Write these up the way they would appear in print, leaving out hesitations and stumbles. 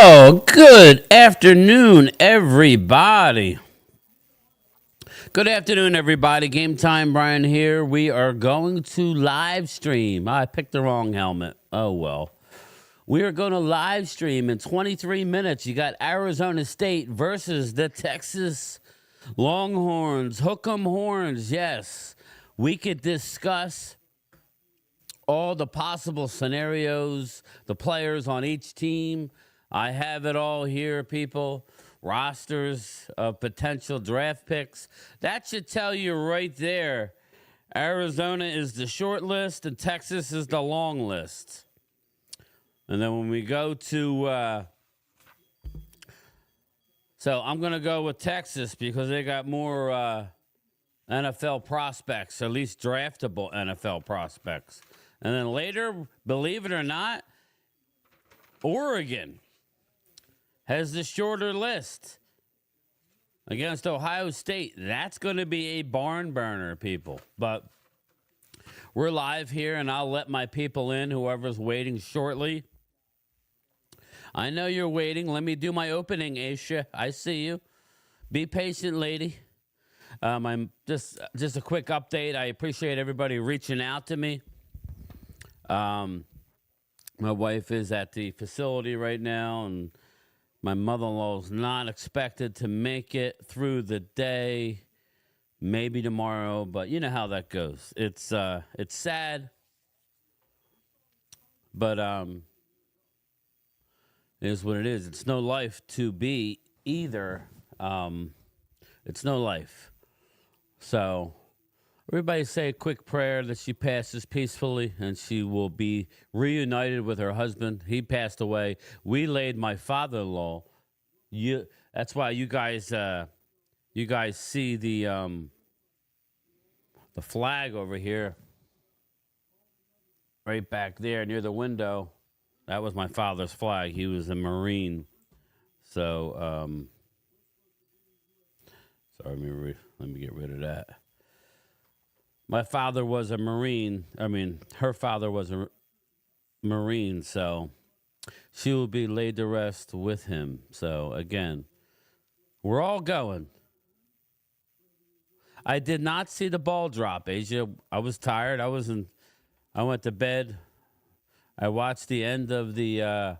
Oh, good afternoon, everybody. Good afternoon, everybody. Game time, Brian here. We are going to live stream. I picked the wrong helmet. Oh, well. We are going to live stream in 23 minutes. You got Arizona State versus the Texas Longhorns. Hook 'em horns, yes. We could discuss all the possible scenarios, the players on each team. I have it all here, people. Rosters of potential draft picks. That should tell you right there. Arizona is the short list and Texas is the long list. And then when we go to, so I'm going to go with Texas because they got more NFL prospects, at least draftable NFL prospects. And then later, believe it or not, Oregon has the shorter list against Ohio State. That's going to be a barn burner, people. But we're live here, and I'll let my people in, whoever's waiting shortly. I know you're waiting. Let me do my opening, Aisha. I see you. Be patient, lady. I'm just a quick update. I appreciate everybody reaching out to me. My wife is at the facility right now, and my mother-in-law is not expected to make it through the day. Maybe tomorrow, but you know how that goes. It's sad, but it is what it is. It's no life to be either. It's no life. So everybody say a quick prayer that she passes peacefully and she will be reunited with her husband. He passed away. We laid my father-in-law. That's why you guys see the flag over here, right back there near the window. That was my father's flag. He was a Marine. So, sorry, let me get rid of that. My father was a Marine. I mean, her father was a Marine, so she will be laid to rest with him. So, again, we're all going. I did not see the ball drop, Asia. I was tired. I went to bed. I watched the end of the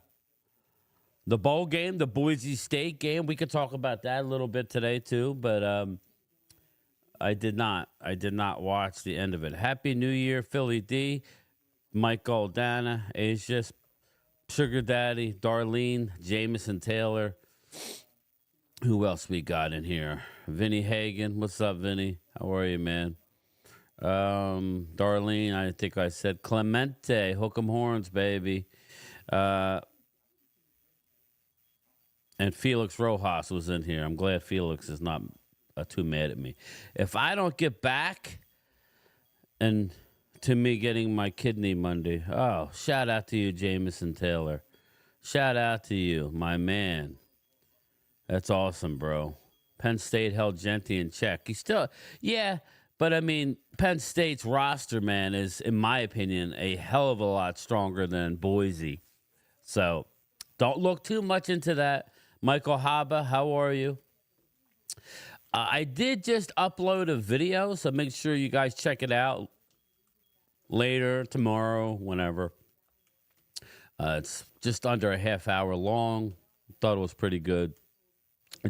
bowl game, the Boise State game. We could talk about that a little bit today too, but I did not. I did not watch the end of it. Happy New Year, Philly D, Mike Goldana, Asia, Sugar Daddy, Darlene, Jameson Taylor. Who else we got in here? Vinny Hagan. What's up, Vinny? How are you, man? Darlene, I think I said Clemente, hook 'em horns, baby. And Felix Rojas was in here. I'm glad Felix is not too mad at me. If I don't get back and to me getting my kidney Monday, oh, shout out to you, Jameson Taylor. Shout out to you, my man. That's awesome, bro. Penn State held Genti in check. He still, yeah, but I mean, Penn State's roster, man, is, in my opinion, a hell of a lot stronger than Boise. So don't look too much into that. Michael Haba, how are you? I did just upload a video, so make sure you guys check it out later, tomorrow, whenever. It's just under a half hour long. Thought it was pretty good.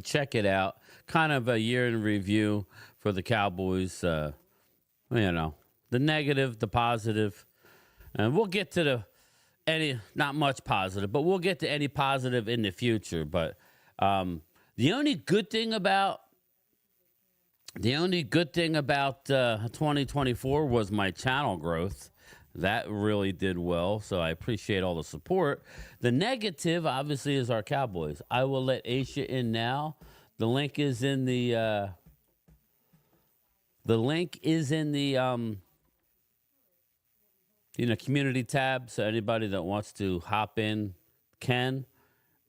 Check it out. Kind of a year in review for the Cowboys. The negative, the positive. And we'll get to not much positive, but we'll get to any positive in the future. But the only good thing about 2024 was my channel growth. That really did well, so I appreciate all the support. The negative, obviously, is our Cowboys. I will let Aisha in now. The link is in the community tab, so anybody that wants to hop in can.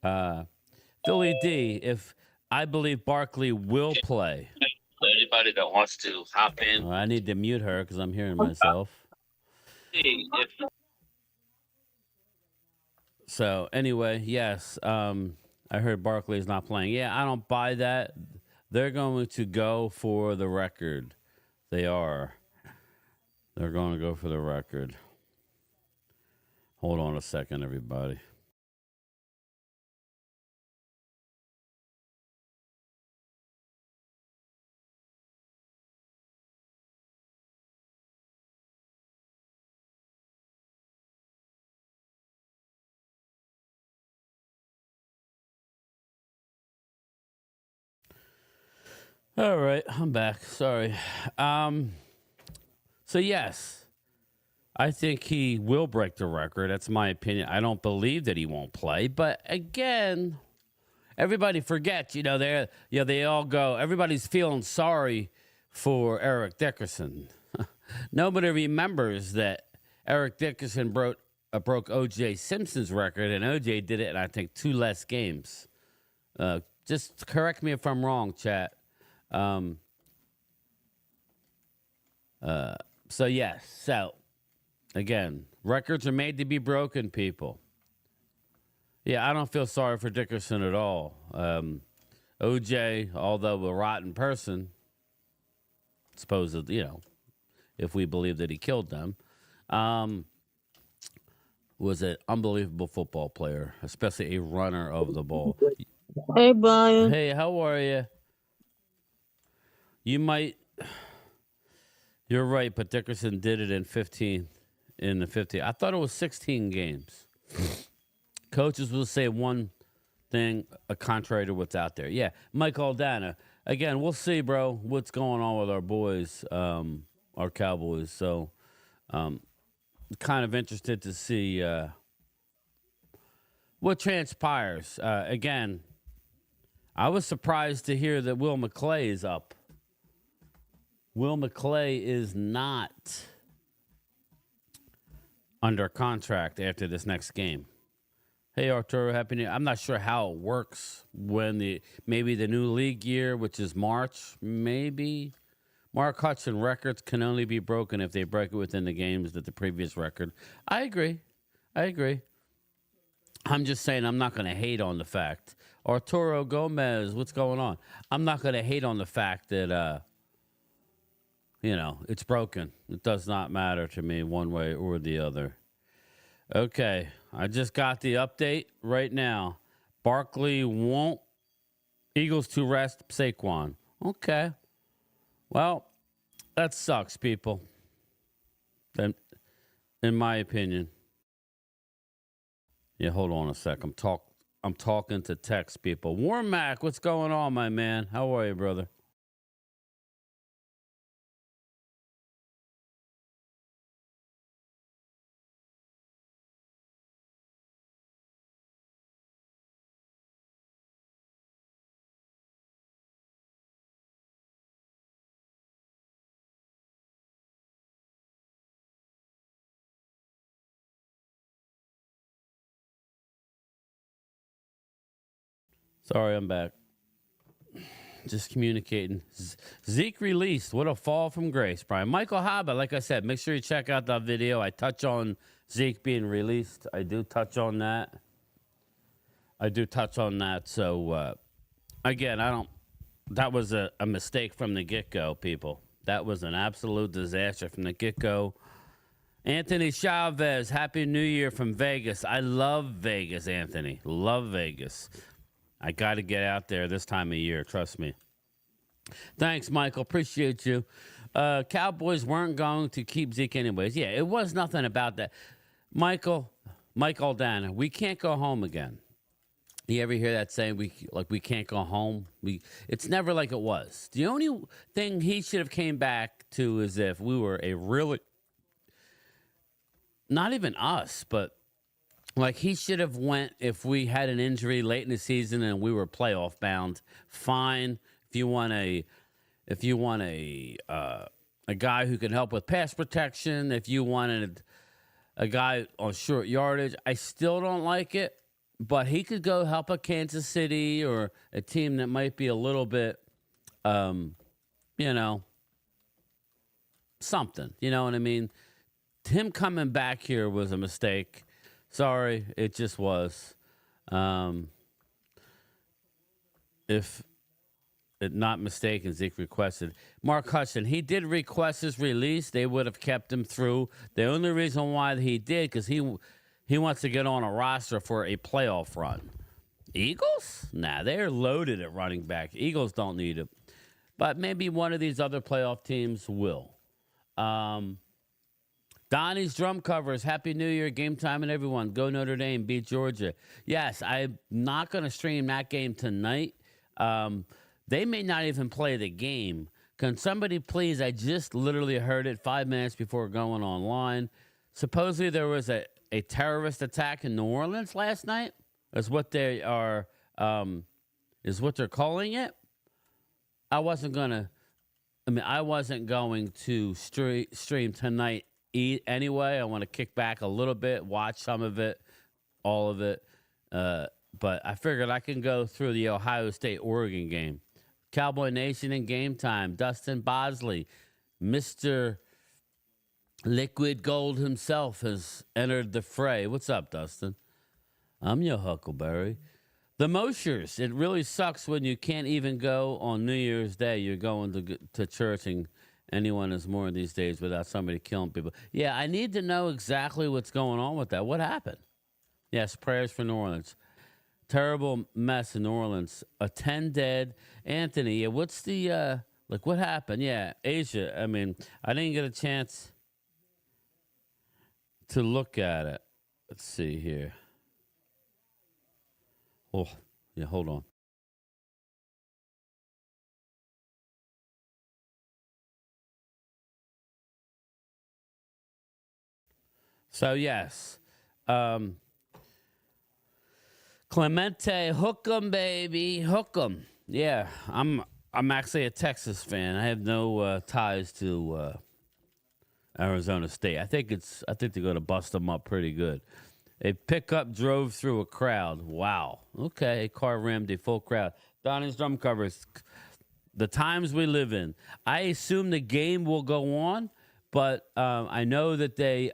Philly D, if I believe Barkley will play. Anybody that wants to hop in. I need to mute her because I'm hearing myself. If So anyway, yes, I heard Barkley's not playing. Yeah, I don't buy that. They're going to go for the record. They are. They're going to go for the record. Hold on a second, everybody. All right, I'm back. Sorry. Um, so yes, I think he will break the record. That's my opinion. I don't believe that he won't play, but again, everybody forgets. They all go. Everybody's feeling sorry for Eric Dickerson. Nobody remembers that Eric Dickerson broke O.J. Simpson's record, and O.J. did it in I think 2 less games. Just correct me if I'm wrong, chat. Um, so yes, so again, records are made to be broken, people. Yeah, I don't feel sorry for Dickerson at all. OJ, although a rotten person, supposedly, if we believe that he killed them, um, was an unbelievable football player, especially a runner of the ball. Hey, Brian. Hey, how are you? You might. You're right, but Dickerson did it in 15. In the 50, I thought it was 16 games. Coaches will say one thing contrary to what's out there. Yeah, Mike Aldana. Again, we'll see, bro, what's going on with our boys, our Cowboys. So, kind of interested to see what transpires. Again, I was surprised to hear that Will McClay is up. Will McClay is not under contract after this next game. Hey Arturo, happy New Year. I'm not sure how it works when maybe the new league year, which is March, maybe. Mark Hudson records can only be broken if they break it within the games that the previous record. I agree. I'm just saying I'm not going to hate on the fact. Arturo Gomez, what's going on? I'm not going to hate on the fact that it's broken. It does not matter to me one way or the other. Okay, I just got the update right now. Barkley won't. Eagles to rest Saquon. Okay. Well, that sucks, people. Then, in my opinion. Yeah, hold on a sec. I'm talking to text people. Warren Mac, what's going on, my man? How are you, brother? Sorry, I'm back. Just communicating. Zeke released. What a fall from grace, Brian. Michael Haba, like I said, make sure you check out that video. I touch on Zeke being released. I do touch on that. So, again, that was a mistake from the get-go, people. That was an absolute disaster from the get-go. Anthony Chavez, Happy New Year from Vegas. I love Vegas, Anthony. Love Vegas. I got to get out there this time of year. Trust me. Thanks, Michael. Appreciate you. Cowboys weren't going to keep Zeke anyways. Yeah, it was nothing about that. Mike Aldana, we can't go home again. You ever hear that saying, we can't go home? It's never like it was. The only thing he should have came back to is if we were a really, not even us, but like he should have went if we had an injury late in the season and we were playoff bound. Fine. If you want a guy who can help with pass protection, if you wanted a guy on short yardage, I still don't like it. But he could go help a Kansas City or a team that might be a little bit, something. You know what I mean? Him coming back here was a mistake. Sorry, it just was. Um, if not mistaken, Zeke requested. Mark Hudson, he did request his release. They would have kept him through. The only reason why he did, because he wants to get on a roster for a playoff run. Eagles? Nah, they're loaded at running back. Eagles don't need it. But maybe one of these other playoff teams will. Donnie's drum covers. Happy New Year, game time, and everyone. Go Notre Dame, beat Georgia. Yes, I'm not going to stream that game tonight. They may not even play the game. Can somebody please? I just literally heard it 5 minutes before going online. Supposedly there was a terrorist attack in New Orleans last night. Is what they are. Is what they're calling it. I wasn't going to stream tonight anyway. I want to kick back a little bit, watch some of it, all of it. But I figured I can go through the Ohio State-Oregon game. Cowboy Nation in game time. Dustin Bosley, Mr. Liquid Gold himself, has entered the fray. What's up, Dustin? I'm your Huckleberry. The Moshers. It really sucks when you can't even go on New Year's Day. You're going to church, and anyone is more these days without somebody killing people. Yeah, I need to know exactly what's going on with that. What happened? Yes, prayers for New Orleans. Terrible mess in New Orleans. 10 dead. Anthony, yeah, what's the, what happened? Yeah, Asia. I mean, I didn't get a chance to look at it. Let's see here. Oh, yeah, hold on. So, yes. Clemente, hook 'em, baby, hook 'em. Yeah, I'm actually a Texas fan. I have no ties to Arizona State. I think they're going to bust them up pretty good. A pickup drove through a crowd. Wow. Okay, a car rammed a full crowd. Donnie's drum covers. The times we live in. I assume the game will go on, but I know that they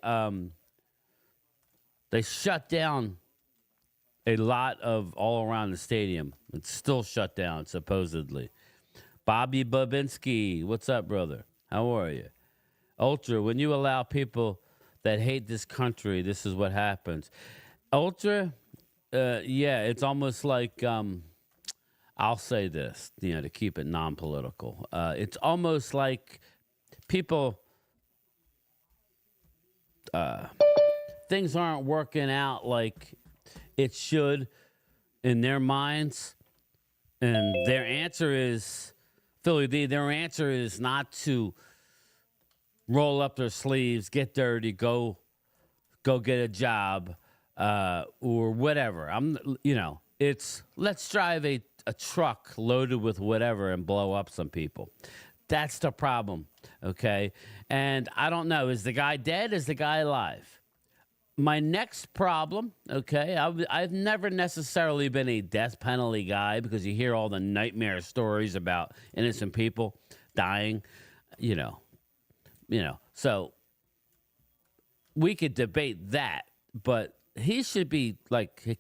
shut down a lot of all around the stadium. It's still shut down, supposedly. Bobby Babinski, what's up, brother? How are you? Ultra, when you allow people that hate this country, this is what happens. Ultra, yeah, it's almost like, I'll say this, to keep it non-political. It's almost like people, things aren't working out like it should in their minds. And their answer is, Philly D, their answer is not to roll up their sleeves, get dirty, go get a job, or whatever. It's let's drive a truck loaded with whatever and blow up some people. That's the problem, okay? And I don't know, is the guy dead? Is the guy alive? My next problem, okay, I've never necessarily been a death penalty guy because you hear all the nightmare stories about innocent people dying, so we could debate that, but he should be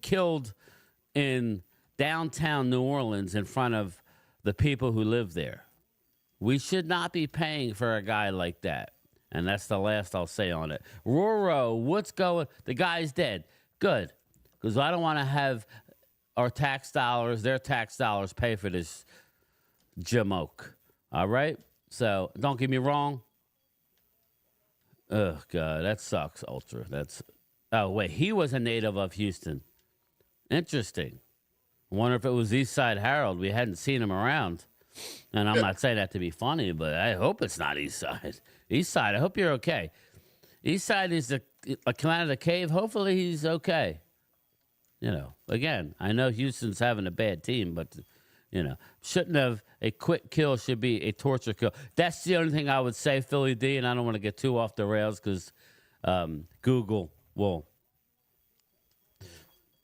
killed in downtown New Orleans in front of the people who live there. We should not be paying for a guy like that. And that's the last I'll say on it. Roro, what's going? The guy's dead. Good. Because I don't want to have our tax dollars, their tax dollars, pay for this jamoke. All right? So don't get me wrong. Oh, God, that sucks, Ultra. Oh, wait, he was a native of Houston. Interesting. I wonder if it was Eastside Harold. We hadn't seen him around. And I'm not saying that to be funny, but I hope it's not Eastside. Eastside, I hope you're okay. Eastside is come out of the cave. Hopefully he's okay. Again, I know Houston's having a bad team, but, shouldn't have a quick kill, should be a torture kill. That's the only thing I would say, Philly D, and I don't want to get too off the rails because Google will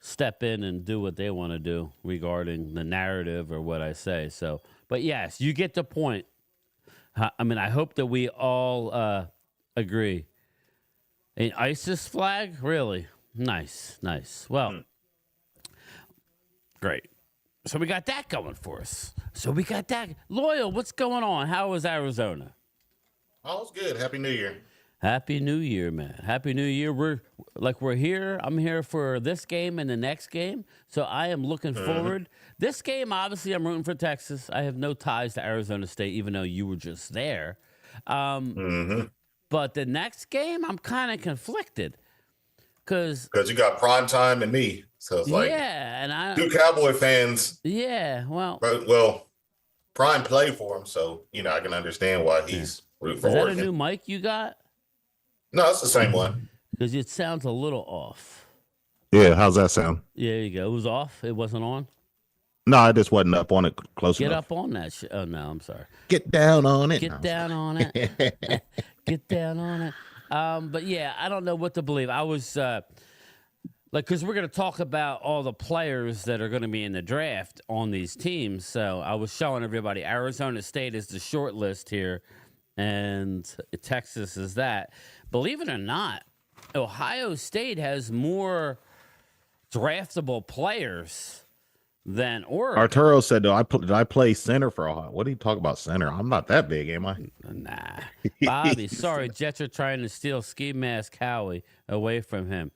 step in and do what they want to do regarding the narrative or what I say. So, but yes, you get the point. I hope that we all agree. An ISIS flag? Really? Nice. Well, great. So we got that going for us. Loyal, what's going on? How was Arizona? Oh, it's good. Happy New Year. Happy New Year, man. Happy New Year. We're here. I'm here for this game and the next game. So I am looking forward. This game, obviously, I'm rooting for Texas. I have no ties to Arizona State, even though you were just there. But the next game, I'm kind of conflicted. Because you got prime time and me. So it's like, and I two Cowboy fans. Yeah, well, prime play for him. So, I can understand why he's rooting for Oregon. Is that a new mic you got? No, it's the same one. Because it sounds a little off. Yeah, how's that sound? Yeah, there you go. It was off. It wasn't on. No, I just wasn't up on it close enough. Get up on that shit. Oh, no, I'm sorry. Get down on it. Get down on it. Get down on it. But yeah, I don't know what to believe. I was because we're going to talk about all the players that are going to be in the draft on these teams. So I was showing everybody Arizona State is the short list here, and Texas is that. Believe it or not, Ohio State has more draftable players than Oregon. Arturo said, did I play center for Ohio? What do you talk about center? I'm not that big, am I? Nah. Bobby, sorry, Jets are trying to steal Ski Mask Howie away from him.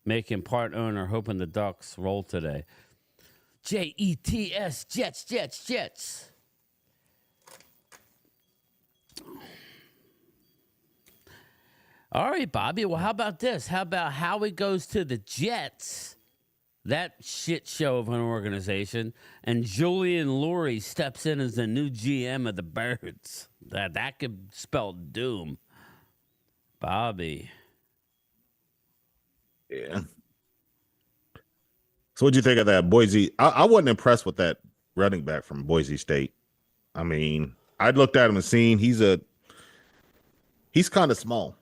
Make him part owner, hoping the Ducks roll today. Jets, Jets. All right, Bobby. Well, how about this? How about Howie goes to the Jets? That shit show of an organization, and Julian Lurie steps in as the new GM of the Birds. That could spell doom. Bobby. Yeah. So what'd you think of that Boise? I wasn't impressed with that running back from Boise State. I mean, I looked at him and seen he's kind of small.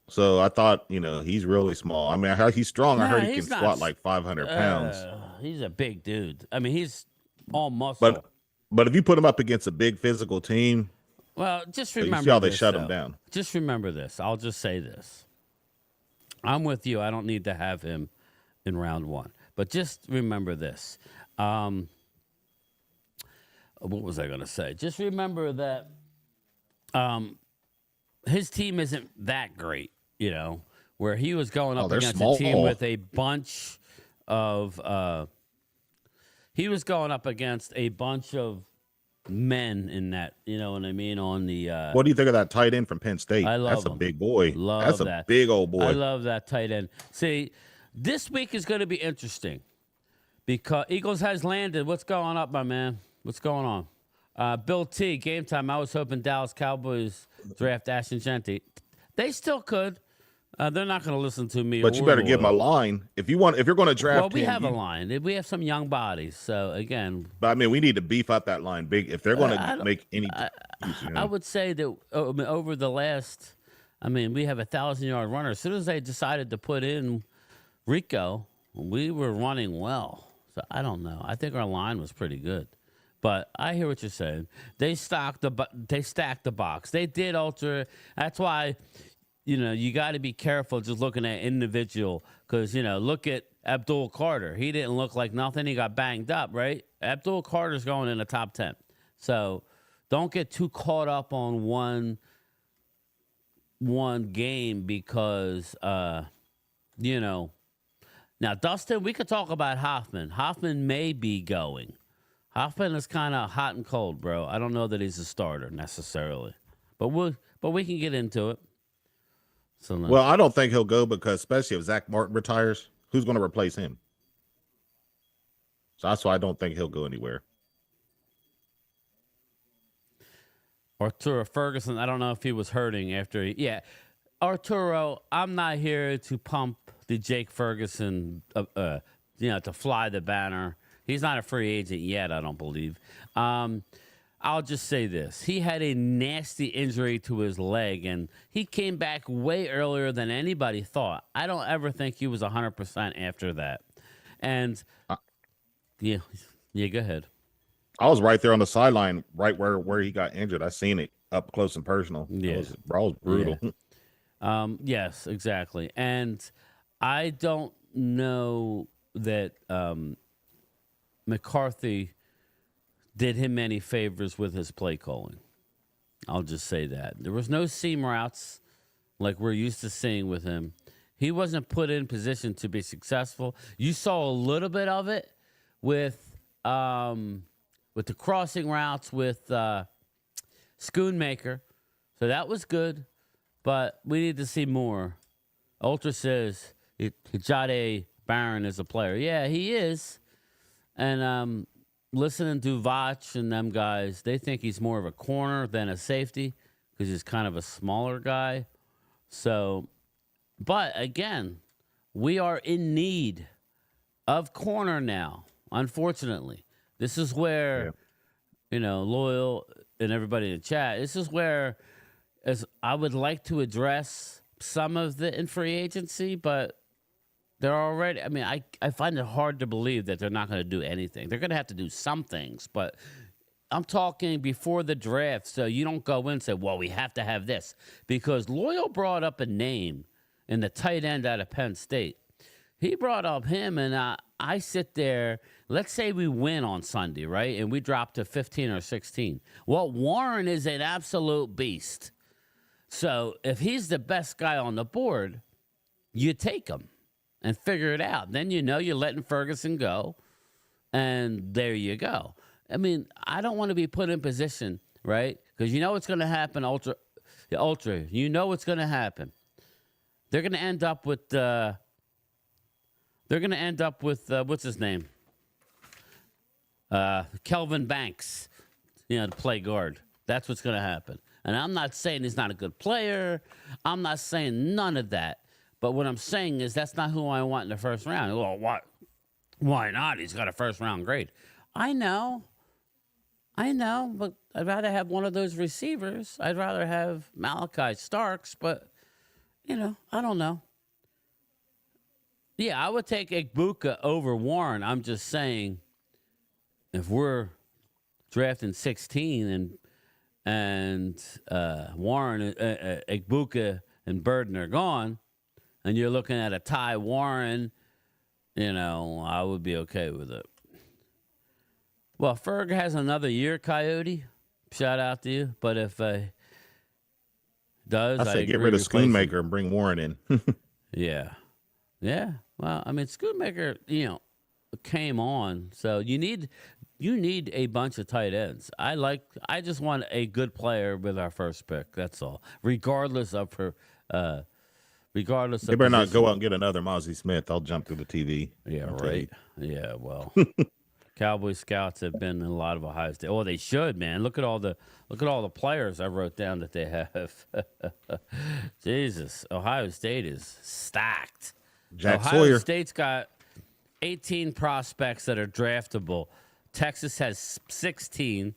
So I thought, he's really small. I mean, he's strong. I heard he can squat like 500 pounds. He's a big dude. I mean, he's all muscle. But if you put him up against a big physical team, well, just remember you see how they shut him down. Just remember this. I'll just say this. I'm with you. I don't need to have him in round one. But just remember this. What was I going to say? Just remember that his team isn't that great, where he was going up against a team with a bunch of men in that, you know what I mean, on the what do you think of that tight end from Penn State? That's a big boy. That's a big old boy. I love that tight end. See, this week is going to be interesting because Eagles has landed. What's going up, my man? What's going on? Bill T, game time. I was hoping Dallas Cowboys draft Ashton Genty. They still could. They're not going to listen to me. But you better give them a line if you're going to draft. Well, we have a line. We have some young bodies. So again, but I mean, we need to beef up that line big if they're going to make any. I would say that over the last, we have 1,000-yard runner. As soon as they decided to put in Rico, we were running well. So I don't know. I think our line was pretty good. But I hear what you're saying. They stacked the box. They did alter. That's why, you got to be careful just looking at individual. Because, look at Abdul Carter. He didn't look like nothing. He got banged up, right? Abdul Carter's going in the top 10. So don't get too caught up on one game because, Now, Dustin, we could talk about Hoffman. Hoffman may be going. Hoffman is kind of hot and cold, bro. I don't know that he's a starter necessarily, but we can get into it. So no. Well, I don't think he'll go because especially if Zach Martin retires, who's going to replace him? So that's why I don't think he'll go anywhere. Arturo Ferguson, I don't know if he was hurting after. Arturo, I'm not here to pump the Jake Ferguson, to fly the banner. He's not a free agent yet, I don't believe. I'll just say this. He had a nasty injury to his leg, and he came back way earlier than anybody thought. I don't ever think he was 100% after that. And, yeah, go ahead. I was right there on the sideline, right where he got injured. I seen it up close and personal. Yeah. It was brutal. Yeah. Yes, exactly. And I don't know that McCarthy did him any favors with his play calling. I'll just say that. There was no seam routes like we're used to seeing with him. He wasn't put in position to be successful. You saw a little bit of it with the crossing routes with Schoonmaker. So that was good, but we need to see more. Ultra says Jade Barron is a player. Yeah, he is. And listening to Vach and them guys, they think he's more of a corner than a safety because he's kind of a smaller guy. So, but again, we are in need of corner now, unfortunately. This is where, Loyal and everybody in the chat, this is where as I would like to address some of the in free agency, but they're already, I find it hard to believe that they're not going to do anything. They're going to have to do some things, but I'm talking before the draft, so you don't go in and say, well, we have to have this. Because Loyal brought up a name in the tight end out of Penn State. He brought up him, and I sit there. Let's say we win on Sunday, right? And we drop to 15 or 16. Well, Warren is an absolute beast. So if he's the best guy on the board, you take him and figure it out. Then you're letting Ferguson go, and there you go. I don't want to be put in position, right? Because you know what's going to happen, Ultra. You know what's going to happen. They're going to end up with. What's his name? Kelvin Banks, to play guard. That's what's going to happen. And I'm not saying he's not a good player. I'm not saying none of that. But what I'm saying is that's not who I want in the first round. Well, what? Why not? He's got a first round grade. I know, but I'd rather have one of those receivers. I'd rather have Malachi Starks, but, I don't know. Yeah, I would take Igbuka over Warren. I'm just saying, if we're drafting 16 and Warren, Igbuka, and Burden are gone, and you're looking at a Ty Warren, I would be okay with it. Well, Ferg has another year, Coyote. Shout out to you. But if does, I say get rid of Schoonmaker and bring Warren in. Yeah. Well, Schoonmaker, came on. So you need a bunch of tight ends. I just want a good player with our first pick. That's all. Regardless of her. They better not go out and get another Mozzie Smith. I'll jump through the TV. Yeah, right. Yeah, well, Cowboy scouts have been in a lot of Ohio State. Oh, they should, man. Look at all the players I wrote down that they have. Jesus, Ohio State is stacked. Jack Ohio Sawyer. State's got 18 prospects that are draftable. Texas has 16.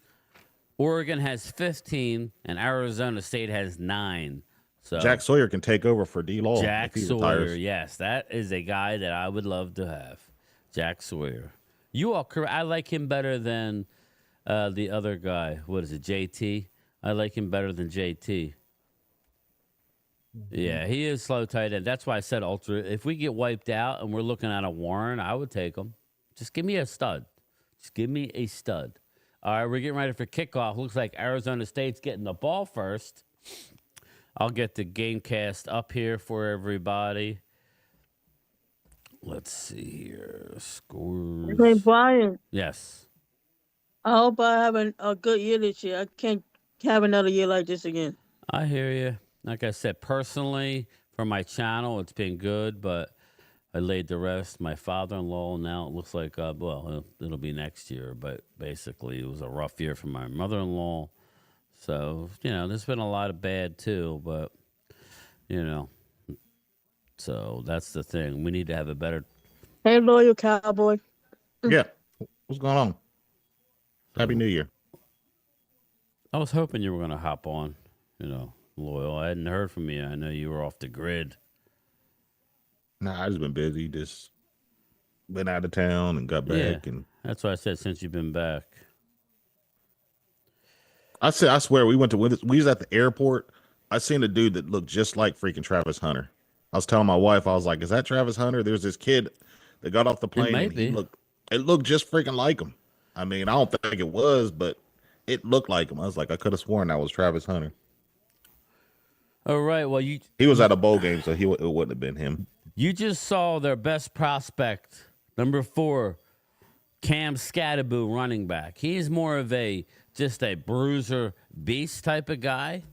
Oregon has 15, and Arizona State has 9. So Jack Sawyer can take over for D-Law. Jack Sawyer, yes, that is a guy that I would love to have. Jack Sawyer. You are correct. I like him better than the other guy. What is it, JT? I like him better than JT. Yeah, he is slow tight end. That's why I said Ultra. If we get wiped out and we're looking at a Warren, I would take him. Just give me a stud. All right, we're getting ready for kickoff. Looks like Arizona State's getting the ball first. I'll get the Gamecast up here for everybody. Let's see here. Scores. Hey, Brian, Yes. I hope I have a good year this year. I can't have another year like this again. I hear you. Like I said, personally, for my channel, it's been good, but I laid to rest my father-in-law. Now it looks like, it'll be next year, but basically it was a rough year for my mother-in-law. So, there's been a lot of bad too, but, so that's the thing. We need to have a better. Hey, loyal Cowboy. Yeah. What's going on? Happy New Year. I was hoping you were going to hop on, Loyal. I hadn't heard from you. I know you were off the grid. Nah, I just been busy. Just been out of town and got back. Yeah, and that's why I said since you've been back. I swear, we was at the airport. I seen a dude that looked just like freaking Travis Hunter. I was telling my wife, I was like, "Is that Travis Hunter?" There's this kid that got off the It plane, might and be. it looked just freaking like him. I mean, I don't think it was, but it looked like him. I was like, I could have sworn that was Travis Hunter. All right. Well, He was at a bowl game, so it wouldn't have been him. you just saw their best prospect, number 4, Cam Scattaboo, running back. He's more of just a bruiser beast type of guy.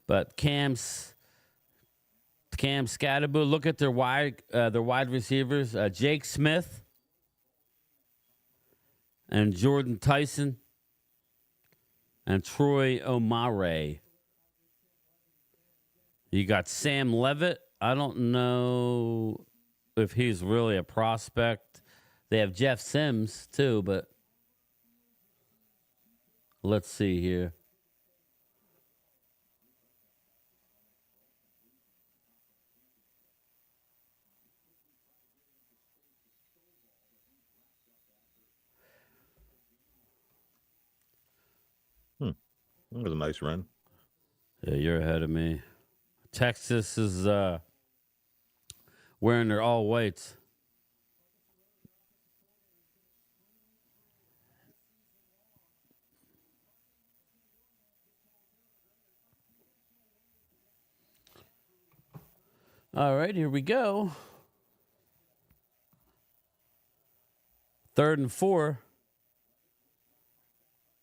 But Cam Scattaboo, look at their wide receivers, Jake Smith and Jordan Tyson and Troy Omare. You got Sam Levitt. I don't know if he's really a prospect. They have Jeff Sims too, but let's see here. It was a nice run. Yeah, you're ahead of me. Texas is wearing their all whites. All right, here we go. 3rd and 4.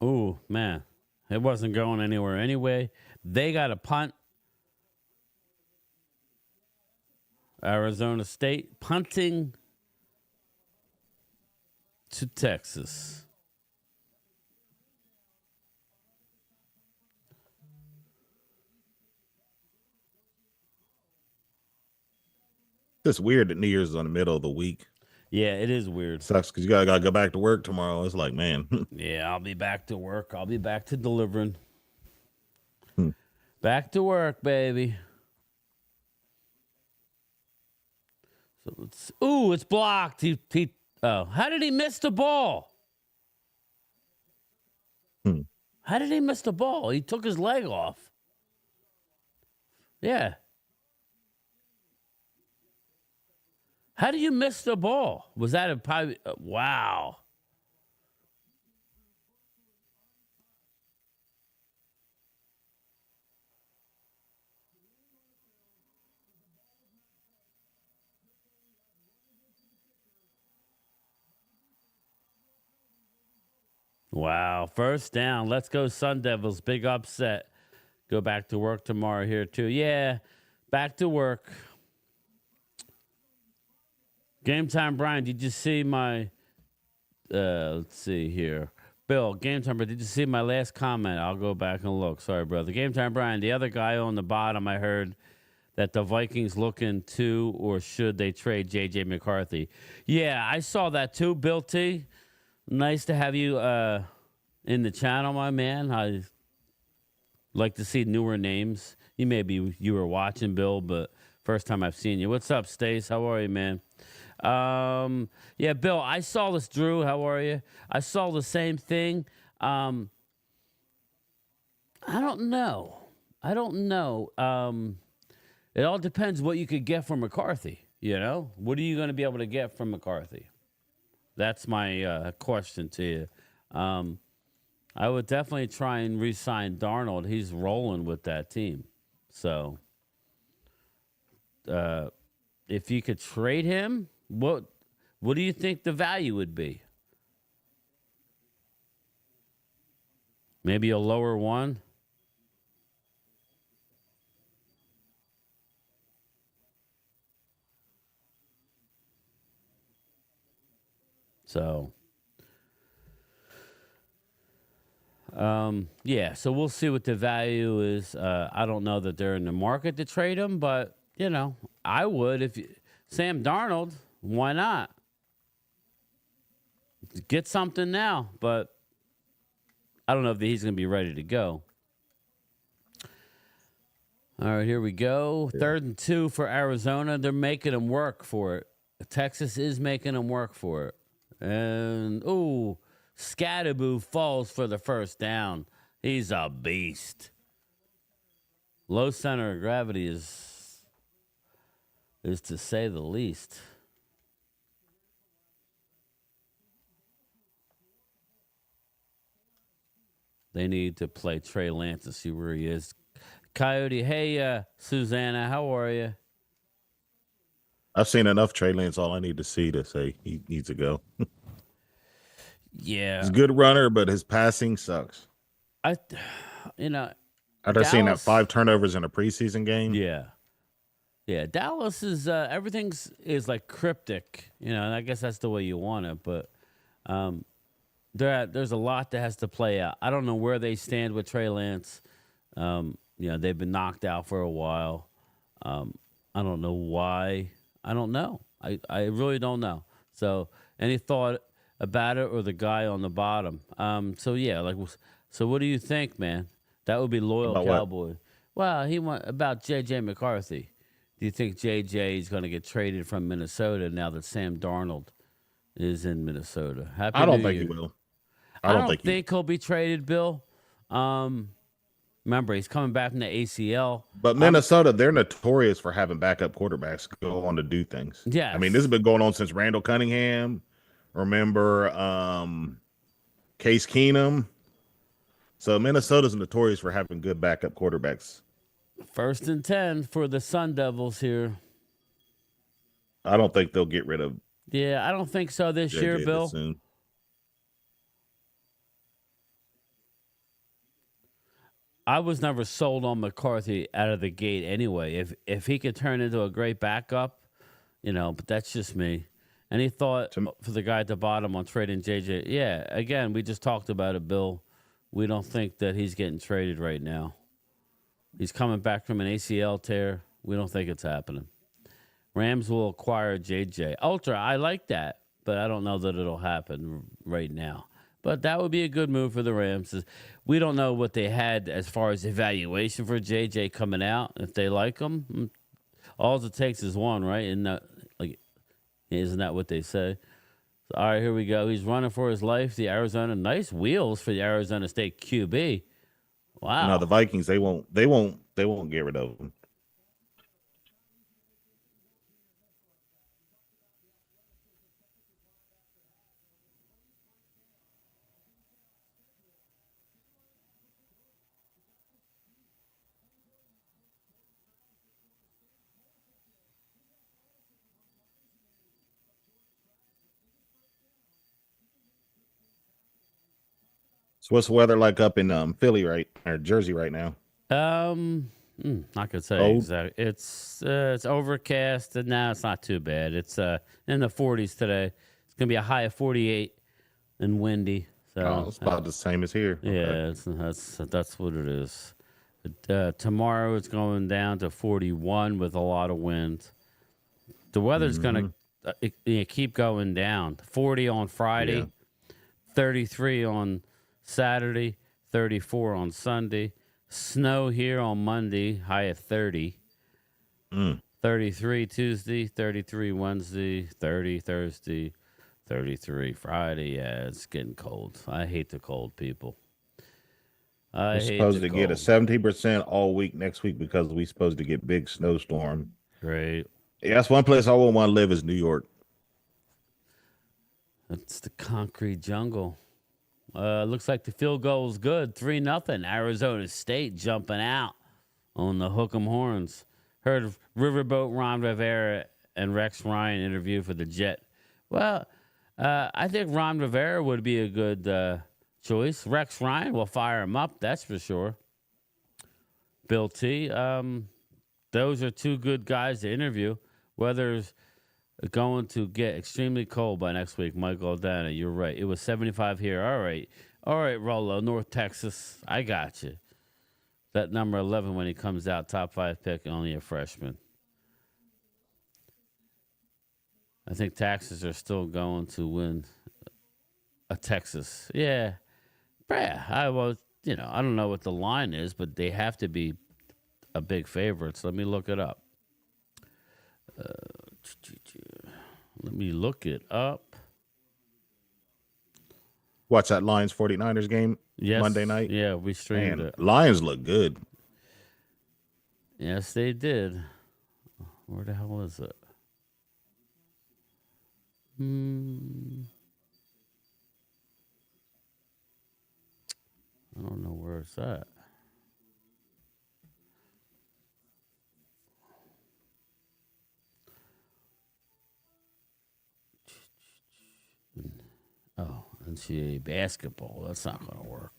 Ooh, man. It wasn't going anywhere anyway. They got a punt. Arizona State punting to Texas. It's weird that New Year's is on the middle of the week. Yeah, it is weird. Sucks because you gotta go back to work tomorrow. It's like, man. Yeah, I'll be back to work. I'll be back to delivering. Back to work, baby. So let's. Ooh, it's blocked. How did he miss the ball? How did he miss the ball? He took his leg off. Yeah. How do you miss the ball? Was that wow. Wow. First down. Let's go Sun Devils. Big upset. Go back to work tomorrow here too. Yeah. Back to work. Game time, Brian. Did you see my let's see here. Bill, game time, did you see my last comment? I'll go back and look. Sorry, brother. Game time, Brian. The other guy on the bottom, I heard that the Vikings looking to or should they trade J.J. McCarthy. Yeah, I saw that too, Bill T. Nice to have you in the channel, my man. I like to see newer names. You were watching, Bill, but first time I've seen you. What's up, Stace? How are you, man? Yeah, Bill, I saw this. Drew, how are you? I saw the same thing. I don't know. It all depends what you could get from McCarthy. You know, what are you going to be able to get from McCarthy? That's my question to you. I would definitely try and re-sign Darnold. He's rolling with that team. So, if you could trade him, what do you think the value would be? Maybe a lower one? So, yeah, so we'll see what the value is. I don't know that they're in the market to trade him, but, you know, I would. Sam Darnold, why not? Get something now, but I don't know if he's going to be ready to go. All right, here we go. 3rd and 2 for Arizona. They're making them work for it. Texas is making them work for it. And, ooh, Scattaboo falls for the first down. He's a beast. Low center of gravity is is to say the least. They need to play Trey Lance and see where he is. Coyote, hey, Susanna, how are you? I've seen enough Trey Lance. All I need to see to say he needs to go. Yeah. He's a good runner, but his passing sucks. After seeing that Dallas, 5 turnovers in a preseason game. Yeah. Dallas is everything's is like cryptic, and I guess that's the way you want it, but there's a lot that has to play out. I don't know where they stand with Trey Lance. They've been knocked out for a while. I don't know why. I don't know. I really don't know. So any thought about it, or the guy on the bottom? So what do you think, man? That would be loyal About Cowboy. What? Well, he went about J.J. McCarthy. Do you think J.J. is going to get traded from Minnesota now that Sam Darnold is in Minnesota? I don't think he will. I don't think he'll be traded, Bill. Remember, he's coming back from the ACL. But Minnesota, they're notorious for having backup quarterbacks go on to do things. Yeah. I mean, this has been going on since Randall Cunningham. Remember Case Keenum. So Minnesota's notorious for having good backup quarterbacks. 1st and 10 for the Sun Devils here. I don't think they'll get rid of. Yeah, I don't think so this year, Bill. Soon. I was never sold on McCarthy out of the gate anyway. If he could turn into a great backup, but that's just me. Any thought for the guy at the bottom on trading JJ? Yeah, again, we just talked about it, Bill. We don't think that he's getting traded right now. He's coming back from an ACL tear. We don't think it's happening. Rams will acquire JJ. Ultra, I like that, but I don't know that it'll happen right now. But that would be a good move for the Rams. We don't know what they had as far as evaluation for JJ coming out. If they like him, all it takes is one, right? And isn't that what they say? So, all right, here we go. He's running for his life. The Arizona, nice wheels for the Arizona State QB. Wow. No, the Vikings, they won't get rid of him. So what's the weather like up in Philly or Jersey right now? I could say exactly. It's overcast, and now it's not too bad. It's in the 40s today. It's gonna be a high of 48 and windy. So it's about the same as here. Yeah, okay. That's what it is. Tomorrow it's going down to 41 with a lot of wind. The weather's gonna keep going down. 40 on Friday, 33 on Saturday, 34 on Sunday. Snow here on Monday, high of 30. 33 Tuesday, 33 Wednesday, 30 Thursday, 33 Friday. Yeah, it's getting cold. I hate the cold, people. We're supposed to get a 70% all week next week because we're supposed to get big snowstorm. Great. Yeah, that's one place I wouldn't want to live is New York. It's the concrete jungle. Looks like the field goal is good. 3-0. Arizona State jumping out on the Hook'em Horns. Heard Riverboat Ron Rivera and Rex Ryan interview for the Jet. Well, I think Ron Rivera would be a good choice. Rex Ryan will fire him up, that's for sure. Bill T. Those are two good guys to interview. Weather's going to get extremely cold by next week, Michael Aldana. You're right. It was 75 here. All right, Rollo, North Texas. I got you. That number 11 when he comes out, top 5 pick, only a freshman. I think Texas are still going to win a Texas. Yeah. I don't know what the line is, but they have to be a big favorite. So let me look it up. Let me look it up. Watch that Lions 49ers game Monday night. Yeah, we streamed it. Lions look good. Yes, they did. Where the hell is it? I don't know where it's at. Oh, NCAA basketball. That's not going to work.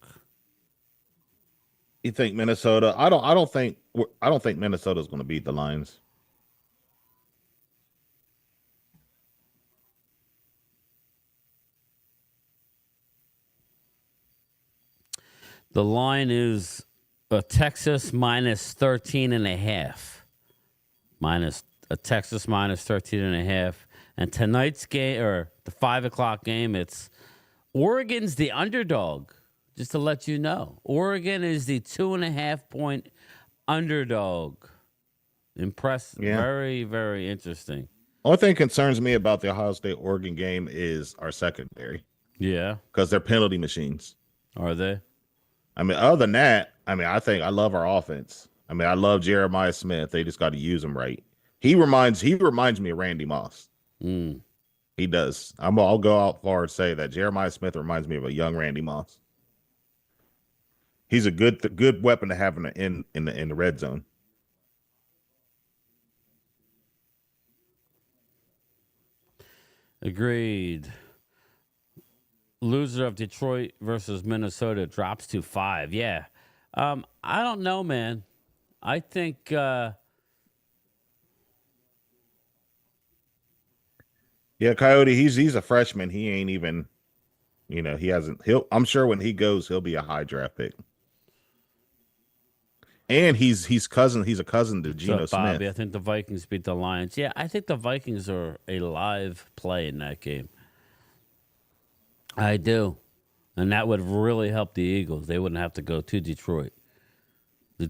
You think Minnesota? I don't think Minnesota's going to beat the Lions. The line is Texas minus 13.5. Texas minus 13.5. And tonight's game, or the 5 o'clock game, it's Oregon's the underdog. Just to let you know, Oregon is the 2.5 point underdog. Impressive. Yeah. Very, very interesting. Only thing concerns me about the Ohio State Oregon game is our secondary. Yeah. Because they're penalty machines. Are they? I mean, other than that, I love our offense. I love Jeremiah Smith. They just got to use him right. He reminds me of Randy Moss. He does. I'll go out far and say that Jeremiah Smith reminds me of a young Randy Moss. He's a good weapon to have in the red zone. Agreed. Loser of Detroit versus Minnesota drops to 5. Yeah. I don't know, man. I think yeah, Coyote, he's a freshman. He ain't even, he hasn't. I'm sure when he goes, he'll be a high draft pick. And he's a cousin to Geno Bobby, Smith. I think the Vikings beat the Lions. Yeah, I think the Vikings are a live play in that game. I do. And that would really help the Eagles. They wouldn't have to go to Detroit.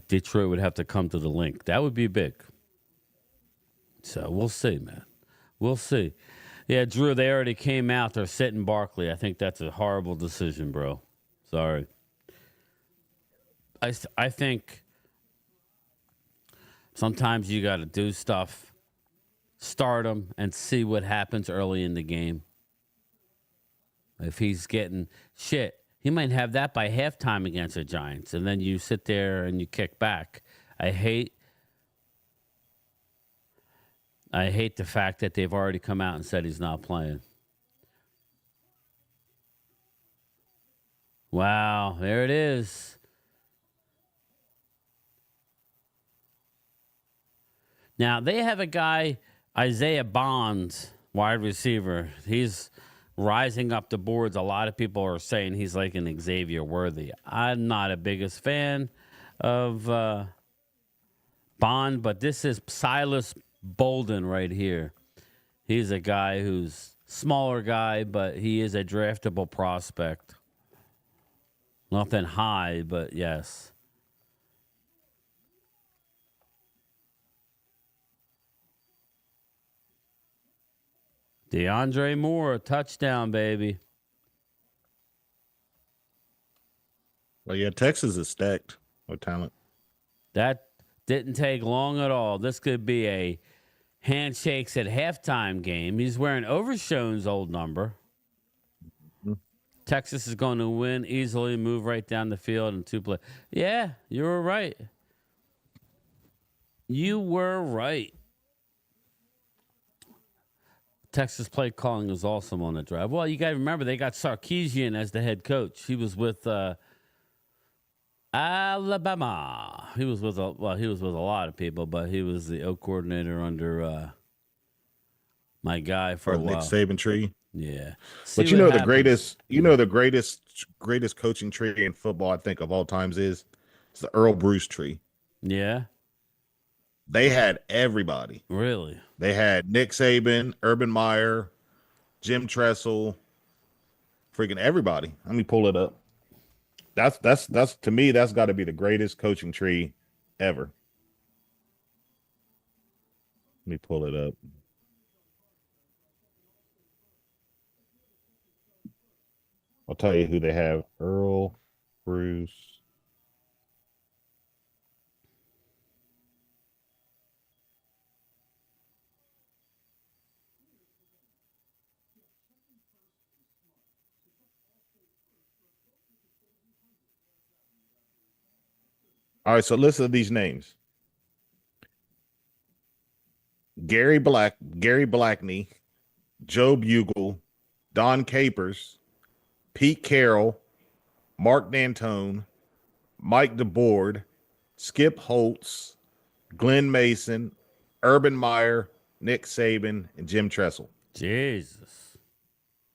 Detroit would have to come to the link. That would be big. So we'll see, man. We'll see. Yeah, Drew, they already came out. They're sitting Barkley. I think that's a horrible decision, bro. Sorry. I think sometimes you got to do stuff, start them, and see what happens early in the game. If he's getting shit, he might have that by halftime against the Giants, and then you sit there and you kick back. I hate the fact that they've already come out and said he's not playing. Wow, there it is. Now, they have a guy, Isaiah Bonds, wide receiver. He's rising up the boards. A lot of people are saying he's like an Xavier Worthy. I'm not a biggest fan of Bond, but this is Silas Bolden right here. He's a guy who's smaller guy, but he is a draftable prospect. Nothing high, but yes. DeAndre Moore, touchdown, baby. Well, yeah, Texas is stacked with talent. That didn't take long at all. This could be a handshakes at halftime game. He's wearing Overshown's old number. Mm-hmm. Texas is going to win easily, move right down the field and 2 play. Yeah, you were right. You were right. Texas play calling was awesome on the drive. Well, you got to remember they got Sarkisian as the head coach. He was with Alabama. He was with a lot of people, but he was the O coordinator under my guy for a while. Nick Saban tree. Yeah. But the greatest coaching tree in football, I think, of all times is the Earl Bruce tree. Yeah. They had everybody. Really? They had Nick Saban, Urban Meyer, Jim Tressel, freaking everybody. Let me pull it up. That's to me, that's got to be the greatest coaching tree ever. Let me pull it up. I'll tell you who they have. Earl, Bruce. All right, so listen to these names: Gary Blackney, Joe Bugle, Don Capers, Pete Carroll, Mark D'Antone, Mike DeBoard, Skip Holtz, Glenn Mason, Urban Meyer, Nick Saban, and Jim Tressel. Jesus.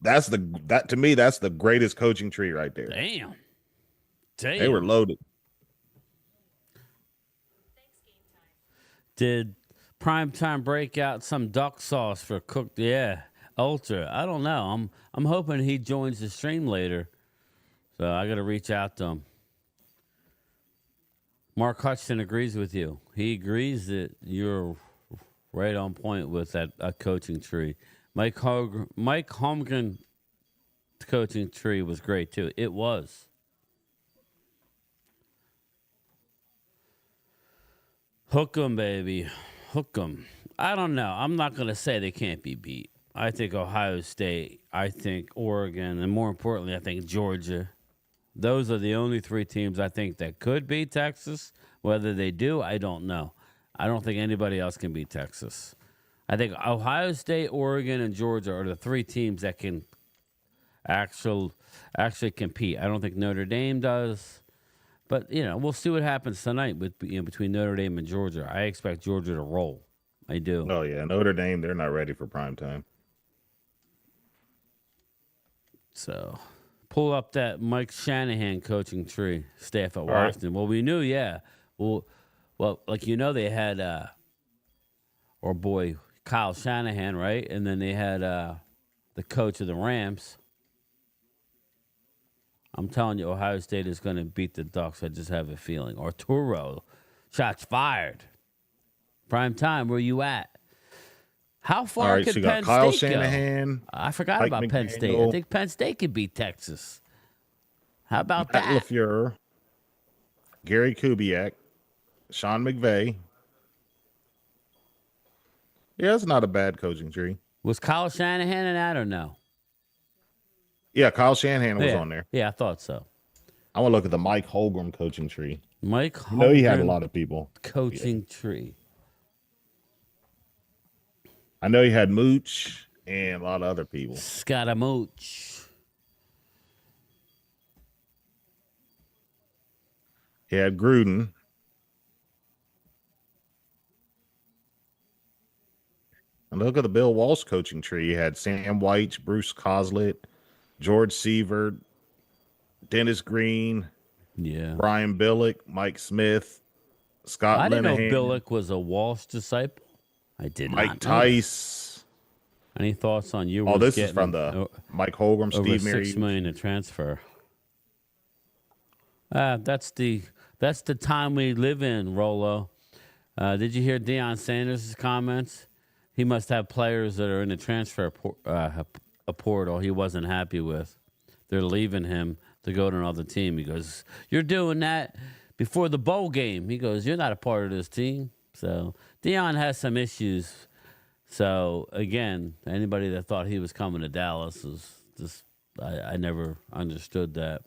That to me, that's the greatest coaching tree right there. Damn. They were loaded. Did Primetime break out some duck sauce for cooked? Yeah, Ultra. I don't know. I'm hoping he joins the stream later. So I got to reach out to him. Mark Hutchinson agrees with you. He agrees that you're right on point with that coaching tree. Mike Holmgren coaching tree was great too. It was. Hook 'em, baby. Hook 'em. I don't know. I'm not going to say they can't be beat. I think Ohio State, I think Oregon, and more importantly, I think Georgia. Those are the only three teams I think that could beat Texas. Whether they do, I don't know. I don't think anybody else can beat Texas. I think Ohio State, Oregon, and Georgia are the three teams that can actually compete. I don't think Notre Dame does. But, we'll see what happens tonight between Notre Dame and Georgia. I expect Georgia to roll. I do. Oh, yeah. Notre Dame, they're not ready for prime time. So, pull up that Mike Shanahan coaching tree, staff at Washington. Right. Well, we knew, yeah. Well, they had, our boy Kyle Shanahan, right? And then they had the coach of the Rams. I'm telling you, Ohio State is going to beat the Ducks. I just have a feeling. Arturo, shots fired. Prime time, where you at? How far could Penn State Kyle Shanahan, go? I forgot about McDaniel, Penn State. I think Penn State could beat Texas. How about Matt that? LaFleur, Gary Kubiak, Sean McVay. Yeah, it's not a bad coaching tree. Was Kyle Shanahan in that or no? Yeah, Kyle Shanahan was on there. Yeah, I thought so. I want to look at the Mike Holmgren coaching tree. Mike Holmgren. I know he had a lot of people. Coaching tree. I know he had Mooch and a lot of other people. Scott Mooch. He had Gruden. And look at the Bill Walsh coaching tree. He had Sam White, Bruce Coslett, George Seaver, Dennis Green, Brian Billick, Mike Smith, Scott Linehan. I didn't know Billick was a Walsh disciple. I did not know. Mike Tice. Any thoughts on you? Oh, this is from the Mike Holmgren, Steve Mary. $6 million to transfer. That's the time we live in, Rolo. Did you hear Deion Sanders' comments? He must have players that are in the transfer portal he wasn't happy with. They're leaving him to go to another team. He goes, "You're doing that before the bowl game." He goes, "You're not a part of this team." So Deion has some issues. So again, anybody that thought he was coming to Dallas is just I never understood that.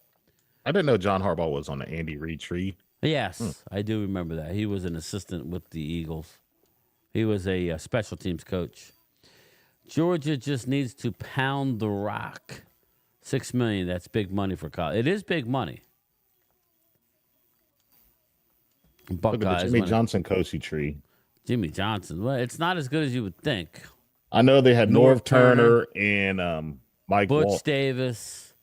I didn't know John Harbaugh was on the Andy Reid tree. Yes, I do remember that. He was an assistant with the Eagles. He was a special teams coach. Georgia just needs to pound the rock. $6 million, that's big money for college. It is big money. Buckeyes. Look at the Jimmy Johnson coaching tree. Jimmy Johnson. Well, it's not as good as you would think. I know they had Norv Turner and Mike Butch Davis.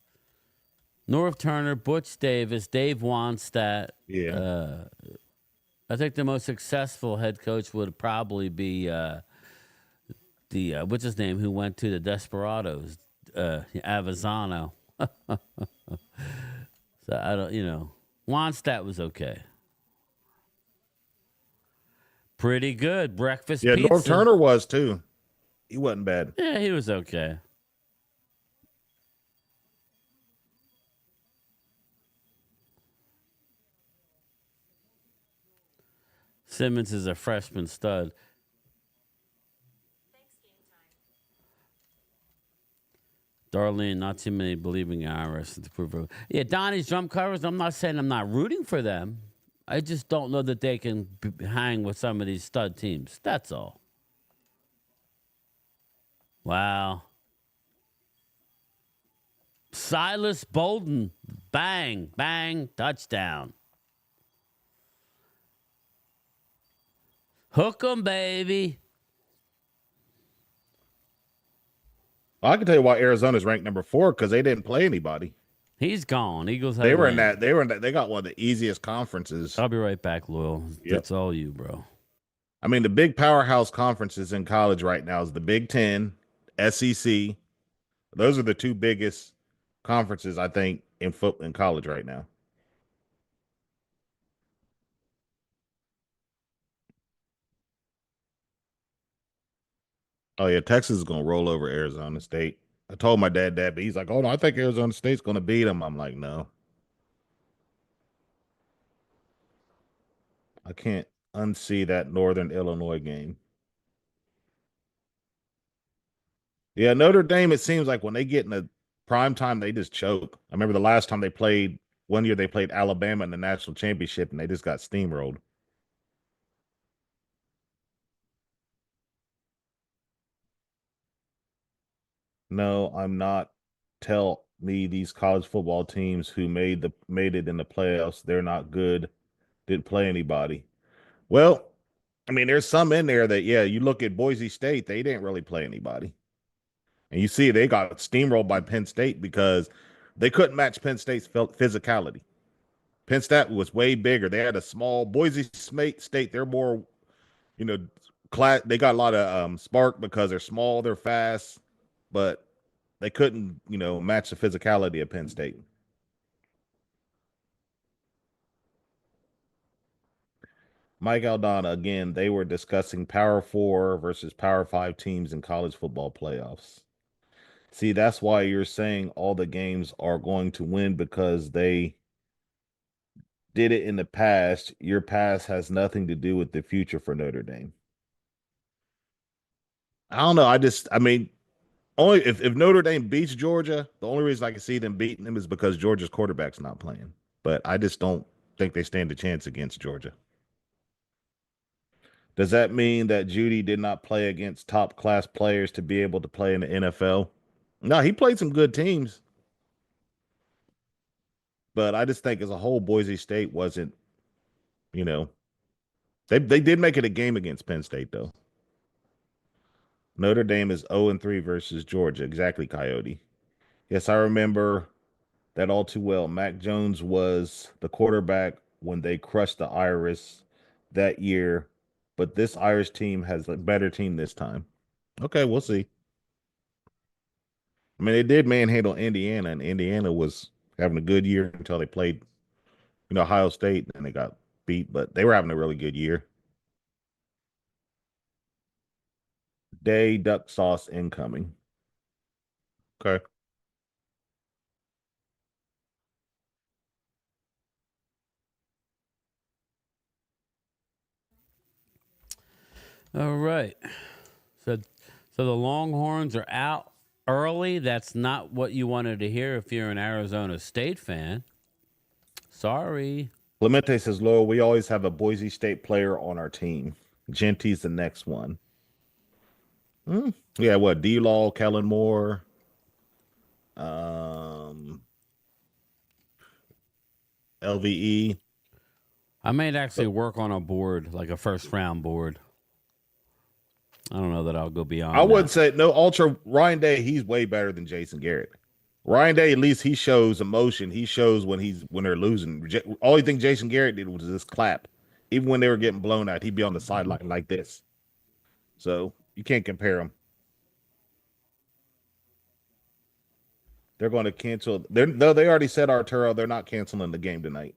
Norv Turner, Butch Davis, Dave Wannstedt. Yeah. I think the most successful head coach would probably be what's his name, who went to the Desperados, Avizano. So I don't, Wannstedt was okay. Pretty good. Breakfast pizza. Norv Turner was too. He wasn't bad. Yeah, he was okay. Simmons is a freshman stud. Darlene, not too many believing in IRS to prove it. Yeah, Donnie's drum covers. I'm not saying I'm not rooting for them. I just don't know that they can hang with some of these stud teams. That's all. Wow. Silas Bolden. Bang, bang, touchdown. Hook 'em, baby. I can tell you why Arizona's ranked number 4 because they didn't play anybody. He's gone. Eagles have They were win. in that. They were in that. They got one of the easiest conferences. I'll be right back, Loyal. Yep. That's all you, bro. I mean, the big powerhouse conferences in college right now is the Big Ten, SEC. Those are the two biggest conferences I think in college right now. Oh yeah, Texas is gonna roll over Arizona State. I told my dad that, but he's like, "Oh no, I think Arizona State's gonna beat them." I'm like, "No, I can't unsee that Northern Illinois game." Yeah, Notre Dame. It seems like when they get in the prime time, they just choke. I remember the last time they played. One year they played Alabama in the national championship, and they just got steamrolled. No, I'm not. Tell me these college football teams who made it in the playoffs, they're not good. Didn't play anybody. Well, I mean, there's some in there that, yeah, you look at Boise State, they didn't really play anybody. And you see they got steamrolled by Penn State because they couldn't match Penn State's physicality. Penn State was way bigger. They had a small Boise State. They're more, you know, they got a lot of spark because they're small, they're fast, but they couldn't, match the physicality of Penn State. Mike Aldana, again, they were discussing Power 4 versus Power 5 teams in college football playoffs. See, that's why you're saying all the games are going to win because they did it in the past. Your past has nothing to do with the future for Notre Dame. I don't know. I mean, only if Notre Dame beats Georgia, the only reason I can see them beating them is because Georgia's quarterback's not playing. But I just don't think they stand a chance against Georgia. Does that mean that Judy did not play against top class players to be able to play in the NFL? No, he played some good teams. But I just think as a whole, Boise State wasn't, you know, they did make it a game against Penn State, though. Notre Dame is 0-3 versus Georgia. Exactly, Coyote. Yes, I remember that all too well. Mac Jones was the quarterback when they crushed the Irish that year, but this Irish team has a better team this time. Okay, we'll see. I mean, they did manhandle Indiana, and Indiana was having a good year until they played, Ohio State, and they got beat, but they were having a really good year. Day duck sauce incoming. Okay. All right. So the Longhorns are out early. That's not what you wanted to hear if you're an Arizona State fan. Sorry. Clemente says, Lowell, we always have a Boise State player on our team. Genty's the next one. Yeah, what? D-Law, Kellen Moore, LVE. I might actually work on a board, like a first round board. I don't know that I'll go beyond I would that. say no. Ultra Ryan Day, he's way better than Jason Garrett. Ryan Day, at least he shows emotion. He shows when they're losing. Only thing Jason Garrett did was just clap. Even when they were getting blown out, he'd be on the sideline like this. So you can't compare them. They're going to cancel. They already said, Arturo, they're not canceling the game tonight.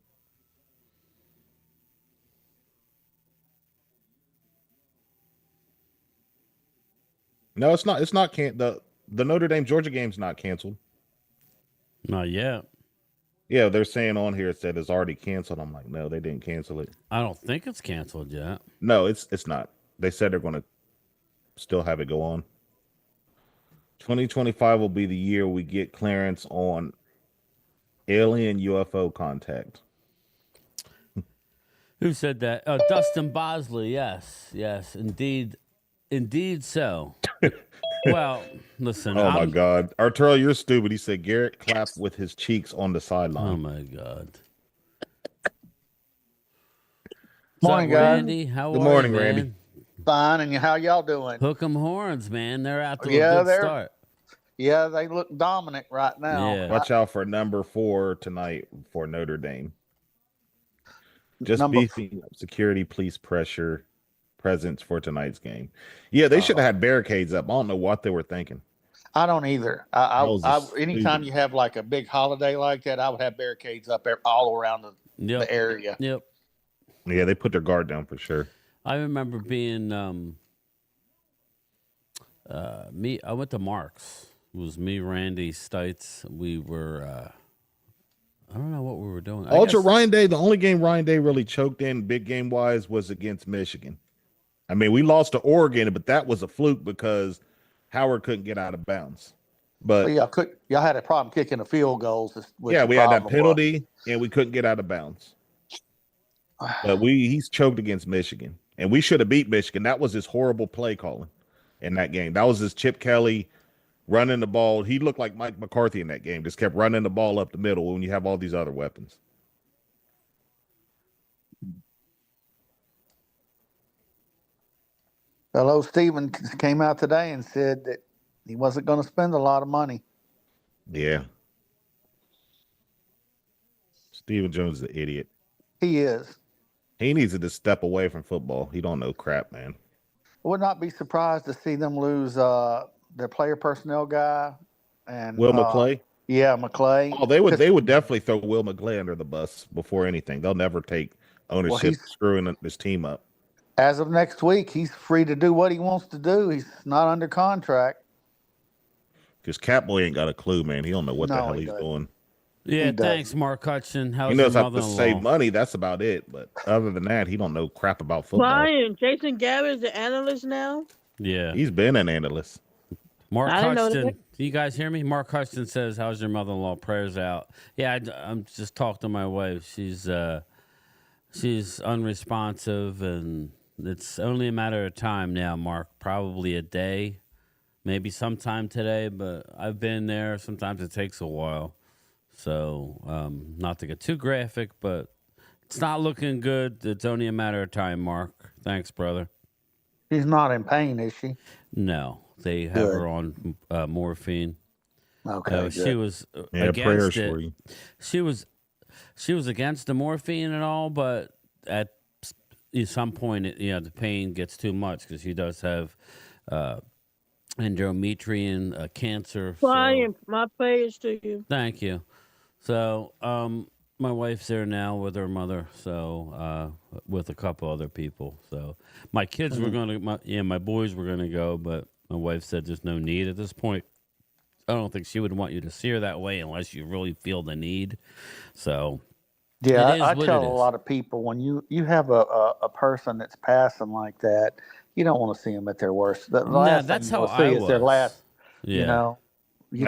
No, it's not. It's not the Notre Dame Georgia game's not canceled. Not yet. Yeah, they're saying on here it said it's already canceled. I'm like, no, they didn't cancel it. I don't think it's canceled yet. No, it's not. They said they're going to still have it go on. 2025 will be the year we get clearance on alien UFO contact. Who said that? Oh, Dustin Bosley. Yes, indeed, so. Well, listen. Oh my God, Arturo, you're stupid. He said Garrett clapped with his cheeks on the sideline. Oh my God. Morning, What's up, guys. Randy? How Good are morning, you, man? Randy. Fine, and how y'all doing? Hook 'em horns, man. They're out to a Yeah, good start. Yeah, they look dominant right now. Yeah. Watch out for number 4 tonight for Notre Dame. Just Number beefing up security, police pressure, presence for tonight's game. Yeah, they should have had barricades up. I don't know what they were thinking. I don't either. Anytime stupid. you have like a big holiday like that, I would have barricades up all around the area. Yep. Yeah, they put their guard down for sure. I remember being I went to Mark's. It was me, Randy, Stites. We were I don't know what we were doing. Ryan Day, the only game Ryan Day really choked in big game wise was against Michigan. I mean, we lost to Oregon, but that was a fluke because Howard couldn't get out of bounds. But y'all had a problem kicking the field goals. We had that penalty and we couldn't get out of bounds. But he's choked against Michigan, and we should have beat Michigan. That was his horrible play calling in that game. That was his Chip Kelly running the ball. He looked like Mike McCarthy in that game. Just kept running the ball up the middle when you have all these other weapons. Hello, Stephen came out today and said that he wasn't going to spend a lot of money. Yeah. Stephen Jones is an idiot. He is. He needs to just step away from football. He don't know crap, man. I would not be surprised to see them lose their player personnel guy and Will McClay? Yeah, McClay. Oh, they would definitely throw Will McClay under the bus before anything. They'll never take ownership screwing this team up. As of next week, he's free to do what he wants to do. He's not under contract. Because Catboy ain't got a clue, man. He don't know what the hell he's doing. Yeah, thanks, Mark Hutchin. He knows how to save money. That's about it. But other than that, he don't know crap about football. Brian, Jason Garrett's the analyst now? Yeah. He's been an analyst. Mark Hutchin. Do you guys hear me? Mark Hutchin says, "How's your mother-in-law? Prayers out." Yeah, I'm just talking to my wife. She's unresponsive, and it's only a matter of time now, Mark. Probably a day, maybe sometime today. But I've been there. Sometimes it takes a while. So, not to get too graphic, but it's not looking good. It's only a matter of time, Mark. Thanks, brother. She's not in pain, is she? No, they have her on morphine. Okay, she was prayers against it. for you. She was against the morphine and all, but at some point, the pain gets too much because she does have endometrium cancer. Brian, my prayers to you. Thank you. So, my wife's there now with her mother, so with a couple other people. So, my kids were my boys were gonna go, but my wife said there's no need at this point. I don't think she would want you to see her that way unless you really feel the need. So, yeah, I tell a lot of people when you have a person that's passing like that, you don't want to see them at their worst. The last that's thing you how see I is was. their last. Yeah. You know.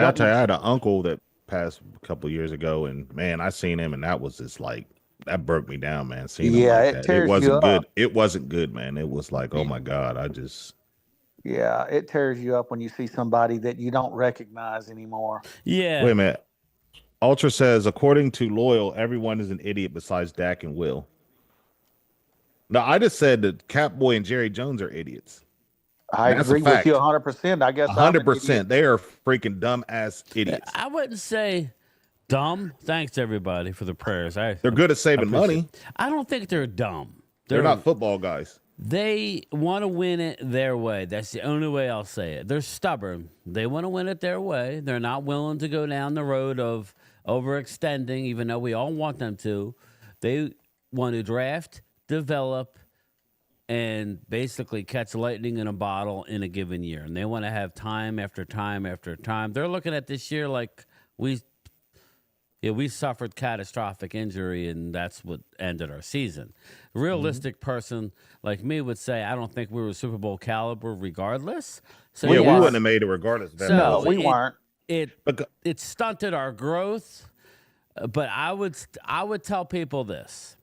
I'll tell you, I had an uncle that passed a couple years ago, and man, I seen him, and that was just like that broke me down, man. Seeing him like that. Tears it wasn't you good. up. It wasn't good, man. It was like, oh my God, Yeah, it tears you up when you see somebody that you don't recognize anymore. Yeah. Wait a minute. Ultra says, according to Loyal, everyone is an idiot besides Dak and Will. No, I just said that Catboy and Jerry Jones are idiots. I agree with you 100%. I guess 100%. They are freaking dumb ass idiots. I wouldn't say dumb. Thanks everybody for the prayers. They're good at saving money. I don't think they're dumb. They're not football guys. They want to win it their way. That's the only way I'll say it. They're stubborn. They want to win it their way. They're not willing to go down the road of overextending, even though we all want them to. They want to draft, develop, and basically catch lightning in a bottle in a given year. And they want to have time after time after time. They're looking at this year like we suffered catastrophic injury, and that's what ended our season. A realistic person like me would say, I don't think we were Super Bowl caliber regardless. So we wouldn't have made it regardless. No, we weren't. It stunted our growth, but I would tell people this.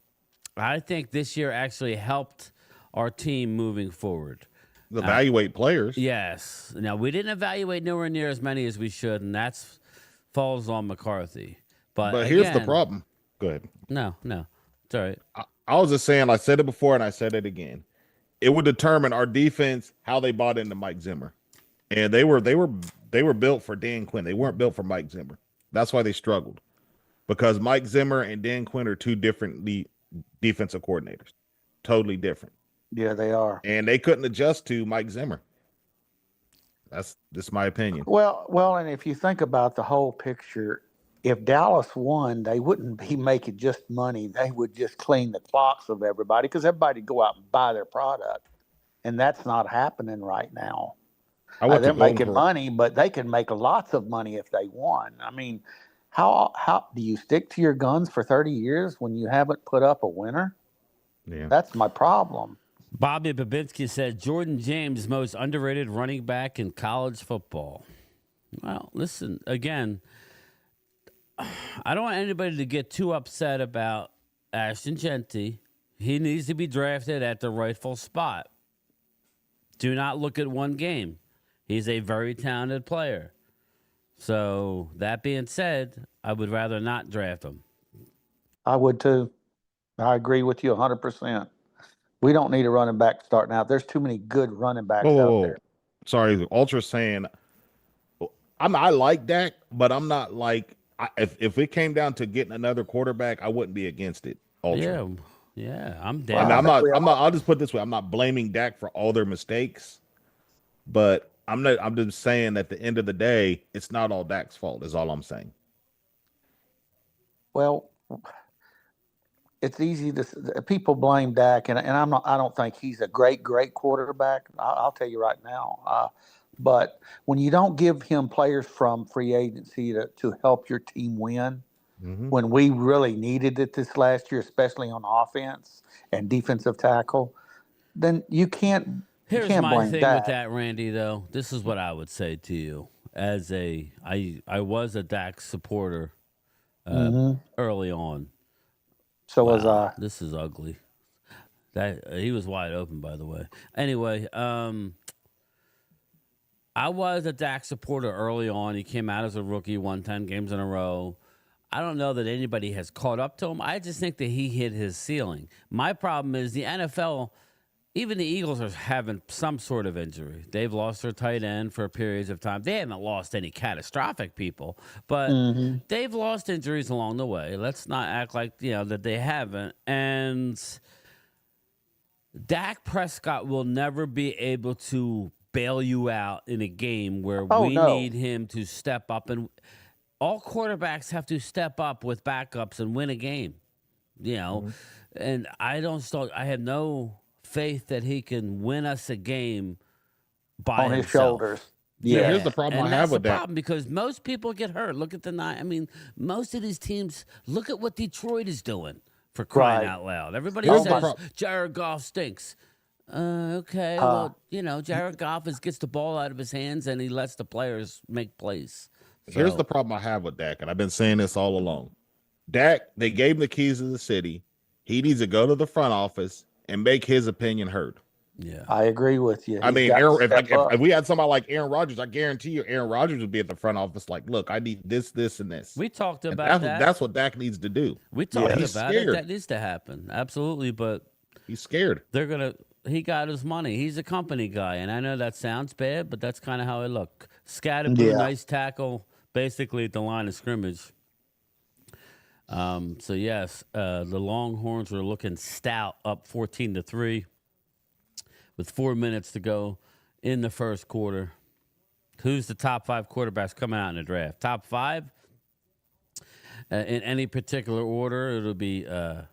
I think this year actually helped our team moving forward. Evaluate players. Yes. Now, we didn't evaluate nowhere near as many as we should, and that's falls on McCarthy. But again, here's the problem. Go ahead. No. It's all right. I was just saying, I said it before and I said it again. It would determine our defense how they bought into Mike Zimmer. And they were built for Dan Quinn. They weren't built for Mike Zimmer. That's why they struggled. Because Mike Zimmer and Dan Quinn are two different defensive coordinators. Totally different. Yeah, they are. And they couldn't adjust to Mike Zimmer. That's just my opinion. Well, and if you think about the whole picture, if Dallas won, they wouldn't be making just money. They would just clean the clocks of everybody because everybody would go out and buy their product. And that's not happening right now. They're making money, but they can make lots of money if they won. I mean, how do you stick to your guns for 30 years when you haven't put up a winner? Yeah. That's my problem. Bobby Babinski said Jordan James, most underrated running back in college football. Well, listen, again, I don't want anybody to get too upset about Ashton Genty. He needs to be drafted at the rightful spot. Do not look at one game. He's a very talented player. So, that being said, I would rather not draft him. I would too. I agree with you 100%. We don't need a running back starting out. There's too many good running backs out there. Sorry, Ultra's saying, I like Dak, but I'm not like, if it came down to getting another quarterback, I wouldn't be against it. Ultra. Yeah, I'm down. I'm not. I'll just put it this way: I'm not blaming Dak for all their mistakes, but I'm just saying at the end of the day, it's not all Dak's fault. Is all I'm saying. Well, it's easy to people blame Dak, and I'm not. I don't think he's a great quarterback. I'll tell you right now. But when you don't give him players from free agency to help your team win, when we really needed it this last year, especially on offense and defensive tackle, then you can't. Here's you can't my blame thing Dak. with that, Randy. Though this is what I would say to you as I was a Dak supporter early on. So was I. This is ugly. That he was wide open, by the way. Anyway, I was a Dak supporter early on. He came out as a rookie, won 10 games in a row. I don't know that anybody has caught up to him. I just think that he hit his ceiling. My problem is the NFL, even the Eagles are having some sort of injury. They've lost their tight end for periods of time. They haven't lost any catastrophic people, but they've lost injuries along the way. Let's not act like, that they haven't. And Dak Prescott will never be able to bail you out in a game where need him to step up. And all quarterbacks have to step up with backups and win a game, and I have no faith that he can win us a game by on himself. His shoulders. Yeah, here's the problem I have with that. That's the problem because most people get hurt. Look at most of these teams, look at what Detroit is doing, for crying out loud. Everybody says Jared Goff stinks. Okay, Jared Goff gets the ball out of his hands and he lets the players make plays. So, here's the problem I have with Dak, and I've been saying this all along. Dak, they gave him the keys to the city. He needs to go to the front office and make his opinion heard. Yeah, I agree with you. I mean, if we had somebody like Aaron Rodgers, I guarantee you Aaron Rodgers would be at the front office like, look, I need this, and this. We talked about that. That's what Dak needs to do. We talked about it. That needs to happen. Absolutely, but he's scared. He got his money. He's a company guy, and I know that sounds bad, but that's kind of how it looked. Scatterboo, nice tackle, basically at the line of scrimmage. So yes, the Longhorns were looking stout, up 14-3, with 4 minutes to go in the first quarter. Who's the top 5 quarterbacks coming out in the draft? Top 5 in any particular order? It'll be there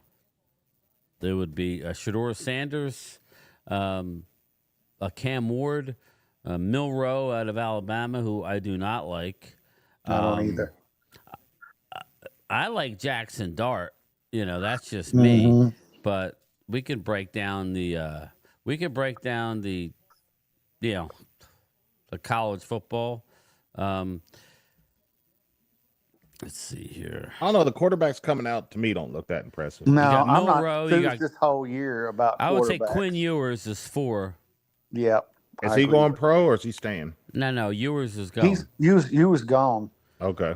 would be Shedeur Sanders, a Cam Ward, Milroe out of Alabama, who I do not like. I don't either. I like Jackson Dart. That's just me. But we can break down the the college football. Let's see here. I don't know. The quarterbacks coming out to me don't look that impressive. No, got I'm not Milrow, you enthused got- this whole year about I would say quarterbacks. Quinn Ewers is 4. Yep. Is I he agree going with pro or is he staying? No, Ewers is going. You was gone. Okay.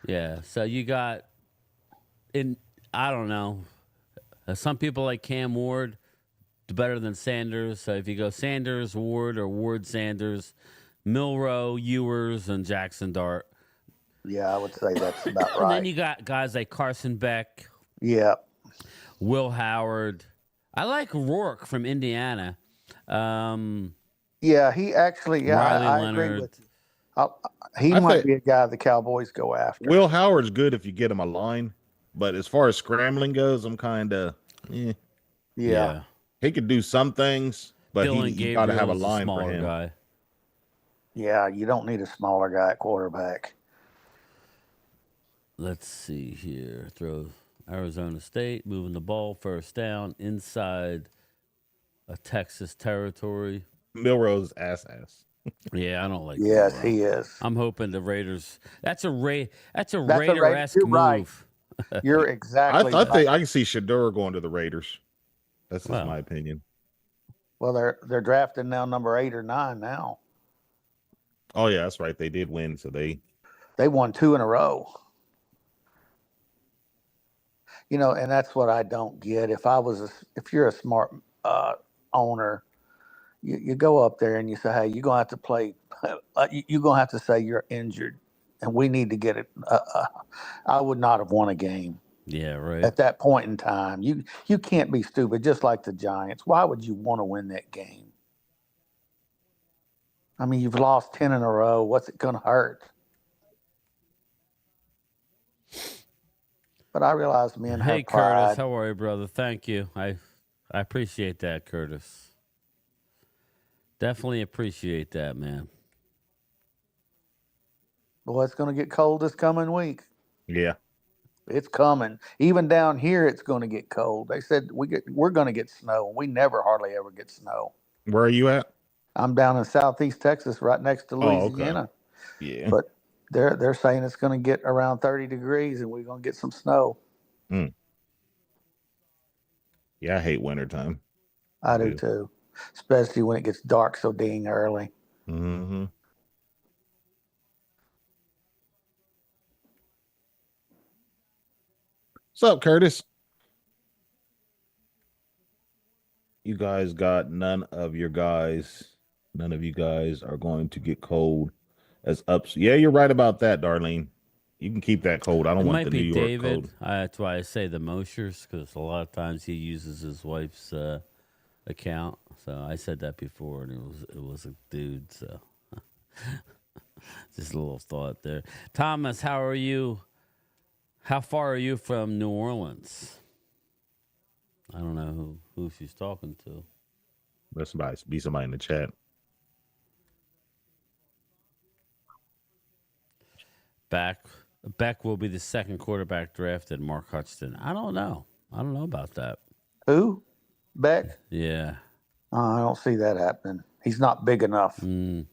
Yeah, so you got I don't know. Some people like Cam Ward better than Sanders. So if you go Sanders, Ward, or Ward, Sanders, Milrow, Ewers, and Jackson Dart. Yeah, I would say that's about right. And then you got guys like Carson Beck, Yeah. Will Howard. I like Rourke from Indiana. Yeah, he actually. Yeah, Riley I Leonard. agree with you. He I might think- be a guy the Cowboys go after. Will Howard's good if you get him a line, but as far as scrambling goes, I'm kind of. Yeah. He could do some things, but Dylan you got to have a Gabriel's line for smaller him. guy. Yeah, you don't need a smaller guy at quarterback. Let's see here. Throw Arizona State, moving the ball, first down, inside a Texas territory. Milrose ass. Yeah, I don't like Yes, Milrow. he is. I'm hoping the Raiders. That's a That's a Raider-esque You're move. right. You're exactly I right. think I can see Shador going to the Raiders. That's just Wow. my opinion. Well, they're drafting now number 8 or 9 now. Oh yeah, that's right. They did win, so they Won 2 in a row. And that's what I don't get. If you're a smart owner, you go up there and you say, hey, you're gonna have to play. You're gonna have to say you're injured, and we need to get it. I would not have won a game Yeah, right. at that point in time. You can't be stupid. Just like the Giants, why would you want to win that game? I mean, you've lost 10 in a row. What's it gonna hurt? But I realize men Hey, have pride. Curtis, how are you, brother? Thank you. I appreciate that, Curtis. Definitely appreciate that, man. Boy, it's going to get cold this coming week. yeah. It's coming. Even down here, it's going to get cold. They said we're going to get snow. We never hardly ever get snow. Where are you at? I'm down in southeast Texas, right next to Louisiana. Yeah. But they're saying it's going to get around 30 degrees, and we're going to get some snow. Yeah, I hate wintertime. I do too, especially when it gets dark so dang early. Mm-hmm. What's up, Curtis? You guys got none of you guys are going to get cold as ups. Yeah, you're right about that, Darlene. You can keep that cold. I don't It want might the be New York David. cold. That's why I say the Moshers, because a lot of times he uses his wife's account. So I said that before, and it was a dude. So just a little thought there. Thomas, how are you? How far are you from New Orleans? I don't know who she's talking to. Let be somebody in the chat. Beck will be the second quarterback drafted. Mark Hutchinson. I don't know about that. Who? Beck? Yeah. I don't see that happening. He's not big enough. Try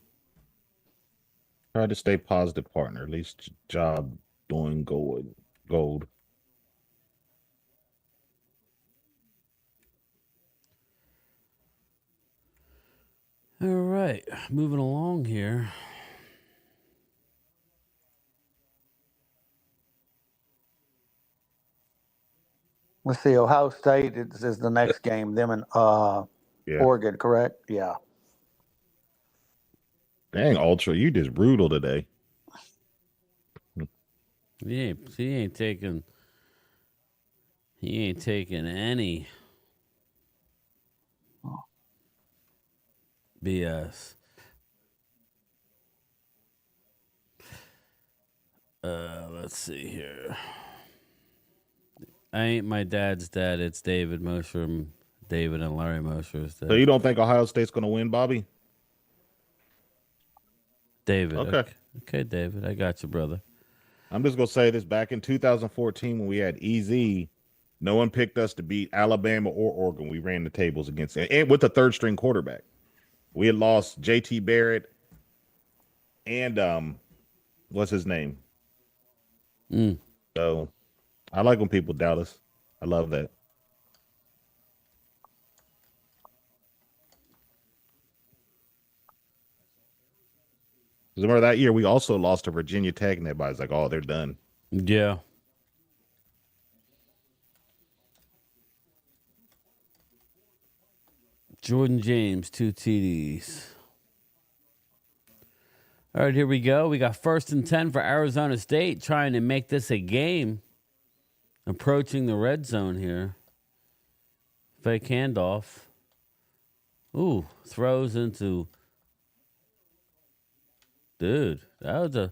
to stay positive, partner. At least job doing gold. All right, moving along here. Let's see. Ohio State is the next game. Them and Oregon, correct? Yeah. Dang, Ultra, you just brutal today. He ain't taking any BS. Let's see here. I ain't my dad's dad. It's David Mosher, David and Larry Mosher's dad. So you don't think Ohio State's going to win, Bobby? David. Okay. Okay, David. I got you, brother. I'm just going to say this. Back in 2014, when we had EZ, no one picked us to beat Alabama or Oregon. We ran the tables against it. And with the third string quarterback. We had lost JT Barrett and what's his name? Mm. So I like when people doubt us. I love that. Remember that year we also lost to Virginia Tech, and everybody's like, "Oh, they're done." Yeah. Jordan James, 2 TDs. All right, here we go. We got 1st and 10 for Arizona State, trying to make this a game. Approaching the red zone here. Fake handoff. Ooh, throws into. Dude, that was a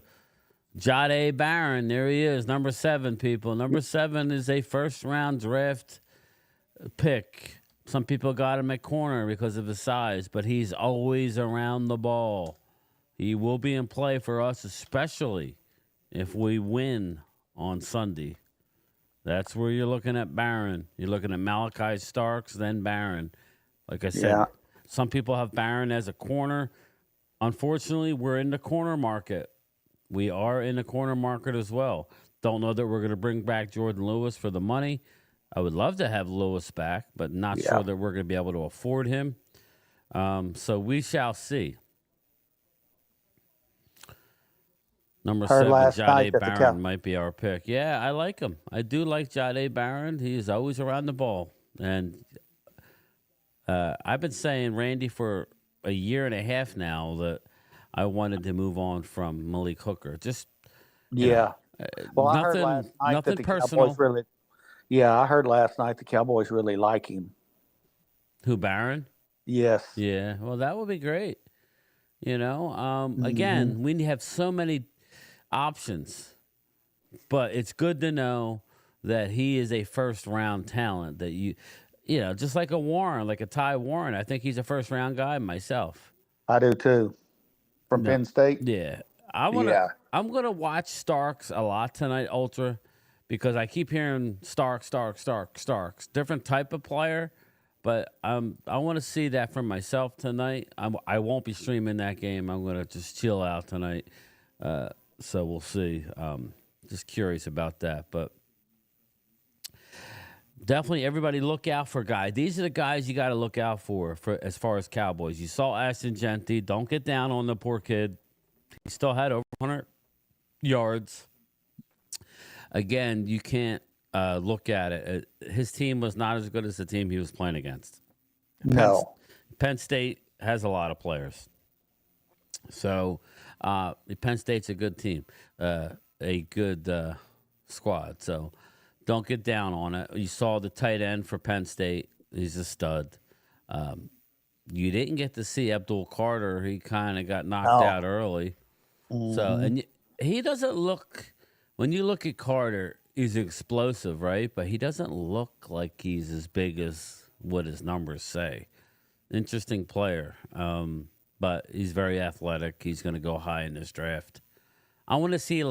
Jade Barron. There he is, number 7, people. Number 7 is a first-round draft pick. Some people got him at corner because of his size, but he's always around the ball. He will be in play for us, especially if we win on Sunday. That's where you're looking at Barron. You're looking at Malachi Starks, then Barron. Like I said, some people have Barron as a corner. Unfortunately, we're in the corner market. We are in the corner market as well. Don't know that we're going to bring back Jordan Lewis for the money. I would love to have Lewis back, but not sure that we're going to be able to afford him. So we shall see. Number 7, Jade Barron might be our pick. Yeah, I like him. I do like Jade Barron. He is always around the ball. And I've been saying, Randy, for a year and a half now that I wanted to move on from Malik Hooker. Just, well, I heard last night that the personal. Cowboys really. Yeah, I heard last night the Cowboys really like him. Who, Barron? Yes. Yeah. Well, that would be great. Again, we have so many options, but it's good to know that he is a first-round talent. That just like a Warren, like a Ty Warren. I think he's a first-round guy myself. I do too. From Penn State. Yeah, I'm gonna watch Starks a lot tonight, Ultra, because I keep hearing Starks. Different type of player, but I want to see that for myself tonight. I won't be streaming that game. I'm gonna just chill out tonight. So we'll see. Just curious about that, but definitely everybody look out for guys. These are the guys you got to look out for as far as Cowboys. You saw Ashton Genty. Don't get down on the poor kid. He still had over 100 yards. Again, you can't look at it. His team was not as good as the team he was playing against. No. Penn State has a lot of players. So Penn State's a good team, a good squad. So don't get down on it. You saw the tight end for Penn State. He's a stud. You didn't get to see Abdul Carter. He kind of got knocked out early. So, and he doesn't look, when you look at Carter, he's explosive, right? But he doesn't look like he's as big as what his numbers say. Interesting player. But he's very athletic. He's going to go high in this draft. I want to see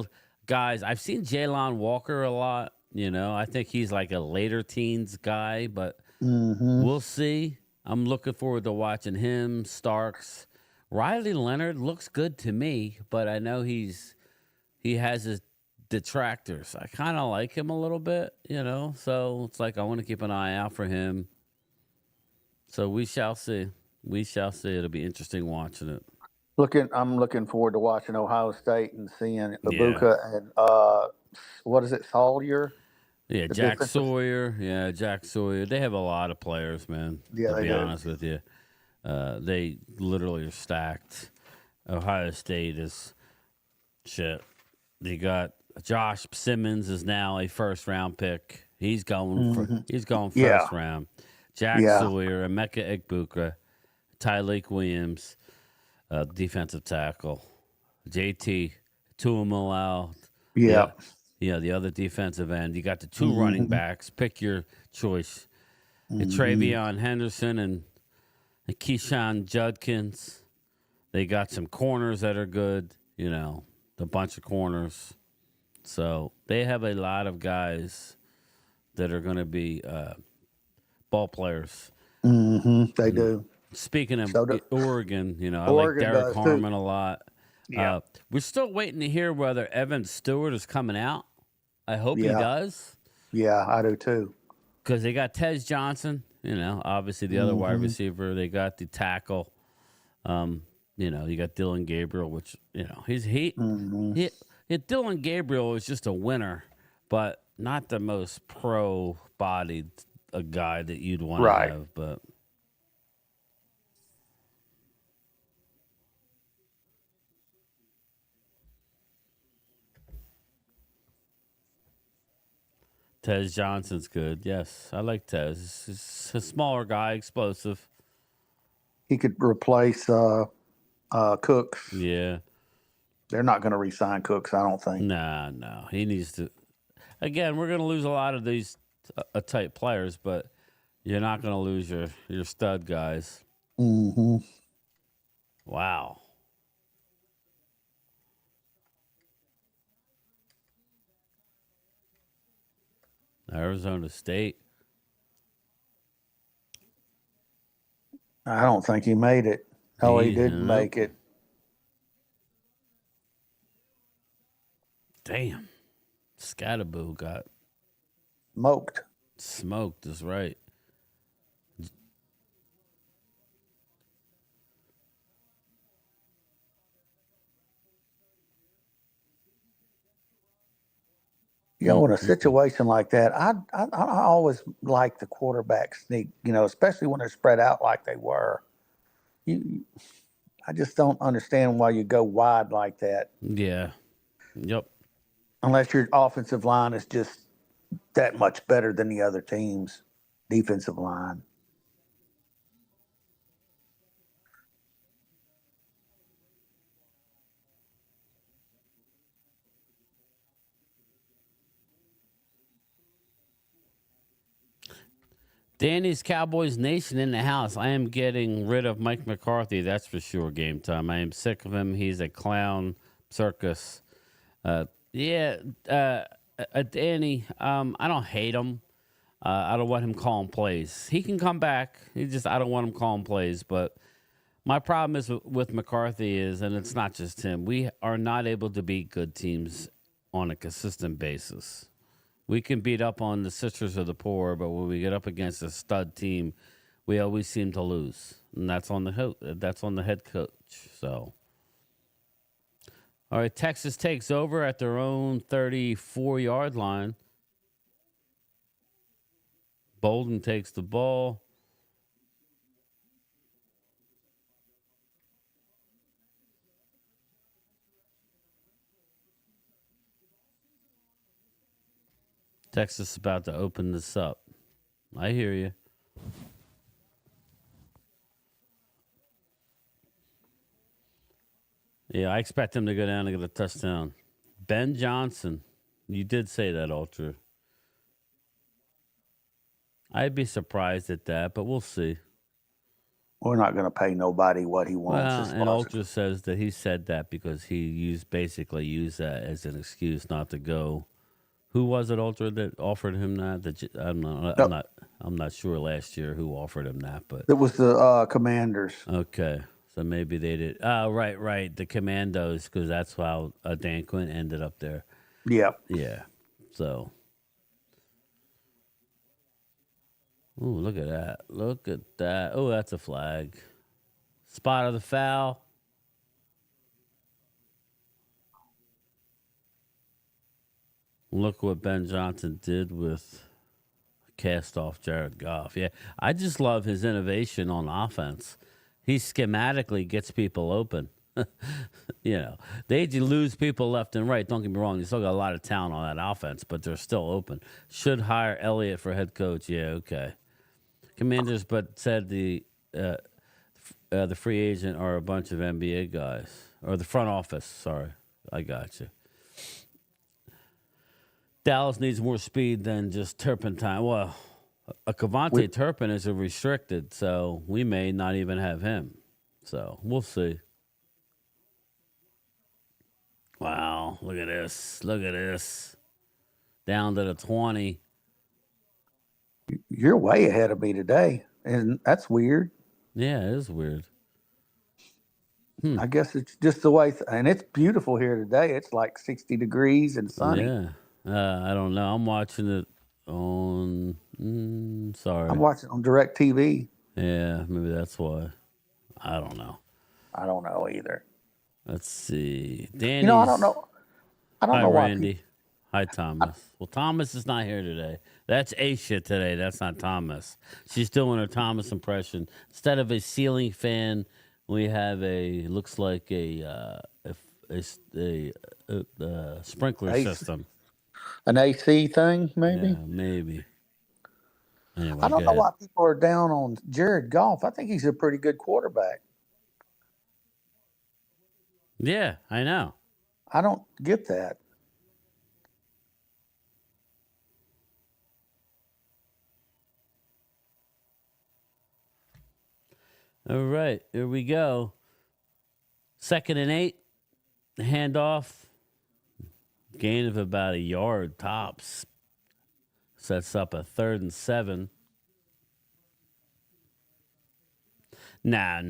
guys. I've seen Jalon Walker a lot. I think he's like a later teens guy, but we'll see. I'm looking forward to watching him. Starks. Riley Leonard looks good to me, but I know he has his detractors. I kind of like him a little bit, so it's like I want to keep an eye out for him. So we shall see. We shall see. It'll be interesting watching it. I'm looking forward to watching Ohio State and seeing Ibuka and what is it, Sawyer? Yeah, Jack Sawyer. Yeah, Jack Sawyer. They have a lot of players, man. Yeah, to be honest with you, they literally are stacked. Ohio State is shit. They got Josh Simmons is now a first-round pick. He's going first round. Jack Sawyer, Emeka Egbuka, Tyleek Williams, defensive tackle, JT Tuamaloau. Yeah. Yeah, the other defensive end. You got the 2 running backs. Pick your choice. Travion Henderson and Keyshawn Judkins. They got some corners that are good, a bunch of corners. So they have a lot of guys that are going to be ball players. They do. Speaking of Oregon, I like Derek Harmon a lot. Yeah. We're still waiting to hear whether Evan Stewart is coming out. I hope he Yeah. does. Yeah, I do too. Because they got Tez Johnson, obviously the other wide receiver. They got the tackle. You got Dylan Gabriel, which Dylan Gabriel is just a winner, but not the most pro-bodied a guy that you'd want to Right. have. But Tez Johnson's good. Yes, I like Tez. He's a smaller guy, explosive. He could replace Cooks. Yeah. They're not going to re-sign Cooks, I don't think. No. He needs to. Again, we're going to lose a lot of these type players, but you're not going to lose your stud guys. Mm-hmm. Wow. Arizona State. I don't think he made it. No, he didn't make it. Damn. Scatterboo got smoked is right. In a situation like that, I always like the quarterback sneak, especially when they're spread out like they were. I just don't understand why you go wide like that. Yeah. Yep. Unless your offensive line is just that much better than the other team's defensive line. Danny's Cowboys Nation in the house. I am getting rid of Mike McCarthy. That's for sure. Game time. I am sick of him. He's a clown circus. Danny. I don't hate him. I don't want him calling plays. He can come back. I don't want him calling plays. But my problem is with McCarthy and it's not just him. We are not able to beat good teams on a consistent basis. We can beat up on the sisters of the poor, but when we get up against a stud team, we always seem to lose, and that's on the head coach. So, all right, Texas takes over at their own 34-yard line. Bolden takes the ball. Texas is about to open this up. I hear you. Yeah, I expect him to go down and get a touchdown. Ben Johnson. You did say that, Ultra. I'd be surprised at that, but we'll see. We're not going to pay nobody what he wants. Well, and Ultra says that he said that because he basically used that as an excuse not to go. Who was it, Ultra, that offered him that? I'm not sure last year who offered him that, but it was the Commanders. Okay, so maybe they did. Oh, right, the Commandos, because that's how Dan Quinn ended up there. Yep. Yeah. So, ooh, look at that! Oh, that's a flag. Spot of the foul. Look what Ben Johnson did with cast off Jared Goff. Yeah, I just love his innovation on offense. He schematically gets people open. They lose people left and right. Don't get me wrong. They still got a lot of talent on that offense, but they're still open. Should hire Elliott for head coach. Yeah, okay. Commanders, but said the free agent are a bunch of NBA guys. Or the front office. Sorry. I got you. Dallas needs more speed than just Turpentine. Well, a Cavante Turpin is a restricted, so we may not even have him. So we'll see. Wow, look at this. Look at this. Down to the 20. You're way ahead of me today, and that's weird. Yeah, it is weird. I guess it's just the way, and it's beautiful here today. It's like 60 degrees and sunny. Yeah, I don't know. I'm watching it on. Sorry. I'm watching on Direct TV. Yeah, maybe that's why. I don't know. I don't know either. Let's see. Danny's. You know, I don't know. I don't Hi, know why Randy. Hi, Thomas. Well, Thomas is not here today. That's A shit today. That's not Thomas. She's doing her Thomas impression. Instead of a ceiling fan, we have looks like a sprinkler system. An AC thing, maybe. Yeah, maybe. Anyway, I don't know why people are down on Jared Goff. I think he's a pretty good quarterback. Yeah, I know. I don't get that. All right, here we go. 2nd and 8. Handoff. Gain of about a yard tops. Sets up a 3rd and 7. No.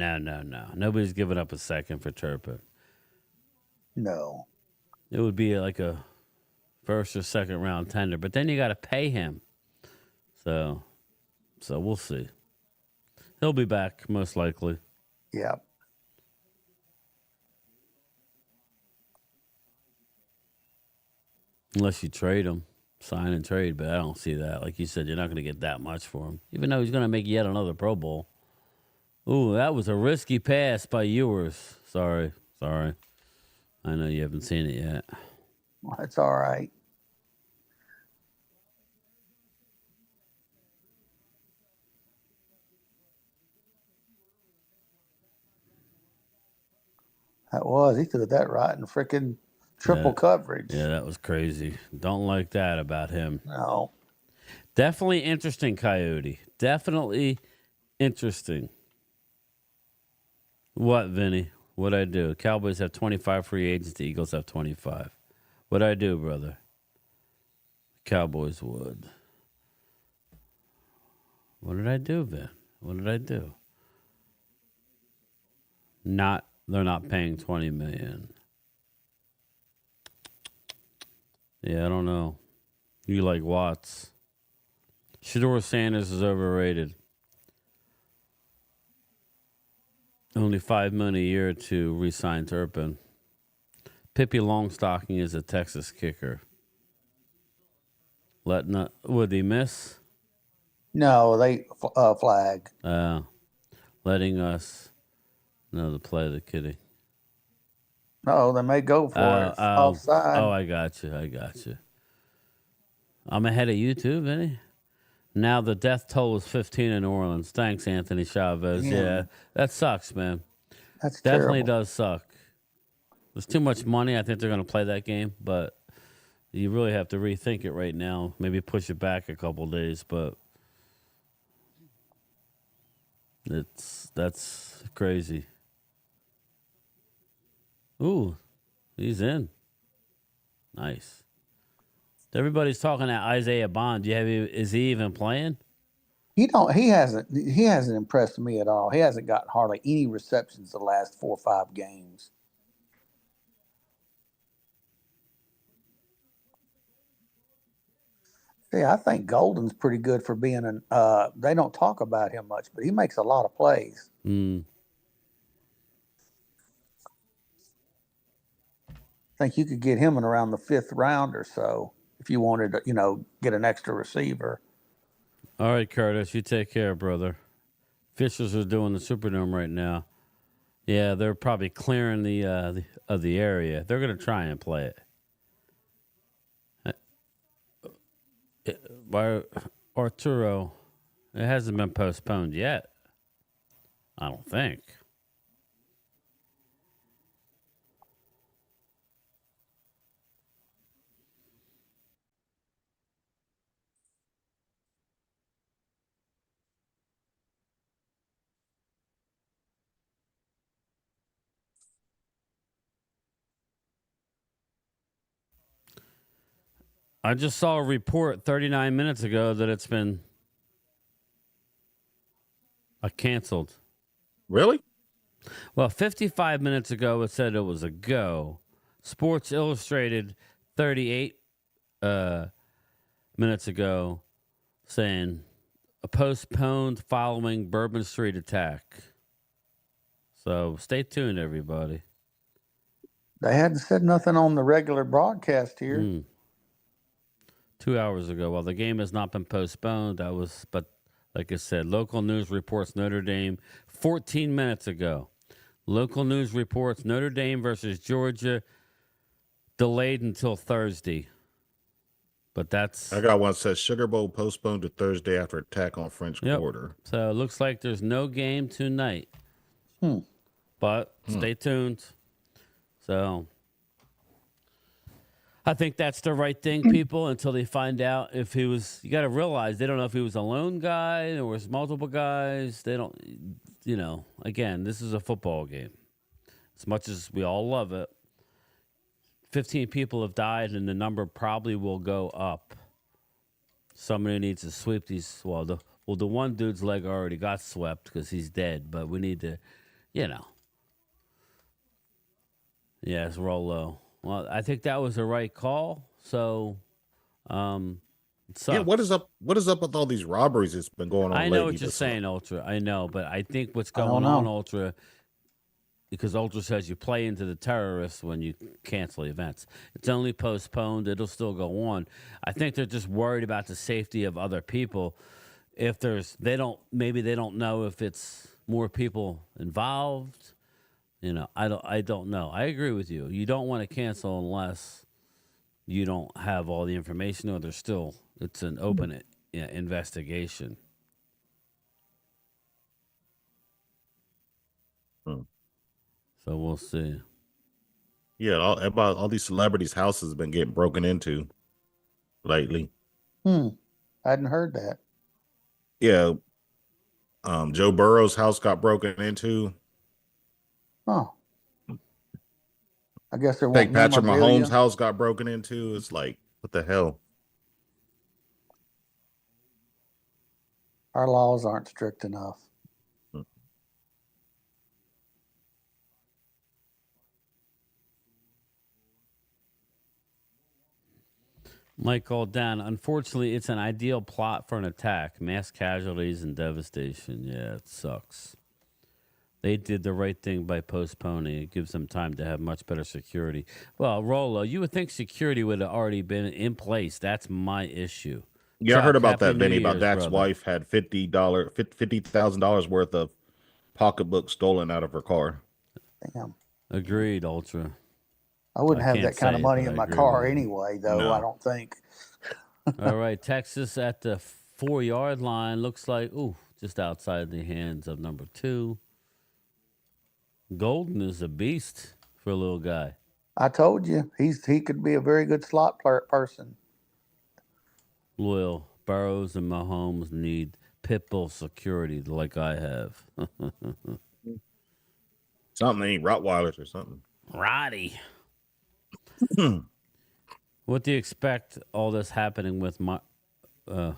Nobody's giving up a second for Turpin. No. It would be like a 1st or 2nd round tender, but then you got to pay him. So we'll see. He'll be back most likely. Yeah. Unless you trade him, sign and trade, but I don't see that. Like you said, you're not going to get that much for him, even though he's going to make yet another Pro Bowl. Ooh, that was a risky pass by Ewers. Sorry. I know you haven't seen it yet. Well, that's all right. That was. He threw that right in freaking triple coverage. Yeah, that was crazy. Don't like that about him. No. Definitely interesting, Coyote. Definitely interesting. What, Vinny? What'd I do? Cowboys have 25 free agents. The Eagles have 25. What'd I do, brother? Cowboys would. What did I do, Vin? What did I do? They're not paying $20 million. Yeah, I don't know. You like Watts. Shador Sanders is overrated. Only $5 million a year to re-sign Turpin. Pippi Longstocking is a Texas kicker. Would he miss? No, they flag. Letting us know the play. The kidding. No, they may go for it. Offside. Oh, I got you. I'm ahead of you too, Vinny. Now the death toll is 15 in New Orleans. Thanks, Anthony Chavez. Yeah, that sucks, man. That's definitely terrible. Does suck. There's too much money. I think they're going to play that game, but you really have to rethink it right now. Maybe push it back a couple days, but that's crazy. Ooh, he's in. Nice. Everybody's talking at Isaiah Bond. Is he even playing? He hasn't impressed me at all. He hasn't gotten hardly any receptions the last 4 or 5 games. Yeah, I think Golden's pretty good for being they don't talk about him much, but he makes a lot of plays. I think you could get him in around the 5th round or so if you wanted to, get an extra receiver. All right, Curtis, you take care, brother. Fishers are doing the Superdome right now. Yeah, they're probably clearing the area. They're going to try and play it. By Arturo, it hasn't been postponed yet. I don't think. I just saw a report 39 minutes ago that it's been canceled. Really? Well, 55 minutes ago it said it was a go. Sports Illustrated 38 minutes ago saying a postponed following Bourbon Street attack. So stay tuned, everybody. They hadn't said nothing on the regular broadcast here. 2 hours ago. Well, the game has not been postponed. But like I said, local news reports Notre Dame 14 minutes ago. Local news reports Notre Dame versus Georgia delayed until Thursday. But that's... I got one that says Sugar Bowl postponed to Thursday after attack on French Quarter. So it looks like there's no game tonight. But stay tuned. So I think that's the right thing, people, until they find out if he was... You got to realize they don't know if he was a lone guy or was multiple guys. They don't... again, this is a football game. As much as we all love it, 15 people have died, and the number probably will go up. Somebody needs to sweep these. Well, the one dude's leg already got swept because he's dead, but we need to, Yes, Rolo. Well, I think that was the right call. So, it sucks. Yeah, what is up with all these robberies that's been going on I know lately what you're this saying, month? Ultra. I know, but I think what's going on, Ultra, because Ultra says you play into the terrorists when you cancel events. It's only postponed. It'll still go on. I think they're just worried about the safety of other people. Maybe they don't know if it's more people involved. I don't know. I agree with you. You don't want to cancel unless you don't have all the information or it's an open investigation. So we'll see. Yeah, all these celebrities' houses have been getting broken into lately. I hadn't heard that. Yeah. Joe Burrow's house got broken into. Oh. I guess there I won't think Patrick memorabilia. Mahomes' house got broken into. It's like, what the hell? Our laws aren't strict enough. Mike called down. Unfortunately, it's an ideal plot for an attack. Mass casualties and devastation. Yeah, it sucks. They did the right thing by postponing. It gives them time to have much better security. Well, Rolo, you would think security would have already been in place. That's my issue. Yeah, Chuck, I heard about Happy that, New Vinny, Year's, about Dak's brother. wife had $50,000 worth of pocketbook stolen out of her car. Damn. Agreed, Ultra. I wouldn't have can't that kind of say it, money but in I my agree car with you. anyway, though. No. I don't think. All right, Texas at the 4-yard line. Looks like, just outside the hands of number 2. Golden is a beast for a little guy. I told you, he could be a very good slot person. Loyal. Burrows and Mahomes need pitbull security like I have. Something ain't Rottweilers or something. Roddy. What do you expect all this happening with my...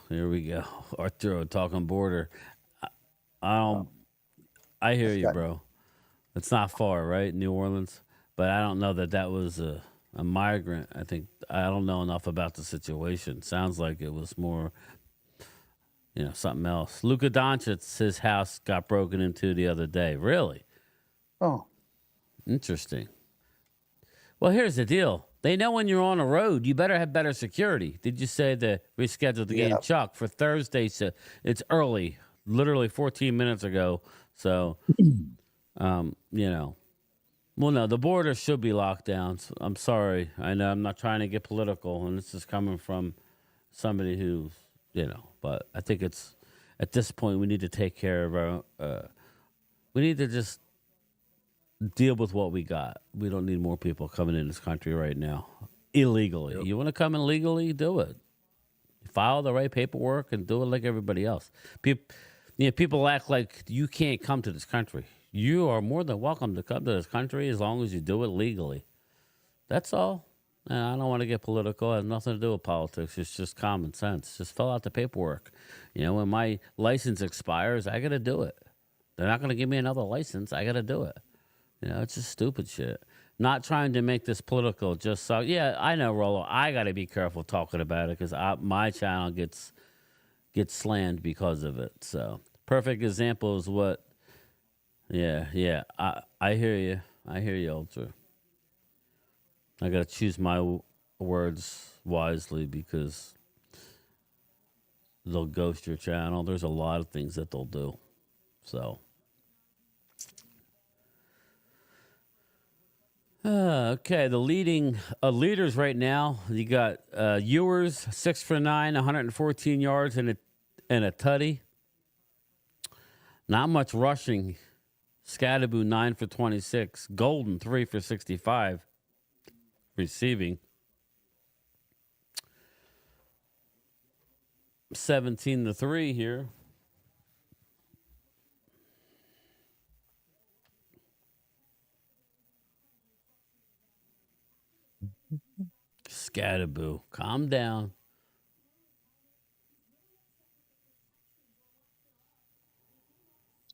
here we go. Arturo talking border. I hear you, bro. It's not far, right? New Orleans. But I don't know that was a migrant. I don't know enough about the situation. Sounds like it was more, something else. Luka Doncic, his house got broken into the other day. Really? Oh. Interesting. Well, here's the deal. They know when you're on a road, you better have better security. Did you say they rescheduled the game, Chuck, for Thursday? So it's early, literally 14 minutes ago. So, Well, no, the border should be locked down. So I'm sorry. I know I'm not trying to get political, and this is coming from somebody who's, but I think it's, at this point, we need to take care of our, we need to just deal with what we got. We don't need more people coming in this country right now illegally. Yep. You want to come in legally? Do it. File the right paperwork and do it like everybody else. People act like you can't come to this country. You are more than welcome to come to this country as long as you do it legally. That's all. And I don't want to get political. It has nothing to do with politics. It's just common sense. Just fill out the paperwork. When my license expires, I got to do it. They're not going to give me another license. I got to do it. It's just stupid shit. Not trying to make this political, just so yeah, I know, Rolo. I got to be careful talking about it because my channel gets slammed because of it. So perfect example is what. Yeah. I hear you. I hear you, Ultra. I got to choose my words wisely because they'll ghost your channel. There's a lot of things that they'll do. So. Okay, the leaders right now. You got Ewers 6 for 9, 114 yards and a tutty. Not much rushing. Scatterboo 9 for 26. Golden 3 for 65. Receiving 17-3 here. Scatterboo, calm down.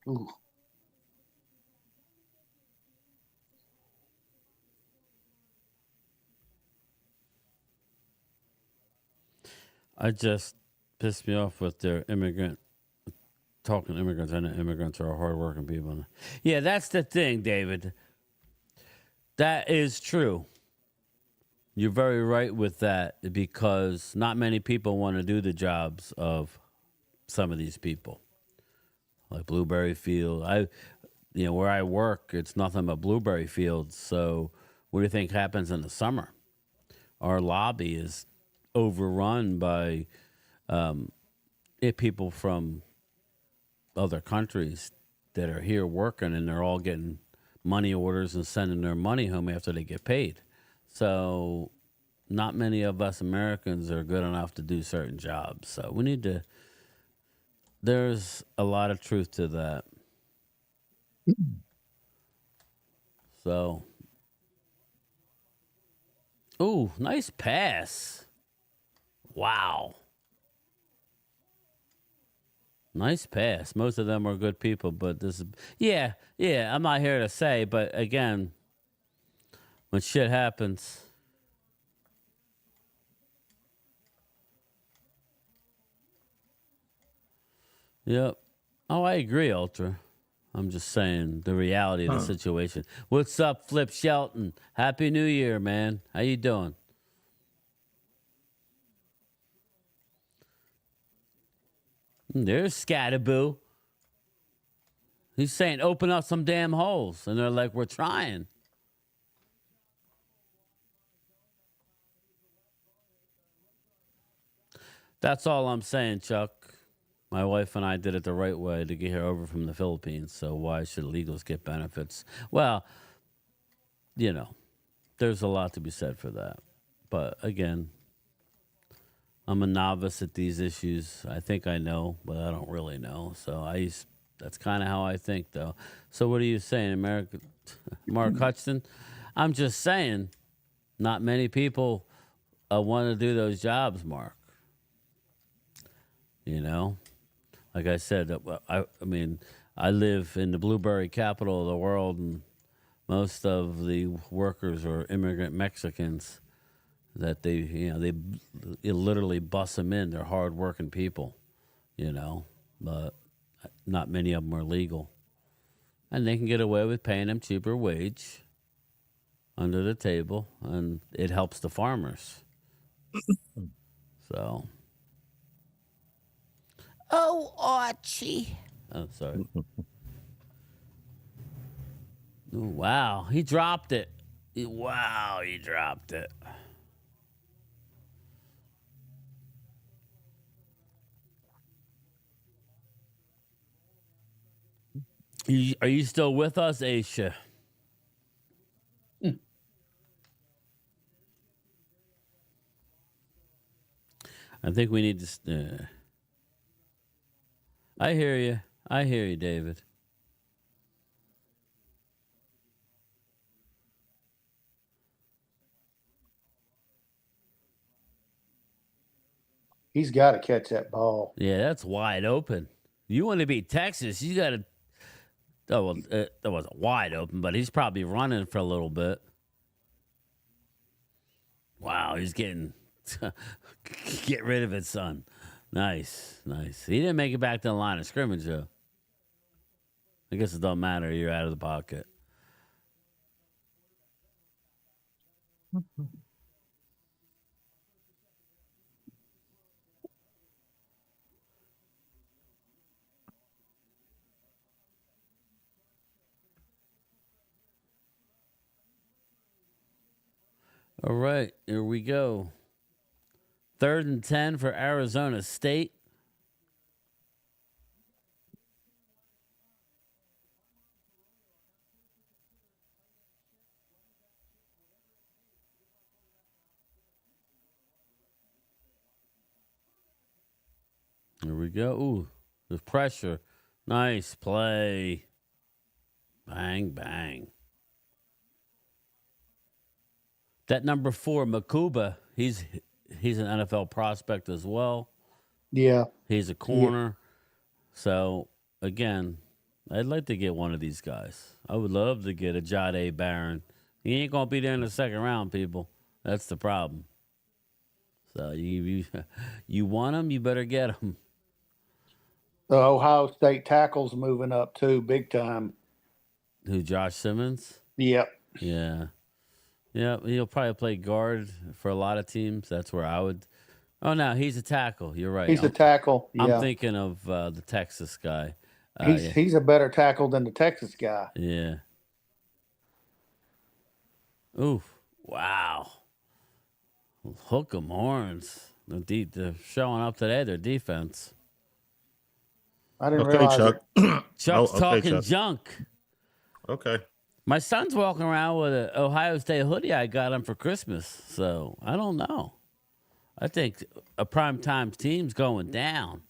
Ooh. I just pissed me off with their talking immigrants. I know immigrants are hardworking people. Yeah, that's the thing, David. That is true. You're very right with that because not many people want to do the jobs of some of these people. Like blueberry field. Where I work, it's nothing but blueberry fields. So what do you think happens in the summer? Our lobby is overrun by people from other countries that are here working, and they're all getting money orders and sending their money home after they get paid. So not many of us Americans are good enough to do certain jobs. So we need to, there's a lot of truth to that. So, ooh, nice pass. Wow. Nice pass. Most of them are good people, but this is, yeah, I'm not here to say, but again, when shit happens. Yep. Oh, I agree, Ultra. I'm just saying the reality of the situation. What's up, Flip Shelton? Happy New Year, man. How you doing? There's Scatterboo. He's saying, open up some damn holes. And they're like, we're trying. That's all I'm saying, Chuck. My wife and I did it the right way to get her over from the Philippines. So why should illegals get benefits? Well, there's a lot to be said for that. But again, I'm a novice at these issues. I think I know, but I don't really know. So that's kind of how I think, though. So what are you saying, America? Mark Hudson? I'm just saying, not many people want to do those jobs, Mark. Like I said, I live in the blueberry capital of the world, and most of the workers are immigrant Mexicans that they literally bus them in. They're hardworking people, but not many of them are legal. And they can get away with paying them cheaper wage under the table, and it helps the farmers. So... Oh, Archie. Oh, sorry. Oh, wow, he dropped it. Wow, he dropped it. Are you still with us, Aisha? I think we need to... I hear you, David. He's got to catch that ball. Yeah, that's wide open. You want to beat Texas, you got to... Oh, well, that wasn't wide open, but he's probably running for a little bit. Wow, he's getting get rid of it, son. Nice. He didn't make it back to the line of scrimmage though. I guess it don't matter. You're out of the pocket. All right, here we go. 3rd and 10 for Arizona State. Here we go. Ooh, there's pressure. Nice play. Bang, bang. That number 4, Makuba, he's an NFL prospect as well. Yeah. He's a corner. So, again, I'd like to get one of these guys. I would love to get a Jade Barron. He ain't going to be there in the 2nd round, people. That's the problem. So, you want him, you better get him. The Ohio State tackle's moving up too, big time. Who, Josh Simmons? Yep. Yeah. Yeah, he'll probably play guard for a lot of teams. That's where I would. Oh, no, he's a tackle. You're right. He's a tackle. Yeah. I'm thinking of the Texas guy. He's a better tackle than the Texas guy. Yeah. Oof. Wow. Hook 'em horns. They're showing up today, their defense. I didn't realize Chuck. Chuck's talking Chuck. junk. Okay. My son's walking around with an Ohio State hoodie I got him for Christmas. So I don't know. I think a primetime team's going down.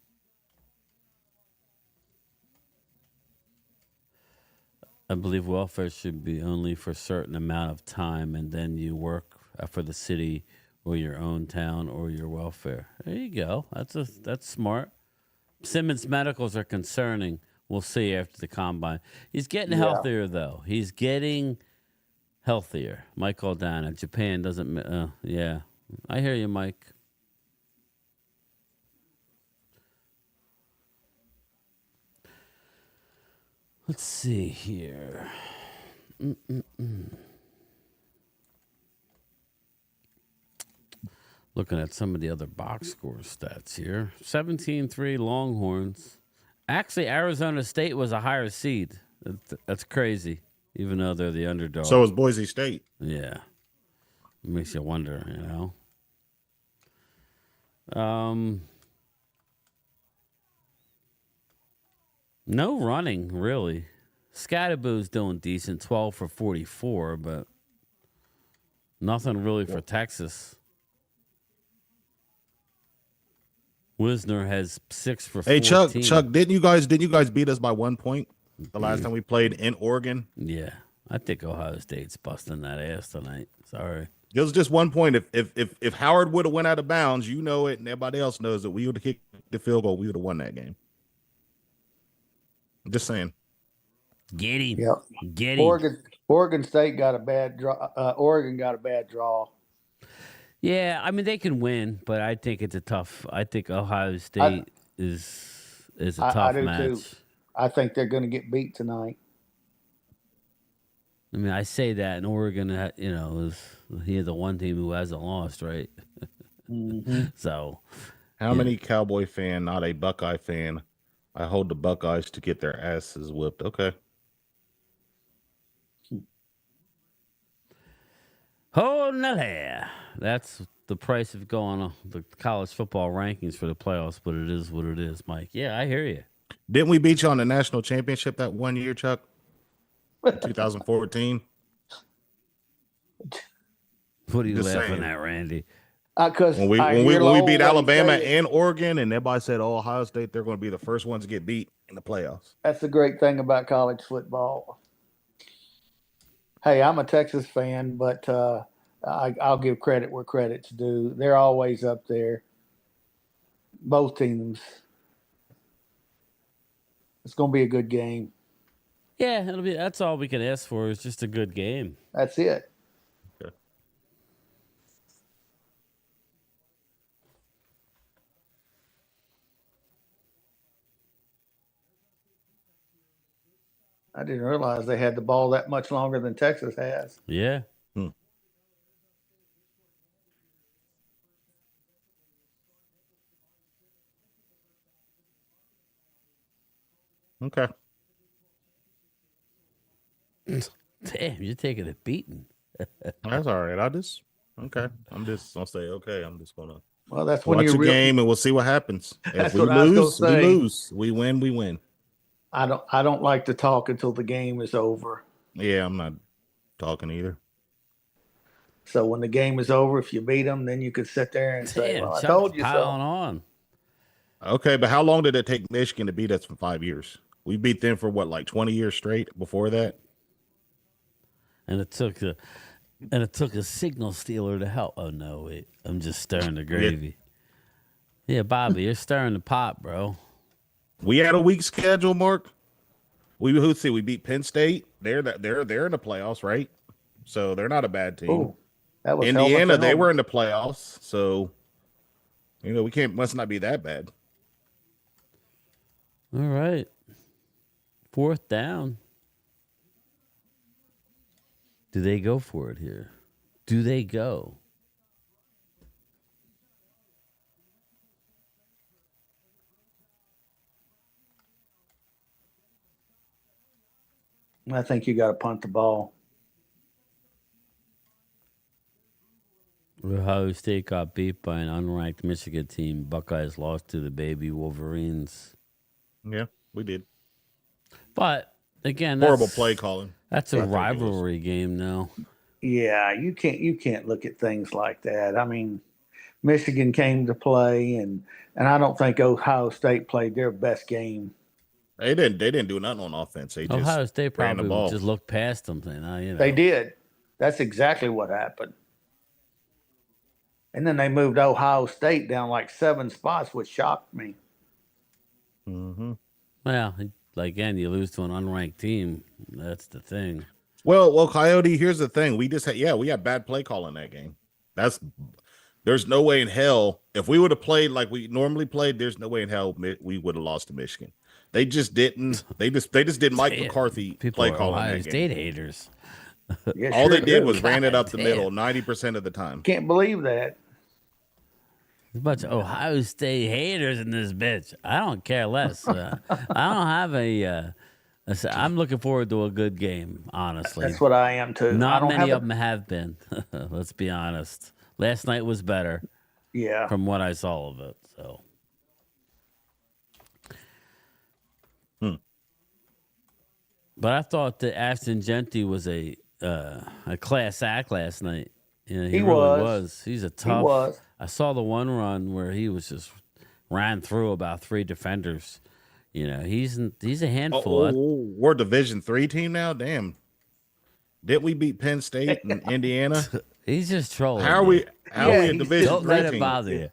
I believe welfare should be only for a certain amount of time, and then you work for the city or your own town or your welfare. There you go. That's smart. Simmons medicals are concerning. We'll see after the combine. He's getting healthier, though. He's getting healthier. Mike Aldana, Japan doesn't. Yeah, I hear you, Mike. Let's see here. Looking at some of the other box score stats here. 17-3 Longhorns. Actually, Arizona State was a higher seed. That's crazy, even though they're the underdog. So is Boise State. Yeah. It makes you wonder, No running, really. Scatterboo's doing decent, 12 for 44, but nothing really for Texas. Wisner has 6 for 14. Hey, Chuck, didn't you guys beat us by 1 point the last time we played in Oregon? Yeah, I think Ohio State's busting that ass tonight. Sorry. It was just 1 point. If Howard would have went out of bounds, you know it, and everybody else knows that we would have kicked the field goal. We would have won that game. I'm just saying. Get him. Yep. Get him. Oregon State got a bad draw. Oregon got a bad draw. Yeah, I mean they can win, but I think it's a tough. I think Ohio State is a tough match. Too. I think they're going to get beat tonight. I mean, I say that, and Oregon, is the one team who hasn't lost, right? Mm-hmm. So, how many Cowboy fan, not a Buckeye fan? I hold the Buckeyes to get their asses whipped. Okay. Oh, no, that's the price of going on the college football rankings for the playoffs, but it is what it is, Mike. Yeah, I hear you. Didn't we beat you on the national championship that 1 year, Chuck? 2014. What are you Just laughing saying. at, Randy? Because when we beat Alabama and Oregon, and everybody said, "Oh, Ohio State, they're going to be the first ones to get beat in the playoffs." That's the great thing about college football. Hey, I'm a Texas fan, but I'll give credit where credit's due. They're always up there. Both teams. It's going to be a good game. Yeah, that's all we can ask for is just a good game. That's it. Okay. I didn't realize they had the ball that much longer than Texas has. Yeah. Hmm. Okay. Damn, you're taking a beating. That's all right. Okay. I'm just gonna say, okay, I'm just gonna Well, that's when watch you're the real. game and we'll see what happens. If That's we what I was gonna lose, we say. lose. We win, we win. I don't like to talk until the game is over. Yeah, I'm not talking either. So when the game is over, if you beat them, then you could sit there and say, Damn, "Well, I Chuck's told you piling so." on. Okay, but how long did it take Michigan to beat us for 5 years? We beat them for what, like 20 years straight before that? And it took a signal stealer to help. Oh no, wait. I'm just stirring the gravy. Yeah, Bobby, you're stirring the pot, bro. We had a weak schedule, Mark. We beat Penn State. They're in the playoffs, right? So they're not a bad team. Oh, that was Indiana, they were helmet. in the playoffs, so we must not be that bad. All right. 4th down. Do they go for it here? Do they go? I think you got to punt the ball. Ohio State got beat by an unranked Michigan team. Buckeyes lost to the baby Wolverines. Yeah, we did. But again, Horrible play calling. That's a rivalry game now. Yeah, you can't look at things like that. I mean, Michigan came to play, and I don't think Ohio State played their best game. They didn't do nothing on offense. They Ohio just State ran the probably ball. just looked past them. They did. That's exactly what happened. And then they moved Ohio State down like 7 spots, which shocked me. Mm-hmm. Well, again, you lose to an unranked team. That's the thing. Well, Coyote. Here's the thing: we had bad play call in that game. There's no way in hell if we would have played like we normally played. There's no way in hell we would have lost to Michigan. They just didn't. They just did Mike McCarthy play calling Ohio that State game. haters. Yeah, All sure they did do. was ran it up the damn. middle 90% of the time. Can't believe that. There's a bunch of Ohio State haters in this bitch. I don't care less. I don't have I'm looking forward to a good game, honestly. That's what I am too. Not many of them have been. Let's be honest. Last night was better. Yeah. From what I saw of it. So. But I thought that Ashton Genty was a class act last night. He really was. He's a tough. He was. I saw the one run where he was just ran through about 3 defenders. He's a handful. We're a Division III team now. Damn, didn't we beat Penn State and Indiana? He's just trolling. How are we a Division Don't III let it team? bother you.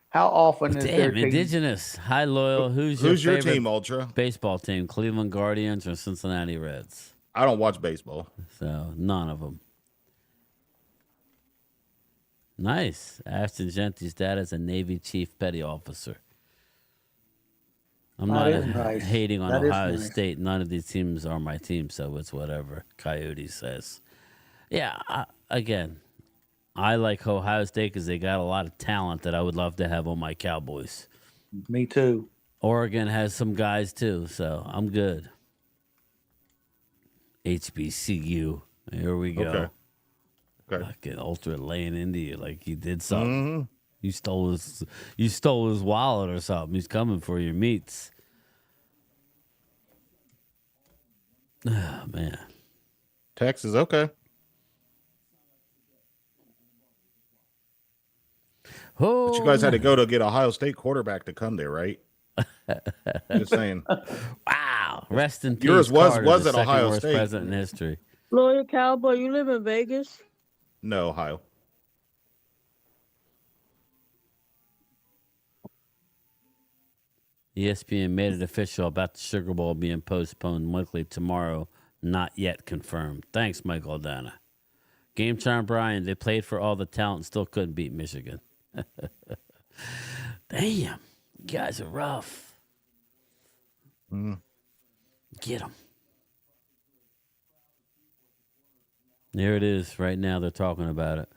How often is their Damn, team? Indigenous, high loyal. Who's your your favorite team, Ultra? baseball team? Cleveland Guardians or Cincinnati Reds? I don't watch baseball. So none of them. Nice. Ashton Genty's dad is a Navy Chief Petty Officer. I'm That not is nice. hating on That is Ohio nice. State. None of these teams are my team, so it's whatever Coyote says. Yeah, again, I like Ohio State because they got a lot of talent that I would love to have on my Cowboys. Me too. Oregon has some guys too, so I'm good. HBCU. Here we go. Okay. Fucking Ultra laying into you like you did something. Mm-hmm. You stole his wallet or something. He's coming for your meats. Oh, man. Texas, okay. Oh, But you guys had to go to get Ohio State quarterback to come there, right? Just saying. wow. Rest in peace. Yours was Carter, at the second Ohio worst State. president in history. Loyal Cowboy, you live in Vegas? No, Ohio. ESPN made it official about the Sugar Bowl being postponed likely tomorrow. Not yet confirmed. Thanks, Michael Aldana. Game Time Brian, they played for all the talent and still couldn't beat Michigan. Damn. You guys are rough. Mm. Get him. There it is. Right now they're talking about it.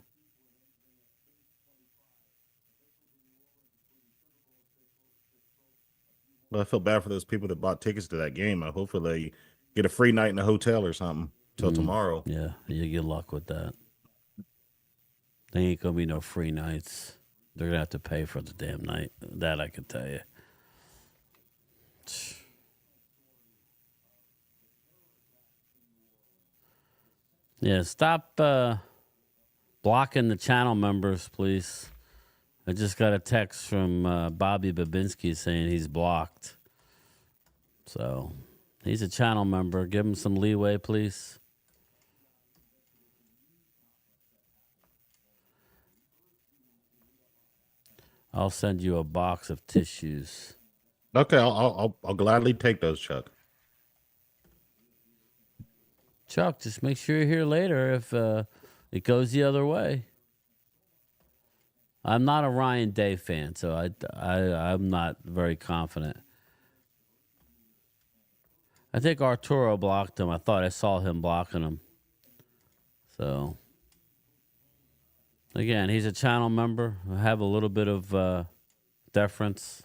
Well, I feel bad for those people that bought tickets to that game. Hopefully they get a free night in a hotel or something till tomorrow. Yeah, you get luck with that. There ain't gonna be no free nights. They're gonna have to pay for the damn night. That I can tell you. Yeah, stop blocking the channel members, please. I just got a text from Bobby Babinski saying he's blocked. So he's a channel member. Give him some leeway, please. I'll send you a box of tissues. Okay, I'll gladly take those, Chuck. Chuck, just make sure you're here later if it goes the other way. I'm not a Ryan Day fan, so I'm not very confident. I think Arturo blocked him. I thought I saw him blocking him. So, again, he's a channel member. I have a little bit of deference.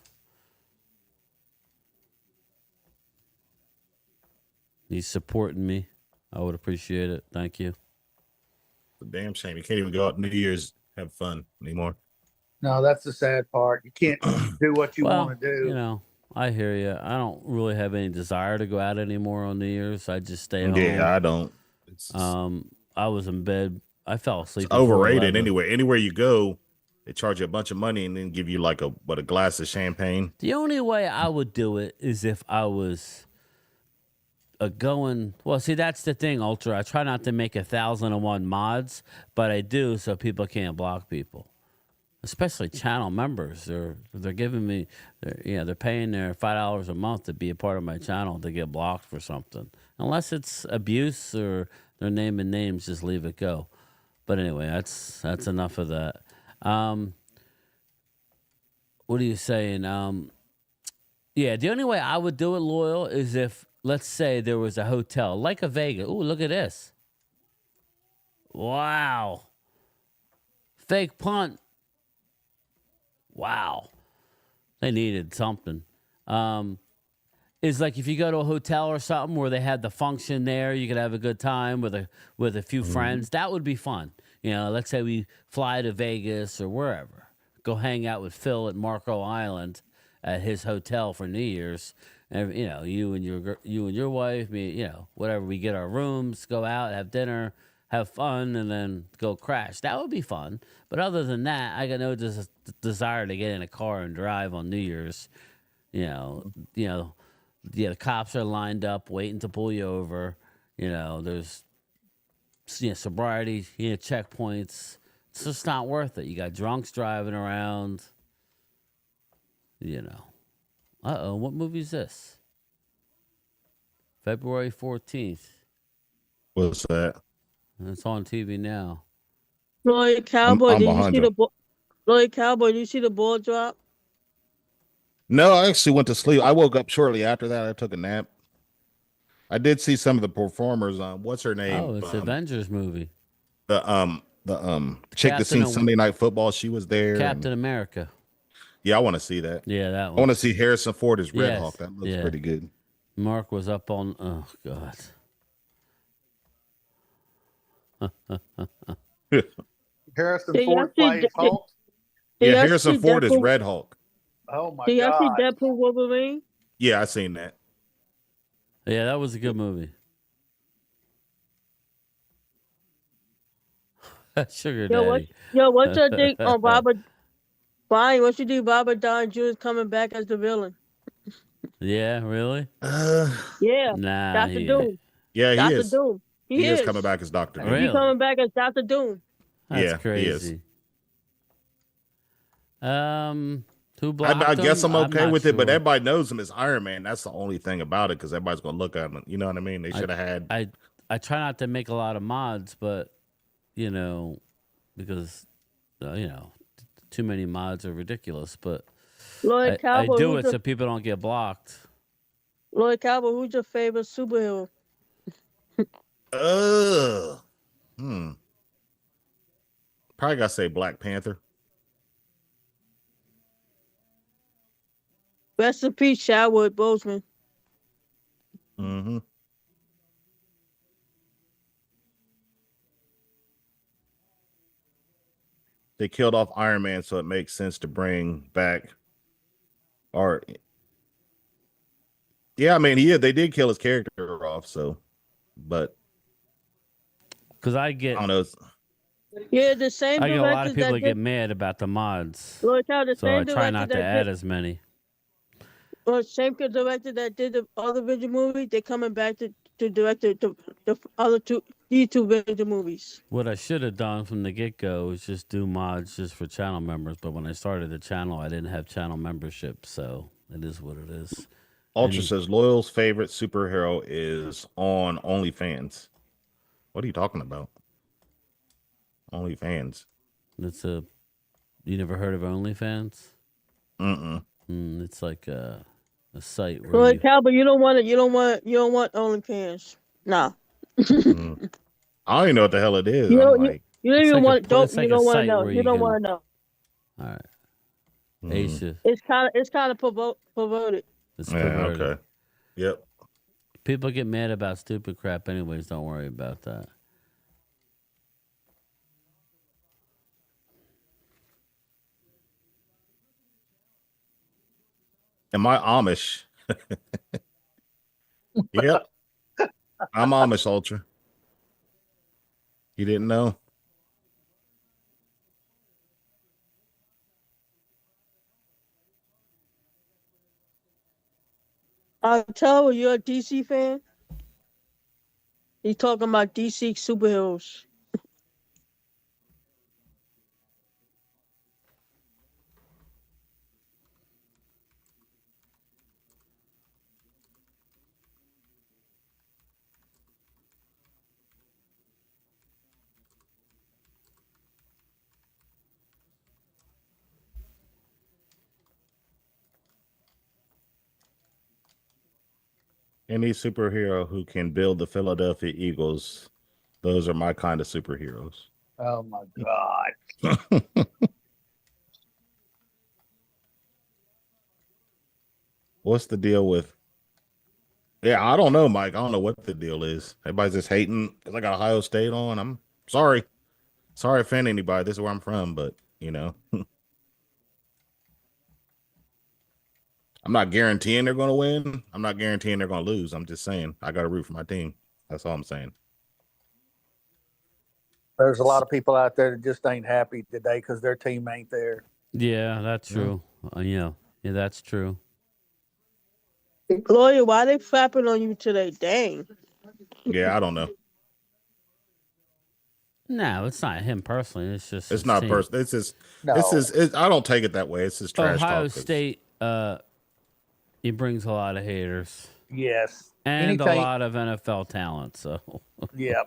He's supporting me. I would appreciate it. Thank you. It's a damn shame. You can't even go out New Year's have fun anymore. No, that's the sad part. You can't do what you want to do. You know, I hear you. I don't really have any desire to go out anymore on New Year's. I just stay home. Yeah, I don't. I was in bed. I fell asleep. It's overrated anyway. Anywhere you go, they charge you a bunch of money and then give you like a glass of champagne. The only way I would do it is if I was going. Well, see, that's the thing, Ultra. I try not to make 1,001 mods, but I do so people can't block people. Especially channel members, they're giving me, they're paying their $5 a month to be a part of my channel to get blocked for something. Unless it's abuse or they're naming names, just leave it go. But anyway, that's enough of that. What are you saying? Yeah, the only way I would do it, Loyal, is if, let's say, there was a hotel like a Vegas. Ooh, look at this! Wow, fake punt. Wow. They needed something. It's like if you go to a hotel or something where they had the function there, you could have a good time with a few friends. That would be fun. You know, let's say we fly to Vegas or wherever. Go hang out with Phil at Marco Island at his hotel for New Year's. And, you know, you and your wife, me, you know, whatever. We get our rooms, go out, have dinner, have fun, and then go crash. That would be fun. But other than that, I got no desire to get in a car and drive on New Year's. Yeah, the cops are lined up waiting to pull you over. You know, there's sobriety, checkpoints. It's just not worth it. You got drunks driving around. You know. Uh-oh, what movie is this? February 14th. What's that? It's on TV now. Lloyd Cowboy, I'm did you behind see you. Lloyd Cowboy, did you see the ball drop? No, I actually went to sleep. I woke up shortly after that. I took a nap. I did see some of the performers. What's her name? Oh, it's Avengers movie. The chick that seen Sunday Night Football. She was there. Captain America. Yeah, I want to see that. Yeah, that one. I want to see Harrison Ford as Red Hawk. That looks pretty good. Mark was up on. Oh God. Harrison Ford plays Hulk. Yeah, Harrison Ford is Red Hulk. Oh my God! Did y'all see God! Deadpool Wolverine? Yeah, I seen that. Yeah, that was a good movie. Sugar Daddy. What's your think on Robert? Brian, what you think Robert Downey Jr. is coming back as the villain? Yeah, really? Yeah. Nah, Dr. Doom. Yeah, Dr. he is. Doom. He is coming back as Dr. Doom. Really? He's coming back as Dr. Doom. That's crazy. Who blocked I guess him? I'm okay with it, but sure. everybody knows him as Iron Man. That's the only thing about it, because everybody's gonna look at him. You know what I mean? They should have had. I try not to make a lot of mods, but because too many mods are ridiculous. But Lloyd Cowboy, I do it so people don't get blocked. Lloyd Cowboy, who's your favorite superhero? Uh, hmm. Probably gotta say Black Panther. Rest in peace, Chadwick Boseman. Mm-hmm. They killed off Iron Man, so it makes sense to bring back. Or, yeah, I mean, they did kill his character off. So, but Because I don't know. Yeah, the same I get a lot of directors people that that get did mad about the mods. Lloyd Cowboy, the So I same try director not to that add did, as many. or same director that did the other Avenger movie. They're coming back to direct the other these two Avenger movies. What I should have done from the get go was just do mods just for channel members. But when I started the channel, I didn't have channel membership. So it is what it is. Ultra says Loyal's favorite superhero is on OnlyFans. What are you talking about? OnlyFans. You never heard of OnlyFans? Mm-mm. It's like a site where Lloyd Cowboy, you don't want OnlyFans. Nah. Mm. I don't even know what the hell it is. You I'm don't, like, you don't it's even like want don't it's you like a don't want to site know. where You you don't can. want to know. All right, mm. It's kind of perverted. It's Yeah, perverted. okay. Yep. People get mad about stupid crap, anyways. Don't worry about that. Am I Amish? Yep. I'm Amish, Ultra. You didn't know? I tell you, you're a DC fan. He's talking about DC superheroes. Any superhero who can build the Philadelphia Eagles, those are my kind of superheroes. Oh my God. What's the deal with? Yeah, I don't know, Mike. I don't know what the deal is. Everybody's just hating because I got Ohio State on. I'm sorry. Sorry to offend anybody. This is where I'm from, but I'm not guaranteeing they're going to win. I'm not guaranteeing they're going to lose. I'm just saying I got to root for my team. That's all I'm saying. There's a lot of people out there that just ain't happy today because their team ain't there. Yeah, that's true. Yeah, that's true. Gloria, why they flapping on you today? Dang. Yeah, I don't know. No, it's not him personally. It's just It's his not team. personal. It's just No. I don't take it that way. It's just trash Ohio talk. State. He brings a lot of haters Yes. and a lot of NFL talent. So yeah.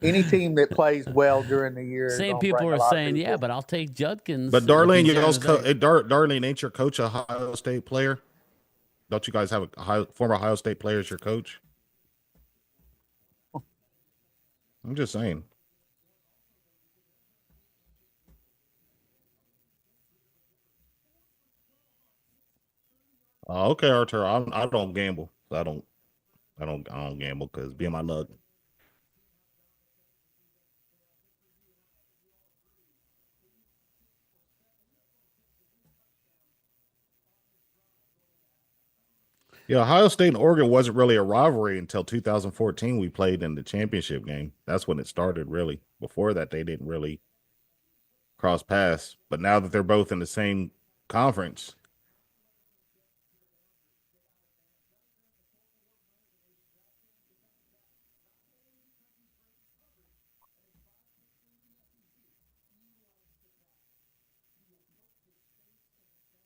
Any team that plays well during the year. same people are saying, yeah, but I'll take Judkins. But Darlene, Darlene, ain't your coach a Ohio State player? Don't you guys have a former Ohio State player as your coach? I'm just saying. Okay, Arthur. I don't gamble. I don't gamble because be my luck. Yeah, Ohio State and Oregon wasn't really a rivalry until 2014. We played in the championship game. That's when it started, really. Before that, they didn't really cross paths. But now that they're both in the same conference.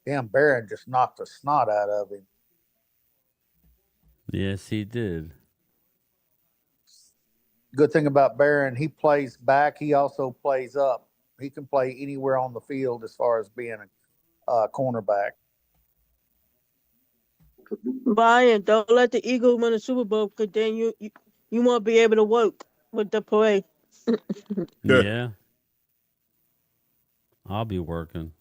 Damn, Barron just knocked the snot out of him. yes, he did. Good thing about Barron, he plays back. He also plays up. He can play anywhere on the field as far as being a cornerback. Brian, don't let the Eagles win the Super Bowl, because then you won't be able to work with the parade. Yeah. I'll be working.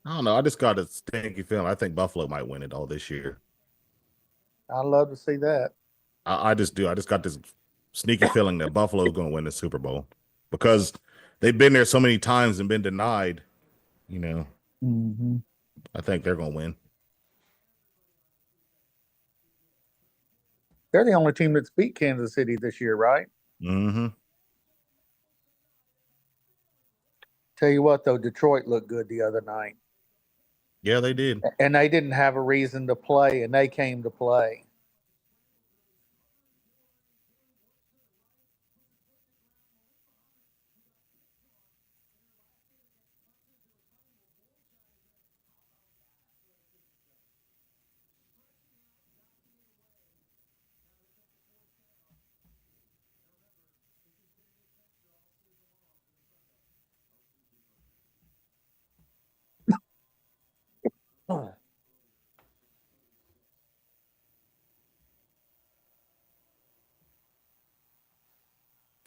I don't know. I just got a stinky feeling. I think Buffalo might win it all this year. I'd love to see that. I just do. I just got this sneaky feeling that Buffalo's going to win the Super Bowl because they've been there so many times and been denied. You know, I think they're going to win. They're the only team that's beat Kansas City this year, right? Mm-hmm. Tell you what, though, Detroit looked good the other night. Yeah, they did. And they didn't have a reason to play, and they came to play.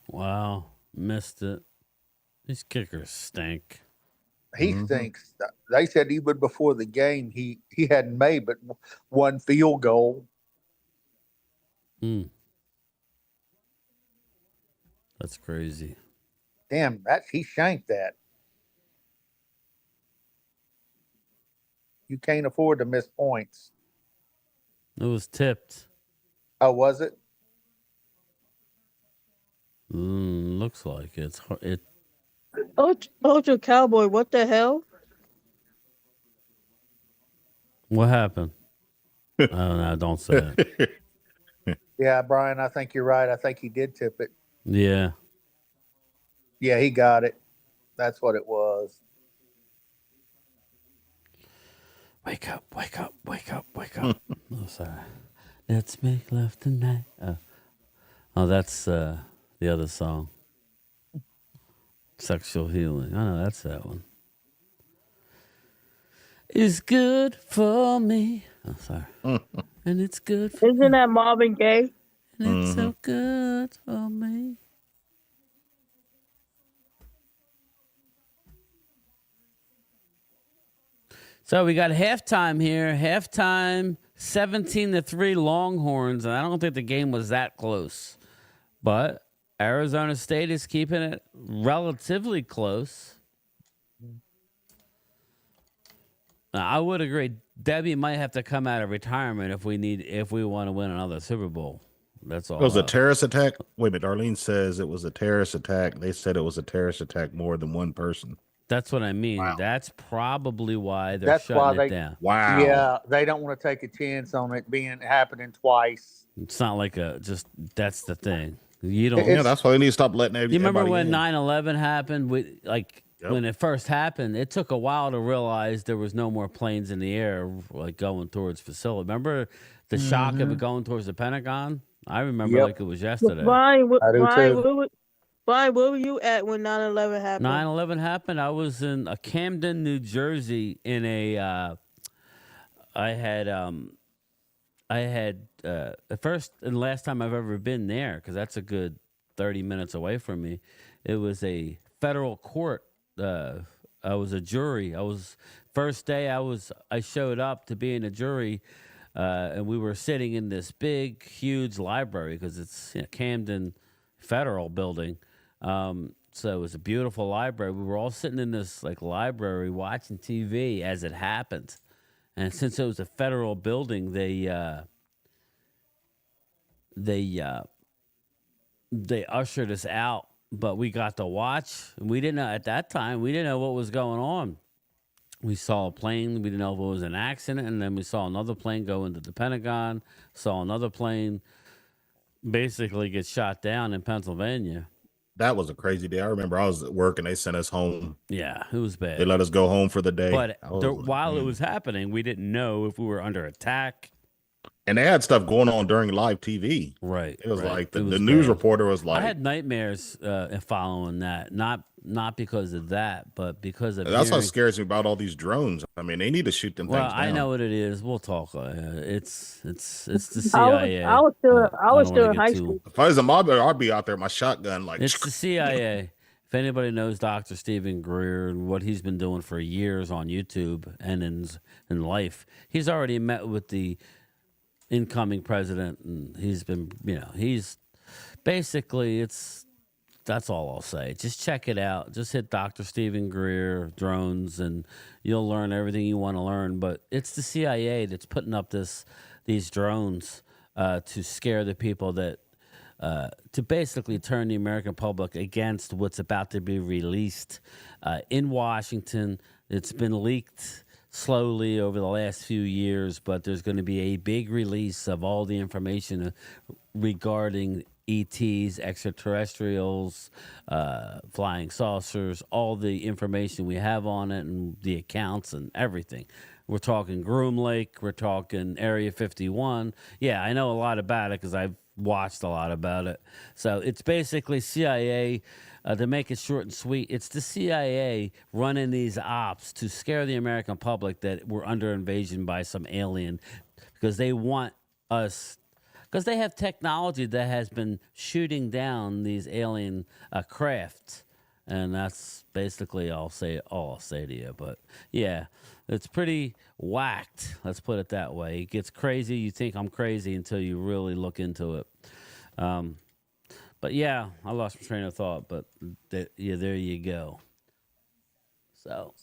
Wow. Missed it. These kickers stink. He thinks they said even before the game he hadn't made but one field goal. That's crazy. Damn, he shanked that. You can't afford to miss points. It was tipped. Oh, was it? Looks like it. Ultra Cowboy, what the hell? What happened? Oh no! Don't say it. Yeah, Brian, I think you're right. I think he did tip it. Yeah. Yeah, he got it. That's what it was. Wake up! Wake up! Wake up! Wake up! Oh, sorry. Let's make love tonight. Oh, that's the other song. Sexual healing. I know that's that one. It's good for me. Oh, sorry. And it's good for Isn't that Marvin Gaye? And it's so good for me. So we got halftime here. Halftime, 17-3 Longhorns. And I don't think the game was that close. But Arizona State is keeping it relatively close. Now, I would agree. Debbie might have to come out of retirement if we want to win another Super Bowl. That's all. It was a terrorist attack. Wait a minute. Darlene says it was a terrorist attack. They said it was a terrorist attack more than one person. That's what I mean. Wow. That's probably why they're shutting it down. Wow. Yeah, they don't want to take a chance on it happening twice. It's not like that's the thing. You don't. Yeah, that's why they need to stop letting everybody. You remember when in. 9/11 happened? Yep. When it first happened, it took a while to realize there was no more planes in the air, like going towards facility. Remember the shock of it going towards the Pentagon? I remember like it was yesterday. Brian, too. Brian, where were you at when 9/11 happened? 9/11 happened. I was in Camden, New Jersey, in a. I had the first and last time I've ever been there, because that's a good 30 minutes away from me. It was a federal court. I was a jury. First day I showed up to be in a jury, and we were sitting in this big, huge library because it's Camden Federal Building. So it was a beautiful library. We were all sitting in this library watching TV as it happened. And since it was a federal building, they ushered us out, but we got to watch. And we didn't know at that time. We didn't know what was going on. We saw a plane. We didn't know if it was an accident, and then we saw another plane go into the Pentagon. Saw another plane basically get shot down in Pennsylvania. That was a crazy day. I remember I was at work and they sent us home. Yeah, it was bad. They let us go home for the day. But while it was happening, we didn't know if we were under attack. And they had stuff going on during live TV. Right. It was right. like It the was news bad. reporter was I like, had nightmares following that. Not because of that, but because of that's what hearing. scares me about all these drones. I mean, they need to shoot them Well, things I know down. what it is. We'll talk. It's the I was CIA. I was still I I was don't want still to in get high too. school. If I was a mob, I'd be out there with my shotgun, like, It's the CIA. If anybody knows Dr. Stephen Greer and what he's been doing for years on YouTube and in life, he's already met with the incoming president, and he's been, he's basically that's all I'll say. Just check it out. Just hit Dr. Stephen Greer drones, and you'll learn everything you want to learn. But it's the CIA that's putting up these drones to scare the people to basically turn the American public against what's about to be released in Washington. It's been leaked slowly over the last few years, but there's going to be a big release of all the information regarding ETs, extraterrestrials, flying saucers, all the information we have on it and the accounts and everything. We're talking Groom Lake. We're talking Area 51. Yeah, I know a lot about it because I've watched a lot about it. So it's basically CIA, to make it short and sweet, it's the CIA running these ops to scare the American public that we're under invasion by some alien because they want us, because they have technology that has been shooting down these alien crafts. And that's basically all I'll say to you. But yeah, it's pretty whacked. Let's put it that way. It gets crazy. You think I'm crazy until you really look into it. But yeah, I lost my train of thought. But there you go. So.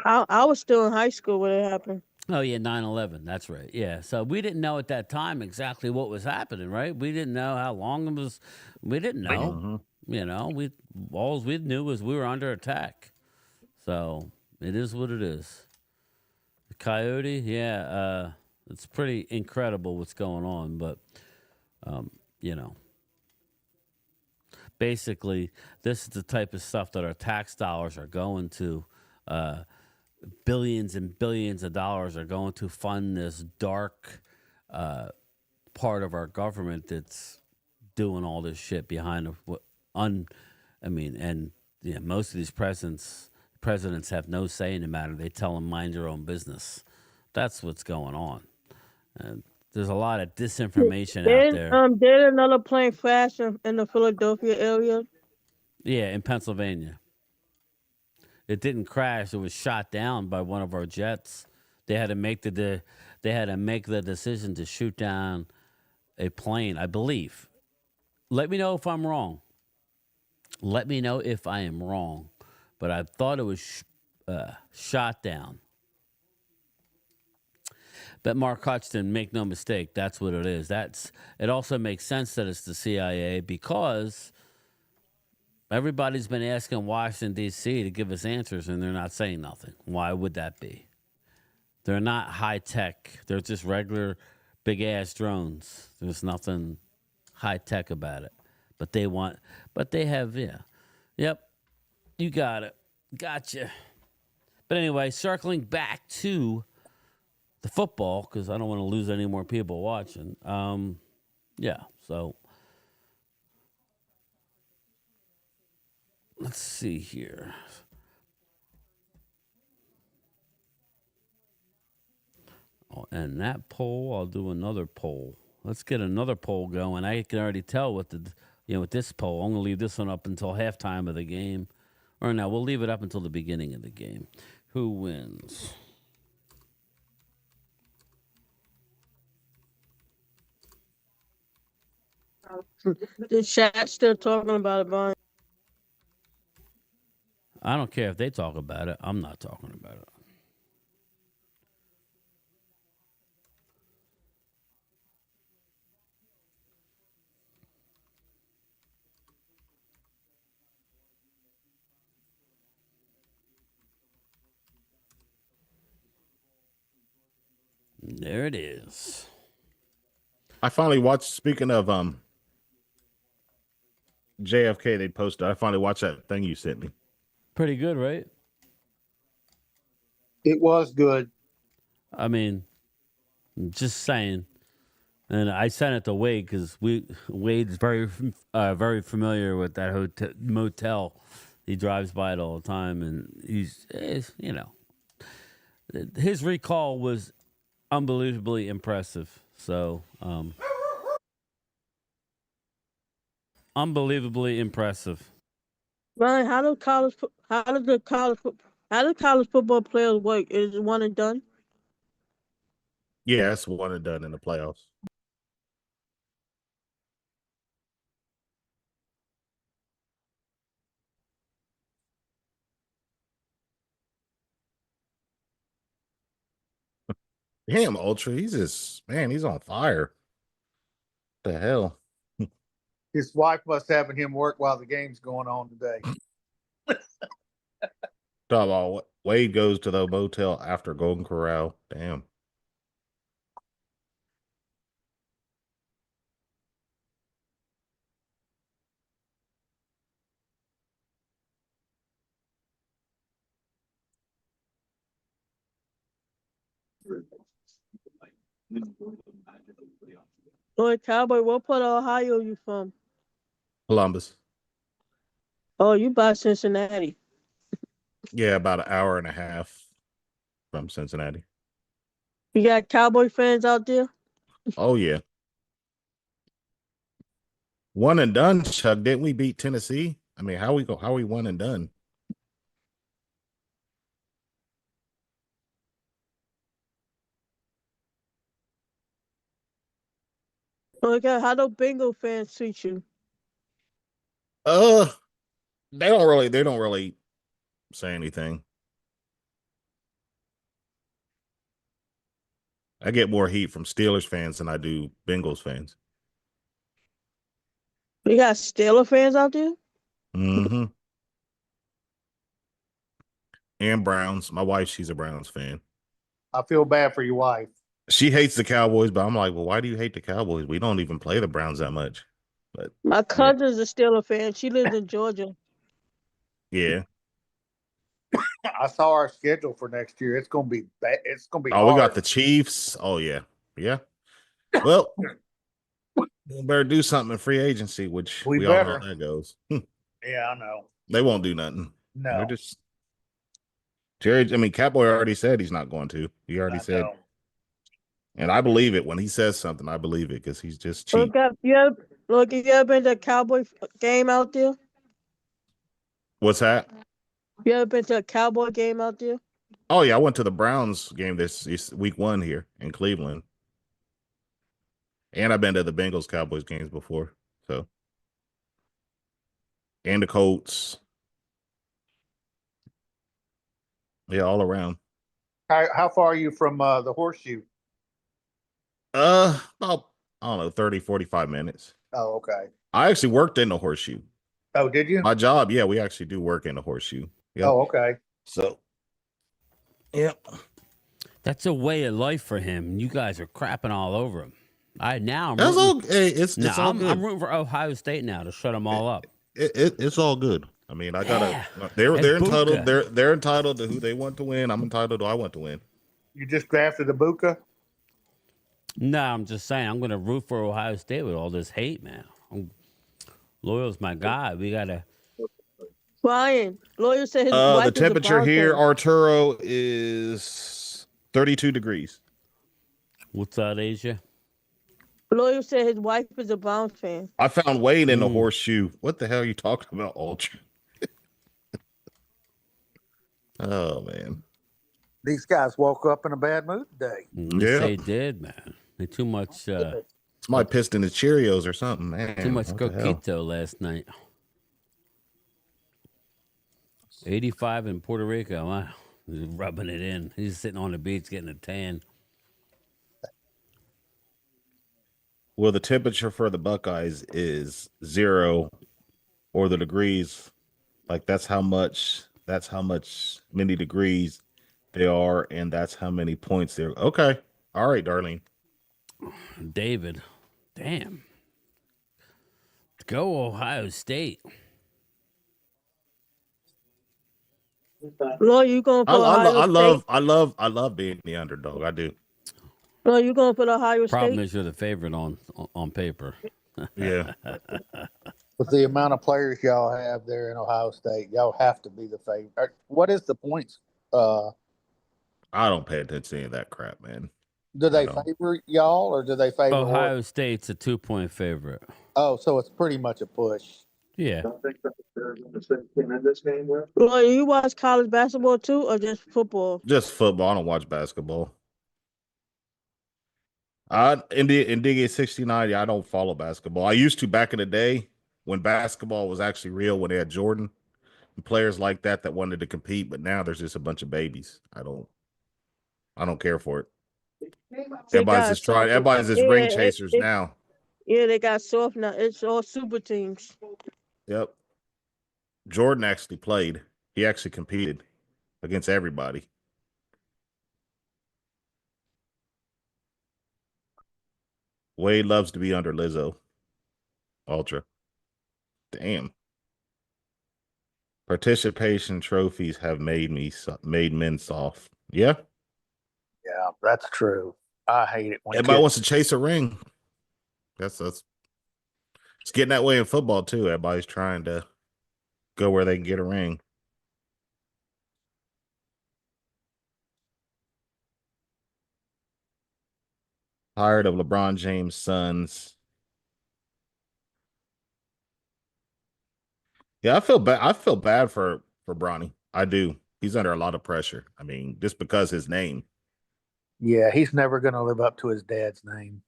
I was still in high school when it happened. Oh, yeah, 9/11. That's right. Yeah. So we didn't know at that time exactly what was happening, right? We didn't know how long it was. We didn't know. All we knew was we were under attack. So it is what it is. The coyote, yeah, it's pretty incredible what's going on. But, you know, basically, this is the type of stuff that our tax dollars are going to. Billions and billions of dollars are going to fund this dark part of our government that's doing all this shit behind most of these presidents have no say in the matter. They tell them mind your own business. That's what's going on. And there's a lot of disinformation out there. Did another plane crash in the Philadelphia area? Yeah, in Pennsylvania. It didn't crash. It was shot down by one of our jets. They had to make the decision to shoot down a plane, I believe. Let me know if I'm wrong. Let me know if I am wrong. But I thought it was shot down. But Mark Hutchinson, make no mistake, that's what it is. It also makes sense that it's the CIA because everybody's been asking Washington, D.C. to give us answers, and they're not saying nothing. Why would that be? They're not high tech. They're just regular big-ass drones. There's nothing high tech about it. But they have, yeah. Yep, you got it. Gotcha. But anyway, circling back to the football, because I don't want to lose any more people watching. Yeah, so let's see here. Oh, and that poll, I'll do another poll. Let's get another poll going. I can already tell with this poll. I'm going to leave this one up until halftime of the game. Or no, we'll leave it up until the beginning of the game. Who wins? The chat's still talking about it, Brian. I don't care if they talk about it. I'm not talking about it. There it is. I finally watched. Speaking of JFK, they posted. I finally watched that thing you sent me. Pretty good, right? It was good. I mean, Just saying. And I sent it to Wade because Wade's very familiar with that motel. He drives by it all the time, and he's his recall was unbelievably impressive. So, unbelievably impressive. Ryan, how do college football players work? Is it one and done? Yeah, it's one and done in the playoffs. Damn, Ultra, he's on fire. What the hell? His wife must having him work while the game's going on today. Talk about Wade goes to the motel after Golden Corral. Damn. Lloyd Cowboy, what part of Ohio you from? Columbus. Oh, you by Cincinnati. Yeah, about an hour and a half from Cincinnati. You got Cowboy fans out there? Oh yeah. One and done, Chuck. Didn't we beat Tennessee? I mean, how we one and done? Okay, how do Bengal fans treat you? They don't really say anything. I get more heat from Steelers fans than I do Bengals fans. You got Steeler fans out there? Mm-hmm. And Browns. My wife, she's a Browns fan. I feel bad for your wife. She hates the Cowboys, but I'm like, well, why do you hate the Cowboys? We don't even play the Browns that much. But My cousin's a Steeler fan. She lives in Georgia. yeah. I saw our schedule for next year. It's gonna be bad. It's gonna be Oh, hard. we got the Chiefs. Oh yeah. Yeah. Well, we better do something in free agency, which we all know how that goes. Yeah, I know. They won't do nothing. No. They're just Catboy already said he's not going to. He already said. Know. And I believe it. When he says something, I believe it because he's just cheap. You ever been to a Cowboy game out there? What's that? You ever been to a Cowboy game out there? Oh yeah, I went to the Browns game this week 1 here in Cleveland. And I've been to the Bengals Cowboys games before. So and the Colts. Yeah, all around. How far are you from the Horseshoe? About, I don't know, 30, 45 minutes. Oh, okay. I actually worked in the Horseshoe. Oh, did you? My job, yeah, we actually do work in the Horseshoe. Yep. Oh, okay. So, yep. That's a way of life for him. You guys are crapping all over him. I'm rooting for Ohio State now to shut them all up. It's all good. I mean, they're entitled. They're entitled to who they want to win. I'm entitled to I want to win. You just drafted Ibuka? No, I'm just saying I'm going to root for Ohio State with all this hate, man. Loyal's my guy. We gotta. Ryan, Loyal said his wife the temperature here, fan. Arturo, is 32 degrees. What's that, Asia? Loyal said his wife is a Browns fan. I found Wade in the Horseshoe. What the hell are you talking about, Ultra? Oh man, these guys woke up in a bad mood today. Yeah, they did, man. They too much. Somebody pissed in the Cheerios or something, man. Too much coquito last night. 85 in Puerto Rico. Wow, he's rubbing it in. He's sitting on the beach getting a tan. Well, the temperature for the Buckeyes is 0 or the degrees. Like that's how many degrees they are, and that's how many points they're. Okay. All right, Darlene. David. Damn. Go Ohio State. Loyal, you going for Ohio State? I love being the underdog. I do. No, you going for the Ohio Problem State? is you're the favorite on paper. Yeah. With the amount of players y'all have there in Ohio State, y'all have to be the favorite. What is the points? I don't pay attention to any of that crap, man. Do I they don't. favor y'all or do they favor Oregon? Ohio State's a 2-point favorite. Oh, so it's pretty much a push. Yeah. Well, you watch college basketball too, or just football? Just football. I don't watch basketball. In Dig 69, yeah, I don't follow basketball. I used to back in the day when basketball was actually real, when they had Jordan and players like that wanted to compete, but now there's just a bunch of babies. I don't care for it. They got soft. Everybody's just ring chasers now. Yeah, they got soft now. It's all super teams. Yep. Jordan actually played. He actually competed against everybody. Wade loves to be under Lizzo. Ultra. Damn. Participation trophies have made men soft. Yeah. Yeah, that's true. I hate it when Everybody wants to chase a ring. That's it's getting that way in football too. Everybody's trying to go where they can get a ring. Tired of LeBron James' sons. Yeah, I feel bad for Bronny. I do. He's under a lot of pressure. I mean, just because his name. Yeah, he's never going to live up to his dad's name.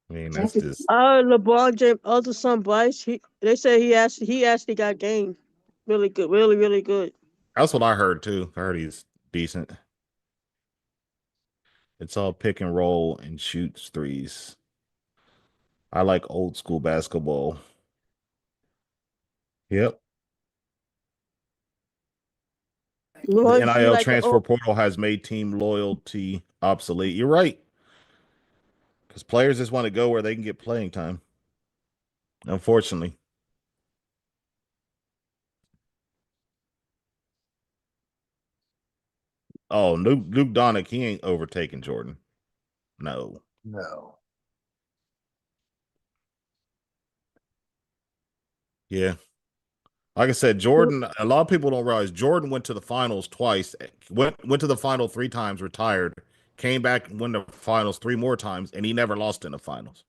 I mean, that's just. LeBron James' other son Bryce. They say he actually got game. Really good. Really, really good. That's what I heard too. I heard he's decent. It's all pick and roll and shoots threes. I like old school basketball. Yep. The Lawrence, you NIL like the transfer portal has made team loyalty obsolete. You're right. Because players just want to go where they can get playing time. Unfortunately. Oh, Luke Donnick, he ain't overtaking Jordan. No. No. Yeah. Like I said, Jordan, a lot of people don't realize Jordan went to the finals twice, went to the final 3 times, retired, came back and won the finals 3 more times, and he never lost in the finals.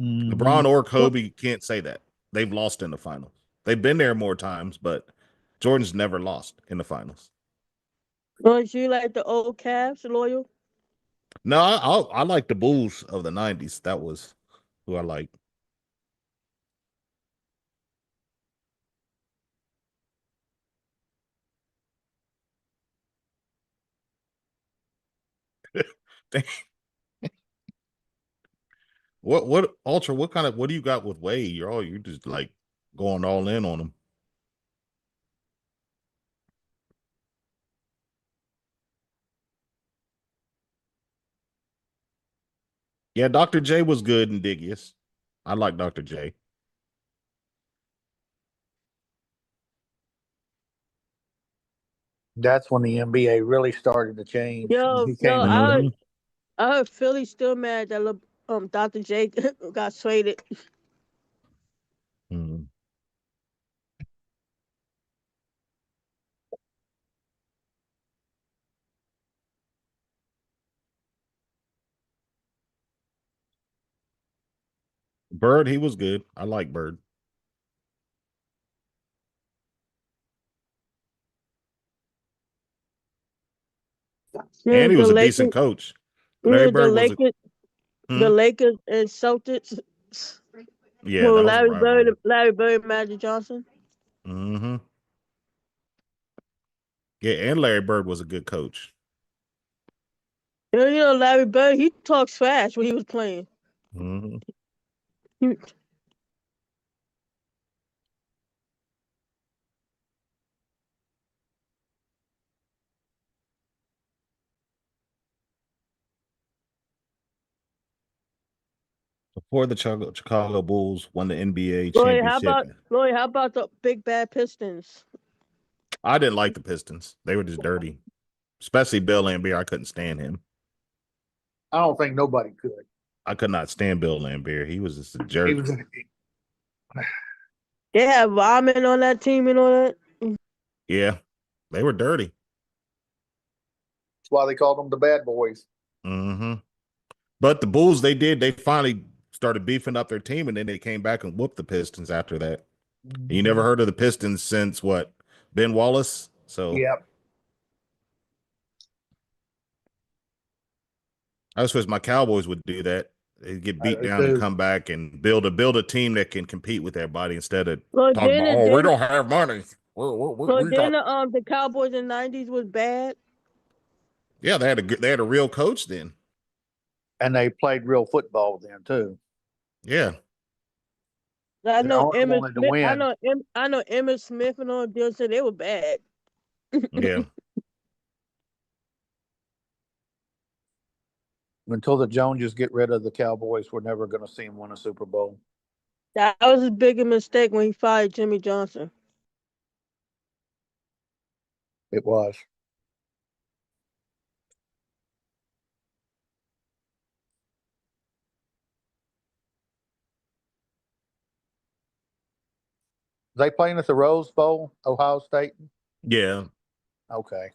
Mm-hmm. LeBron or Kobe can't say that. They've lost in the finals. They've been there more times, but Jordan's never lost in the finals. Lawrence, you like the old Cavs loyal? No, I like the Bulls of the 90s. That was who I liked. What Ultra? What do you got with Wade? You just like going all in on him. Yeah, Dr. J was good and Diggius. I like Dr. J. That's when the NBA really started to change. Yo, He yo, came I heard Philly still mad that Dr. J got traded. Mm. Bird, he was good. I like Bird. And he The was a Lakers, decent coach. Larry yeah, Bird was a the Lakers and Celtics. yeah, Well, that was a rivalry. Larry Bird, and Magic Johnson. Mm-hmm. Yeah, and Larry Bird was a good coach. Larry Bird, he talks fast when he was playing. Mm-hmm. He- Before the Chicago Bulls won the NBA championship, Lloyd, how about the big bad Pistons? I didn't like the Pistons. They were just dirty, especially Bill Laimbeer. I couldn't stand him. I don't think nobody could. I could not stand Bill Laimbeer. He was just a jerk. He was. They have ramen on that team and all that. Yeah, they were dirty. That's why they called them the bad boys. Mm-hmm. But the Bulls, they finally started beefing up their team, and then they came back and whooped the Pistons after that. And you never heard of the Pistons since what? Ben Wallace? So Yep. I just wish my Cowboys would do that. They'd get beat down and come back and build a team that can compete with everybody instead of talking about, we don't have money. The Cowboys in the 90s was bad. Yeah, they had a real coach then. And they played real football then too. Yeah. I know Emmitt Smith. I know Emmitt Smith and all them said they were bad. Yeah. Until the Joneses get rid of the Cowboys, we're never going to see them win a Super Bowl. That was his biggest mistake when he fired Jimmy Johnson. It was. They playing at the Rose Bowl, Ohio State? Yeah. Okay.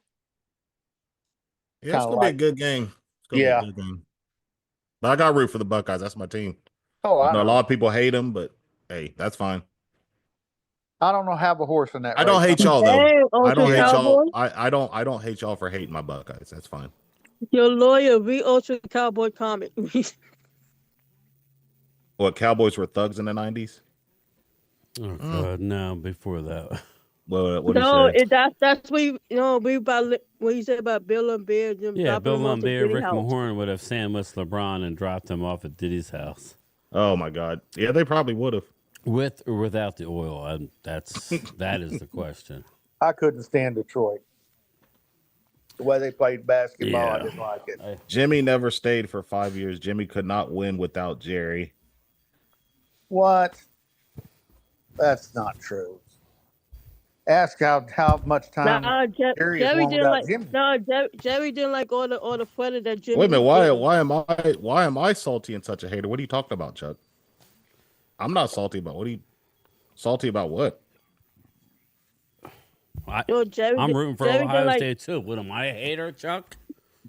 Yeah, it's gonna be a good game. It's gonna be a good game. But I got root for the Buckeyes. That's my team. Oh, I know. A lot of people hate them, but hey, that's fine. I don't know have a horse in that. I don't hate y'all though. I don't hate y'all. I don't hate y'all for hating my Buckeyes. That's fine. Your lawyer re-ultra Cowboy comic. What, Cowboys were thugs in the 90s? Oh God, no! Before that. Well, what no, that's what what you said about Bill Laimbeer. Yeah, Bill Laimbeer, Rick Mahorn would have sandwiched LeBron and dropped him off at Diddy's house. Oh my God! Yeah, they probably would have. With or without the oil, that is the question. I couldn't stand Detroit. The way they played basketball, I didn't like it. Jimmy never stayed for 5 years. Jimmy could not win without Jerry. What? That's not true. Ask how much time Jerry didn't like Jimmy. No, Jerry didn't like all the footage that Jimmy. Wait a minute, why am I salty and such a hater? What are you talking about, Chuck? I'm not salty about salty about what? I'm rooting for Ohio State too. What am I a hater, Chuck?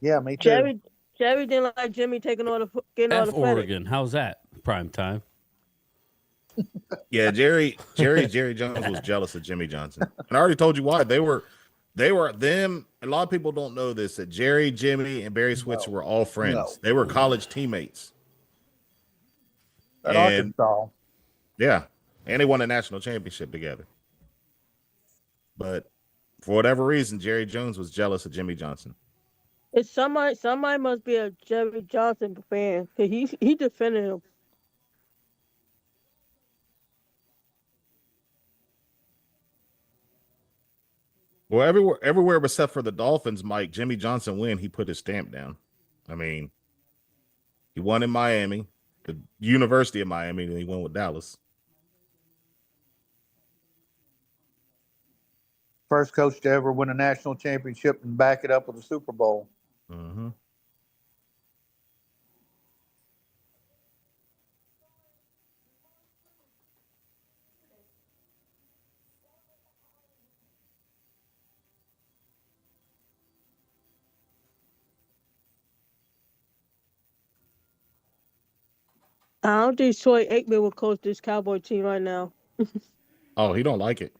Yeah, me too. Jerry didn't like Jimmy taking all the Oregon. How's that? Prime time. Yeah, Jerry Jones was jealous of Jimmy Johnson. And I already told you why. They were them. A lot of people don't know this, that Jerry, Jimmy, and Barry Switzer were all friends. No. They were college teammates. At Arkansas. Yeah. And they won a national championship together. But for whatever reason, Jerry Jones was jealous of Jimmy Johnson. It's somebody must be a Jerry Johnson fan, because he defended him. Well, everywhere except for the Dolphins, Mike, Jimmy Johnson he put his stamp down. I mean, he won in Miami, the University of Miami, and he won with Dallas. First coach to ever win a national championship and back it up with a Super Bowl. Mm-hmm. I don't think Troy Aikman will coach this Cowboy team right now. Oh, he don't like it.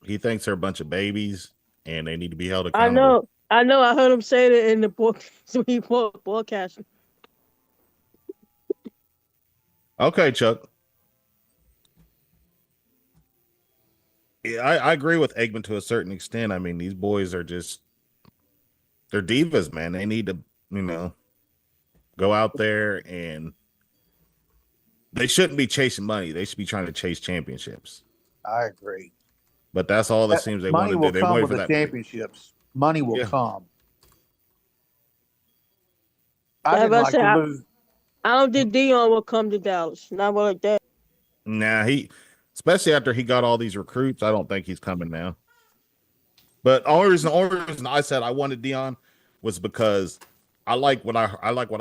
He thinks they're a bunch of babies and they need to be held accountable. I know. I heard him say that in the book. So he broadcasting. Okay, Chuck. Yeah, I agree with Eggman to a certain extent. I mean, these boys are they're divas, man. They need to, go out there and they shouldn't be chasing money. They should be trying to chase championships. I agree. But that's all it seems they want to do. They wait for that. Championships. Money will come. I don't think Dion will come to Dallas. Not like that. Nah, especially after he got all these recruits, I don't think he's coming now. But the only reason I said I wanted Dion was because I like what I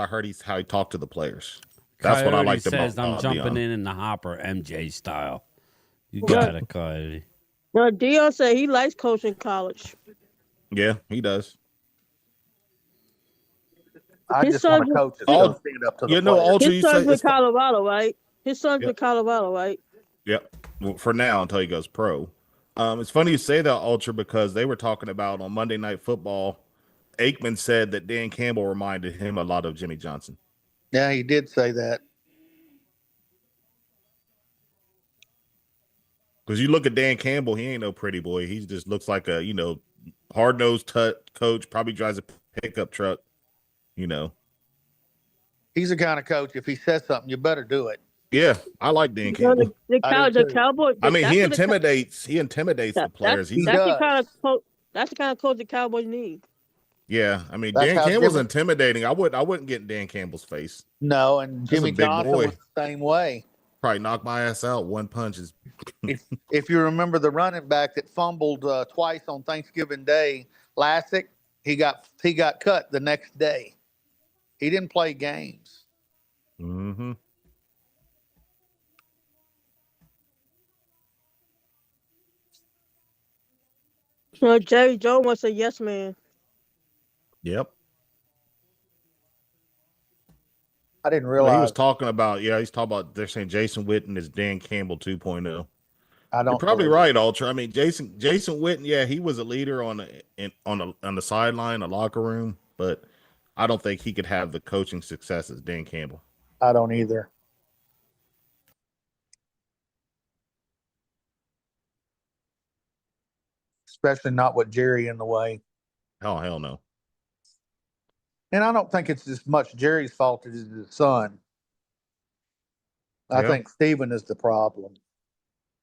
heard. He's how he talked to the players. That's what I Coyote liked about says, I'm jumping Dion. in the hopper, MJ style. You Yeah. got it, Coyote. No, Dion said he likes coaching college. Yeah, he does. I His just want son's to coach that's All going to stand up to the you know, players. Ultra. his You say son's with it's Colorado, right? His son's yep, with Colorado, right? yep. Well, for now until he goes pro. It's funny you say that, Ultra, because they were talking about on Monday Night Football. Aikman said that Dan Campbell reminded him a lot of Jimmy Johnson. Yeah, he did say that. Because you look at Dan Campbell, he ain't no pretty boy. He just looks like a hard nosed coach. Probably drives a pickup truck. You know. He's the kind of coach, if he says something, you better do it. Yeah, I like Dan No, Campbell. I do the too. Cowboys. I mean, he That's what intimidates. He intimidates the players. He that's the does. kind of coach. That's the kind of coach the Cowboys need. Yeah, I mean, That's Dan how Campbell's Jimmy. intimidating. I wouldn't get in Dan Campbell's face. No, and That's a Jimmy big Johnson boy. was the same way. Probably knock my ass out. One punch is. If you remember the running back that fumbled twice on Thanksgiving Day, Lassick, he got cut the next day. He didn't play games. Mm-hmm. No, Jerry Jones was a yes man. Yep. I didn't Well, realize. he was talking about. Yeah, he's talking about. They're saying Jason Witten is Dan Campbell 2.0. I don't. You're probably believe right, Ultra. I mean, Jason Witten. Yeah, he was a leader on the sideline, the locker room, but I don't think he could have the coaching success as Dan Campbell. I don't either. Especially not with Jerry in the way. Oh, hell no. And I don't think it's as much Jerry's fault as his son. I Yeah. think Steven is the problem.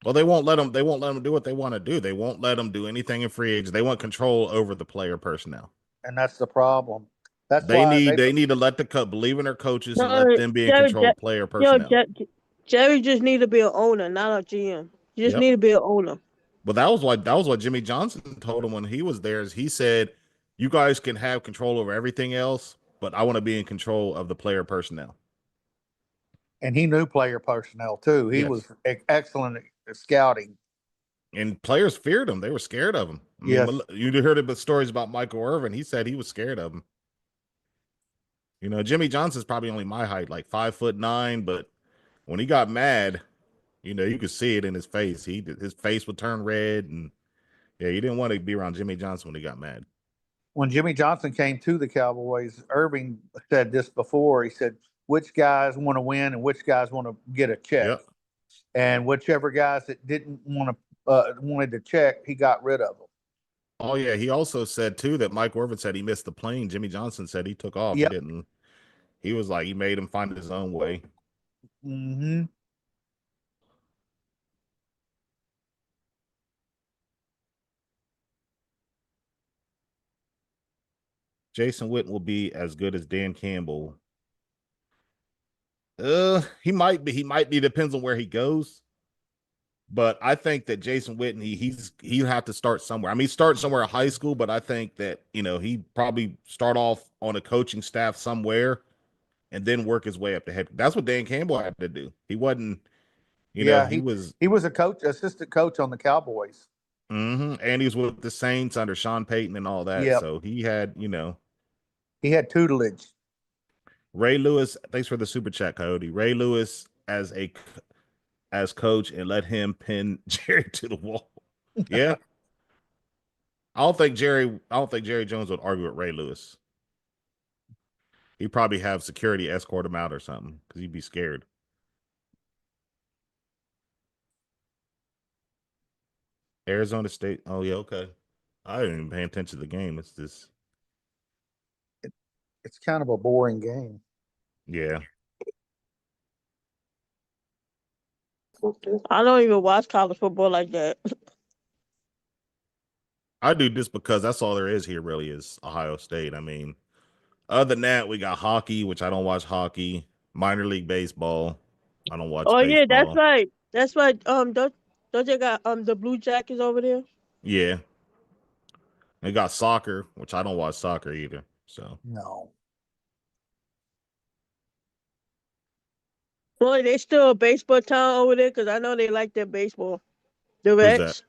Well, they won't let them. They won't let them do what they want to do. They won't let them do anything in free agents. They want control over the player personnel. And that's the problem. That's They why need to let believe in their coaches and No, let them be in control of player personnel. Jerry just need to be an owner, not a GM. You just Yep. need to be an owner. But that was what Jimmy Johnson told him when he was there. Is he said, "You guys can have control over everything else, but I want to be in control of the player personnel." and he knew player personnel too. He Yes. was excellent at scouting. And players feared him. They were scared of him. I Yes. mean, you heard the stories about Michael Irvin. He said he was scared of him. Jimmy Johnson's probably only my height, like 5'9", but when he got mad, you could see it in his face. His face would turn red, and yeah, you didn't want to be around Jimmy Johnson when he got mad. When Jimmy Johnson came to the Cowboys, Irving said this before. He said, which guys want to win and which guys want to get a check. Yep. And whichever guys that didn't want to wanted to check, he got rid of them. Oh yeah, he also said too that Mike Irvin said he missed the plane. Jimmy Johnson said he took off. Yep. He didn't. He was like he made him find his own way. Mm-hmm. Jason Witten will be as good as Dan Campbell. He might be. He might be. Depends on where he goes. But I think that Jason Witten, he'll have to start somewhere. I mean, start somewhere in high school, but I think that he probably start off on a coaching staff somewhere, and then work his way up to head. That's what Dan Campbell had to do. He wasn't. He was a assistant coach on the Cowboys. Mm-hmm. And he was with the Saints under Sean Payton and all that. Yep. So he had, he had tutelage. Ray Lewis. Thanks for the super chat, Coyote. Ray Lewis as coach, and let him pin Jerry to the wall. Yeah. I don't think Jerry Jones would argue with Ray Lewis. He'd probably have security escort him out or something because he'd be scared. Arizona State. Oh yeah, okay. I didn't even pay attention to the game. It's this. It's kind of a boring game. Yeah. I don't even watch college football like that. I do just because that's all there is here really is Ohio State. I mean, other than that, we got hockey, which I don't watch hockey, minor league baseball. I don't watch baseball. Yeah, that's right. That's right. Don't they got the Blue Jackets over there? Yeah. They got soccer, which I don't watch soccer either. So no. Boy, they still a baseball town over there because I know they like their baseball. The Who's that? Reds.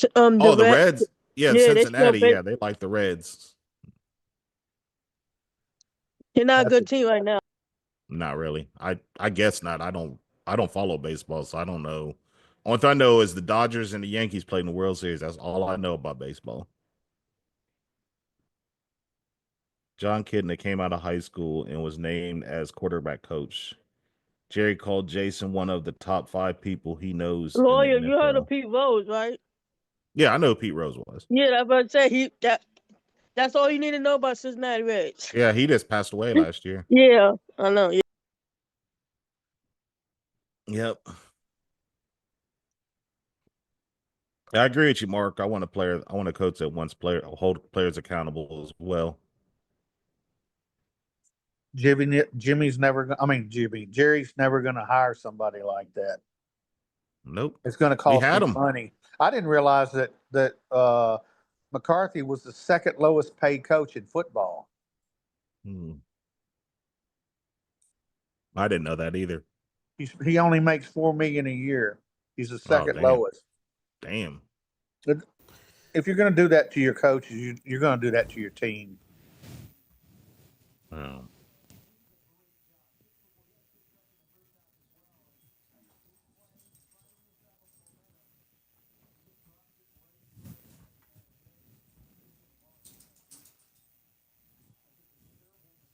The Oh, the Reds. Reds. Yeah, Yeah, they still Cincinnati. Yeah, they like the Reds. they're not a That's good team right now. Not really. I guess not. I don't follow baseball, so I don't know. Only thing I know is the Dodgers and the Yankees played in the World Series. That's all I know about baseball. John Kidna came out of high school and was named as quarterback coach. Jerry called Jason one of the top 5 people he knows in the Lawyer, you heard of NFL. Pete Rose, right? Yeah, I know who Pete Rose was. Yeah, that's what I say. That's all you need to know about Cincinnati Reds. Yeah, he just passed away last year. Yeah, I know. Yeah. Yep. I agree with you, Mark. I want a player. I want a coach that wants hold players accountable as well. Jimmy's never. I mean, Jerry's never going to hire somebody like that. Nope. It's going to We cost had him him. money. I didn't realize that McCarthy was the second lowest paid coach in football. I didn't know that either. He only makes $4 million a year. He's the Oh, second damn. lowest. Damn. If you're going to do that to your coaches, you're going to do that to your team. Oh.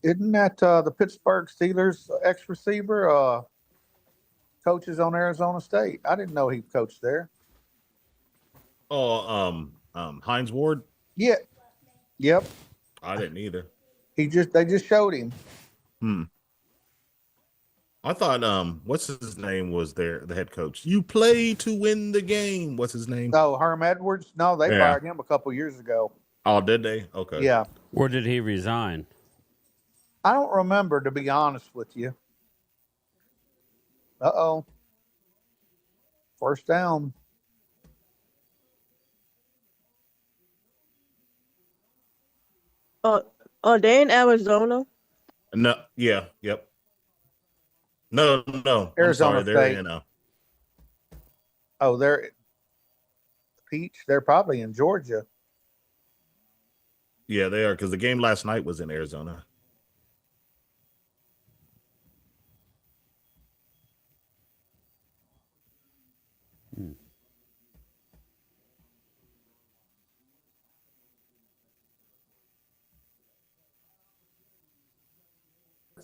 Isn't that the Pittsburgh Steelers ex receiver coaches on Arizona State? I didn't know he coached there. Oh, Heinz Ward. Yeah. Yep. I didn't either. They just showed him. I thought what's his name was the head coach. You play to win the game. What's his name? Oh, Herm Edwards? No, they Yeah. fired him a couple years ago. Oh, did they? Okay. Yeah. Or did he resign? I don't remember, to be honest with you. Uh-oh. First down. They in Arizona. No, yeah, yep. No. Arizona I'm sorry, they're State. in Oh, they're Peach. They're probably in Georgia. yeah, they are because the game last night was in Arizona.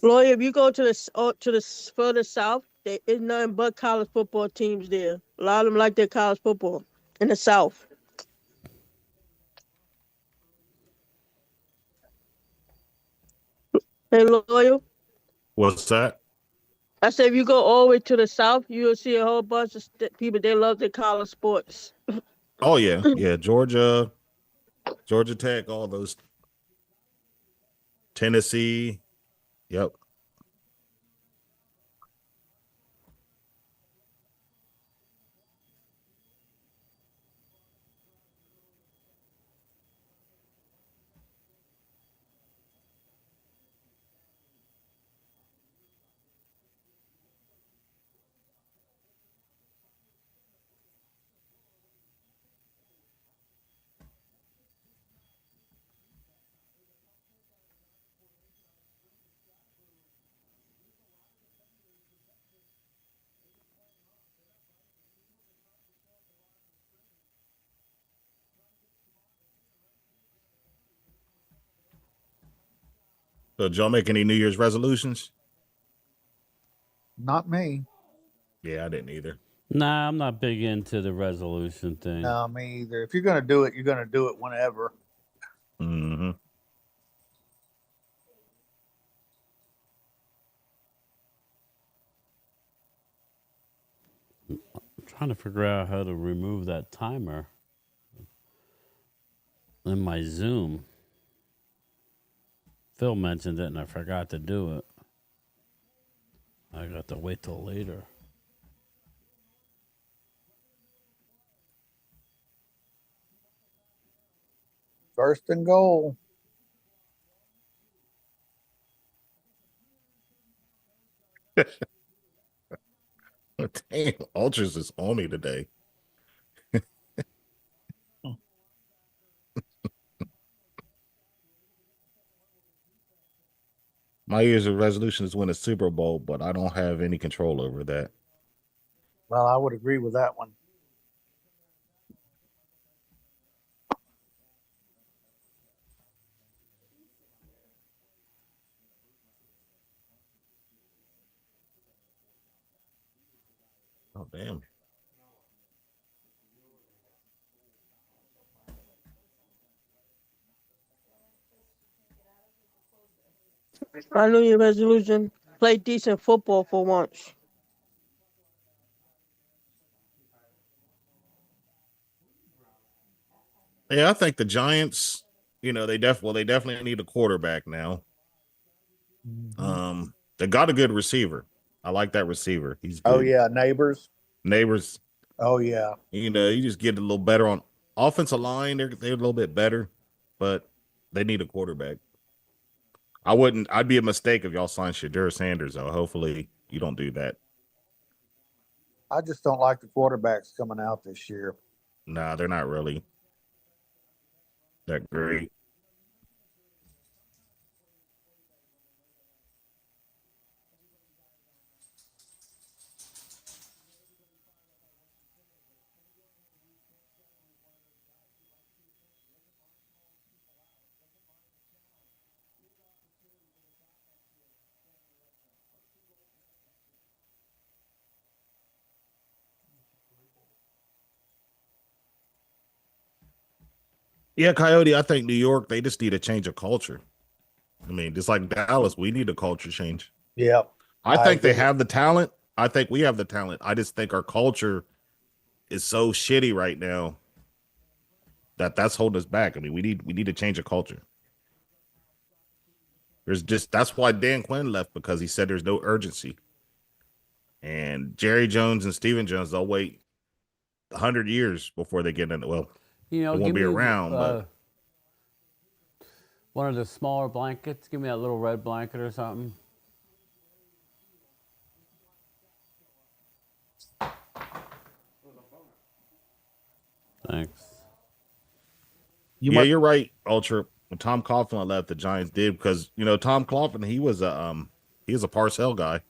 Lawyer, if you go to the further south, there is nothing but college football teams there. A lot of them like their college football in the south. Hey, Lawyer, What's that? I said if you go all the way to the south, you'll see a whole bunch of people. They love their college sports. Oh yeah, yeah. Georgia Tech, all those. Tennessee. Yep. So did y'all make any New Year's resolutions? Not me. Yeah, I didn't either. Nah, I'm not big into the resolution thing. No, me either. If you're going to do it, you're going to do it whenever. Mm-hmm. I'm trying to figure out how to remove that timer in my Zoom. Phil mentioned it and I forgot to do it. I got to wait till later. First and goal. Damn, Ultras is on me today. My year's resolution is win a Super Bowl, but I don't have any control over that. Well, I would agree with that one. Oh, damn. My New Year resolution: play decent football for once. Yeah, I think the Giants, they definitely need a quarterback now. They got a good receiver. I like that receiver. He's good. Oh yeah, Neighbors. Neighbors, Oh yeah. you just get a little better on offensive line. They're a little bit better, but they need a quarterback. I'd be a mistake if y'all signed Shadur Sanders, though. Hopefully you don't do that. I just don't like the quarterbacks coming out this year. Nah, they're not really that great. Yeah, Coyote, I think New York, they just need a change of culture. I mean, just like Dallas, we need a culture change. Yep. I think they have the talent. I think we have the talent. I just think our culture is so shitty right now that's holding us back. I mean, we need to change a culture. That's why Dan Quinn left, because he said there's no urgency. And Jerry Jones and Steven Jones, they'll wait 100 years before they get in. Well, You know, it won't give be me around, but one of the smaller blankets. Give me that little red blanket or something. Thanks. you're right, Ultra. When Tom Coughlin left, the Giants did, because Tom Coughlin, he was a Parcell guy.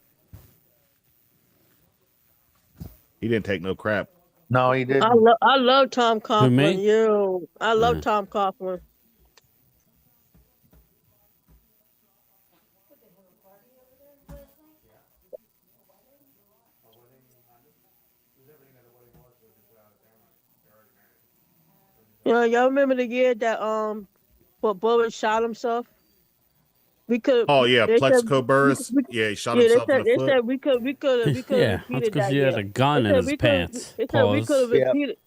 He didn't take no crap. No, he didn't. I love Tom Who, me? Coughlin. I love Tom Coughlin. Y'all remember the year that but Boris shot himself? We could. Oh yeah, They said Plexico Burris. Yeah, he shot himself in the they foot. said we could have Yeah, that's repeated because that he year. had a gun in his pants. They said we could have Pause. Yep. repeated.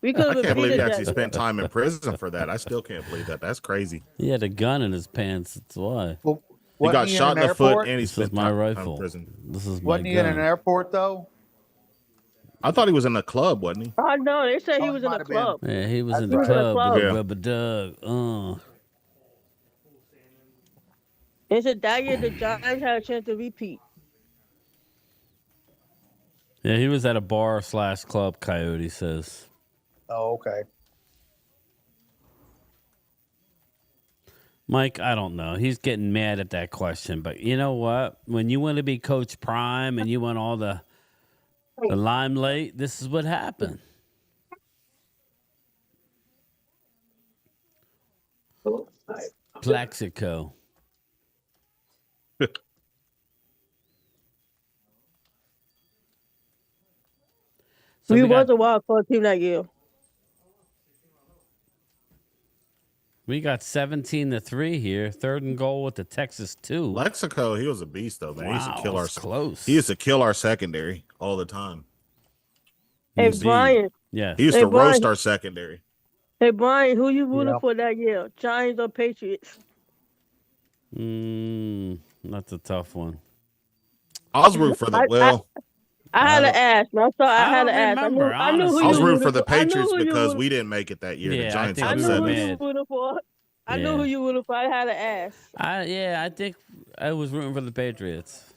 We could I have can't believe repeated he actually that. spent time in prison for that. I still can't believe that. That's crazy. He had a gun in his pants. That's why. Well, He got shot in the foot and he This is spent my time in rifle. prison. This is my Wasn't he in an gun. airport though? I thought he was in a club, wasn't he? I know. They said he Oh, was he in a might have been. club. Yeah, he was That's in the right. club with a Yeah. rubber duck. They said that year the Giants had a chance to repeat. Yeah, he was at a bar/club, Coyote says. Oh, okay. Mike, I don't know. He's getting mad at that question. But you know what? When you want to be Coach Prime and you want all the limelight, this is what happened. Plaxico. So we we was got a wild card team that year. 17-3 here. 3rd and goal with the Texas 2. Lexico, he was a beast though, man. Wow, he used to kill our close. He used to kill our secondary all the time. Hey Indeed. Brian. Yes. He used Hey, to roast Brian. our secondary. Hey Brian, who you rooting Yeah. for that year? Giants or Patriots? That's a tough one. I was rooting for the I had to ask. I'm sorry, I had don't to ask. remember, I knew who I was you rooting for rooting the for. I knew Patriots who you because rooting- we didn't make it that year. Yeah, The I Giants think I we knew were who mad. you rooting for. I knew Yeah. who you rooting for. I had to ask. I think I was rooting for the Patriots.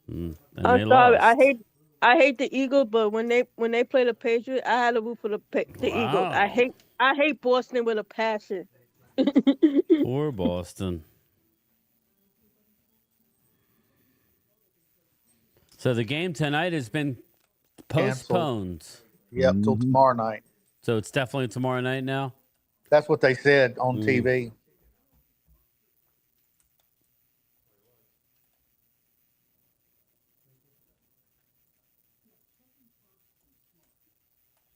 And I'm they sorry. lost. I hate the Eagles, but when they play the Patriots, I had to root for the Eagles. Wow. I hate Boston with a passion. Poor Boston. So the game tonight has been Canceled. postponed. Yep, till tomorrow night. So it's definitely tomorrow night now? That's what they said on TV.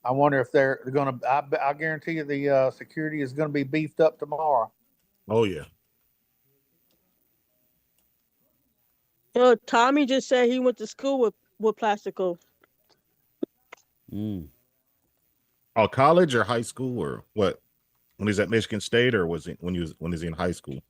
I wonder if they're going to. I guarantee you the security is going to be beefed up tomorrow. Oh yeah. Tommy just said he went to school with Plastico. Mm. Oh, college or high school or what? When he's at Michigan State or was he when he's in high school?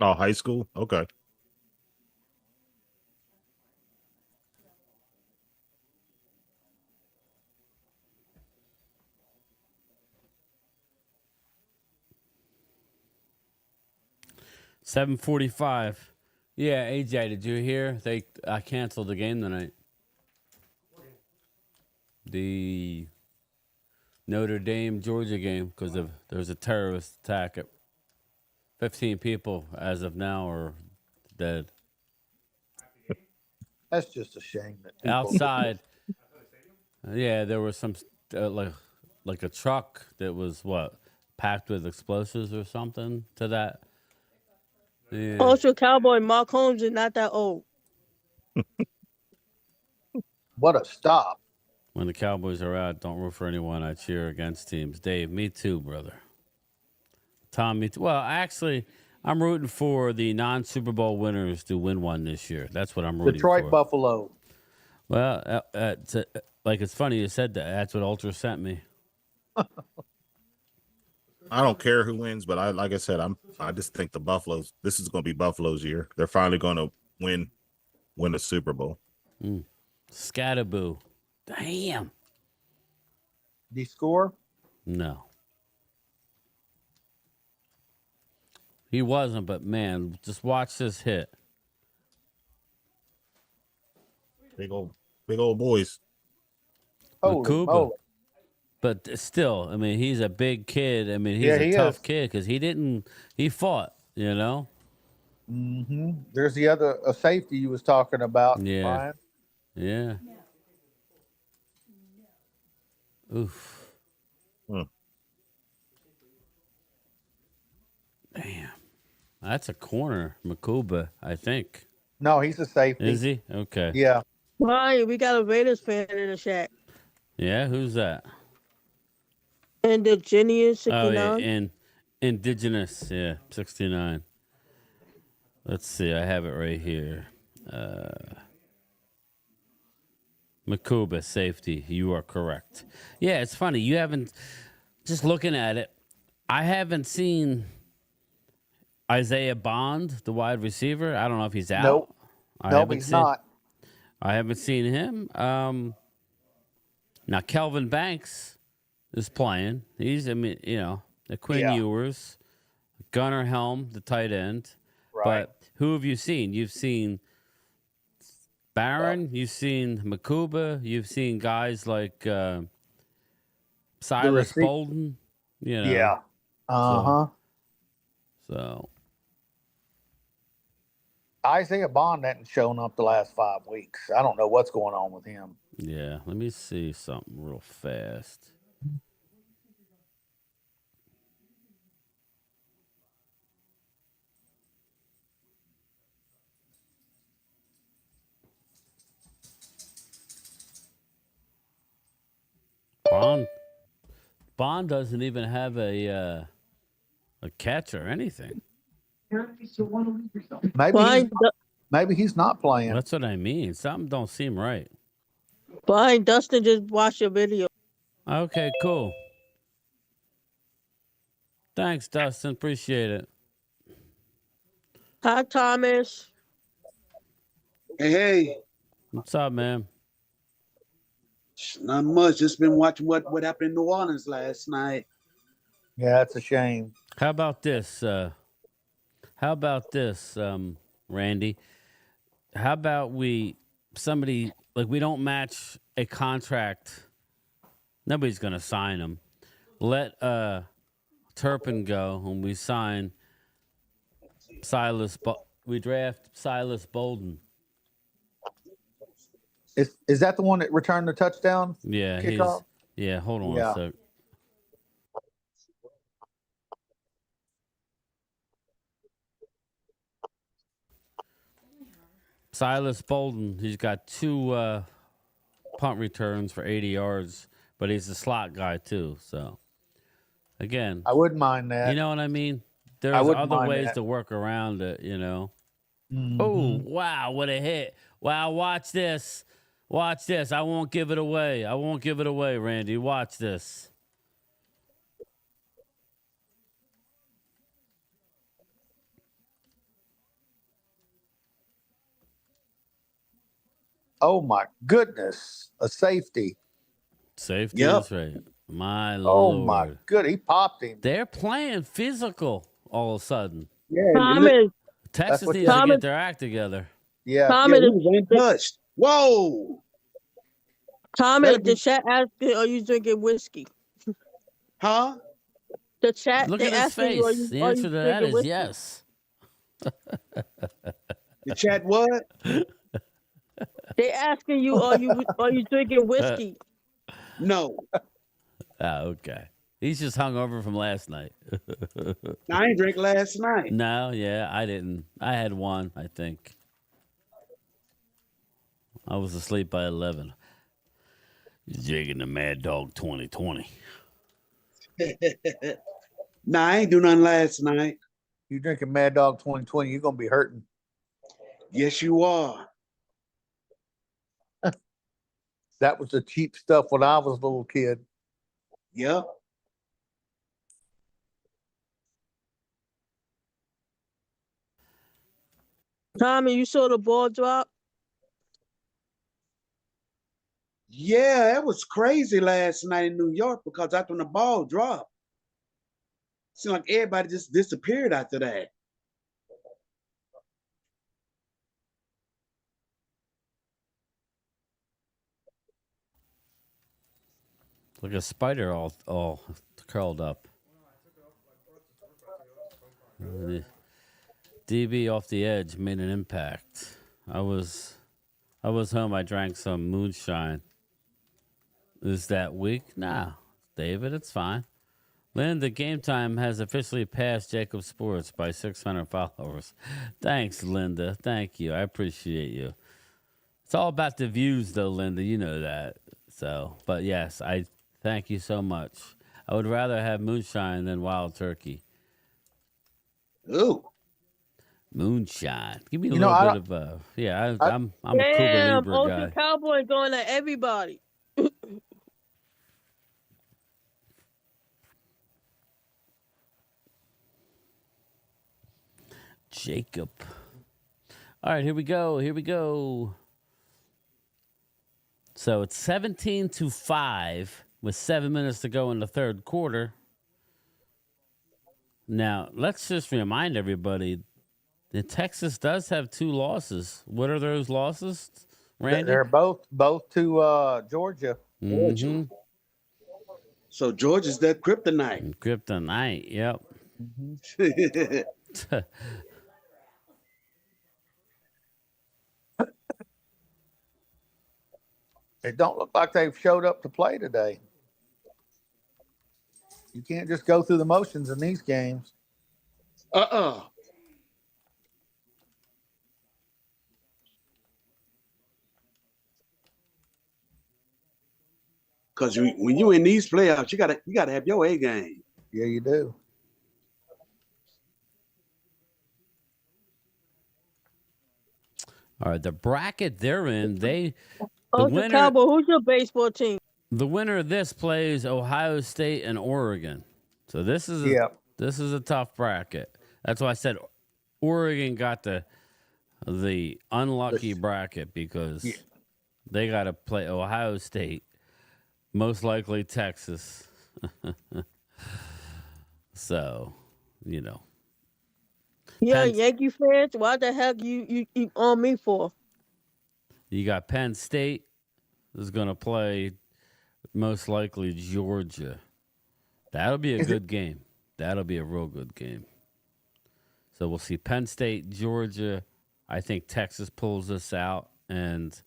Oh, high school? Okay. $7:45. Yeah, AJ, did you hear? I canceled the game tonight. The Notre Dame Georgia game because there was a terrorist attack. 15 people as of now are dead. That's just a shame that people. Outside. Yeah, there was some like a truck that was packed with explosives or something to that. Yeah. Also, Cowboy Mark Holmes is not that old. What a stop! When the Cowboys are out, don't root for anyone. I cheer against teams. Dave, me too, brother. Tom, me too. Well, actually, I'm rooting for the non-Super Bowl winners to win one this year. That's what I'm rooting for. Detroit Buffalo. Well, it's funny you said that. That's what Ultra sent me. I don't care who wins, but like I said, I just think the Buffaloes. This is going to be Buffalo's year. They're finally going to win the Super Bowl. Scatterboo. Damn. Did he score? No. He wasn't, but man, just watch this hit. Big old boys. Holy Makuba. moly. But still, I mean, he's a big kid. I mean, he's a tough kid because he fought, you know? Mm-hmm. There's the other safety you was talking about, Yeah. Brian. Yeah. Oof. Damn. That's a corner, Makuba, I think. No, he's a safety. Is he? Okay. Yeah. Brian, we got a Raiders fan in the chat. Yeah, who's that? Indigenous 69. Oh, yeah, and Indigenous, yeah, 69. Let's see, I have it right here. Makuba, safety, you are correct. Yeah, it's funny. You haven't, just looking at it, I haven't seen Isaiah Bond, the wide receiver. I don't know if he's out. Nope. Nope, he's not. I haven't seen him. Now, Kelvin Banks is playing. The Quinn Ewers, Gunnar Helm, the tight end. Right. But who have you seen? You've seen Barron. You've seen Makuba. You've seen guys like Silas Bolden. You know. Yeah. Uh-huh. So Isaiah Bond hasn't shown up the last 5 weeks. I don't know what's going on with him. yeah, let me see something real fast. Bond doesn't even have a catch or anything. Maybe he's not playing. That's what I mean. Something don't seem right. Brian, Dustin just watched your video. Okay, cool. Thanks, Dustin. Appreciate it. Hi, Thomas. Hey, What's up, man? not much. Just been watching what happened in New Orleans last night. Yeah, that's a shame. How about this? Randy? How about we don't match a contract. Nobody's gonna sign him. Let Turpin go and we sign we draft Silas Bolden. Is that the one that returned the touchdown? Yeah, Kickoff? hold on Yeah. a sec. Silas Bolden, he's got 2 punt returns for 80 yards, but he's a slot guy too. So, again, I wouldn't mind that. you know what I mean? There's wouldn't other mind ways that. to work around it, you know. Mhm. Oh, wow, what a hit. Wow, watch this. Watch this. I won't give it away. Randy. Watch this. Oh my goodness, a safety. Safety Yep. is right. My Oh Lord. my good, he popped him. They're playing physical all of a sudden. Yeah, Thomas, Texas what needs to Thomas- get their act together. Yeah. Thomas, he was untouched. Whoa, Thomas, That'd be- the chat asking, are you drinking whiskey? huh? The chat, Look they at his asking you, face. The answer to that drinking is whiskey? yes. The chat what? They asking you, are you drinking whiskey? No, Ah, okay. He's just hung over from last night. I ain't drink last night. No, yeah, I didn't. I had one, I think. I was asleep by 11. Jigging the Mad Dog 2020. Nah, I ain't do nothing last night. You drinking Mad Dog 2020, you're gonna be hurting. Yes, you are. That was the cheap stuff when I was a little kid. Yep. Tommy, you saw the ball drop? Yeah, it was crazy last night in New York because after the ball dropped, seemed like everybody just disappeared after that. Like a spider all curled up. DB off the edge made an impact. I was home. I drank some moonshine. Is that weak? Nah, David, it's fine. Linda, Game Time has officially passed Jacob Sports by 600 followers. Thanks, Linda. Thank you. I appreciate you. It's all about the views, though, Linda. You know that. So, but yes, I thank you so much. I would rather have moonshine than wild turkey. Ooh. Moonshine. Give me a You know, little bit of I'm a Cuba Damn, Libre Ocean guy. Cowboy going at everybody. Jacob. All right, here we go. So it's 17-5 with 7 minutes to go in the third quarter. Now, let's just remind everybody that Texas does have 2 losses. What are those losses, Randy? They're both to Georgia. Mhm. So Georgia's that kryptonite. Kryptonite, yep. It don't look like they've showed up to play today. You can't just go through the motions in these games. Because when you in these playoffs, you gotta have your A game. Yeah, you do. All right, the bracket they're in, the Ocean winner Cowboy, who's your baseball team? the winner of this plays Ohio State and Oregon. So this is a tough bracket. That's why I said Oregon got the the unlucky bracket because they got to play Ohio State, most likely Texas. So, you know. Yeah, Yankee fans, why the heck you on me for? You got Penn State is going to play most likely Georgia. That'll be a good game. That'll be a real good game. So we'll see Penn State, Georgia. I think Texas pulls this out. And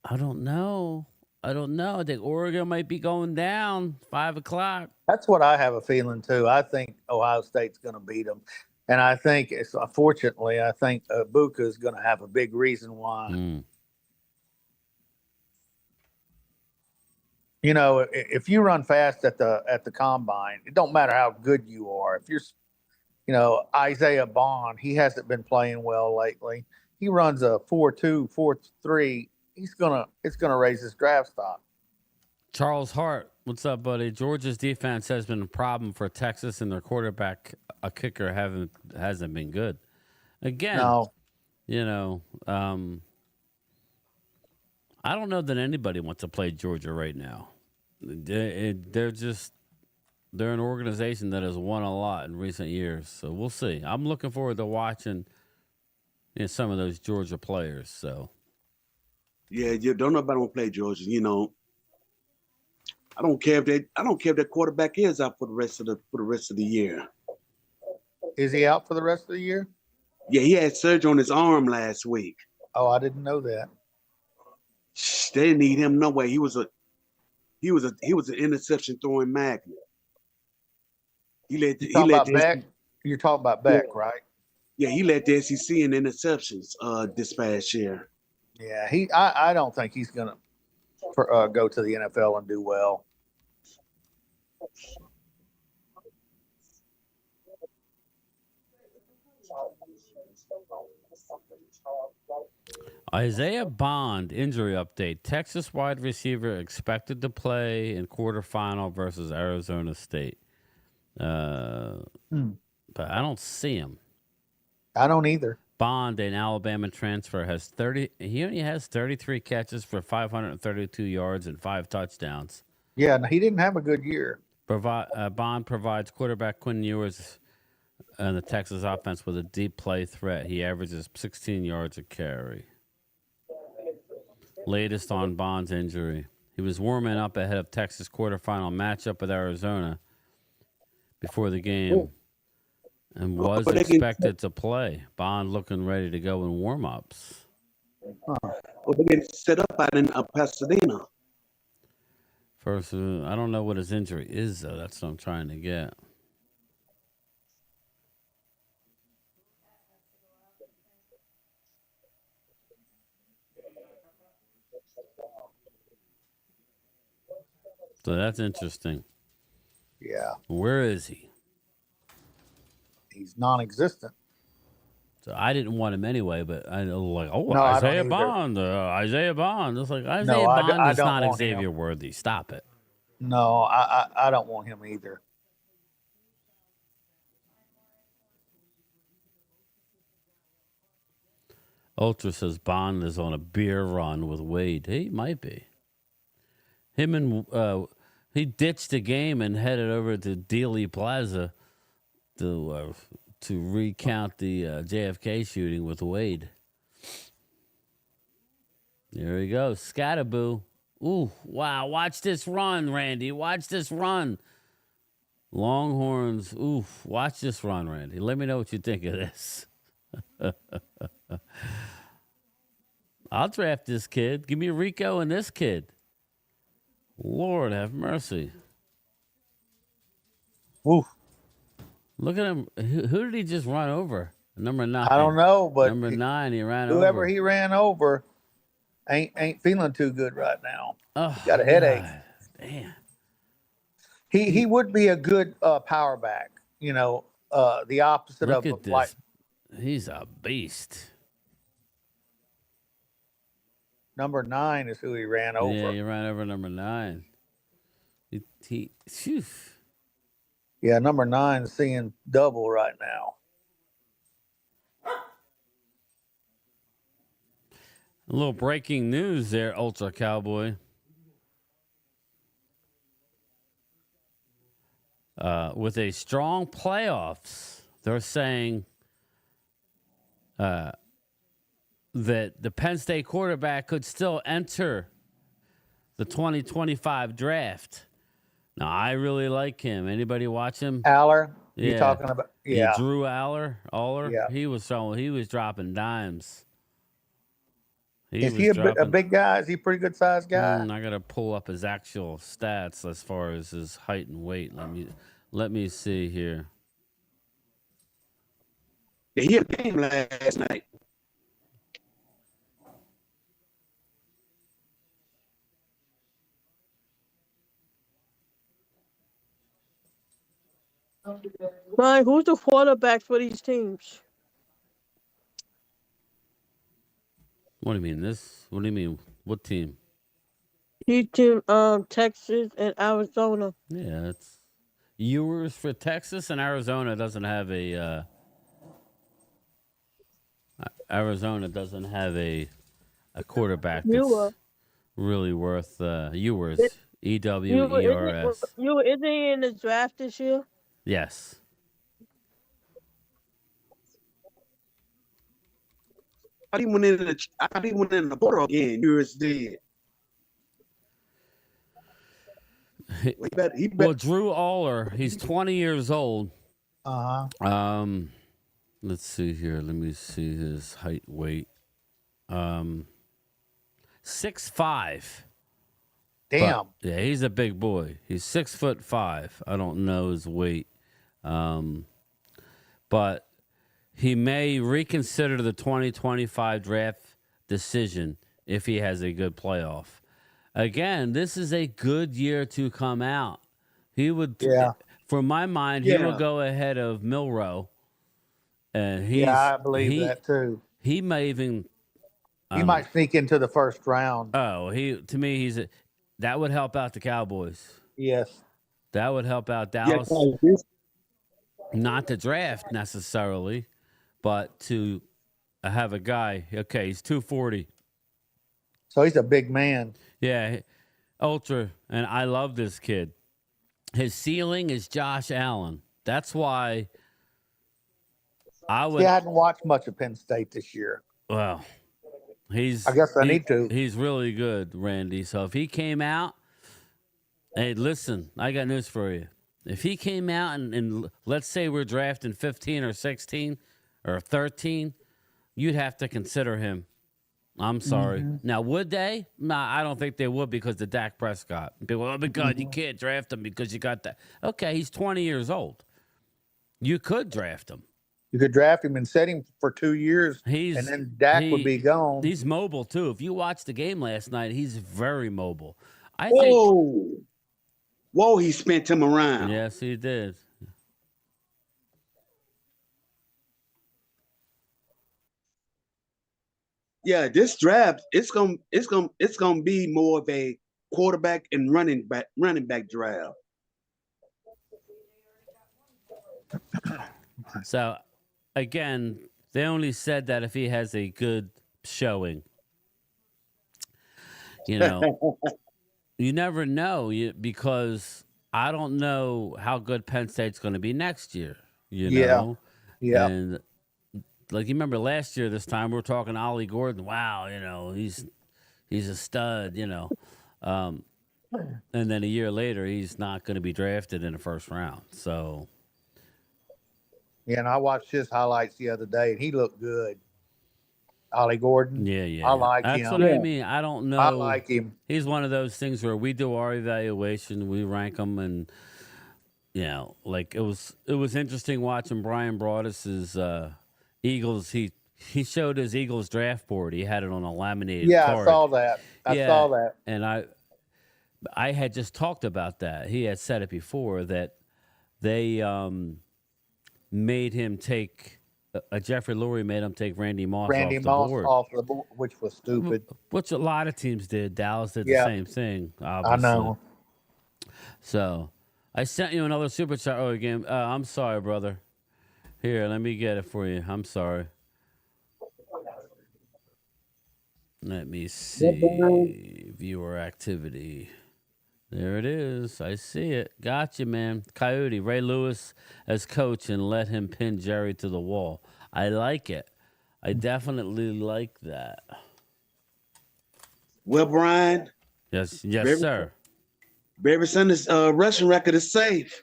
I don't know. I think Oregon might be going down 5 o'clock. That's what I have a feeling too. I think Ohio State's going to beat them. And I think it's unfortunately, I think Buka is going to have a big reason why. You know, if you run fast at the combine, it don't matter how good you are. If you're, you know, Isaiah Bond, he hasn't been playing well lately. He runs a 4.2, 4.3. It's gonna raise his draft stock. Charles Hart, what's up, buddy? Georgia's defense has been a problem for Texas, and their quarterback, a kicker, hasn't been good. Again, No. You know, I don't know that anybody wants to play Georgia right now. They're an organization that has won a lot in recent years, so we'll see. I'm looking forward to watching some of those Georgia players. So, yeah, you don't nobody want to play Georgia. You know, I don't care if that quarterback is out for the rest of the year. Is he out for the rest of the year? Yeah, he had surgery on his arm last week. Oh, I didn't know that. They didn't need him no way. He was an interception throwing magnet. You're talking about Beck, right? Yeah, he led the SEC in interceptions this past year. Yeah, I don't think he's gonna go to the NFL and do well. Isaiah Bond injury update. Texas wide receiver expected to play in quarterfinal versus Arizona State. But I don't see him. I don't either. Bond, an Alabama transfer, he only has 33 catches for 532 yards and 5 touchdowns. Yeah, no, he didn't have a good year. Bond provides quarterback Quinn Ewers and the Texas offense with a deep play threat. He averages 16 yards a carry. Latest on Bond's injury. He was warming up ahead of Texas quarterfinal matchup with Arizona before the game and was expected to play. Bond looking ready to go in warm-ups. Well, they get set up out in Pasadena. First, I don't know what his injury is, though. That's what I'm trying to get. So that's interesting. Yeah. Where is he? He's non-existent. So I didn't want him anyway, but I like, Isaiah Bond. Isaiah Bond. It's like Isaiah Bond is not Xavier Worthy. Stop it. No, I don't want him either. Ultra says Bond is on a beer run with Wade. He might be. Him and he ditched the game and headed over to Dealey Plaza to recount the JFK shooting with Wade. There he goes, Scataboo. Ooh, wow! Watch this run, Randy. Watch this run. Longhorns. Ooh, watch this run, Randy. Let me know what you think of this. I'll draft this kid. Give me Rico and this kid. Lord have mercy. Oof. Look at him. Who did he just run over? Number 9. I don't know, but number 9, he ran over. Whoever he ran over ain't feeling too good right now. Oh, he got a headache. God. Damn. He would be a good power back. You know, the opposite Look of at this. like. He's a beast. Number 9 is who he ran over. Yeah, he ran over number 9. Phew. Yeah, number 9 is seeing double right now. A little breaking news there, Ultra Cowboy. With a strong playoffs, they're saying that the Penn State quarterback could still enter the 2025 draft. Now, I really like him. Anybody watch him? Aller, Yeah. you talking about? Yeah. Drew Aller. Yeah. He was dropping dimes. Is he a big guy? Is he a pretty good sized guy? I gotta pull up his actual stats as far as his height and weight. Let me see here. He had a game last night. Ryan, who's the quarterback for these teams? What do you mean this? What do you mean? What team? These team, Texas and Arizona. Yeah, it's Ewers for Texas, and Arizona doesn't have a. Arizona doesn't have a quarterback that's really worth Ewers. EWERS. Isn't he in the draft this year? Yes. I didn't went in the portal again. Yours did. Well, Drew Aller, he's 20 years old. Uh-huh. Let's see here. Let me see his height, weight. 6'5". Damn. Yeah, he's a big boy. He's 6'5". I don't know his weight. But he may reconsider the 2025 draft decision if he has a good playoff. Again, this is a good year to come out. He would, for my mind, he will go ahead of Milroe. And I believe that too. He may even. He might sneak into the first round. Oh, that would help out the Cowboys. Yes. That would help out Dallas. Not to draft necessarily, but to have a guy. Okay, he's 240. So he's a big man. Yeah, ultra, and I love this kid. His ceiling is Josh Allen. That's why I would. See, I hadn't watched much of Penn State this year. Well, I guess I need to. He's really good, Randy. So if he came out, hey, listen, I got news for you. If he came out and let's say we're drafting 15 or 16 or 13, you'd have to consider him. I'm sorry. Mm-hmm. Now, would they? Nah, I don't think they would because of Dak Prescott. People, oh my God, you can't draft him because you got that. Okay, he's 20 years old. You could draft him. You could draft him and set him for 2 years, and then Dak would be gone. He's mobile, too. If you watched the game last night, he's very mobile. Whoa, he spent him around. Yes, he did. Yeah, this draft it's gonna be more of a quarterback and running back draft. So, again, they only said that if he has a good showing. You know, you never know because I don't know how good Penn State's going to be next year. You know? Yeah. And like you remember last year, this time we were talking Ollie Gordon. Wow, you know, he's a stud, you know. And then a year later, he's not going to be drafted in the first round. So. Yeah, and I watched his highlights the other day, and he looked good. Ollie Gordon. Yeah. I like him. That's what I mean. I don't know. I like him. He's one of those things where we do our evaluation, we rank them, and you know, like it was interesting watching Brian Broaddus's Eagles. He showed his Eagles draft board. He had it on a laminated card. I saw that. I saw that. And I had just talked about that. He had said it before that they made him take. Jeffrey Lurie made him take Randy Moss off the board, which was stupid. Which a lot of teams did. Dallas did the same thing, obviously. I know. So, I sent you another super chat. Oh, again, I'm sorry, brother. Here, let me get it for you. I'm sorry. Let me Well, Brian, see. Viewer activity. There it is. I see it. Gotcha, man. Coyote, Ray Lewis as coach and let him pin Jerry to the wall. I like it. I definitely like that. well, Brian, Yes, Barry, sir. Barry Sanders' rushing record is safe.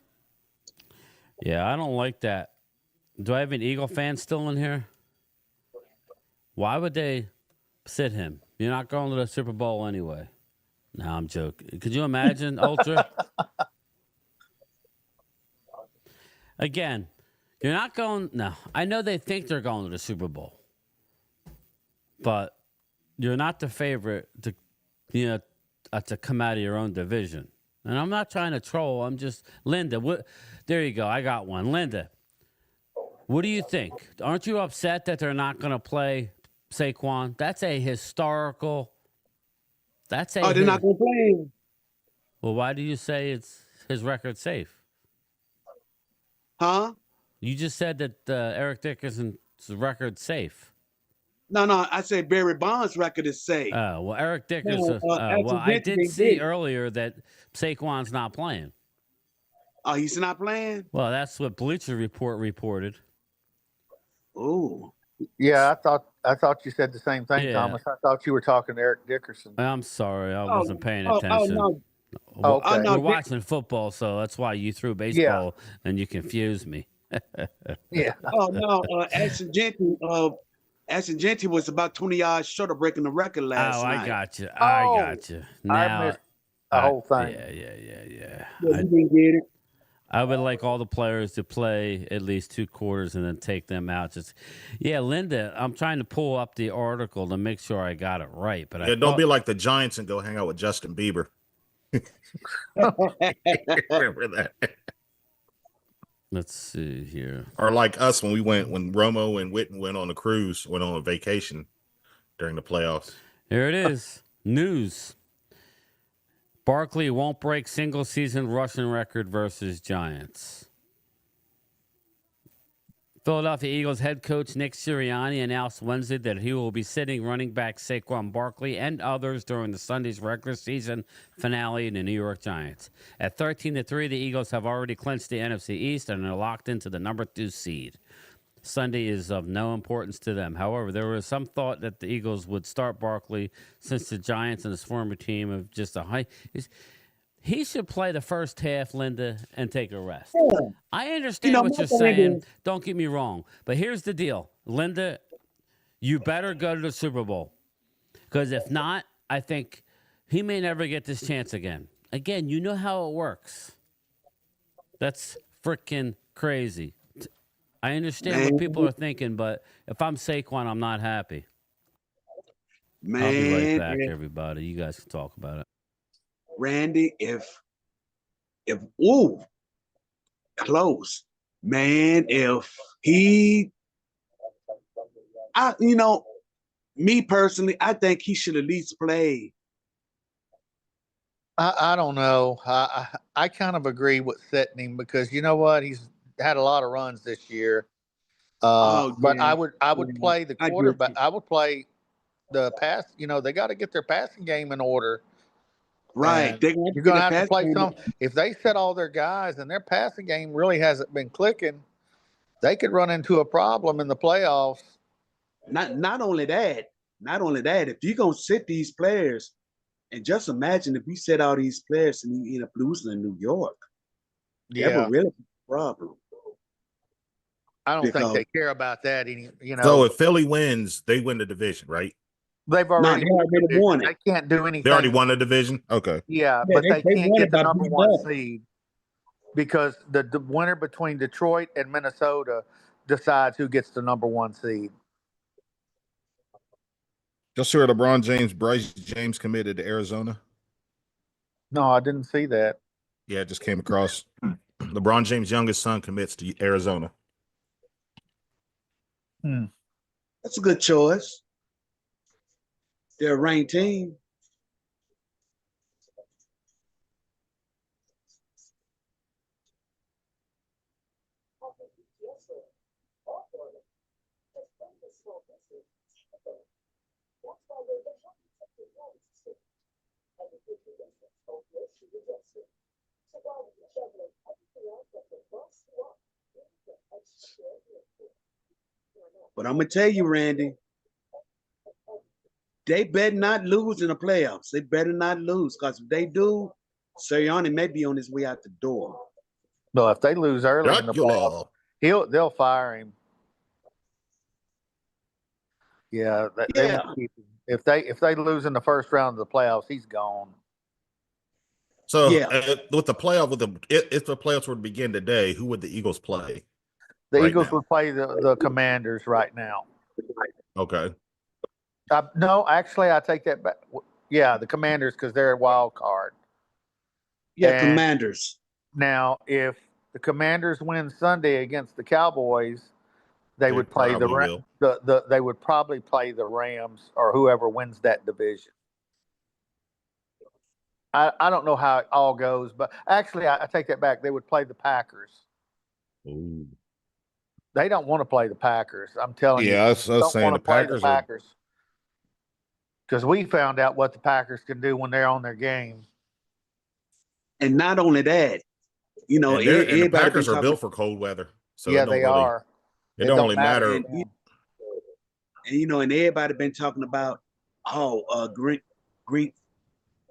Yeah, I don't like that. Do I have an Eagle fan still in here? Why would they sit him? You're not going to the Super Bowl anyway. No, I'm joking. Could you imagine, Ultra? Again, you're not going. No, I know they think they're going to the Super Bowl, but you're not the favorite to, to come out of your own division. And I'm not trying to troll. I'm just Linda. What? There you go. I got one. Linda, what do you think? Aren't you upset that they're not going to play Saquon? That's a historical. That's a. Oh, they're not going to play him. Well, why do you say it's his record safe? Huh? You just said that Eric Dickerson's record safe. No. I say Barry Bonds' record is safe. Oh, well, Eric No, Dickerson. Well, Axel I Gentry did didn't see get it. earlier that Saquon's not playing. Oh, he's not playing? Well, that's what Bleacher Report reported. Oh. Yeah, I thought you said the same thing, Yeah. Thomas. I thought you were talking to Eric Dickerson. I'm sorry, I Oh, wasn't paying oh, attention. no. Okay. no, We're watching football, so that's why you threw baseball and you confused me. Yeah. Oh, no. Ashton Gentry was about 20 yards short of breaking the record last night. I got you. I Now, missed the whole thing. Yeah. Yeah, he didn't get it. I would like all the players to play at least 2 quarters and then take them out. Linda, I'm trying to pull up the article to make sure I got it right. But don't be like the Giants and go hang out with Justin Bieber. Remember that? Let's see here. Or like us when Romo and Witten went on a vacation during the playoffs. Here it is. News. Barkley won't break single season rushing record versus Giants. Philadelphia Eagles head coach Nick Sirianni announced Wednesday that he will be sitting running back Saquon Barkley and others during the Sunday's regular season finale in the New York Giants. At 13-3, the Eagles have already clinched the NFC East and are locked into the number 2 seed. Sunday is of no importance to them. However, there was some thought that the Eagles would start Barkley since the Giants and his former team have just a high. He should play the first half, Linda, and take a rest. Yeah. I understand what you're saying. Don't get me wrong. But here's the deal. Linda, you better go to the Super Bowl. Because if not, I think he may never get this chance again. Again, you know how it works. That's freaking crazy. I understand what people are thinking, but if I'm Saquon, I'm not happy. Man, I'll be right back, everybody. You guys can talk about it. Randy, close. Man, me personally, I think he should at least play. I don't know. I kind of agree with setting him because you know what? He's had a lot of runs this year. But I would play the quarterback. I would play the pass. They got to get their passing game in order. Right. You're going to have to play some. If they set all their guys and their passing game really hasn't been clicking, they could run into a problem in the playoffs. Not only that, if you're going to sit these players, and just imagine if we set all these players and we end up losing in New York. Yeah. That would really be a problem. I don't think they care about that. So if Philly wins, they win the division, right? They've already won it. They can't do anything. They already won the division? Okay. Yeah, but they can't get the number 1 seed because the winner between Detroit and Minnesota decides who gets the number 1 seed. Just heard Bryce James committed to Arizona. No, I didn't see that. Yeah, it just came across. LeBron James' youngest son commits to Arizona. That's a good choice. They're a ranked team. But I'm gonna tell you, Randy, they better not lose in the playoffs. They better not lose, because if they do, Sirianni may be on his way out the door. No, if they lose early in the playoffs, they'll fire him. Yeah, they won't keep him. If they lose in the first round of the playoffs, he's gone. So with the playoff, if the playoffs were to begin today, who would the Eagles play? The Eagles would play the Commanders right now. Okay. No, actually, I take that back. Yeah, the Commanders, because they're a wild card. Yeah, and Commanders. Now, if the Commanders win Sunday against the Cowboys, they would play they would probably play the Rams or whoever wins that division. I don't know how it all goes, but actually, I take that back. They would play the Packers. Ooh. They don't want to play the Packers. I'm telling you. Yeah, I was saying the Packers. Because we found out what the Packers can do when they're on their game. And not only that, you know, and the Packers are built for cold weather. So yeah, they are. It don't really matter. And, you know, and everybody been talking about,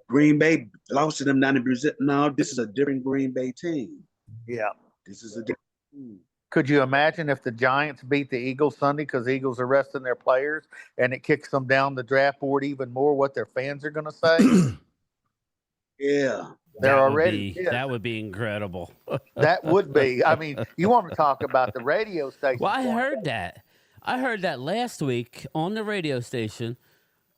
Green Bay lost to them down in Brazil. No, this is a different Green Bay team. Yeah. This is a different team. Could you imagine if the Giants beat the Eagles Sunday because the Eagles are resting their players and it kicks them down the draft board even more, what their fans are going to say? Yeah. That would be incredible. That would be. I mean, you want to talk about the radio station. Well, I heard that. I heard that last week on the radio station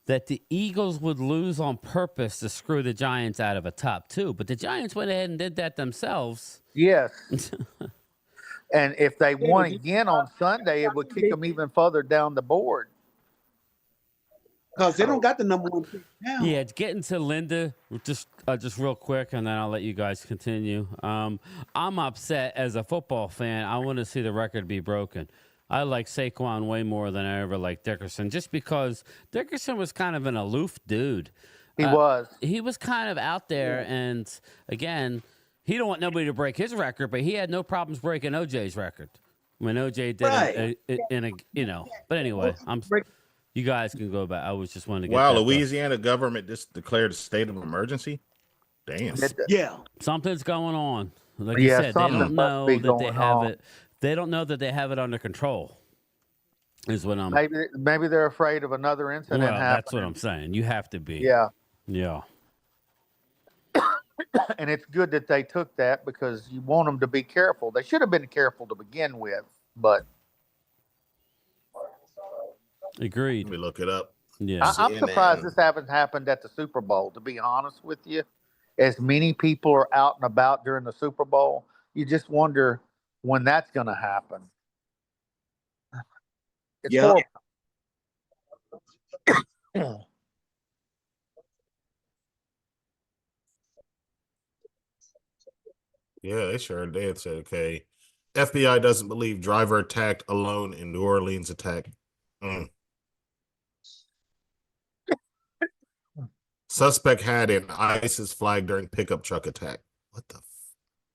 that the Eagles would lose on purpose to screw the Giants out of a top 2. But the Giants went ahead and did that themselves. Yes. And if they won again on Sunday, it would kick them even further down the board. Because they don't got the number 1 pick now. Yeah, getting to Linda, just real quick, and then I'll let you guys continue. I'm upset as a football fan. I want to see the record be broken. I like Saquon way more than I ever liked Dickerson, just because Dickerson was kind of an aloof dude. He was. He was kind of out there, and again, he don't want nobody to break his record, but he had no problems breaking OJ's record when OJ did it. But anyway, you guys can go back. I was just wanting to get Wow, Louisiana government just declared a state of emergency? Damn. Yeah. Something's going on. Like you said, they don't know that they have it. They don't know that they have it under control. Is what I'm. Maybe they're afraid of another incident happening. That's what I'm saying. You have to be. Yeah. Yeah. And it's good that they took that because you want them to be careful. They should have been careful to begin with, but. Agreed. Let me look it up. Yeah. I'm surprised this hasn't happened at the Super Bowl, to be honest with you. As many people are out and about during the Super Bowl, you just wonder when that's going to happen. It's horrible. Yeah, they sure did. Said, okay. FBI doesn't believe driver attacked alone in New Orleans attack. Suspect had an ISIS flag during pickup truck attack. What the?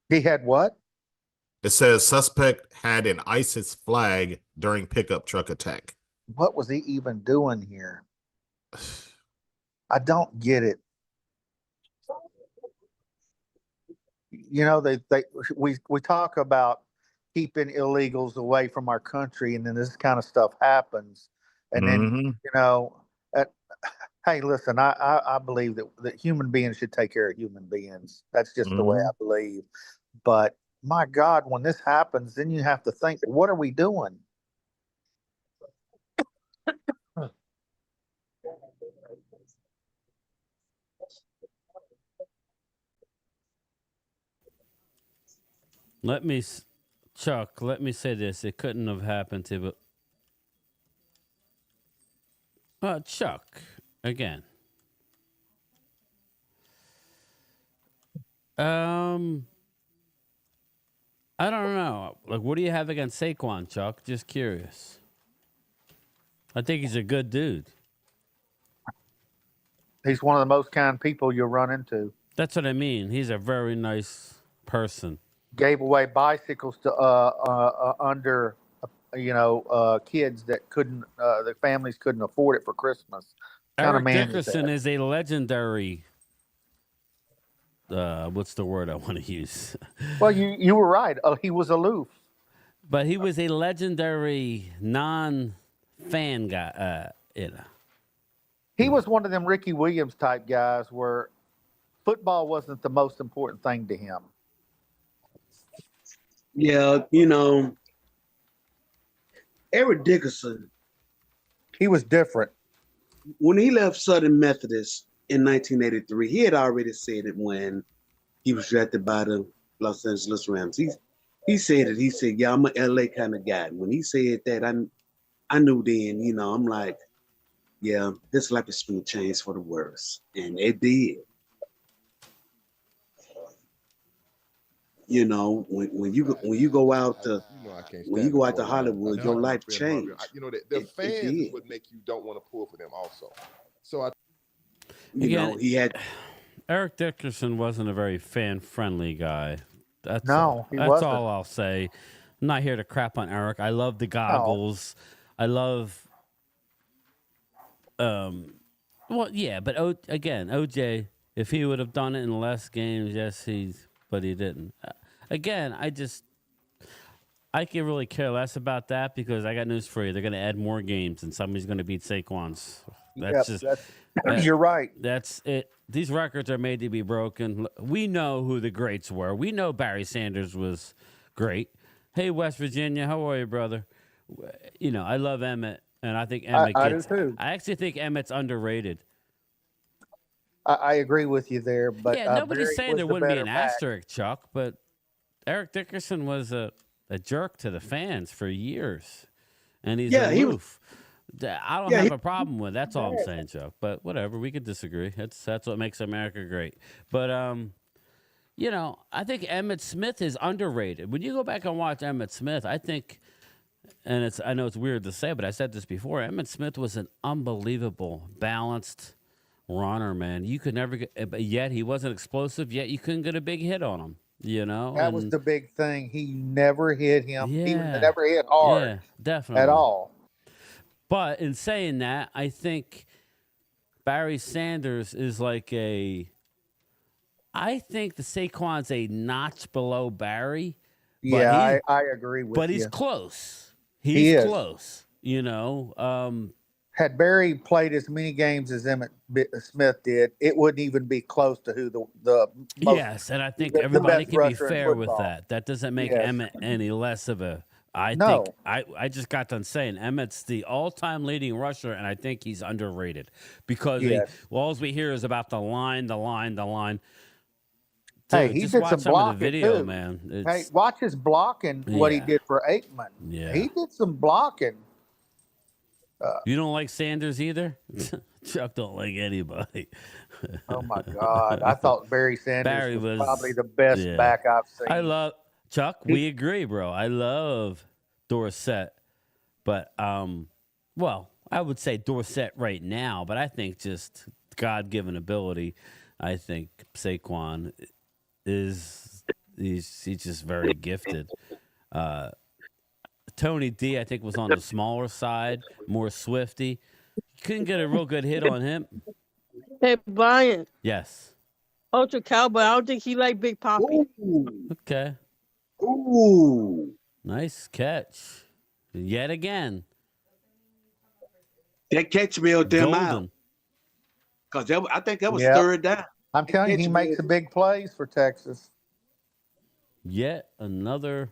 He had what? It says suspect had an ISIS flag during pickup truck attack. What was he even doing here? I don't get it. You know, we talk about keeping illegals away from our country, and then this kind of stuff happens. And then, you know, hey, listen, I believe that human beings should take care of human beings. That's just the way I believe. But my God, when this happens, then you have to think, what are we doing? Chuck, let me say this. It couldn't have happened to, Chuck, again. I don't know. Like, what do you have against Saquon, Chuck? Just curious. I think he's a good dude. He's one of the most kind people you'll run into. That's what I mean. He's a very nice person. gave away bicycles to under kids that couldn't the families couldn't afford it for Christmas. Kind of Eric man is Dickerson that? is a legendary. What's the word I want to use? Well, you were right. He was aloof. But he was a legendary non-fan guy. He was one of them Ricky Williams type guys where football wasn't the most important thing to him. Yeah, Eric Dickerson, He was different. when he left Southern Methodist in 1983, he had already said it when he was drafted by the Los Angeles Rams. He said it. He said, "Yeah, I'm an LA kind of guy." When he said that, I knew then. I'm like, yeah, this life is going to change for the worse, and it did. When you go out to Hollywood, your life changed. The fans is what make you don't want to pull for them also. So he had. Eric Dickerson wasn't a very fan-friendly guy. That's No, he that's wasn't. all I'll say. I'm not here to crap on Eric. I love the goggles. I love. Well, yeah, but again, OJ, if he would have done it in less games, yes, but he didn't. Again, I can really care less about that because I got news for you. They're going to add more games, and somebody's going to beat Saquon's. You're right. That's it. These records are made to be broken. We know who the greats were. We know Barry Sanders was great. Hey, West Virginia, how are you, brother? I love Emmett, and I think Emmett I do too. I actually think Emmett's underrated. I agree with you there, but Yeah, nobody's Barry saying was there the wouldn't be better an back. asterisk, Chuck, but Eric Dickerson was a jerk to the fans for years, and he's aloof. I don't have a problem with. That's all I'm saying, Chuck. But whatever, we could disagree. That's what makes America great. But I think Emmitt Smith is underrated. When you go back and watch Emmitt Smith, I think, and I know it's weird to say, but I said this before. Emmitt Smith was an unbelievable, balanced runner, man. You could never get, but yet he wasn't explosive. Yet you couldn't get a big hit on him. That was the big thing. He never hit him. Yeah, He never hit hard. Yeah, definitely at all. But in saying that, I think Barry Sanders is like I think the Saquon's a notch below Barry. Yeah, I agree with you. But he's close. He's close. Had Barry played as many games as Emmitt Smith did, it wouldn't even be close to who the most, yes, and I think everybody can be fair with football. that. That doesn't make Emmett any less of a. I just got done saying Emmett's the all-time leading rusher, and I think he's underrated because all we hear is about the line. Dude, hey, he just did watch some some of blocking the video, too. man. Hey, watch his blocking. What he did for Aikman. Yeah, he did some blocking. You don't like Sanders either? Chuck don't like anybody. Oh my God! I thought Barry Sanders was probably the best back I've seen. I love Chuck. We agree, bro. I love Dorsett, but well, I would say Dorsett right now, but I think just God-given ability. I think Saquon he's just very gifted. Tony D, I think, was on the smaller side, more swifty. Couldn't get a real good hit on him. Hey, Brian. Yes. Ultra Cowboy. I don't think he like Big Poppy. Okay. Ooh. Nice catch. Yet again. That catch bailed them out. Because I think that was third down. I'm telling you, he makes the big plays for Texas. Yet another.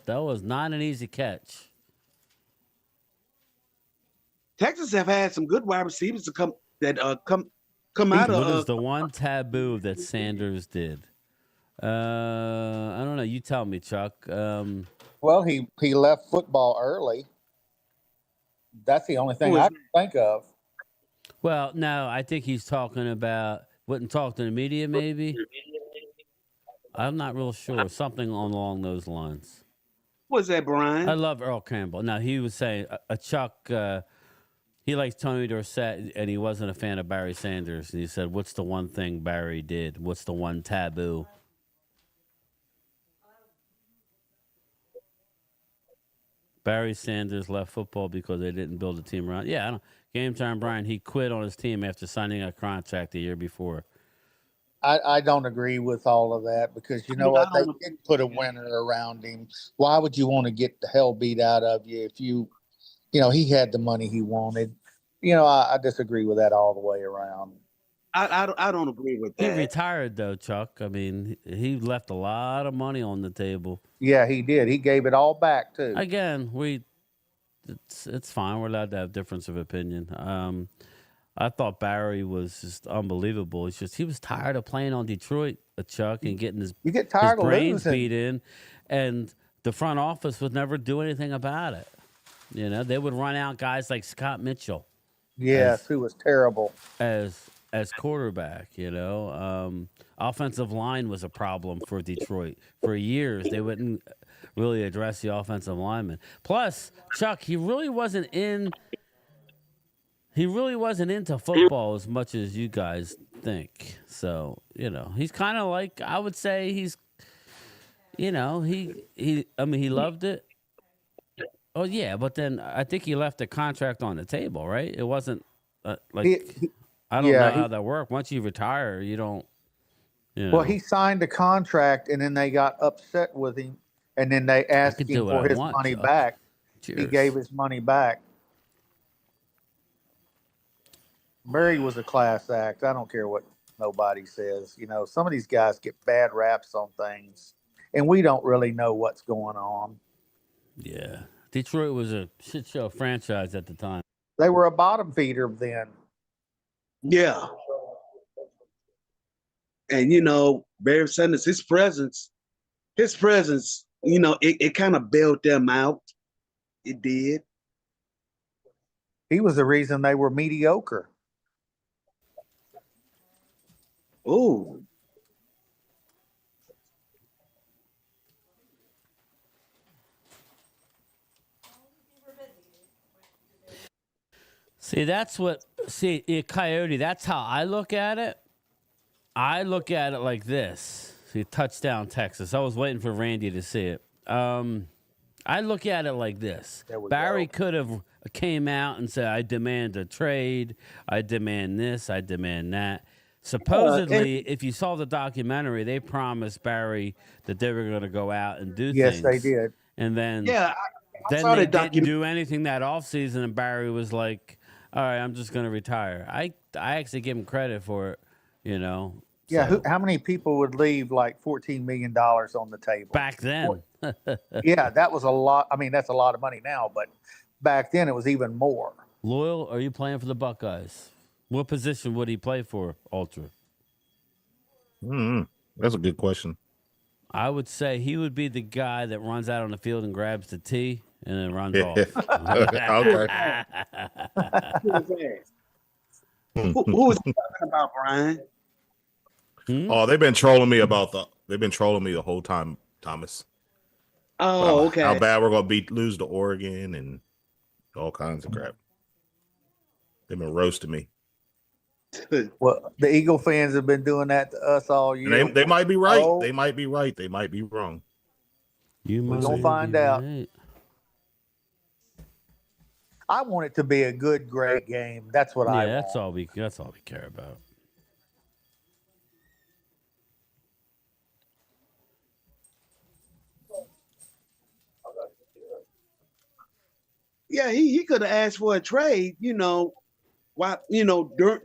That was not an easy catch. Texas have had some good wide receivers to come out of. What is the one taboo that Sanders did? I don't know. You tell me, Chuck. Well, he left football early. That's the only thing I can think of. Well, no, I think he's talking about wouldn't talk to the media, maybe. I'm not real sure. Something along those lines. What's that, Brian? I love Earl Campbell. Now, he was saying, Chuck, he likes Tony Dorsett, and he wasn't a fan of Barry Sanders. And he said, what's the one thing Barry did? What's the one taboo? Barry Sanders left football because they didn't build a team around. Yeah, I don't. Game time, Brian. He quit on his team after signing a contract the year before. I don't agree with all of that because you know what? They did put a winner around him. Why would you want to get the hell beat out of you if you know, he had the money he wanted? You know, I disagree with that all the way around. I don't agree with He that. retired though, Chuck. I mean, he left a lot of money on the table. Yeah, he did. He gave it all back too. Again, it's fine. We're allowed to have difference of opinion. I thought Barry was just unbelievable. It's just he was tired of playing on Detroit, Chuck, and getting his brains beat in, and the front office would never do anything about it. You know, they would run out guys like Scott Mitchell. Yes, who was terrible as quarterback. You know, offensive line was a problem for Detroit for years. They wouldn't really address the offensive lineman. Plus, Chuck, he really wasn't into football as much as you guys think. So, you know, he's kind of like, I would say he's, you know, he loved it. Oh yeah, but then I think he left the contract on the table, right? It wasn't I don't know how that worked. Once you retire, you don't. You know. Well, he signed a contract, and then they got upset with him, and then they asked him for his money back. Cheers. He gave his money back. Barry was a class act. I don't care what nobody says. You know, some of these guys get bad raps on things, and we don't really know what's going on. Yeah. Detroit was a shit show franchise at the time. They were a bottom feeder then. Yeah. And, you know, Barry Sanders, his presence, you know, it kind of bailed them out. It did. He was the reason they were mediocre. Oh. Coyote, that's how I look at it. I look at it like this. See, touchdown, Texas. I was waiting for Randy to see it. I look at it like this. Barry could have came out and said, I demand a trade. I demand this. I demand that. Supposedly, if you saw the documentary, they promised Barry that they were going to go out and do things. Yes, they did. And then, I saw they the didn't do anything that offseason, and Barry was like, all right, I'm just going to retire. I actually give him credit for it, you know. Yeah, so. How many people would leave like $14 million on the table? Back then. Yeah, that was a lot. I mean, that's a lot of money now, but back then it was even more. Loyal, are you playing for the Buckeyes? What position would he play for, Ultra? That's a good question. I would say he would be the guy that runs out on the field and grabs the tee and then runs off. Okay. Who was he talking about, Brian? Oh, they've been trolling me the whole time, Thomas. Oh, okay. How bad we're gonna lose to Oregon and all kinds of crap. They've been roasting me. Well, the Eagle fans have been doing that to us all year. They might be right. They might be right. They might be wrong. We're gonna find out. I want it to be a good, great game. That's what I want. That's all we care about. Yeah, he could have asked for a trade, you know,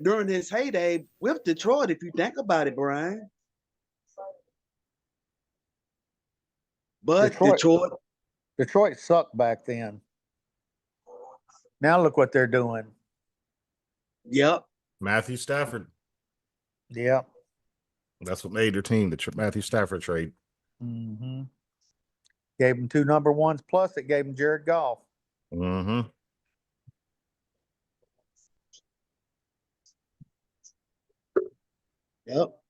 during his heyday with Detroit, if you think about it, Brian. But Detroit sucked back then. Now look what they're doing. Yep. Matthew Stafford. Yep. That's what made their team, the Matthew Stafford trade. Mm-hmm. Gave them 2 number ones, plus it gave them Jared Goff. Mm-hmm. Yep.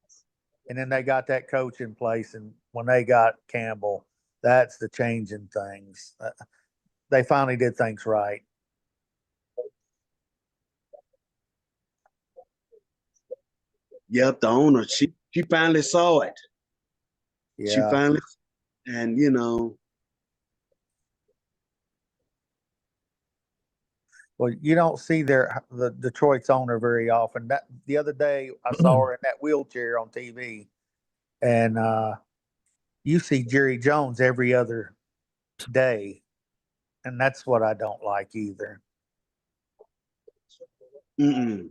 And then they got that coach in place, and when they got Campbell, that's the change in things. They finally did things right. Yep, the owner, she finally saw it. Yeah. She finally, and you know, Well, you don't see the Detroit's owner very often. That the other day I saw her in that wheelchair on TV, and you see Jerry Jones every other day, and that's what I don't like either. Mm-mm.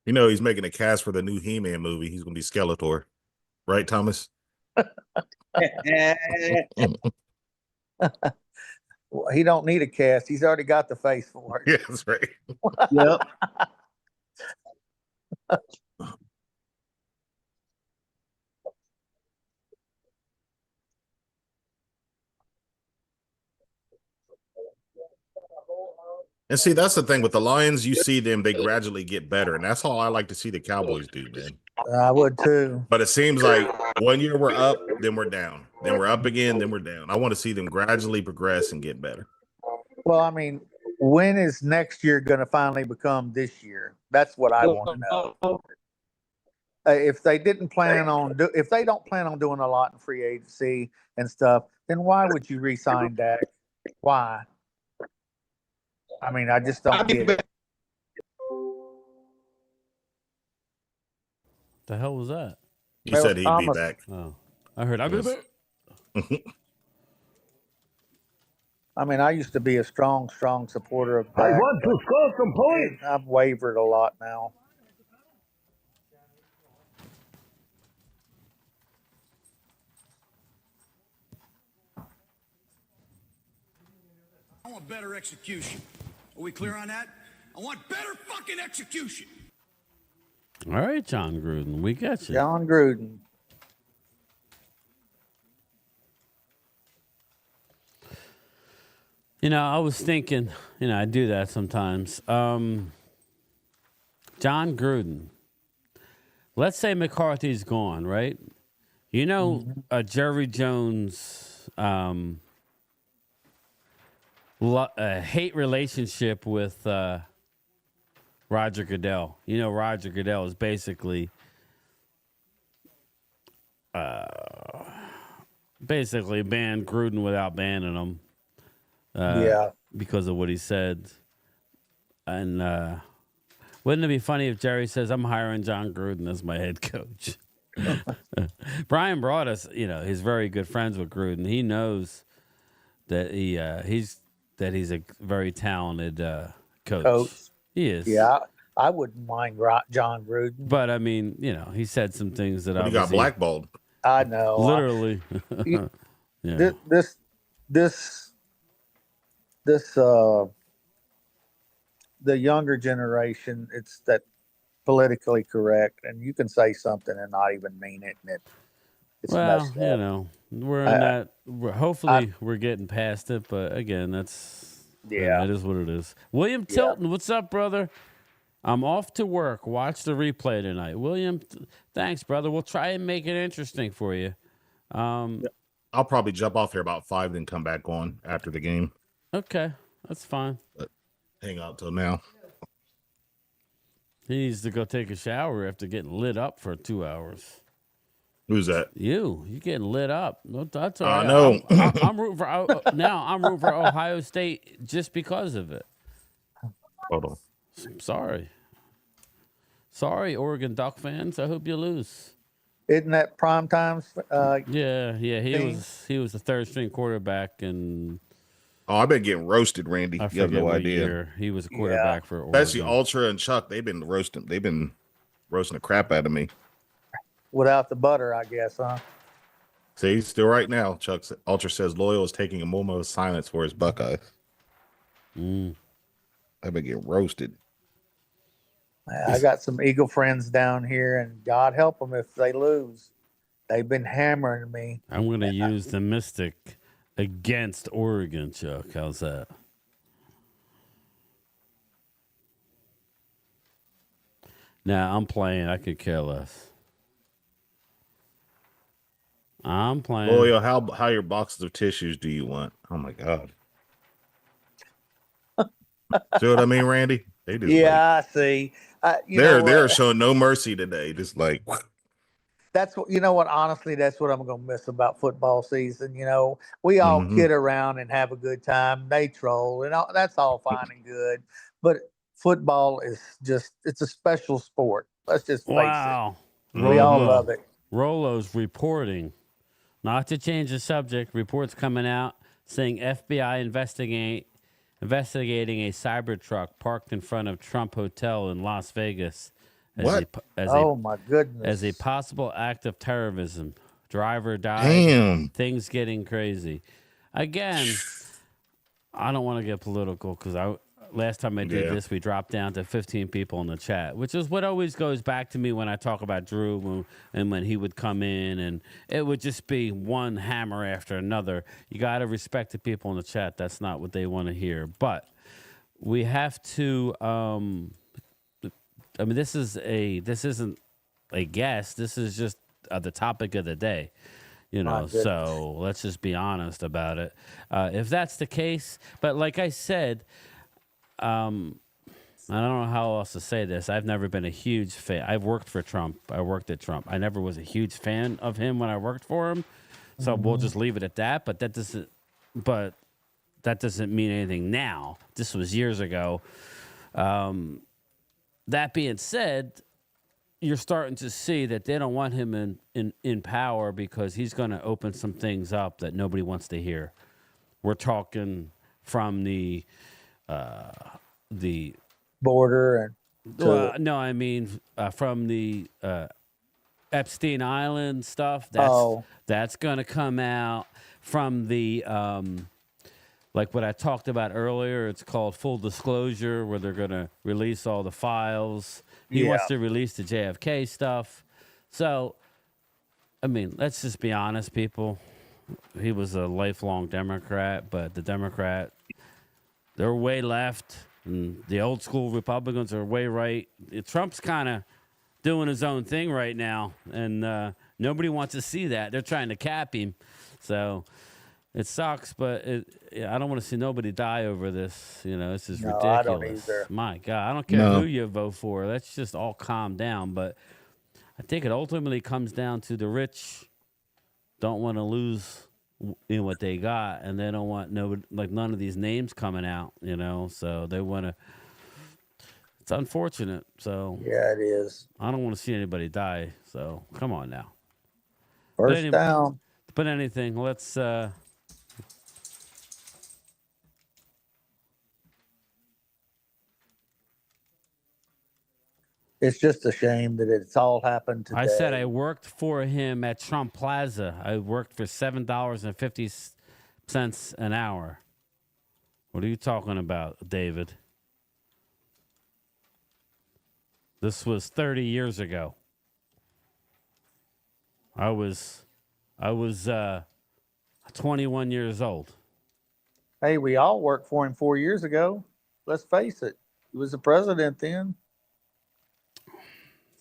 You know, he's making a cast for the new He-Man movie. He's going to be Skeletor, right, Thomas? Well, he don't need a cast. He's already got the face for it. Yeah, that's right. Yep. And see, that's the thing with the Lions. You see them; they gradually get better, and that's all I like to see the Cowboys do, man. I would too. But it seems like 1 year we're up, then we're down, then we're up again, then we're down. I want to see them gradually progress and get better. Well, I mean, when is next year going to finally become this year? That's what I want to know. If they didn't plan on if they don't plan on doing a lot in free agency and stuff, then why would you re-sign Dak? Why? I mean, I just don't get it. The hell was that? You said he'd be back. Oh, I heard. I'll be back. I mean, I used to be a strong supporter of Dak. I want to score some points. I've wavered a lot now. I want better execution. Are we clear on that? I want better fucking execution. All right, John Gruden, we got you. John Gruden. You know, I was thinking, I do that sometimes. John Gruden. Let's say McCarthy's gone, right? You know, Jerry Jones hate relationship with Roger Goodell. You know, Roger Goodell is basically banned Gruden without banning him. Because of what he said. And wouldn't it be funny if Jerry says, I'm hiring John Gruden as my head coach? Brian brought us, he's very good friends with Gruden. He knows that he's a very talented coach. He is. Yeah, I wouldn't mind John Gruden. But I mean, he said some things that he got blackballed. I know. Literally. Yeah. This the younger generation, it's that politically correct, and you can say something and not even mean it, and it's messed up. We're in that. Hopefully, we're getting past it, but again, that's it is what it is. William Tilton, what's up, brother? I'm off to work. Watch the replay tonight, William. Thanks, brother. We'll try and make it interesting for you. I'll probably jump off here about 5, then come back on after the game. Okay, that's fine. But hang out till now. He needs to go take a shower after getting lit up for 2 hours. Who's that? You're getting lit up. No, that's all right. I know. I'm rooting for I'm rooting for Ohio State just because of it. Hold on. Sorry, Oregon Duck fans. I hope you lose. Isn't that prime times? Yeah. He was the third string quarterback, and I've been getting roasted, Randy. I You have no idea. year he was a quarterback for Oregon. Especially Ultra and Chuck. They've been roasting the crap out of me. Without the butter, I guess, huh? See, still right now, Ultra says Loyal is taking a moment of silence for his Buckeyes. I've been getting roasted. I got some Eagle friends down here, and God help them if they lose. They've been hammering me. I'm going to use the Mystic against Oregon, Chuck. How's that? Nah, I'm playing. I could care less. I'm playing. Loyal, how your boxes of tissues do you want? Oh my God. See what I mean, Randy? They just I see. they're showing no mercy today. Just like That's what, you know what, honestly, that's what I'm going to miss about football season. We all kid around and have a good time. They troll and that's all fine and good. But football is it's a special sport. Let's just face Wow. it. We all love it. Rolo's reporting, not to change the subject, reports coming out saying FBI investigating a Cybertruck parked in front of Trump Hotel in Las Vegas My goodness. as a possible act of terrorism. Driver died. Damn. Things getting crazy. Again, I don't want to get political because last time I did this, we dropped down to 15 people in the chat, which is what always goes back to me when I talk about Drew and when he would come in, and it would just be one hammer after another. You got to respect the people in the chat. That's not what they want to hear. But we have to, this isn't a guess. This is just the topic of the day. So let's just be honest about it. If that's the case, but like I said, I don't know how else to say this. I've never been a huge fan. I've worked for Trump. I worked at Trump. I never was a huge fan of him when I worked for him. So we'll just leave it at that. But that doesn't mean anything now. This was years ago. That being said, you're starting to see that they don't want him in power because he's going to open some things up that nobody wants to hear. We're talking from the border from the Epstein Island stuff. That's going to come out from the like what I talked about earlier. It's called full disclosure, where they're going to release all the files. He wants to release the JFK stuff. So, let's just be honest, people. He was a lifelong Democrat, but the Democrat, they're way left, and the old school Republicans are way right. Trump's kind of doing his own thing right now, and nobody wants to see that. They're trying to cap him. So it sucks, but I don't want to see nobody die over this. This is ridiculous. I don't either. My God, I don't care who you vote for. Let's just all calm down. But I think it ultimately comes down to the rich don't want to lose in what they got, and they don't want none of these names coming out. So they want to. It's unfortunate. So yeah, it is. I don't want to see anybody die. So come on now. First down. But anything, let's. It's just a shame that it's all happened today. I said I worked for him at Trump Plaza. I worked for $7.50 an hour. What are you talking about, David? This was 30 years ago. I was 21 years old. Hey, we all worked for him 4 years ago. Let's face it. He was the president then.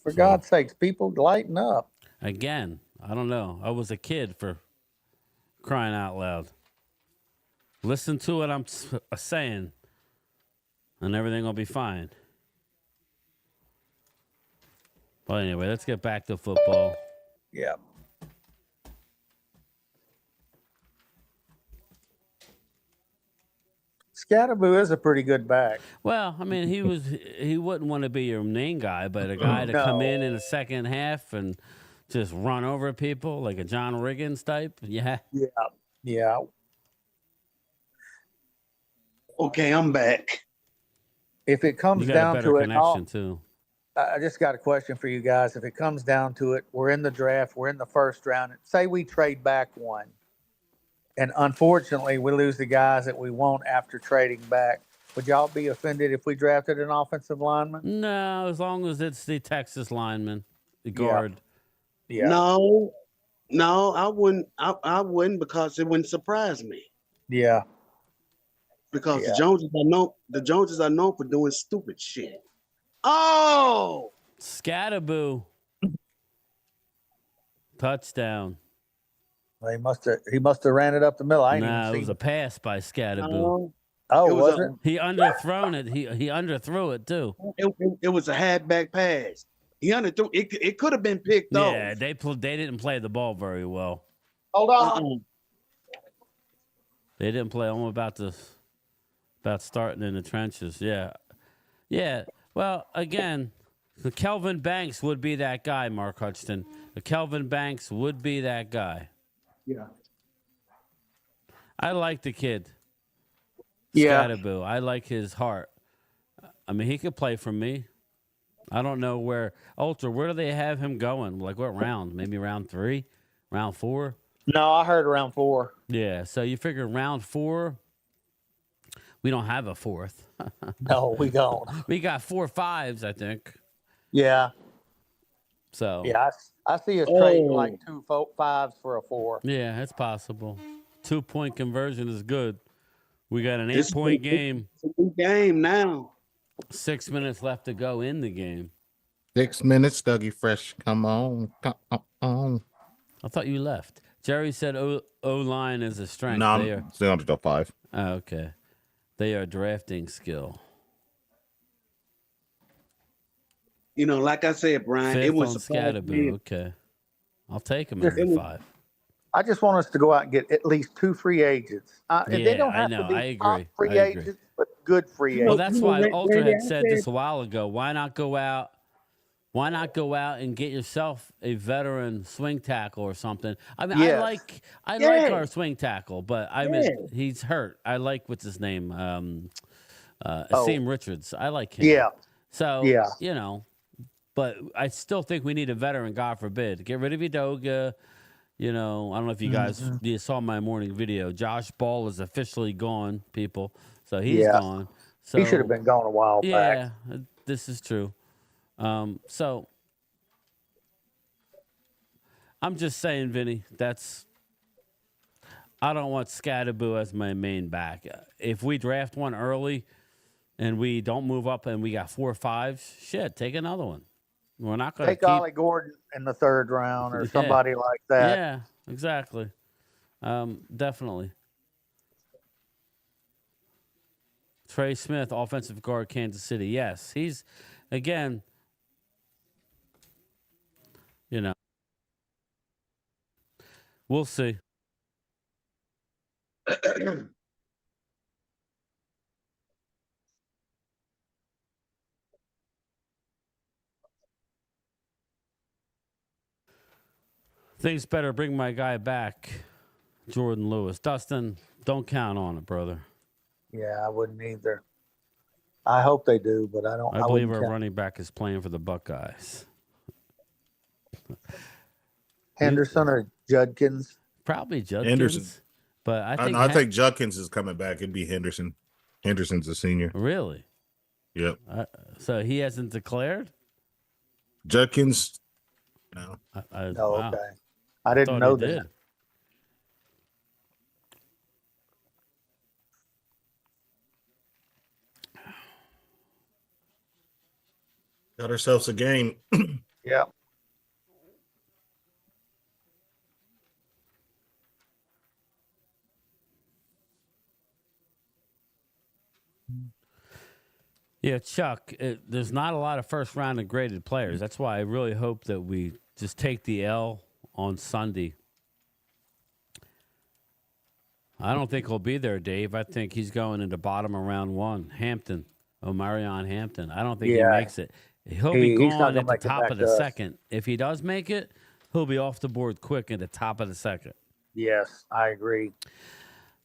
For God's sakes, people lighten up. Again, I don't know. I was a kid, for crying out loud. Listen to what I'm saying, and everything will be fine. Well, anyway, let's get back to football. Yeah. Scatterboo is a pretty good back. Well, he wouldn't want to be your main guy, but a guy to come in the second half and just run over people like a John Riggins type. Yeah. Yeah. Okay, I'm back. If it comes down to it, too. I just got a question for you guys. If it comes down to it, we're in the draft, we're in the first round. Say we trade back one, and unfortunately we lose the guys that we want after trading back. Would y'all be offended if we drafted an offensive lineman? No, as long as it's the Texas lineman, the guard. Yeah. No, I wouldn't. I wouldn't, because it wouldn't surprise me. Yeah. Because the Joneses are known for doing stupid shit. Oh, Scatterboo. Touchdown. He must have ran it up the middle. It was a pass by Scatterboo. Was it? He underthrown it. He underthrew it too. It was a halfback pass. He underthrew. It could have been picked off. Yeah, they didn't play the ball very well. Hold on. They didn't play. I'm about starting in the trenches. Yeah. Yeah. Well, again, the Kelvin Banks would be that guy, Mark Hutchton. The Kelvin Banks would be that guy. Yeah. I like the kid. Yeah. Scatterboo. I like his heart. I mean, he could play for me. I don't know where where do they have him going? Like what round? Maybe round 3, round 4? No, I heard round 4. Yeah. So you figure round 4, we don't have a 4th. No, we don't. We got 4 5s, I think. Yeah. So Yeah, I see us trading like 2 5s for a 4. yeah, it's possible. 2-point conversion is good. We got an 8-point game. It's a good game now. 6 minutes left to go in the game. 6 minutes, Dougie Fresh. Come on. I thought you left. Jerry said O-line is a strength. No, I'm still under top 5. Oh, okay. They are drafting skill. You know, like I said, Brian, 5th it was on a five Scatterboo. game. Okay. I'll take him at 5. I just want us to go out and get at least 2 free agents. And they don't have to be top free agents, but good free agents. Well, that's why Ultra had said this a while ago. Why not go out? Why not go out and get yourself a veteran swing tackle or something? I mean, I like our swing tackle, but I mean, he's hurt. I like what's his name, Asim Richards. I like him. Yeah. So you know, but I still think we need a veteran. God forbid, get rid of Udoga. You know, I don't know if you guys you saw my morning video. Josh Ball is officially gone, people. So he's gone. So he should have been gone a while back. Yeah, this is true. So I'm just saying, Vinny, I don't want Scatterboo as my main back. If we draft one early and we don't move up and we got 4 5s, shit, take another one. We're not going to take Ollie Gordon in the 3rd round or somebody like that. Yeah, exactly. Definitely. Trey Smith, offensive guard, Kansas City. Yes, he's, again, you know, we'll see. Things better bring my guy back, Jordan Lewis. Dustin, don't count on it, brother. Yeah, I wouldn't either. I hope they do, but I don't. I believe our running back is playing for the Buckeyes. Henderson or Judkins? Probably Judkins. Henderson. But I think Judkins is coming back. It'd be Henderson. Henderson's a senior. Really? Yep. So he hasn't declared? Judkins, no. Wow. Okay. I didn't know that. Did. Got ourselves a game. Yeah. Yeah, Chuck, there's not a lot of first round and graded players. That's why I really hope that we just take the L on Sunday. I don't think he'll be there, Dave. I think he's going into bottom of round 1. Hampton, Omarion Hampton. I don't think he makes it. He'll be gone at the top of the second. If he does make it, he'll be off the board quick at the top of the second. Yes, I agree.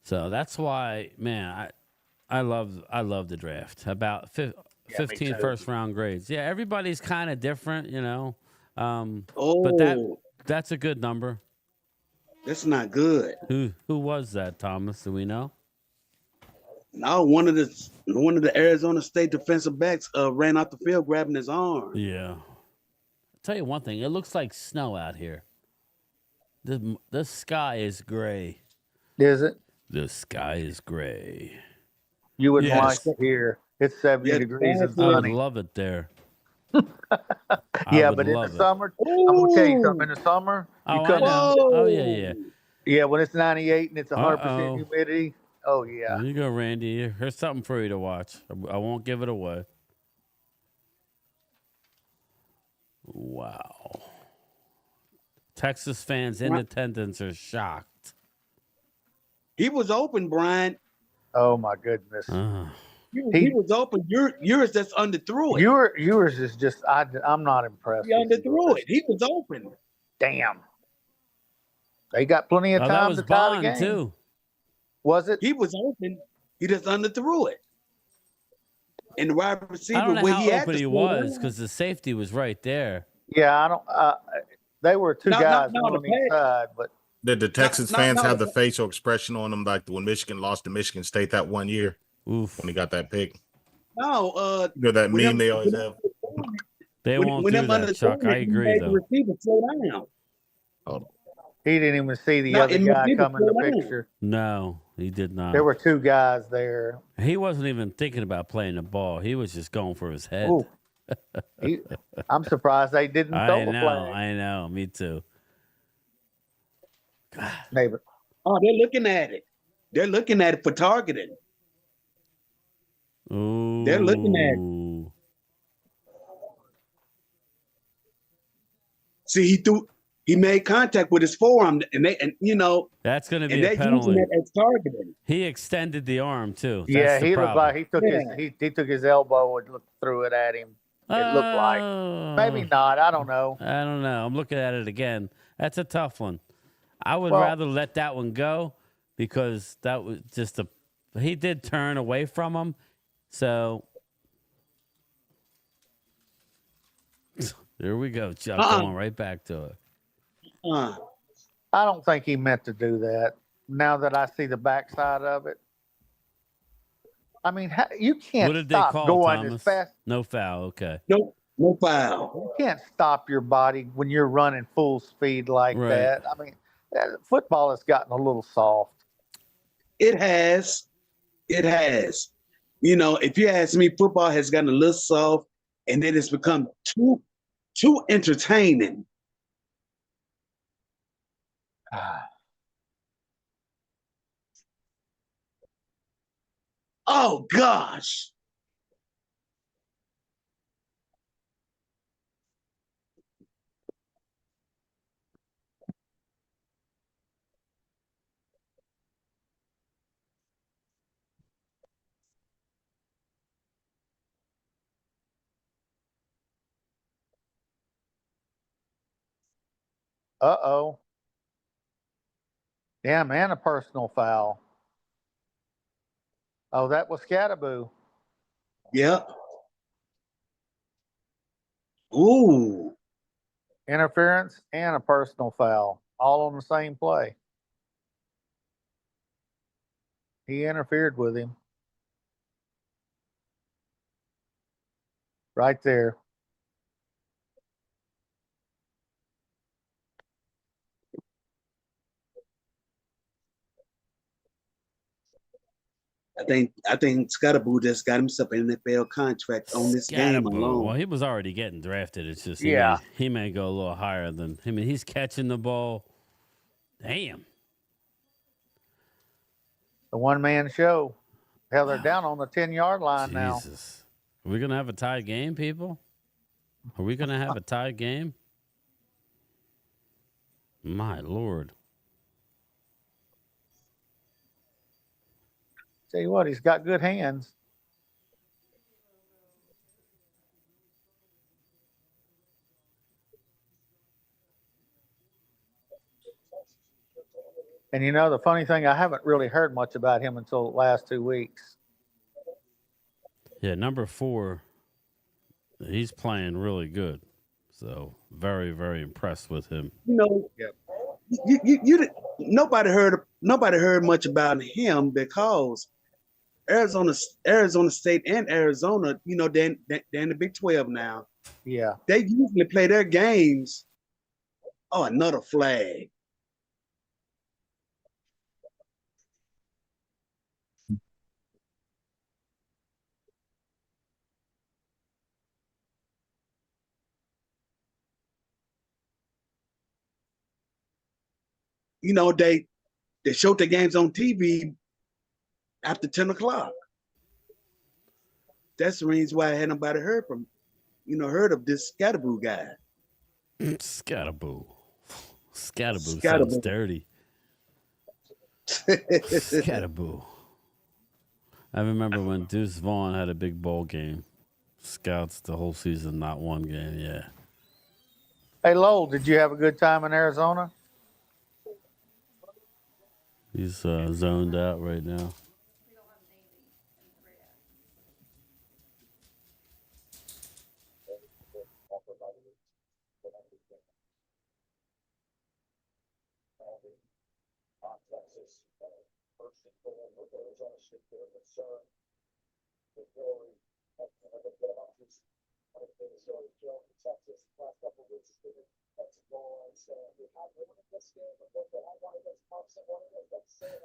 So that's why, man, I love the draft. About 15 first round grades. Yeah, everybody's kind of different, you know. But that's a good number. That's not good. Who was that, Thomas? Do we know? No, one of the Arizona State defensive backs ran out the field grabbing his arm. Yeah. I'll tell you one thing. It looks like snow out here. The sky is gray. Is it? The sky is gray. You wouldn't like it here. It's 70 degrees and sunny. I would love it there. Yeah, but in the summer, I'm going to tell you something. In the summer, you come out. Oh, yeah. Yeah, when it's 98 and it's 100% humidity. Oh, yeah. There you go, Randy. Here's something for you to watch. I won't give it away. Wow. Texas fans in attendance are shocked. He was open, Brian. Oh my goodness. He was open. Yours just underthrew it. Yours is just I'm not impressed. He underthrew it. He was open. Damn. They got plenty of that time was to tie the Bond game. too. Was it? He was open. He just underthrew it. And the wide receiver, I don't know where how he had open to he slow was down. because the safety was right there. Yeah, I don't. They were two guys on each side, but Did the Texas fans have the facial expression on them like when Michigan lost to Michigan State that one year? Oof. When he got that pick. No, that meme they always have. They won't do that, Chuck. I agree, though. The receiver slow down. Oh. he didn't even see the other guy come in the picture. No, he did not. There were two guys there. He wasn't even thinking about playing the ball. He was just going for his head. I'm surprised they didn't throw the flag. I know. Me too. Neighbor. Oh, they're looking at it. They're looking at it for targeting. Ooh. They're looking at it. See, he made contact with his forearm, and that's going to be a penalty. Using it as targeting. He extended the arm too. That's he looked like he took his elbow and threw it at him. It looked like maybe not. I don't know. I'm looking at it again. That's a tough one. I would rather let that one go because that was just he did turn away from him. So there we go, Chuck. Going right back to it. I don't think he meant to do that. Now that I see the backside of it, I mean, you can't What did stop they call, going Thomas? as fast. No foul. Okay. No foul. You can't stop your body when you're running full speed like that. I mean, football has gotten a little soft. It has. If you ask me, football has gotten a little soft, and then it's become too entertaining. Oh gosh. Uh-oh. Damn, and a personal foul. Oh, that was Scattaboo. Yep. Ooh. Interference and a personal foul, all on the same play. He interfered with him. Right there. I think Scottaboo just got himself an NFL contract on this game alone. Well, he was already getting drafted. It's just he may go a little higher than. I mean, he's catching the ball. Damn. The one-man show. Hell, they're down on the 10-yard line now. Jesus. Are we gonna have a tied game, people? Are we gonna have a tied game? My Lord. Tell you what, he's got good hands. And the funny thing, I haven't really heard much about him until the last 2 weeks. Yeah, number 4. He's playing really good. So very, very impressed with him. Nobody heard much about him because Arizona State and Arizona, they're in the Big 12 now. Yeah. They usually play their games. Oh, another flag. They showed the games on TV after 10 o'clock. That's the reason why I had nobody heard of this Scattaboo guy. Scataboo. Scataboo sounds Scatterboo. dirty. Scataboo. I remember when Deuce Vaughn had a big bowl game. Scouts the whole season, not one game. Yeah. Hey, Lowell, did you have a good time in Arizona? He's zoned out right now.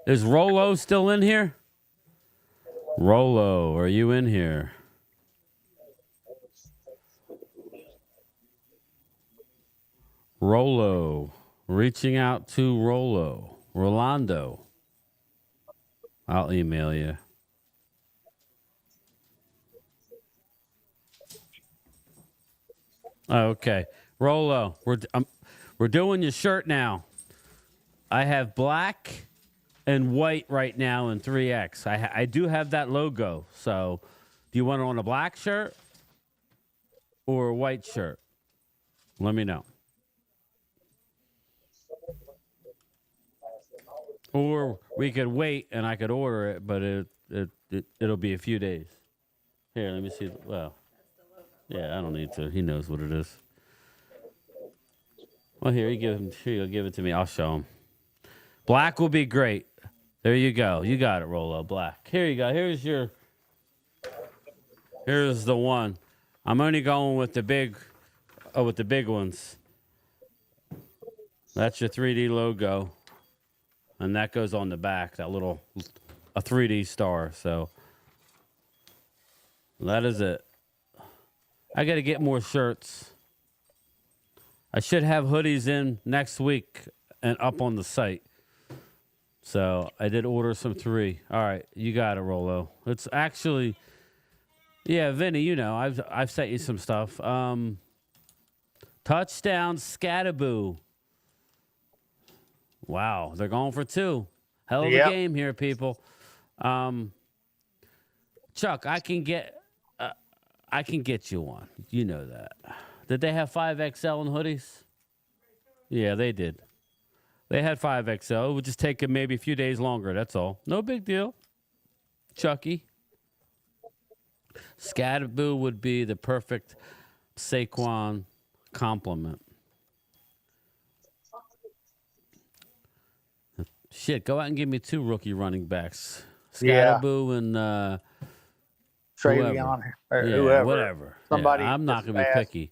Is Rolo still in here? Rolo, are you in here? Rolo. Reaching out to Rolo. Rolando. I'll email you. Okay. Rolo, we're doing your shirt now. I have black and white right now in 3X. I do have that logo. So, do you want it on a black shirt or a white shirt? Let me know. Or we could wait and I could order it, but it'll be a few days. Here, let me see. Well, yeah, I don't need to. He knows what it is. Well, here, you'll give it to me. I'll show him. Black will be great. There you go. You got it, Rolo. Black. Here you go. Here's the one. I'm only going with the big ones. That's your 3D logo. And that goes on the back, a 3D star. So that is it. I got to get more shirts. I should have hoodies in next week and up on the site. So I did order some 3. All right, you got it, Rolo. It's actually, yeah, Vinny, you know, I've sent you some stuff. Touchdown, Scataboo. Wow, they're going for 2. Hell of a game here, people. Chuck, I can get you one. You know that. Did they have 5XL in hoodies? Yeah, they did. They had 5XL. It would just take them maybe a few days longer. That's all. No big deal. Chucky. Scataboo would be the perfect Saquon compliment. Shit, go out and give me 2 rookie running backs. Scataboo and Travion or yeah, whatever. Somebody. Yeah, I'm not going to be picky.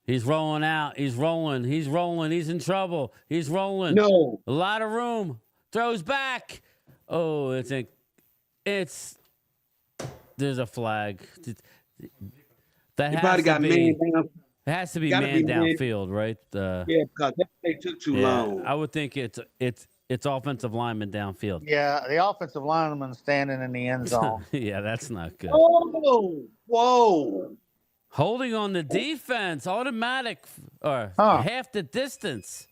He's rolling out. He's rolling. He's rolling. He's in trouble. He's rolling. No. A lot of room. Throws back. Oh, there's a flag. That has to be. It has to be man downfield, right? Yeah, because they took too long. I would think it's offensive lineman downfield. Yeah, the offensive lineman standing in the end zone. Yeah, that's not good. Oh, whoa. Holding on the defense, automatic, or half the distance.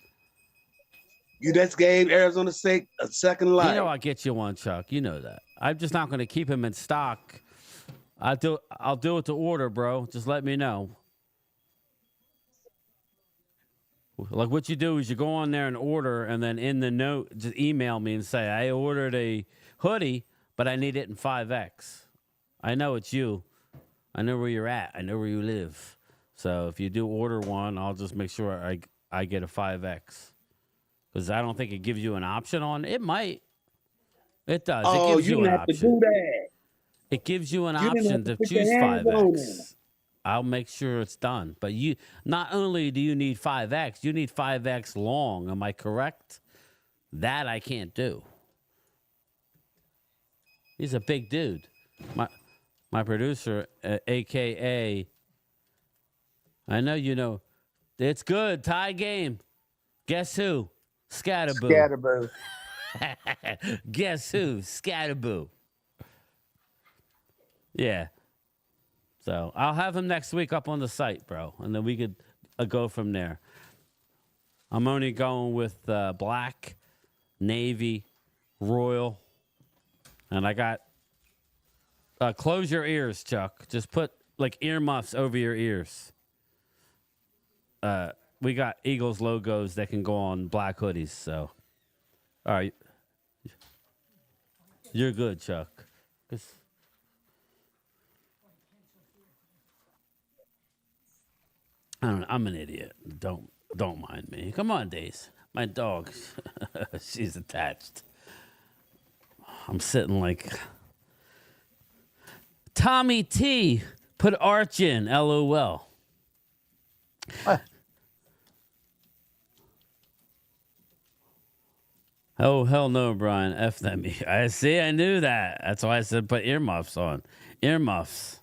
You just gave Arizona State a second life. You know I'll get you one, Chuck. You know that. I'm just not going to keep him in stock. I'll do it to order, bro. Just let me know. Like what you do is you go on there and order, and then in the note, just email me and say, I ordered a hoodie, but I need it in 5X. I know it's you. I know where you're at. I know where you live. So if you do order one, I'll just make sure I get a 5X. Because I don't think it gives you an option on it. It might. It does. Oh, it gives you an have option. to do that. It gives you an option to choose 5X. I'll make sure it's done. But you not only do you need 5X, you need 5X long. Am I correct? That I can't do. He's a big dude. My producer, a.k.a. I know you know. It's good. Tie game. Guess who? Scataboo. Guess who? Scataboo. Yeah. So I'll have him next week up on the site, bro. And then we could go from there. I'm only going with black, navy, royal, and I got. Close your ears, Chuck. Just put like earmuffs over your ears. We got Eagles logos that can go on black hoodies. So, all right, you're good, Chuck. I don't know. I'm an idiot. Don't mind me. Come on, Days. My dog. She's attached. I'm sitting like Tommy T. Put Arch in. LOL. Oh, hell no, Brian. F them. I see. I knew that. That's why I said put earmuffs on. Earmuffs.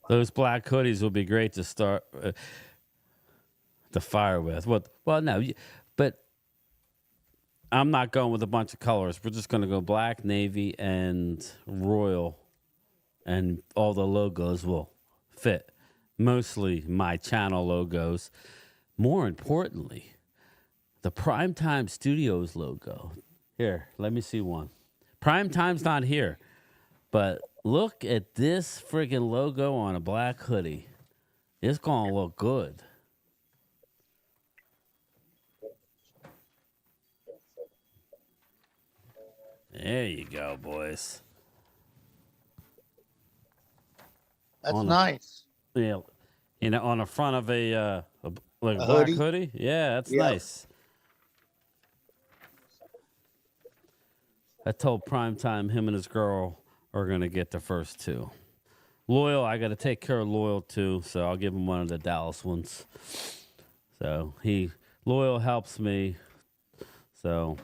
Those black hoodies will be great to start the fire with. Well, no, but I'm not going with a bunch of colors. We're just going to go black, navy, and royal, and all the logos will fit. Mostly my channel logos. More importantly, the Primetime Studios logo. Here, let me see one. Primetime's not here, but look at this friggin' logo on a black hoodie. It's going to look good. There you go, boys. That's nice. Yeah, on the front of a black hoodie. Yeah, that's nice. I told Primetime him and his girl are gonna get the first two. Loyal, I got to take care of Loyal too, so I'll give him one of the Dallas ones. So Loyal helps me. So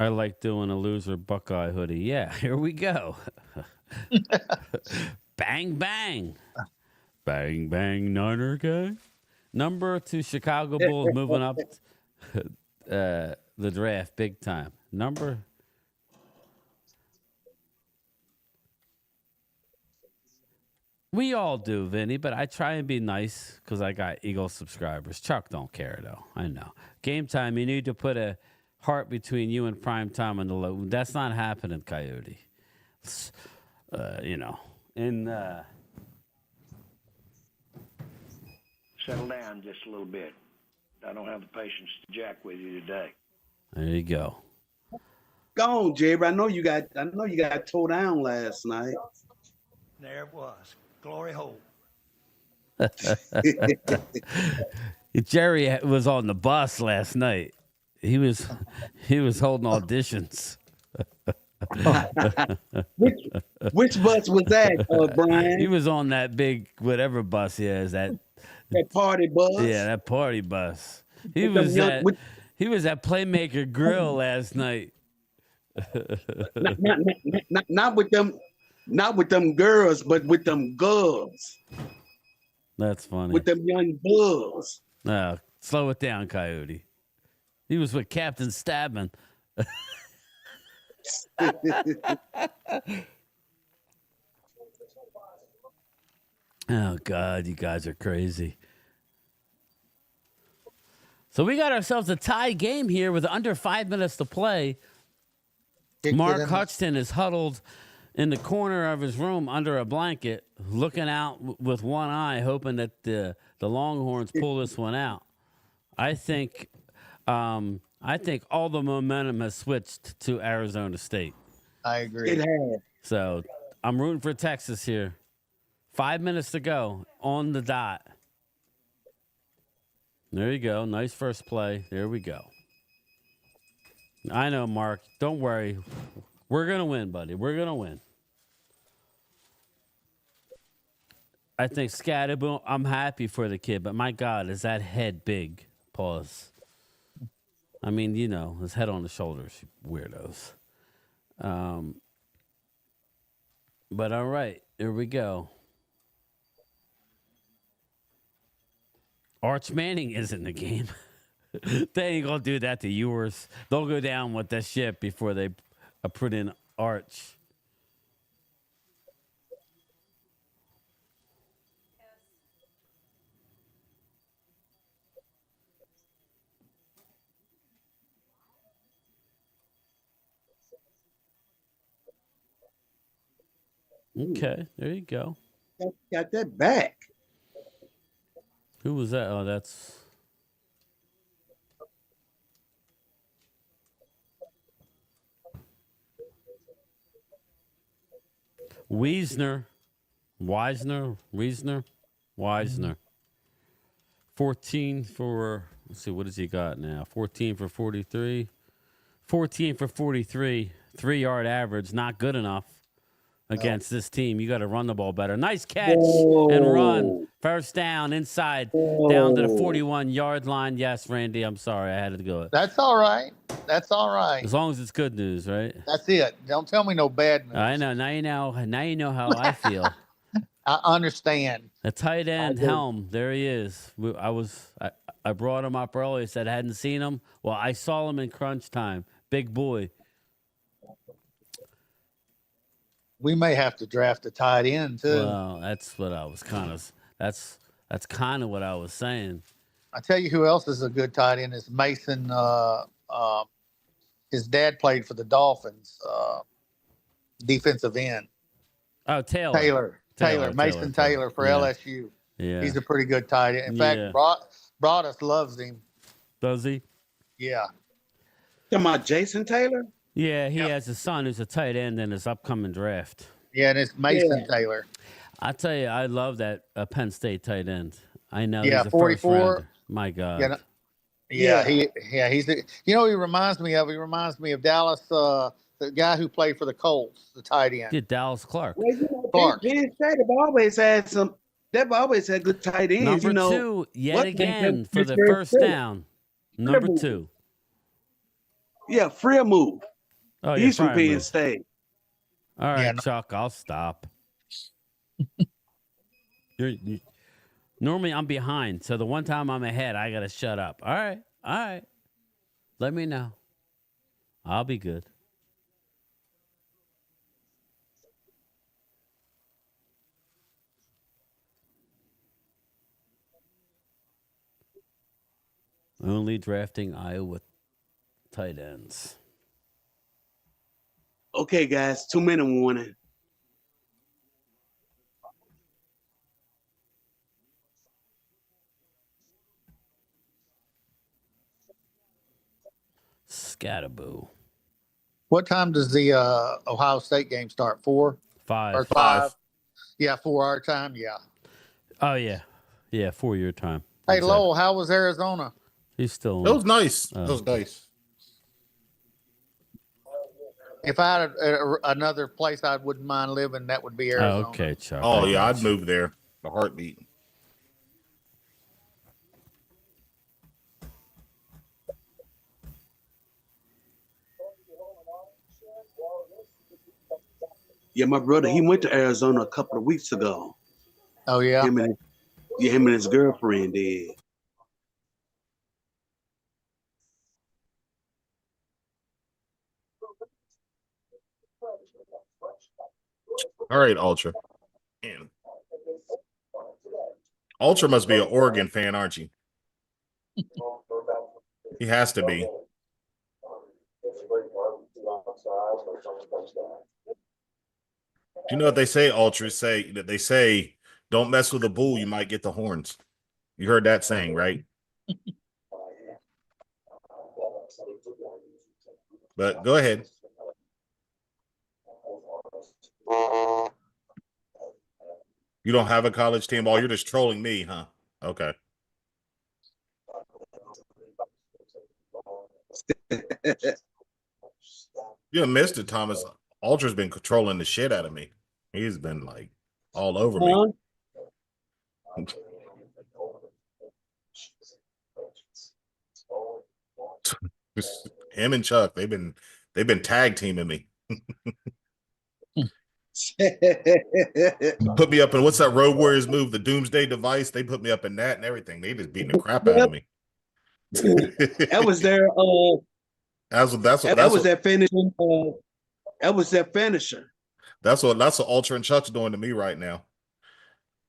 I like doing a loser Buckeye hoodie. Yeah, here we go. Bang, bang. Bang, bang, Niner guy. Number 2 Chicago Bulls moving up the draft big time. We all do, Vinny, but I try and be nice because I got Eagle subscribers. Chuck don't care, though. I know. Game time, you need to put a heart between you and Prime Time on the low. That's not happening, Coyote. Settle down just a little bit. I don't have the patience to jack with you today. There you go. Go on, Jaber. I know you got towed down last night. There it was. Glory hole. Jerry was on the bus last night. He was holding auditions. Which bus was that, Brian? He was on that big whatever bus he has. That party bus. Yeah, that party bus. He was at Playmaker Grill last night. Not with them girls, but with them girls. That's funny. With them young bulls. No, slow it down, Coyote. He was with Captain Stabman. Oh, God, you guys are crazy. So we got ourselves a tie game here with under 5 minutes to play. Mark Hutchton is huddled in the corner of his room under a blanket, looking out with one eye, hoping that the Longhorns pull this one out. I think all the momentum has switched to Arizona State. I agree. It has. So I'm rooting for Texas here. 5 minutes to go on the dot. There you go. Nice first play. There we go. I know, Mark. Don't worry. We're going to win, buddy. We're going to win. I think Scatterboom, I'm happy for the kid, but my God, is that head big? Pause. I mean, his head on the shoulders, weirdos. But all right, here we go. Arch Manning is in the game. They ain't gonna do that to yours. They'll go down with that shit before they put in Arch. Okay, there you go. Got that back. Who was that? Oh, that's Wiesner. Wiesner. 14 for, let's see, what has he got now? 14 for 43. 14 for 43. 3-yard average. Not good enough against this team. You got to run the ball better. Nice catch and run. First down inside, down to the 41-yard line. Yes, Randy, I'm sorry. I had to go. That's all right. That's all right. As long as it's good news, right? That's it. Don't tell me no bad news. I know. Now you know how I feel. I understand. A tight end, Helm. There he is. I brought him up earlier. Said I hadn't seen him. Well, I saw him in crunch time. Big boy. We may have to draft a tight end too. Well, that's what I was kind of. That's kind of what I was saying. I tell you who else is a good tight end is Mason. His dad played for the Dolphins. Defensive end. Oh, Taylor. Mason Taylor for LSU. Yeah, he's a pretty good tight end. In fact, Broadus loves him. Does he? Yeah. Talking about Jason Taylor? Yeah, he has a son who's a tight end in his upcoming draft. Yeah, and it's Mason Taylor. I tell you, I love that Penn State tight end. I know. Yeah, he's a 44. My God. He's he reminds me of. He reminds me of Dallas, the guy who played for the Colts, the tight end. Yeah, Dallas Clark. Well, Clark. Penn State have always had some. They've always had good tight ends. Number 2, yet again for the first down. Number 2. Yeah, Freer move. Oh, he's from Penn State. All right, Chuck, I'll stop. Normally I'm behind, so the one time I'm ahead, I gotta shut up. All right. Let me know. I'll be good. Only drafting Iowa tight ends. Okay, guys, 2-minute warning. Scatterboo. What time does the Ohio State game start? 4? 5. Or 5? Yeah, 4 our time. Yeah. Oh yeah, 4 your time. Hey, exactly. Lowell, how was Arizona? He's still. It was nice. It was nice. If I had another place I wouldn't mind living, that would be Arizona. Oh, okay, Chuck. Oh yeah, I'd move there. The heartbeat. Yeah, my brother, he went to Arizona a couple of weeks ago. Oh yeah. Him and his girlfriend did. All right, Ultra. Man. Ultra must be an Oregon fan, aren't you? He has to be. Do you know what they say, Ultras say? That they say, don't mess with a bull, you might get the horns. You heard that saying, right? But go ahead. You don't have a college team? Oh, you're just trolling me, huh? Okay. You missed it, Thomas. Ultra's been controlling the shit out of me. He's been like all over me. Him and Chuck, they've been tag teaming me. Put me up in what's that Road Warriors move? The Doomsday Device. They put me up in that and everything. They just beating the crap out of me. That was their their finishing. That was their finisher. That's what Ultra and Chuck's doing to me right now.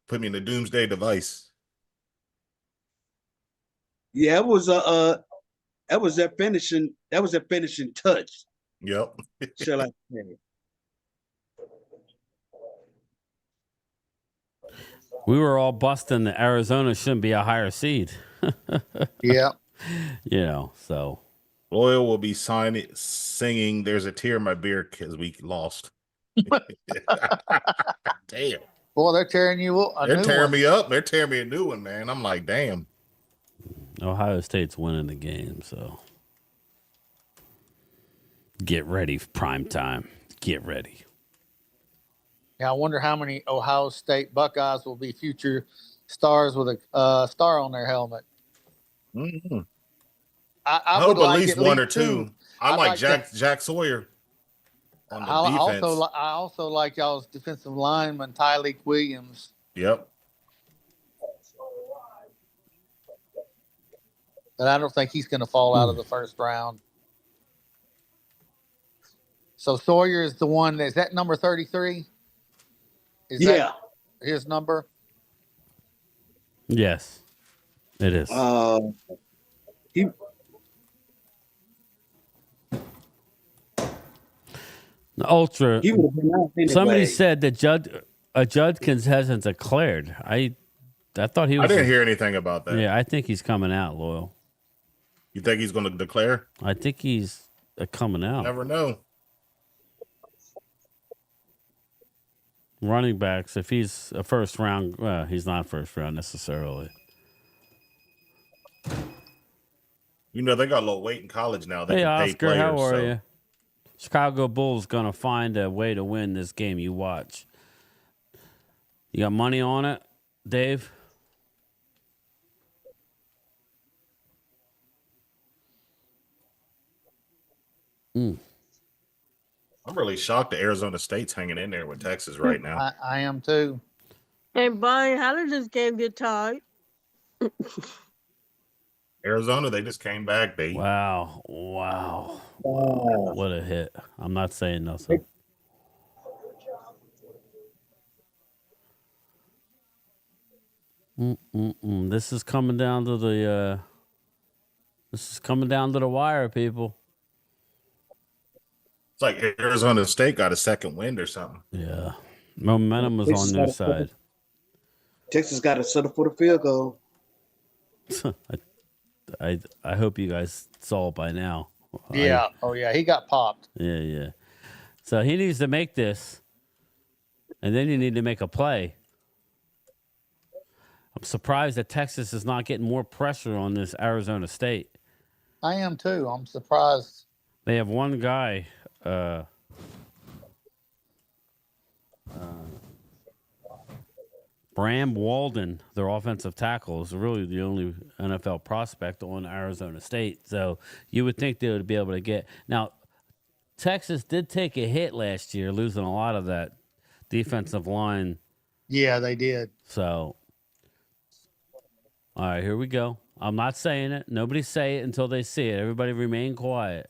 Put me in the Doomsday Device. Yeah, it was that was their finishing. That was their finishing touch. Yep. Shall I say? We were all busting that Arizona shouldn't be a higher seed. Yeah. You know, so. Loyal will be singing "There's a Tear in My Beer" because we lost. Damn. Boy, they're tearing you up. They're tearing me up. They're tearing me a new one, man. I'm like, damn. Ohio State's winning the game, so get ready for prime time. Get ready. Yeah, I wonder how many Ohio State Buckeyes will be future stars with a star on their helmet. Mm-hmm. I hope would like at least one or two. I like Jack Sawyer on the defense. I also like y'all's defensive lineman, Tyleek Williams. Yep. But I don't think he's going to fall out of the first round. So Sawyer is the one. Is that number 33? Is that his number? Yes, it is. Ultra. He would have been out anyway. Somebody said that Judkins hasn't declared. I thought he was. I didn't hear anything about that. Yeah, I think he's coming out, Loyal. You think he's going to declare? I think he's coming out. Never know. Running backs, if he's a first round, well, he's not first round necessarily. You know, they got a little weight in college now. They Hey, can pay Oscar, players, how are you? Chicago Bulls going to find a way to win this game. You watch. You got money on it, Dave? I'm really shocked that Arizona State's hanging in there with Texas right now. I am too. And Brian, how did this game get tied? Arizona, they just came back, baby. Wow. What a hit. I'm not saying nothing. This is coming down to the wire, people. It's like Arizona State got a second wind or something. Yeah. Momentum was on their side. Texas got to settle for the field goal. I hope you guys saw it by now. Yeah. He got popped. Yeah. So he needs to make this, and then you need to make a play. I'm surprised that Texas is not getting more pressure on this Arizona State. I am too. I'm surprised. They have one guy. Bram Walden, their offensive tackle, is really the only NFL prospect on Arizona State. So you would think they would be able to get. Now, Texas did take a hit last year, losing a lot of that defensive line. Yeah, they did. So, all right, here we go. I'm not saying it. Nobody say it until they see it. Everybody remain quiet.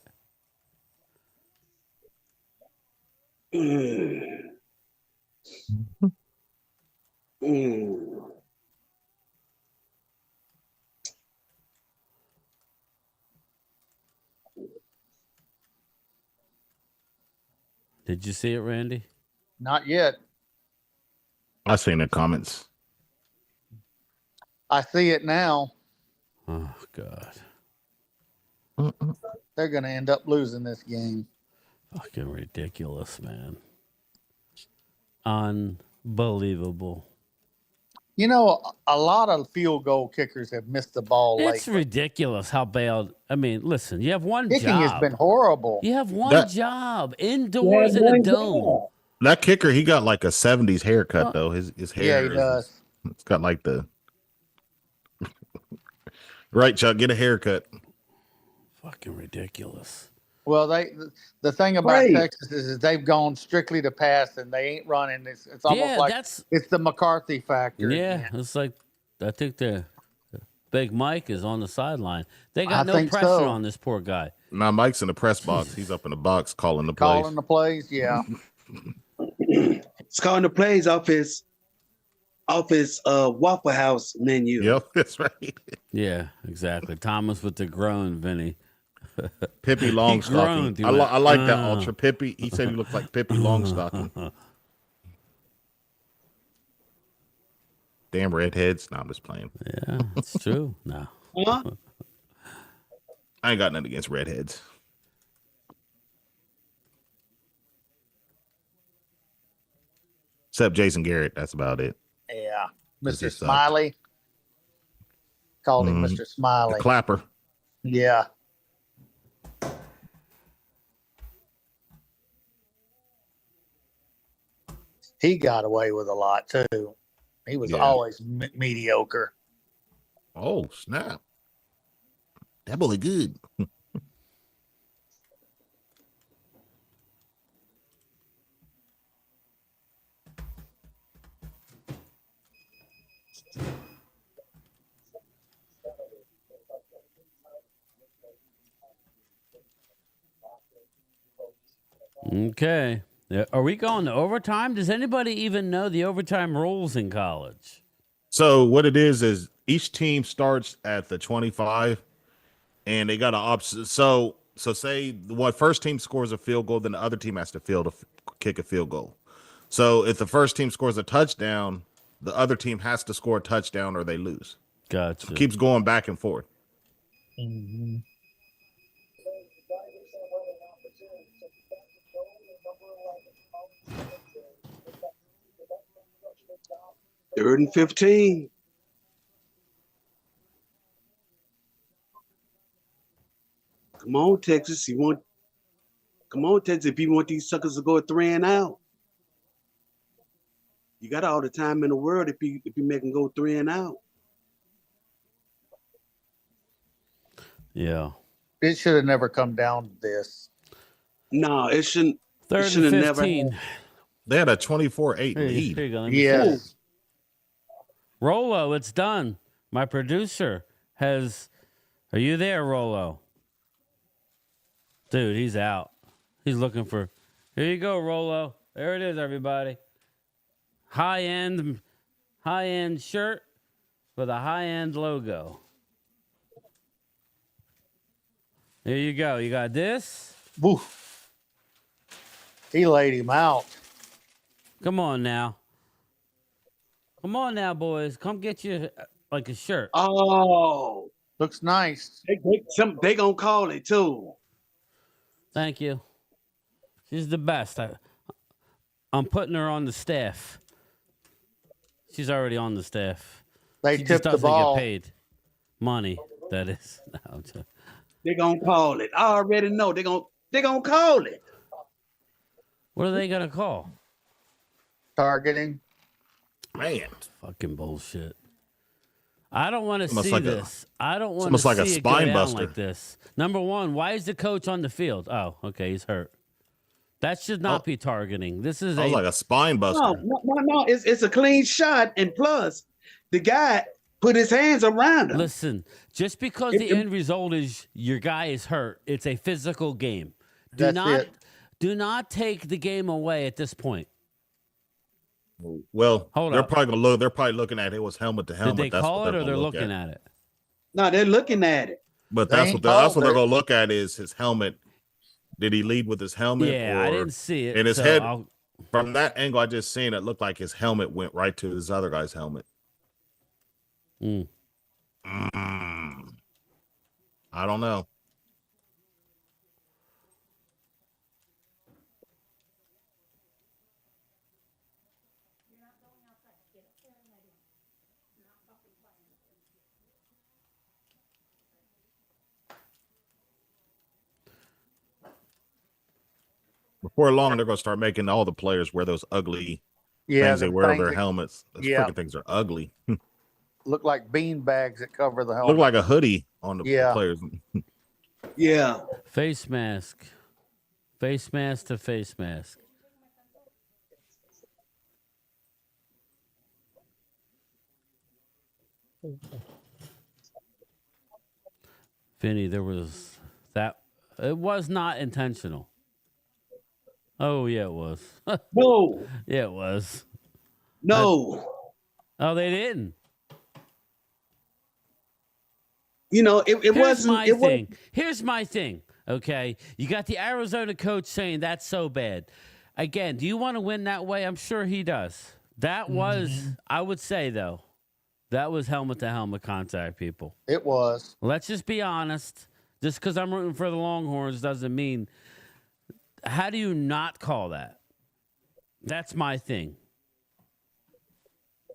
Did you see it, Randy? Not yet. I seen the comments. I see it now. Oh, God. They're going to end up losing this game. Fucking ridiculous, man. Unbelievable. You know, a lot of field goal kickers have missed the ball It's lately. ridiculous how bad. I mean, listen, you have one Kicking job. has been horrible. You have one job indoors in a dome. That kicker, he got like a 70s haircut, though. His hair. Yeah, he does. It's got like the. Right, Chuck, get a haircut. Fucking ridiculous. Well, the thing about Texas is they've gone strictly to pass and they ain't running. It's almost like it's the McCarthy factor. Yeah, it's like I think the Big Mike is on the sideline. They got no pressure on this poor guy. Now Mike's in the press box. He's up in the box calling the plays. Calling the plays, yeah. It's calling the plays off his Waffle House menu. Yep, that's right. Yeah, exactly. Thomas with the groan, Vinny. Pippi Longstocking. I like that ultra Pippi. He said he looked like Pippi Longstocking. Damn redheads. No, I'm just playing. Yeah, it's true. No. Huh? I ain't got nothing against redheads. Except Jason Garrett. That's about it. Yeah. Does he Mr. suck? Smiley. Called him Mr. The Smiley. clapper. Yeah. He got away with a lot too. He was Yeah. always mediocre. Oh, snap. That boy good. Okay. Are we going to overtime? Does anybody even know the overtime rules in college? So what it is each team starts at the 25 and they got an option. So say the first team scores a field goal, then the other team has to kick a field goal. So if the first team scores a touchdown, the other team has to score a touchdown or they lose. Gotcha. So it keeps going back and forth. Mm-hmm. Third and 15. Come on, Texas. Come on, Texas. If you want these suckers to go 3 and out, you got all the time in the world if you make them go 3 and out. Yeah. It should have never come down to this. No, it shouldn't. Third it should and have 15. never. They had a 24-8 Here lead. you go. Let me see. Yes. Rolo, it's done. My producer has. Are you there, Rolo? Dude, he's out. He's looking for. Here you go, Rolo. There it is, everybody. High-end shirt with a high-end logo. Here you go. You got this. Woof. He laid him out. Come on now. Come on now, boys. Come get you like a shirt. Oh, Looks nice. they gonna call it too. Thank you. She's the best. I'm putting her on the staff. She's already on the staff. They She tipped just the doesn't ball. get paid. Money, that is. No, I'm joking. They gonna call it. I already know they gonna call it. What are they gonna call? Targeting. Man. Fucking bullshit. I don't want to Almost see like this. I don't want almost to like a see it go spine down buster. like this. Number one, why is the coach on the field? Oh, okay, he's hurt. That should not be targeting. This is I was like a spine buster. No. It's a clean shot, and plus, the guy put his hands around him. Listen, just because the end result is your guy is hurt, it's a physical game. Do not take the game away at this point. Well, Hold they're up. probably gonna look. They're probably looking at it was helmet to helmet. Did they That's call what it or they're gonna looking at it? No, they're looking at it. But They that's ain't what that's what called they're it. gonna look at is his helmet. Did he lead with his helmet? Yeah, or, I didn't see it. And his so head I'll- from that angle I just seen it looked like his helmet went right to this other guy's helmet. Mm. I don't know. Before long, they're going to start making all the players wear those ugly things they the wear on things their that helmets. Those yeah. freaking things are ugly. look like bean bags that cover the helmet. Look like a hoodie on the Yeah. players. Yeah. Face mask. Face mask to face mask. Vinny, there was that. It was not intentional. Oh, yeah, it was. No. Yeah, it was. No. Oh, they didn't. You know, it Here's wasn't. my It was. thing. Here's my thing. Okay, you got the Arizona coach saying that's so bad. Again, do you want to win that way? I'm sure he does. That was, I would say though, That was helmet-to-helmet contact, people. It was. Let's just be honest. Just because I'm rooting for the Longhorns doesn't mean. How do you not call that? That's my thing.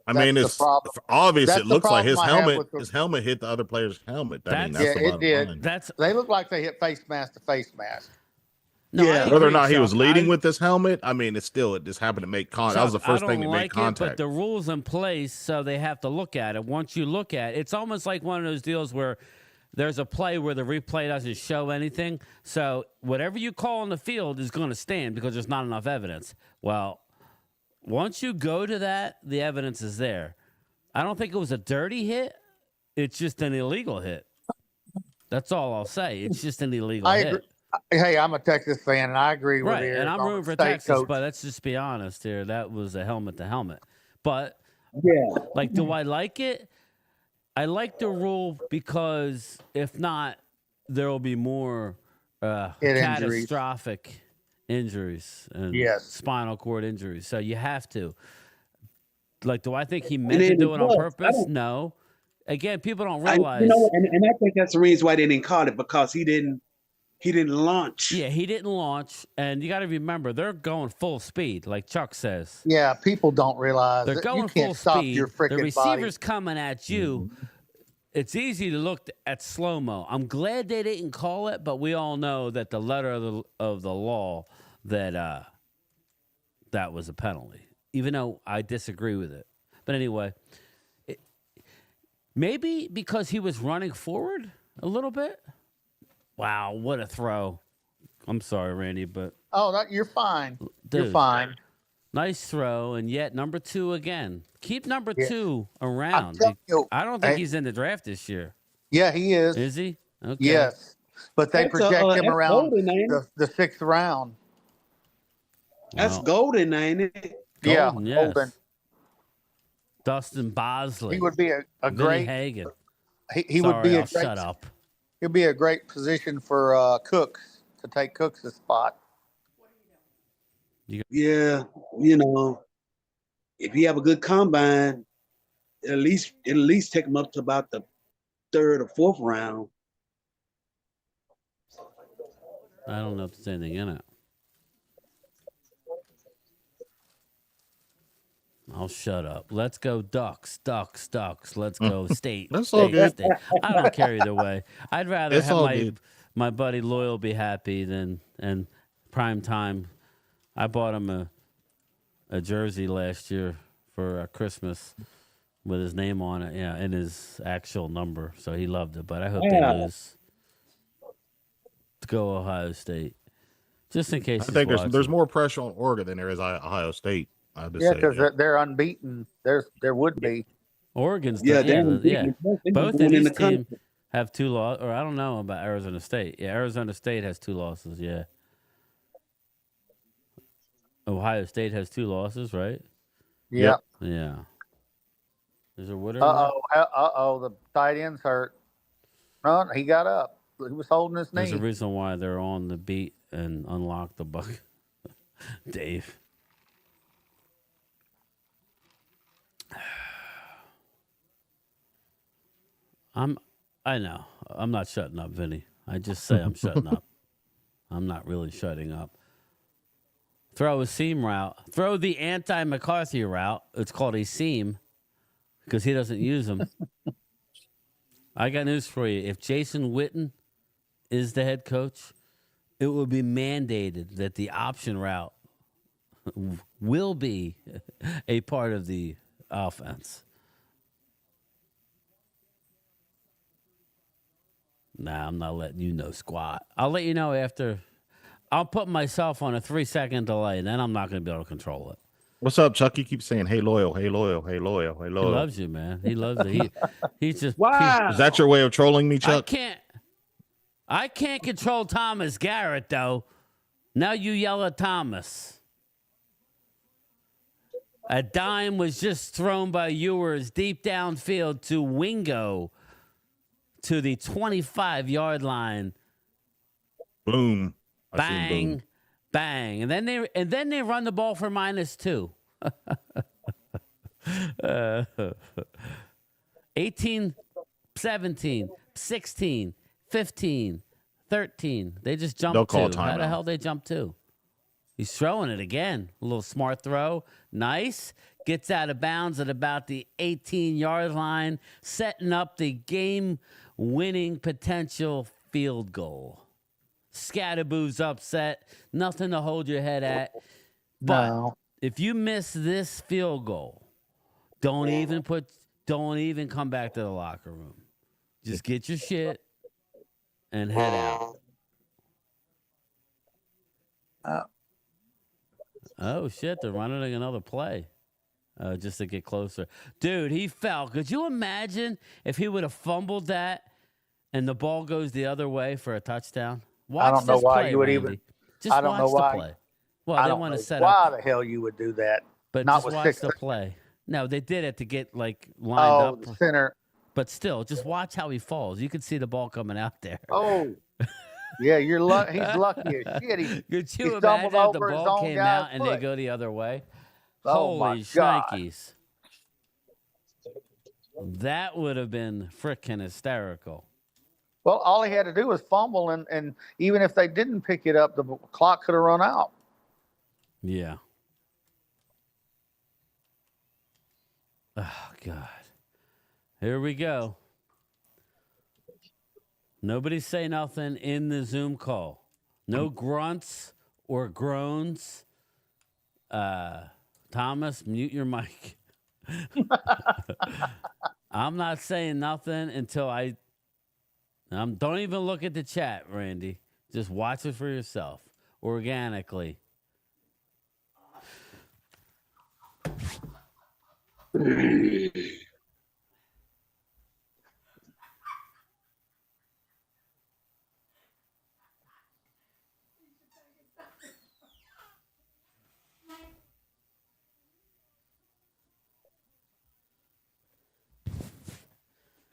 I mean, That's it's the problem. obvious. That's It the looks like problem I have with his helmet hit the other player's helmet. I mean, That's- that's Yeah, the it bottom did. line. They look like they hit face mask to face mask. No, Yeah. I Whether or agree, not he was Chuck. leading I- with this helmet, I mean, it's still, it just happened to make contact. That was the Chuck, first I thing don't to make like contact. it, but the rules in place, so they have to look at it. Once you look at it, it's almost like one of those deals where there's a play where the replay doesn't show anything. So whatever you call on the field is going to stand because there's not enough evidence. Well, once you go to that, the evidence is there. I don't think it was a dirty hit. It's just an illegal hit. That's all I'll say. It's just an illegal I hit. agree. Hey, I'm a Texas fan, and I agree with Right, you. and I'm rooting for Texas, but let's just be honest here. That was a helmet-to-helmet. But, like, do I like it? I like the rule because if not, there will be more catastrophic injuries and spinal cord injuries. So you have to. Like, do I think he meant to do it on purpose? No. Again, people don't realize. and I think that's the reason why they didn't call it, because he didn't launch. Yeah, he didn't launch, and you got to remember they're going full speed, like Chuck says. Yeah, people don't realize They're that going you can't full stop speed. your freaking The receiver's body. coming at you. It's easy to look at slow mo. I'm glad they didn't call it, but we all know that the letter of the law that that was a penalty, even though I disagree with it. But anyway, maybe because he was running forward a little bit. Wow, what a throw! I'm sorry, Randy, but You're fine. dude, You're fine. nice throw, and yet number 2 again. Keep number 2 around. I don't think he's in the draft this year. Yeah, he is. Is he? Okay. Yes, but they project him around golden, ain't it? the 6th round. That's golden, ain't it? Golden, Yeah, yes. golden. Dustin Bosley. He would be a Vinny great. Hagen. He would be Sorry, a I'll great. shut up. He'd be a great position for Cooks to take Cooks' spot. Yeah, if you have a good combine, at least take him up to about the 3rd or 4th round. I don't know if there's anything in it. I'll shut up. Let's go Ducks. Let's go State. That's State, all good. State. I don't care either way. I'd rather It's have all good. my buddy Loyal be happy than prime time. I bought him a jersey last year for Christmas with his name on it, and his actual number. So he loved it. But I hope they lose. Let's go Ohio State. Just in case. I think he's there's more pressure on Oregon than there is Ohio State. I just Yeah, say because that. they're unbeaten. There would be. Oregon's Yeah, both of these teams have 2 losses, or I don't know about Arizona State. Yeah, Arizona State has 2 losses. Yeah, Ohio State has 2 losses, right? Yeah. Yeah. Is there Woodard? The tight end's hurt. No, he got up. He was holding his There's knee. a reason why they're on the beat and unlock the buck. Dave. I know. I'm not shutting up, Vinny. I just say I'm shutting up. I'm not really shutting up. Throw a seam route. Throw the anti-McCarthy route. It's called a seam because he doesn't use them. I got news for you. If Jason Witten is the head coach, it will be mandated that the option route will be a part of the offense. Nah, I'm not letting you know squat. I'll let you know after. I'll put myself on a 3-second delay, and then I'm not going to be able to control it. What's up, Chuck? You keep saying, "Hey, loyal, hey, loyal, hey, loyal, hey, loyal." He loves you, man. He loves it. He's just Wow. Is that your way of trolling me, Chuck? I can't control Thomas Garrett though. Now you yell at Thomas. A dime was just thrown by Ewers deep downfield to Wingo to the 25-yard line. Boom. I seen Bang, boom. bang, and then they run the ball for -2. 18, 17, 16, 15, 13. They just jumped They'll call two. How the timeout. hell they jump two? He's throwing it again. A little smart throw. Nice. Gets out of bounds at about the 18-yard line, setting up the game-winning potential field goal. Scatterboo's upset. Nothing to hold your head at. But No. if you miss this field goal, don't even come back to the locker room. Just get your shit and head out. Oh, shit. They're running another play just to get closer. Dude, he fell. Could you imagine if he would have fumbled that and the ball goes the other way for a touchdown? Watch I don't know this why play, you would Randy. even. Just I don't watch know the why. play. Well, I they don't want know to set why up. the hell you would do that. But not just with watch 6. the play. No, they did it to get lined up. The center. But still, just watch how he falls. You can see the ball coming out there. Oh, yeah, he's lucky as shit. Could you he imagine stumbled if the over his ball own came guy's out and they foot. go the other way? Oh, my Holy God. shnikes. That would have been frickin' hysterical. Well, all he had to do was fumble, and even if they didn't pick it up, the clock could have run out. Yeah. Oh, God. Here we go. Nobody say nothing in the Zoom call. No grunts or groans. Thomas, mute your mic. I'm not saying nothing until don't even look at the chat, Randy. Just watch it for yourself organically.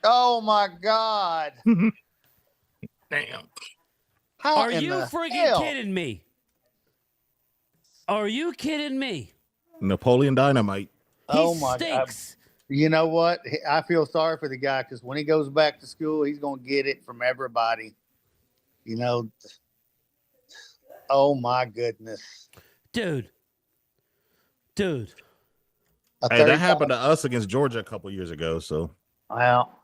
Oh, my God. Damn. How Are in you the friggin' hell? kidding me? Are you kidding me? Napoleon Dynamite. Oh, He my God. stinks. You know what? I feel sorry for the guy because when he goes back to school, he's going to get it from everybody. You know, oh, my goodness. Dude. Hey, that happened to us against Georgia a couple years ago. So, well,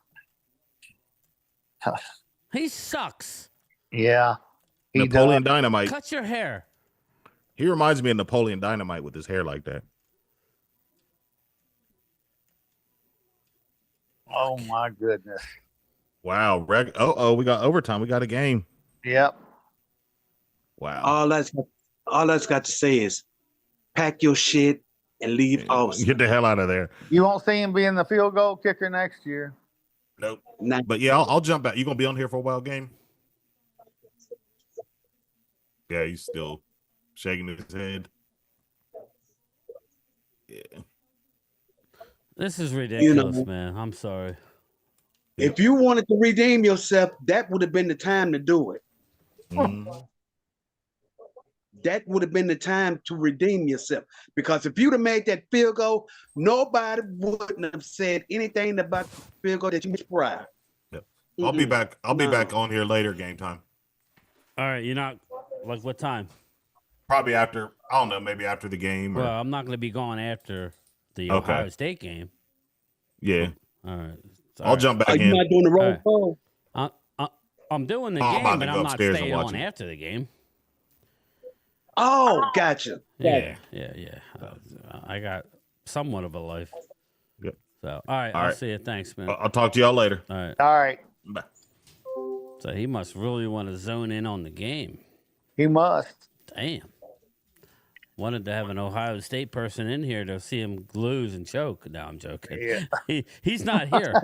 He sucks. yeah. He Napoleon does. Dynamite. Cut your hair. He reminds me of Napoleon Dynamite with his hair like that. Oh, my goodness. Wow. We got overtime. We got a game. Yep. Wow. All that's got to say is pack your shit and leave Austin. Get the hell out of there. You won't see him being the field goal kicker next year. Nope. But yeah, I'll jump back. You gonna be on here for a while, game? Yeah, he's still shaking his head. Yeah. This is ridiculous, man. I'm sorry. If you wanted to redeem yourself, that would have been the time to do it. That would have been the time to redeem yourself. Because if you'd have made that field goal, nobody wouldn't have said anything about the field goal that you missed prior. Yep. I'll be back. I'll be back on here later, game time. All right, you're not like what time? Probably after, I don't know, maybe after the game. Well, I'm not going to be going after the Ohio State game. Yeah. All right. I'll jump back Are in. you not doing the roll call? I'm doing the I'm game, about to but go I'm not upstairs and staying watch on it. after the game. Oh, gotcha. Yeah. I got somewhat of a life. Yep. So, all right. I'll see you. Thanks, man. I'll talk to y'all later. All right. All right. Bye. So he must really want to zone in on the game. He must. Damn. Wanted to have an Ohio State person in here to see him lose and choke. No, I'm joking. Yeah. He's not here.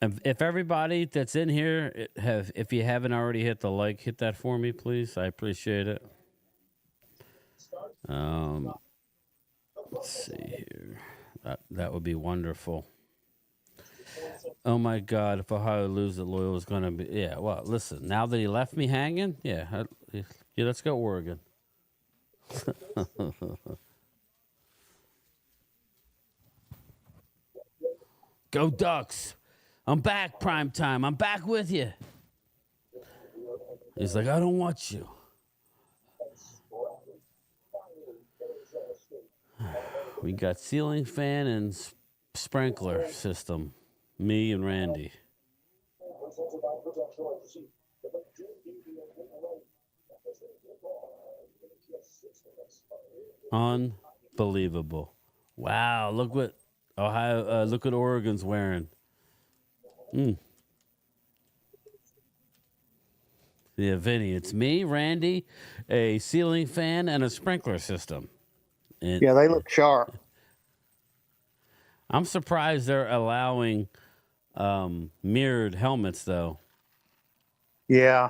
If everybody that's in here if you haven't already hit the like, hit that for me, please. I appreciate it. Let's see here. That would be wonderful. Oh my God! If Ohio loses, Loyal is going to be. Yeah. Well, listen. Now that he left me hanging, yeah. Let's go Oregon. Go Ducks! I'm back, prime time. I'm back with you. He's like, I don't want you. We got ceiling fan and sprinkler system. Me and Randy. Unbelievable. Wow, look what look what Oregon's wearing. Yeah, Vinny, it's me, Randy, a ceiling fan, and a sprinkler system. Yeah, they look sharp. I'm surprised they're allowing mirrored helmets, though. Yeah.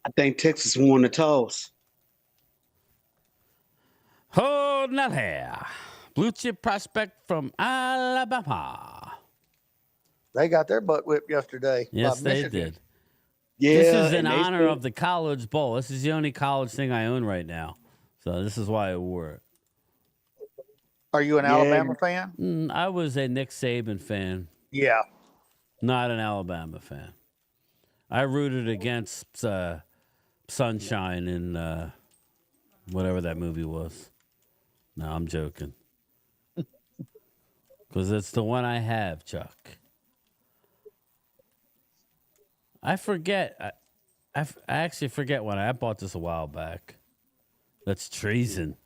I think Texas won the toss. Hold that hair. Blue chip prospect from Alabama. They got their butt whipped yesterday. Yes, they Michigan. did. Yeah, This is in honor of the College Bowl. This is the only college thing I own right now. So this is why I wore it. Are you an Alabama fan? I was a Nick Saban fan. Yeah. Not an Alabama fan. I rooted against Sunshine in whatever that movie was. No, I'm joking. Because it's the one I have, Chuck. I forget. I actually forget when I bought this a while back. That's treason.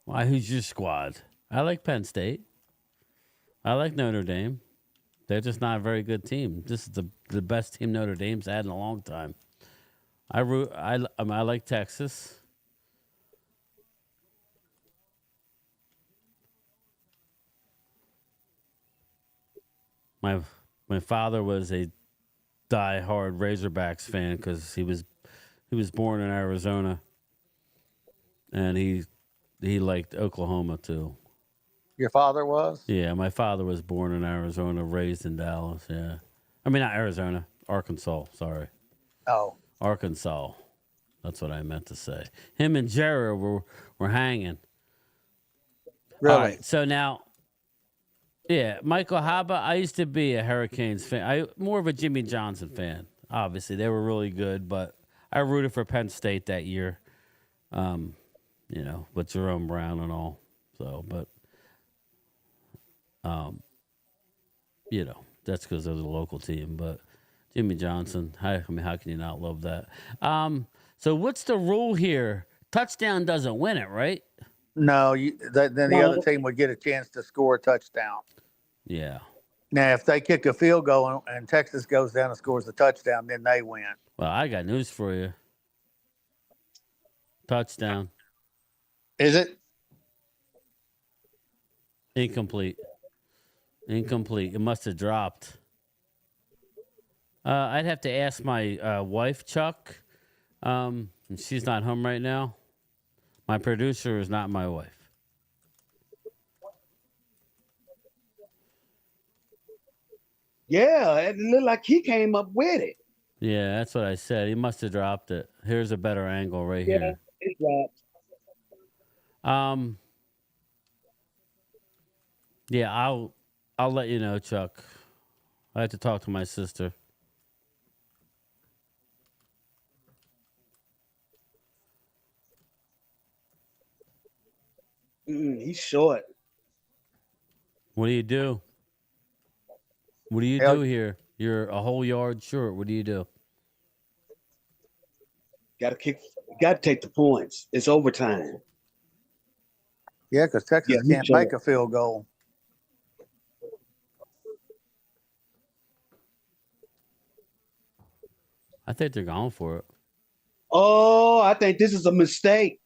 Why? Who's your squad? I like Penn State. I like Notre Dame. They're just not a very good team. This is the best team Notre Dame's had in a long time. I like Texas. My father was a die-hard Razorbacks fan because he was born in Arizona, and he liked Oklahoma too. Your father was? Yeah, my father was born in Arizona, raised in Dallas. Yeah, I mean not Arizona, Arkansas. Sorry. Oh, Arkansas. That's what I meant to say. Him and Jared were hanging. really? All right, so now. Yeah, Michael Haba. I used to be a Hurricanes fan. More of a Jimmy Johnson fan. Obviously, they were really good, but I rooted for Penn State that year. With Jerome Brown and all. So, but that's because they're the local team. But Jimmy Johnson. How can you not love that? So what's the rule here? Touchdown doesn't win it, right? No, then the other team would get a chance to score a touchdown. Yeah. Now, if they kick a field goal and Texas goes down and scores a touchdown, then they win. Well, I got news for you. Touchdown. Is it? Incomplete. It must have dropped. I'd have to ask my wife, Chuck. She's not home right now. My producer is not my wife. Yeah, it looked like he came up with it. Yeah, that's what I said. He must have dropped it. Here's a better angle right here. It dropped. Yeah, I'll let you know, Chuck. I have to talk to my sister. He's short. What do you do? What do you do here? You're a whole yard short. What do you do? Got to take the points. It's overtime. Yeah, because Texas can't make a field goal. I think they're going for it. Oh, I think this is a mistake.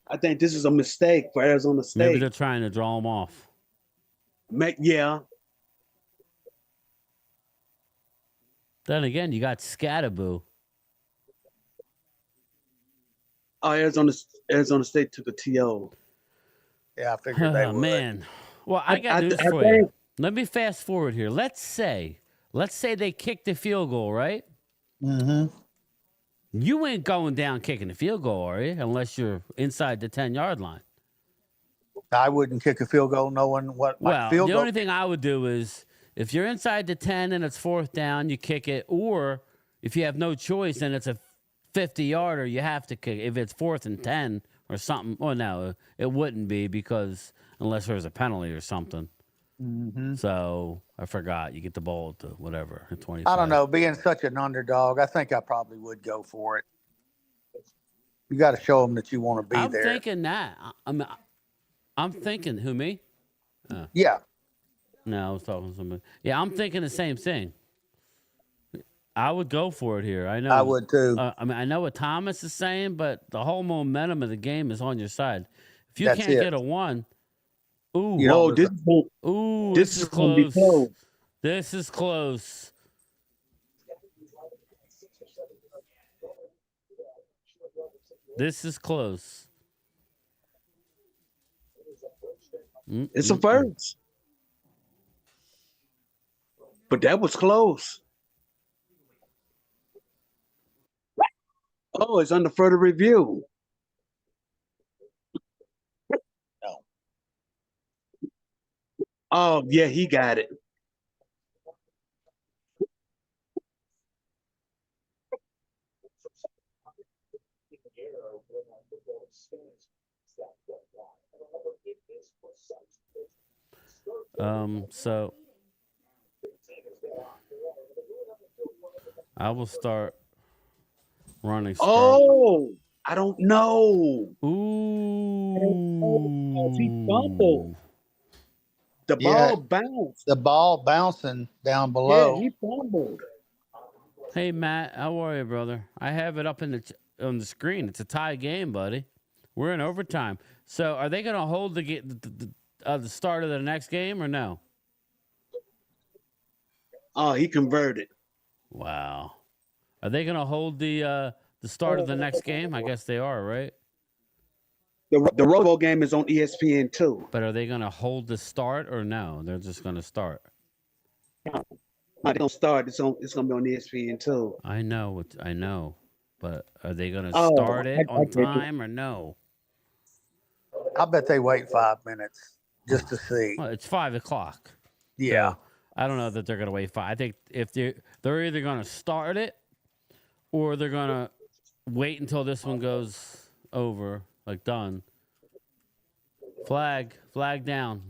I think this is a mistake for Arizona State. Maybe they're trying to draw them off. Yeah. Then again, you got Scatterboo. Oh, Arizona State took a TO. Yeah, I figured they would. Man. Well, I got news for you. Let me fast forward here. Let's say they kick the field goal, right? Mm-hmm. You ain't going down kicking the field goal, are you? Unless you're inside the 10-yard line. I wouldn't kick a field goal knowing what my field the goal. only thing I would do is if you're inside the 10 and it's 4th down, you kick it. Or if you have no choice and it's a 50-yarder, you have to kick. If it's 4th and 10 or something, well, no, it wouldn't be because unless there's a penalty or something. Mm-hmm. So I forgot. You get the ball to whatever, 25. I don't know. Being such an underdog, I think I probably would go for it. You got to show them that you want to be there. I'm thinking that. I'm thinking, who, me? Yeah. No, I was talking to somebody. Yeah, I'm thinking the same thing. I would go for it here. I know. I would too. I know what Thomas is saying, but the whole momentum of the game is on your side. If you That's can't get a 1, ooh, this is close. This is close. This is close. It's a first. But that was close. Oh, it's under further review. No. Oh, yeah, he got it. So I will start running. Oh, I don't know. Ooh. He fumbled. The ball bounced. The ball bouncing down below. Yeah, he fumbled. Hey, Matt, how are you, brother? I have it up on the screen. It's a tie game, buddy. We're in overtime. So are they going to hold the start of the next game or no? Oh, he converted. Wow. Are they going to hold the start of the next game? I guess they are, right? The Robo game is on ESPN too. But are they going to hold the start or no? They're just going to start. They're going to start. It's going to be on ESPN too. I know. But are they going to start it on time or no? I bet they wait 5 minutes just to see. Well, it's 5 o'clock. Yeah. So I don't know that they're going to wait 5. I think if they're either going to start it or they're going to wait until this one goes over, like done. Flag down.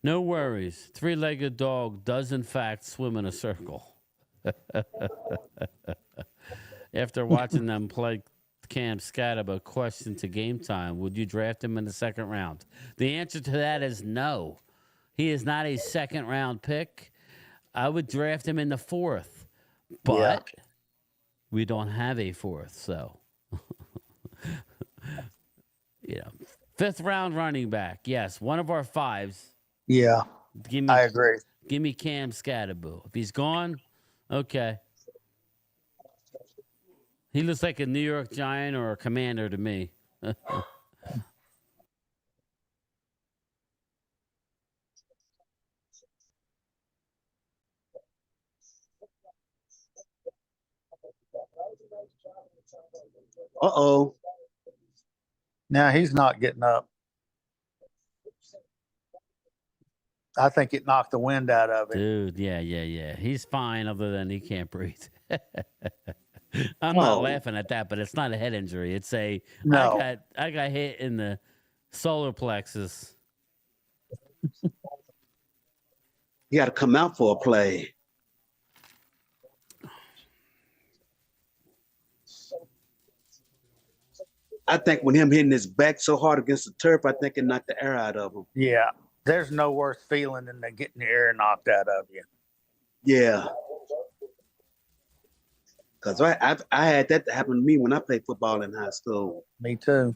No worries. 3-legged dog does in fact swim in a circle. After watching them play Cam Scatterb, a question to Game Time: would you draft him in the 2nd round? The answer to that is no. He is not a 2nd round pick. I would draft him in the 4th, but we don't have a 4th, so 5th round running back. Yes, one of our 5s. Yeah, I agree. Give me Cam Scatterb. If he's gone, okay. He looks like a New York Giant or a Commander to me. Uh-oh. Now he's not getting up. I think it knocked the wind out of him. Dude, yeah. He's fine other than he can't breathe. I'm not laughing at that, but it's not a head injury. It's I got hit in the solar plexus. You got to come out for a play. I think when him hitting his back so hard against the turf, I think it knocked the air out of him. Yeah. There's no worse feeling than getting the air knocked out of you. Yeah. Because I had that happen to me when I played football in high school. Me too.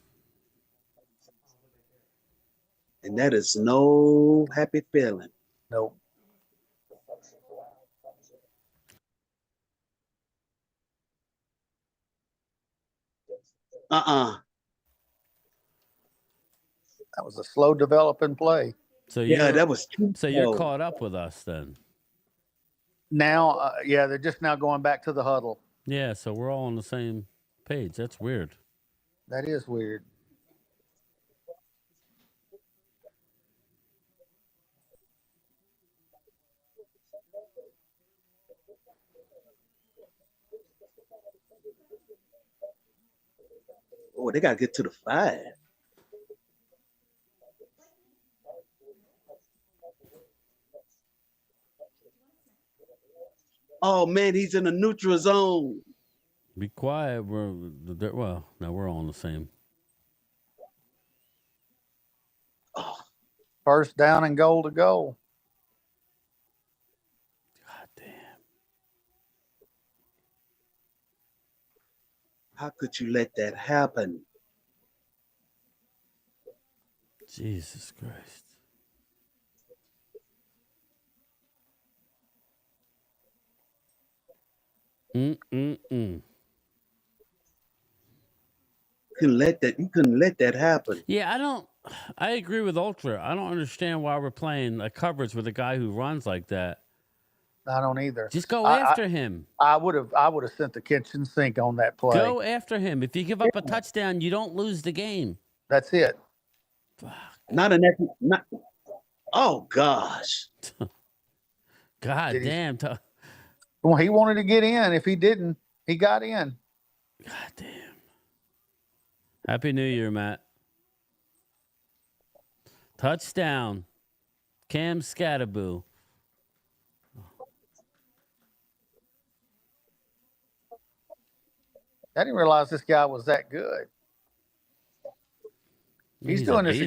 And that is no happy feeling. Nope. Uh-uh. That was a slow developing play. So that was too so you're slow. caught up with us then. Now, they're just now going back to the huddle. Yeah, so we're all on the same page. That's weird. That is weird. Oh, they got to get to the 5. Oh, man, he's in the neutral zone. Be quiet. Now we're all on the same. Oh. First down and goal to go. God damn. How could you let that happen? Jesus Christ. You couldn't let that happen. Yeah, I agree with Ultra. I don't understand why we're playing a coverage with a guy who runs like that. I don't either. Just go after him. I would have sent the kitchen sink on that play. Go after him. If you give up a touchdown, you don't lose the game. That's it. Fuck. Oh gosh. God damn. Well, he wanted to get in. If he didn't, he got in. God damn. Happy New Year, Matt. Touchdown. Cam Scatterboo. I didn't realize this guy was that good. He's doing this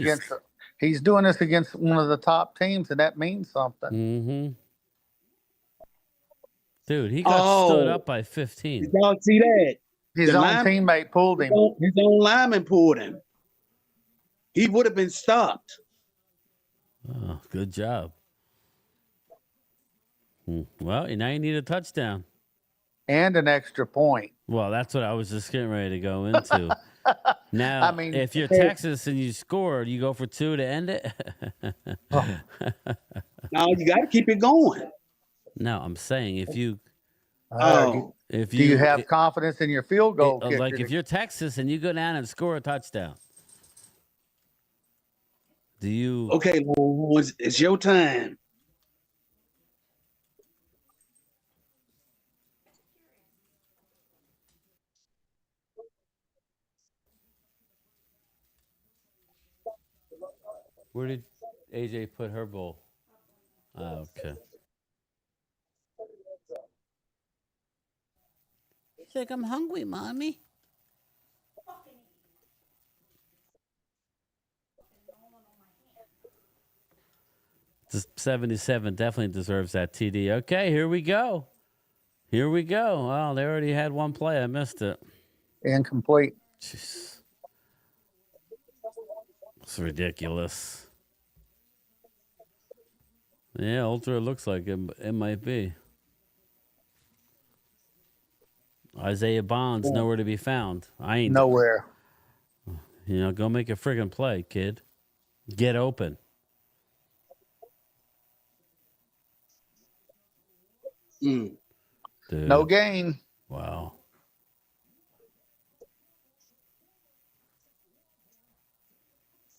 against one of the top teams, and that means something. Mm-hmm. Dude, he got stood up by 15. Did y'all see that? His own teammate pulled him. His own lineman pulled him. He would have been stopped. Oh, good job. Well, now you need a touchdown. And an extra point. Well, that's what I was just getting ready to go into. Now, I mean, if you're Texas and you score, you go for 2 to end it? No, you got to keep it going. No, I'm saying if you... do you have confidence in your field goal kicker? Like if you're Texas and you go down and score a touchdown, do you... Okay, Longhorns, it's your time. Where did AJ put her bowl? Oh, okay. She's like, I'm hungry, Mommy. This 77 definitely deserves that TD. Okay, here we go. Here we go. Oh, they already had one play. I missed it. Incomplete. Jeez. It's ridiculous. Yeah, Ultra looks like it might be. Isaiah Bonds nowhere to be found. I ain't nowhere. Go make a friggin' play, kid. Get open. Dude. No gain. Wow.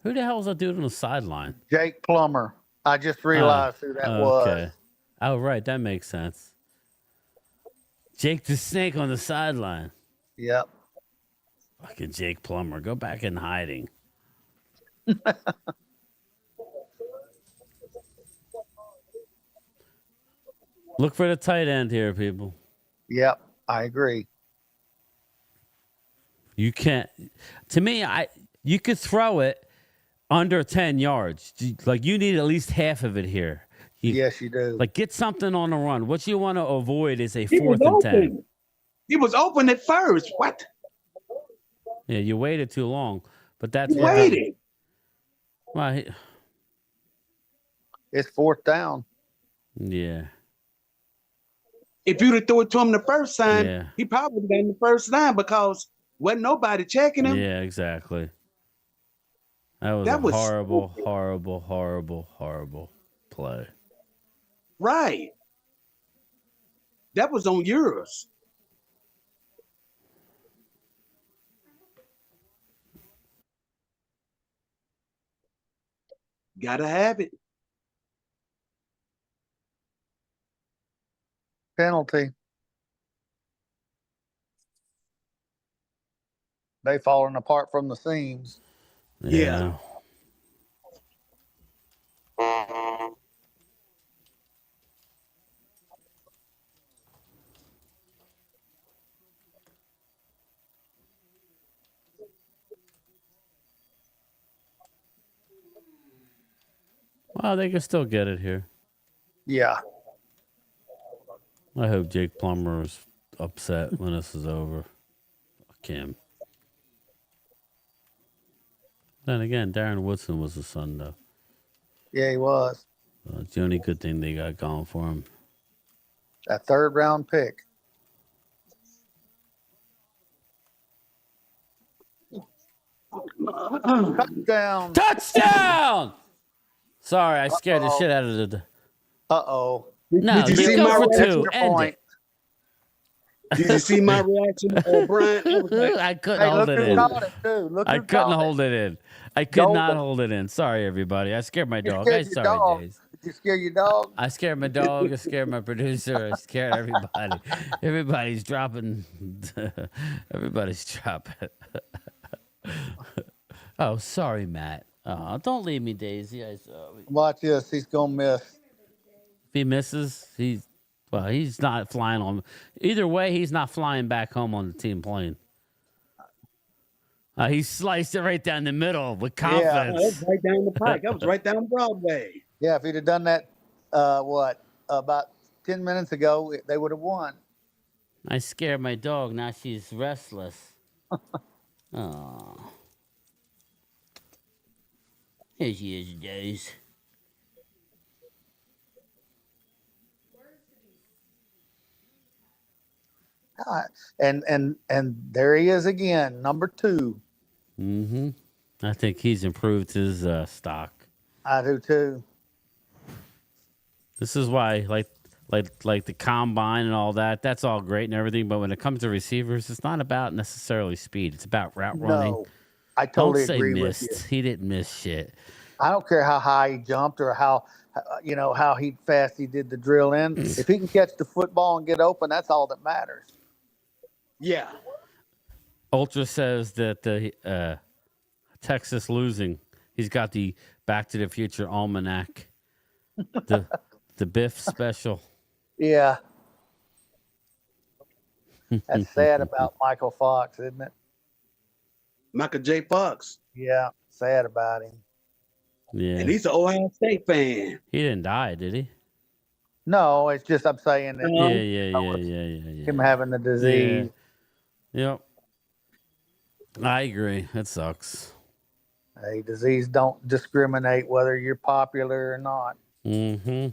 Who the hell is that dude on the sideline? Jake Plummer. I just realized who that was. Okay. Oh, right. That makes sense. Jake the Snake on the sideline. Yep. Fucking Jake Plummer. Go back in hiding. Look for the tight end here, people. Yep. I agree. You can't. To me, you could throw it under 10 yards. Like, you need at least half of it here. Yes, you do. Like, get something on the run. What you want to avoid is a 4th and 10. He was open at first. What? Yeah, you waited too long. But that's You what waited. Well, It's fourth down. yeah. If you'd have threw it to him the first time, Yeah. he probably would have gotten the first down because wasn't nobody checking him. Yeah, exactly. That was That a was horrible, stupid. horrible, horrible, horrible play. Right. That was on yours. Gotta have it. Penalty. They falling apart from the seams. Yeah. Well, they can still get it here. Yeah. I hope Jake Plummer is upset when this is over. Fuck him. Then again, Darren Woodson was the son, though. Yeah, he was. It's the only good thing they got going for him. A third round pick. Touchdown. Touchdown! Sorry, I scared the shit out of the. Uh-oh. No, Did you see go my for reaction? two. End it. Did you see my reaction, Brian? I was like, I couldn't Hey, hold look it who in. caught it, too. Look I who couldn't caught hold it in. I could Golden. not hold it in. Sorry, everybody. I scared my You dog. scared I'm your sorry, dog. Days. Did you scare your dog? I scared my dog. I scared my producer. I scared everybody. Everybody's dropping. Everybody's dropping. Oh, sorry, Matt. Oh, don't leave me, Daisy. Watch this. He's going to miss. If he misses, he's not flying on. Either way, he's not flying back home on the team plane. He sliced it right down the middle with that confidence. was right down the pike. That was right down Broadway. Yeah, if he'd have done that, about 10 minutes ago, they would have won. I scared my dog. Now she's restless. Oh. Here she is, Days. And there he is again, number 2. Mm-hmm. I think he's improved his stock. I do too. This is why, like the combine and all that, that's all great and everything. But when it comes to receivers, it's not about necessarily speed. It's about route running. No, I totally Don't say agree missed. with you. He didn't miss shit. I don't care how high he jumped or how fast he did the drill in. If he can catch the football and get open, that's all that matters. Yeah. Ultra says that the Texas losing. He's got the Back to the Future almanac. The Biff special. Yeah. That's sad about Michael Fox, isn't it? Michael J. Fox. Yeah, sad about him. Yeah. And he's an Ohio State fan. He didn't die, did he? No, it's just I'm saying that Yeah. him having the disease. Yeah. Yep. I agree. It sucks. Hey, disease don't discriminate whether you're popular or not. Mm-hmm.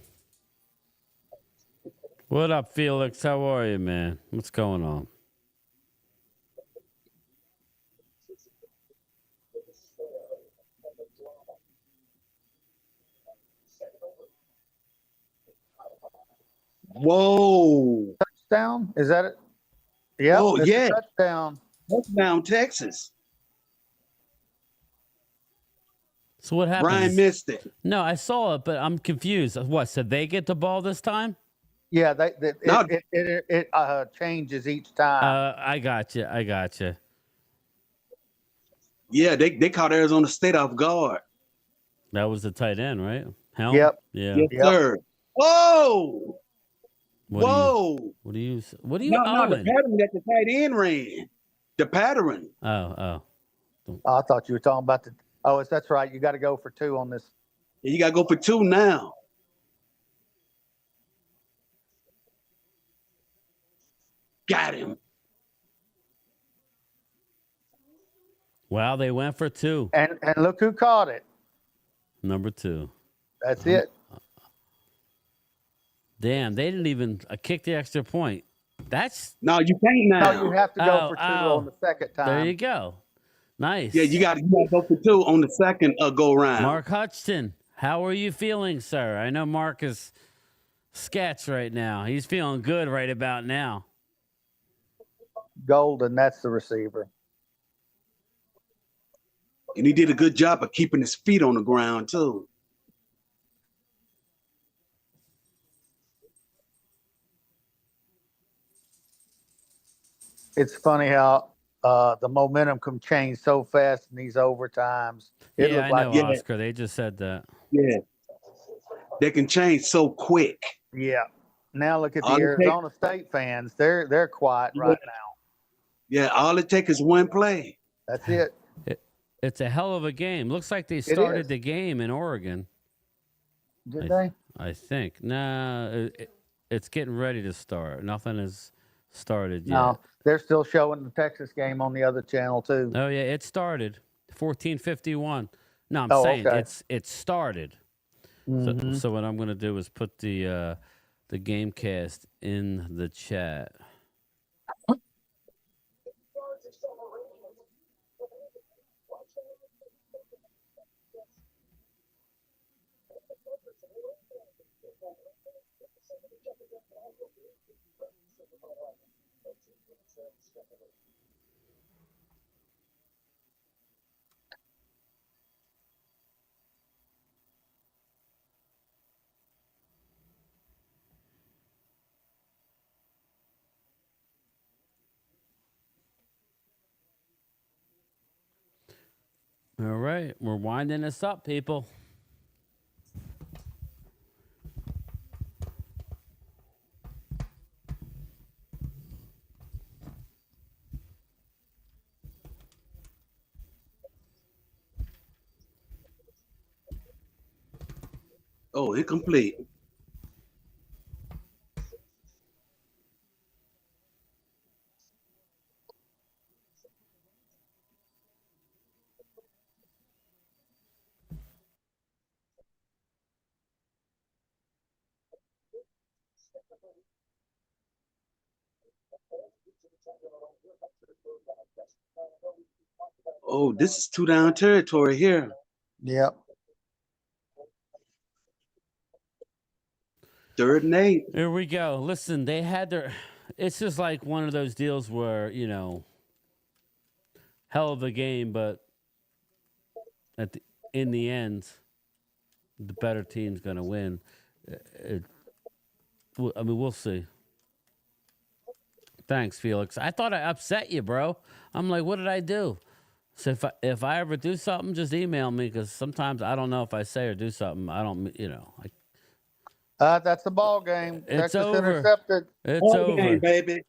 What up, Felix? How are you, man? What's going on? Whoa. Touchdown? Is that it? Yeah. Oh, yeah. Touchdown. Touchdown, Texas. So what happened? Brian missed it. No, I saw it, but I'm confused. What? So they get the ball this time? Yeah, it changes each time. I got you. Yeah, they caught Arizona State off guard. That was the tight end, right? Helm? Yep. Yeah. Yes, sir. Whoa. What do you? No, the pattern that the tight end ran. The pattern. Oh. I thought you were talking about the. Oh, that's right. You got to go for 2 on this. Yeah, you got to go for 2 now. Got him. Well, they went for 2. And look who caught it. Number 2. That's it. Damn, they didn't even kick the extra point. That's No, you can't now. No, you have to go for 2 on the second time. There you go. Nice. Yeah, you got to go for 2 on the second go round. Mark Hutchinson, how are you feeling, sir? I know Mark is sketch right now. He's feeling good right about now. Golden, that's the receiver. And he did a good job of keeping his feet on the ground, too. It's funny how the momentum can change so fast in these overtimes. It Yeah, looked I know, Oscar. They just said that. Yeah. They can change so quick. Yeah. Now look at the All it Arizona State fans. They're quiet right now. Yeah, all it takes is one play. That's it. It's a hell of a game. Looks like they started the game in Oregon. Did they? I think. Nah, it's getting ready to start. Nothing has started yet. No, they're still showing the Texas game on the other channel too. Oh yeah, it started 14:51. No, I'm saying it started. Mm-hmm. So what I'm going to do is put the game cast in the chat. All right, we're winding this up, people. Oh, incomplete. Oh, this is 2 down territory here. Yep. 3rd and 8. Here we go. Listen, they had their. It's just like one of those deals where hell of a game, but in the end, the better team's going to win. We'll see. Thanks, Felix. I thought I upset you, bro. I'm like, what did I do? So if I ever do something, just email me, because sometimes I don't know if I say or do something. I don't, That's the ball game. It's Texas over. intercepted. It's Ball over. game, baby.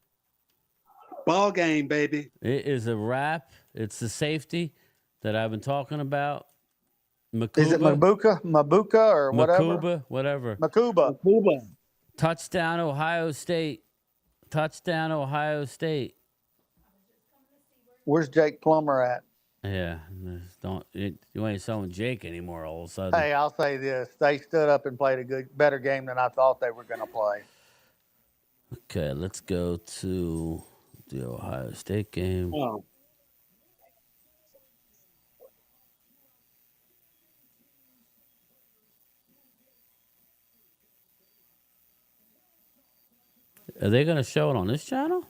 Ball game, baby. It is a wrap. It's the safety that I've been talking about. Makuba. Is it Mabuka or whatever? Makuba. Touchdown, Ohio State. Touchdown, Ohio State. Where's Jake Plummer at? Yeah, you ain't selling Jake anymore all of a sudden. Hey, I'll say this: they stood up and played a better game than I thought they were going to play. Okay, let's go to the Ohio State game. Oh. Are they going to show it on this channel?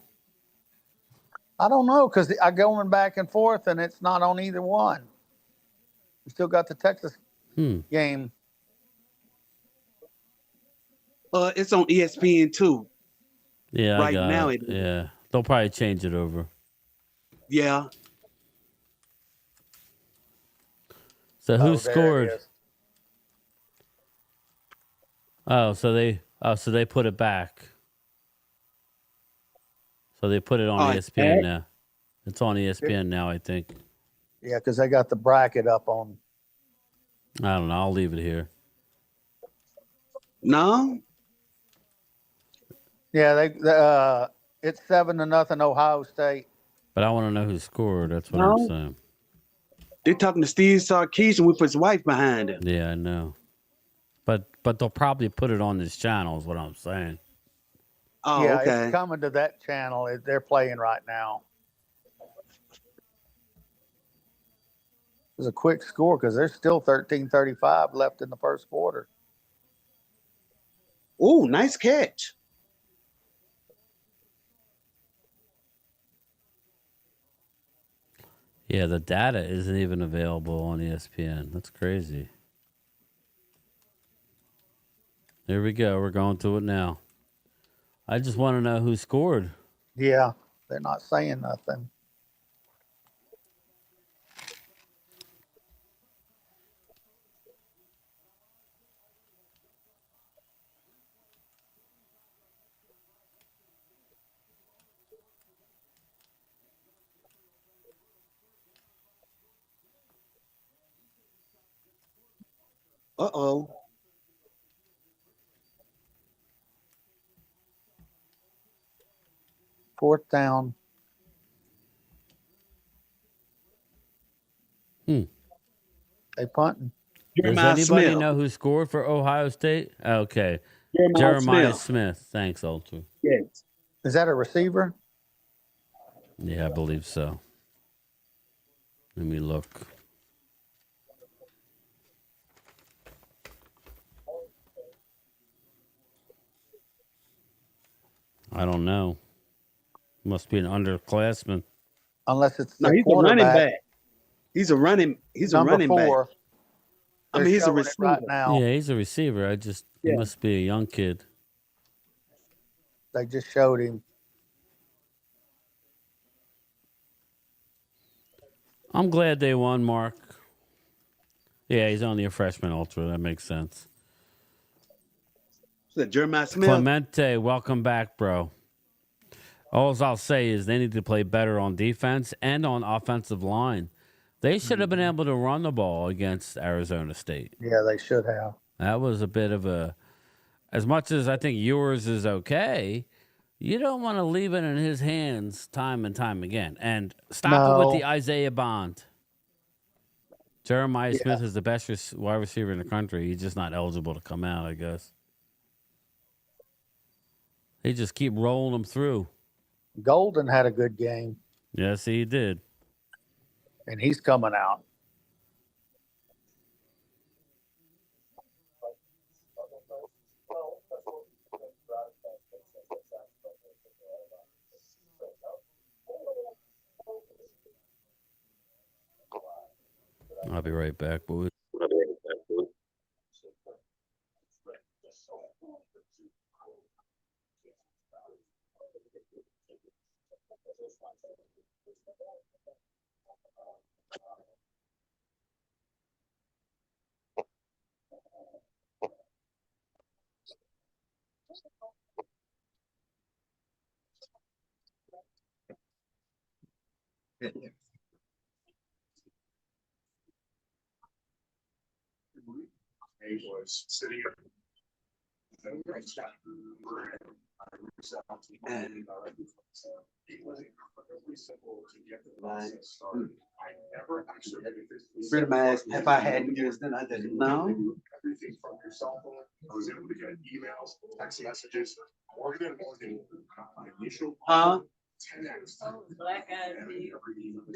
I don't know, because I going back and forth, and it's not on either one. We still got the Texas game. It's on ESPN too. Yeah, right now. Yeah, they'll probably change it over. Yeah. So who scored? So they put it back. So they put it on ESPN now. It's on ESPN now, I think. Yeah, because they got the bracket up on. I don't know. I'll leave it here. No. Yeah, it's 7-0 Ohio State. But I want to know who scored. That's what I'm saying. They're talking to Steve Sarkisian with his wife behind him. Yeah, I know. But they'll probably put it on his channel, is what I'm saying. Oh, Yeah, okay. it's coming to that channel. They're playing right now. It was a quick score because there's still 13:35 left in the first quarter. Oh, nice catch. Yeah, the data isn't even available on ESPN. That's crazy. Here we go. We're going to it now. I just want to know who scored. Yeah, they're not saying nothing. Uh-oh. Fourth down. They punting. Does anybody know who scored for Ohio State? Okay. Jeremiah Smith. Thanks, Ultra. Yes. Is that a receiver? Yeah, I believe so. Let me look. I don't know. Must be an underclassman. Unless it's No, the he's a running quarterback. back. He's a running Number back. 4. I mean, he's a showing it receiver. right now. Yeah, he's a receiver. He must be a young kid. They just showed him. I'm glad they won, Mark. Yeah, he's only a freshman, Ultra. That makes sense. Is that Jeremiah Smith? Clemente, welcome back, bro. All I'll say is they need to play better on defense and on offensive line. They should have been able to run the ball against Arizona State. Yeah, they should have. That was a bit of a... As much as I think yours is okay, you don't want to leave it in his hands time and time again. And stop it with the Isaiah Bond. Jeremiah Smith is the best wide receiver in the country. He's just not eligible to come out, I guess. They just keep rolling them through. Golden had a good game. Yes, he did. And he's coming out. I'll be right back, boys. Was sitting and it was incredibly simple to get the process started. I never actually had If I hadn't used it, I didn't know. everything from your cell phone. I was able to get emails, text messages, more than my initial 10x.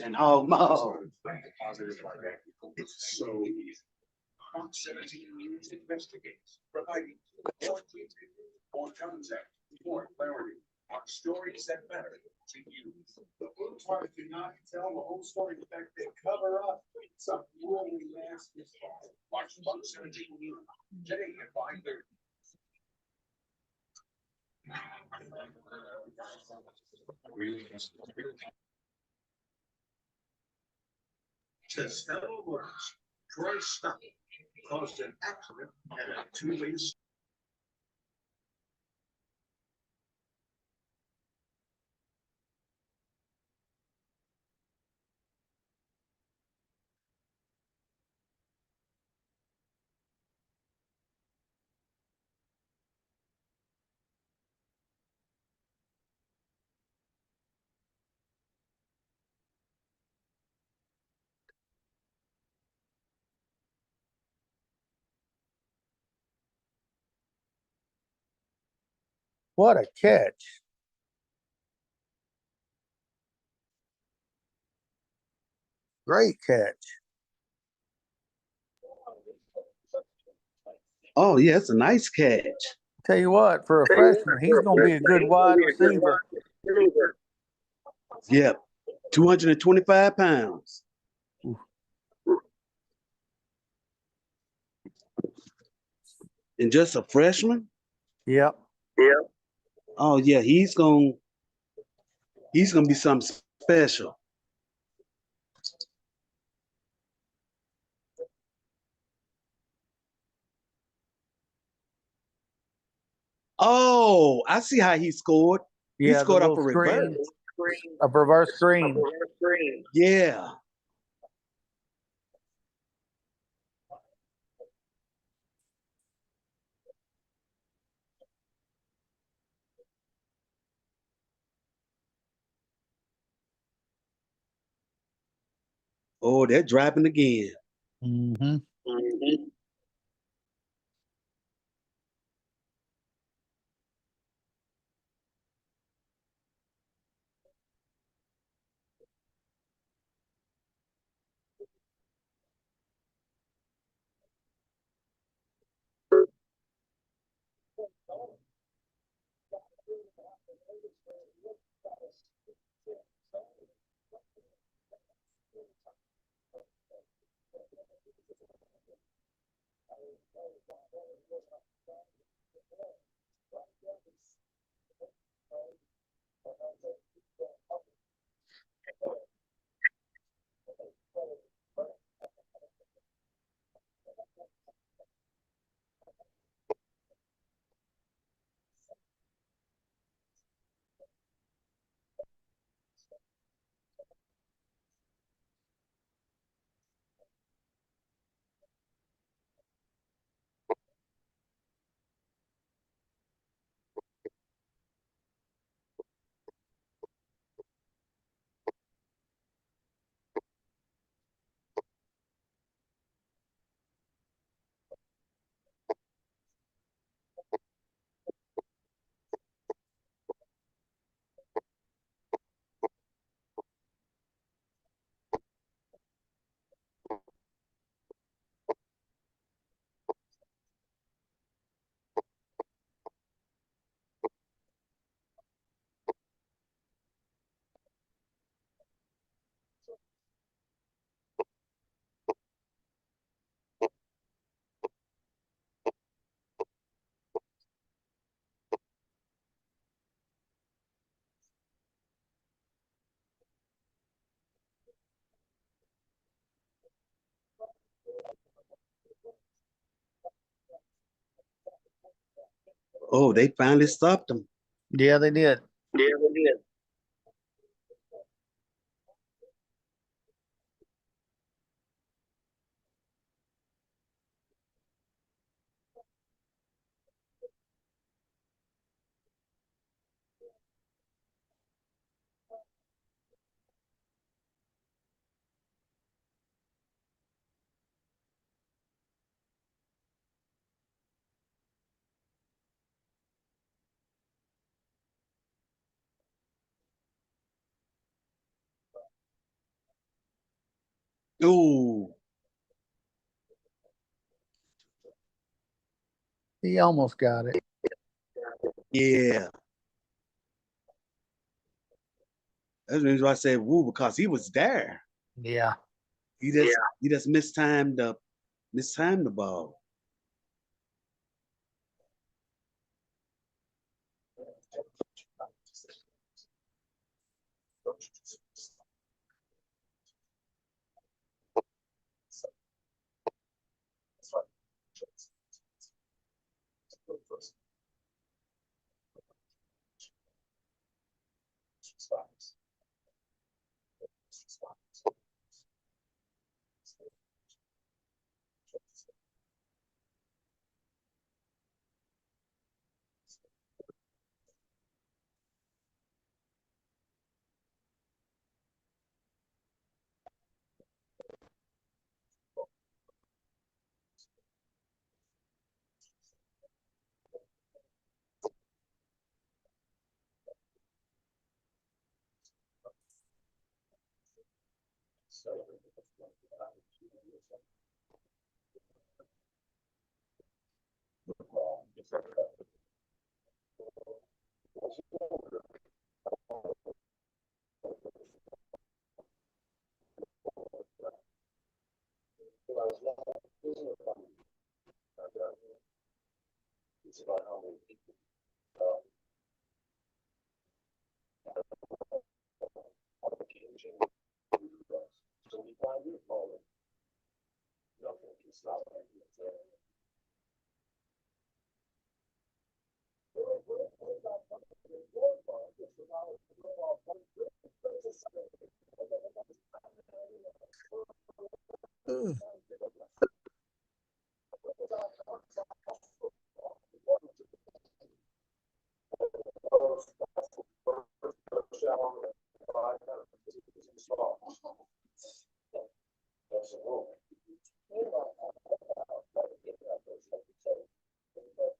And almost. Positive like it's so easy. 17 years investigates, providing more context, more clarity, our stories that matter to you. The book part do not tell the whole story. In fact, they cover up some really nasty stuff. Watch 17 years today at 5:30. To settle words, Troy Stuck caused an accident at a two-way. What a catch. Great catch. Oh, yeah, it's a nice catch. Tell you what, for a freshman, he's going to be a good wide receiver. Yep, 225 pounds. And just a freshman? Yep. Oh yeah, he's gonna be something special. Oh, I see how he scored. He Yeah, the scored off little a reverse. a reverse screen. Yeah. Oh, they're driving again. Mm-hmm. Oh, they finally stopped him. Yeah, they did. Ooh. He almost got it. Yeah. That's the reason why I said woo, because he was there. Yeah. He just mistimed the ball.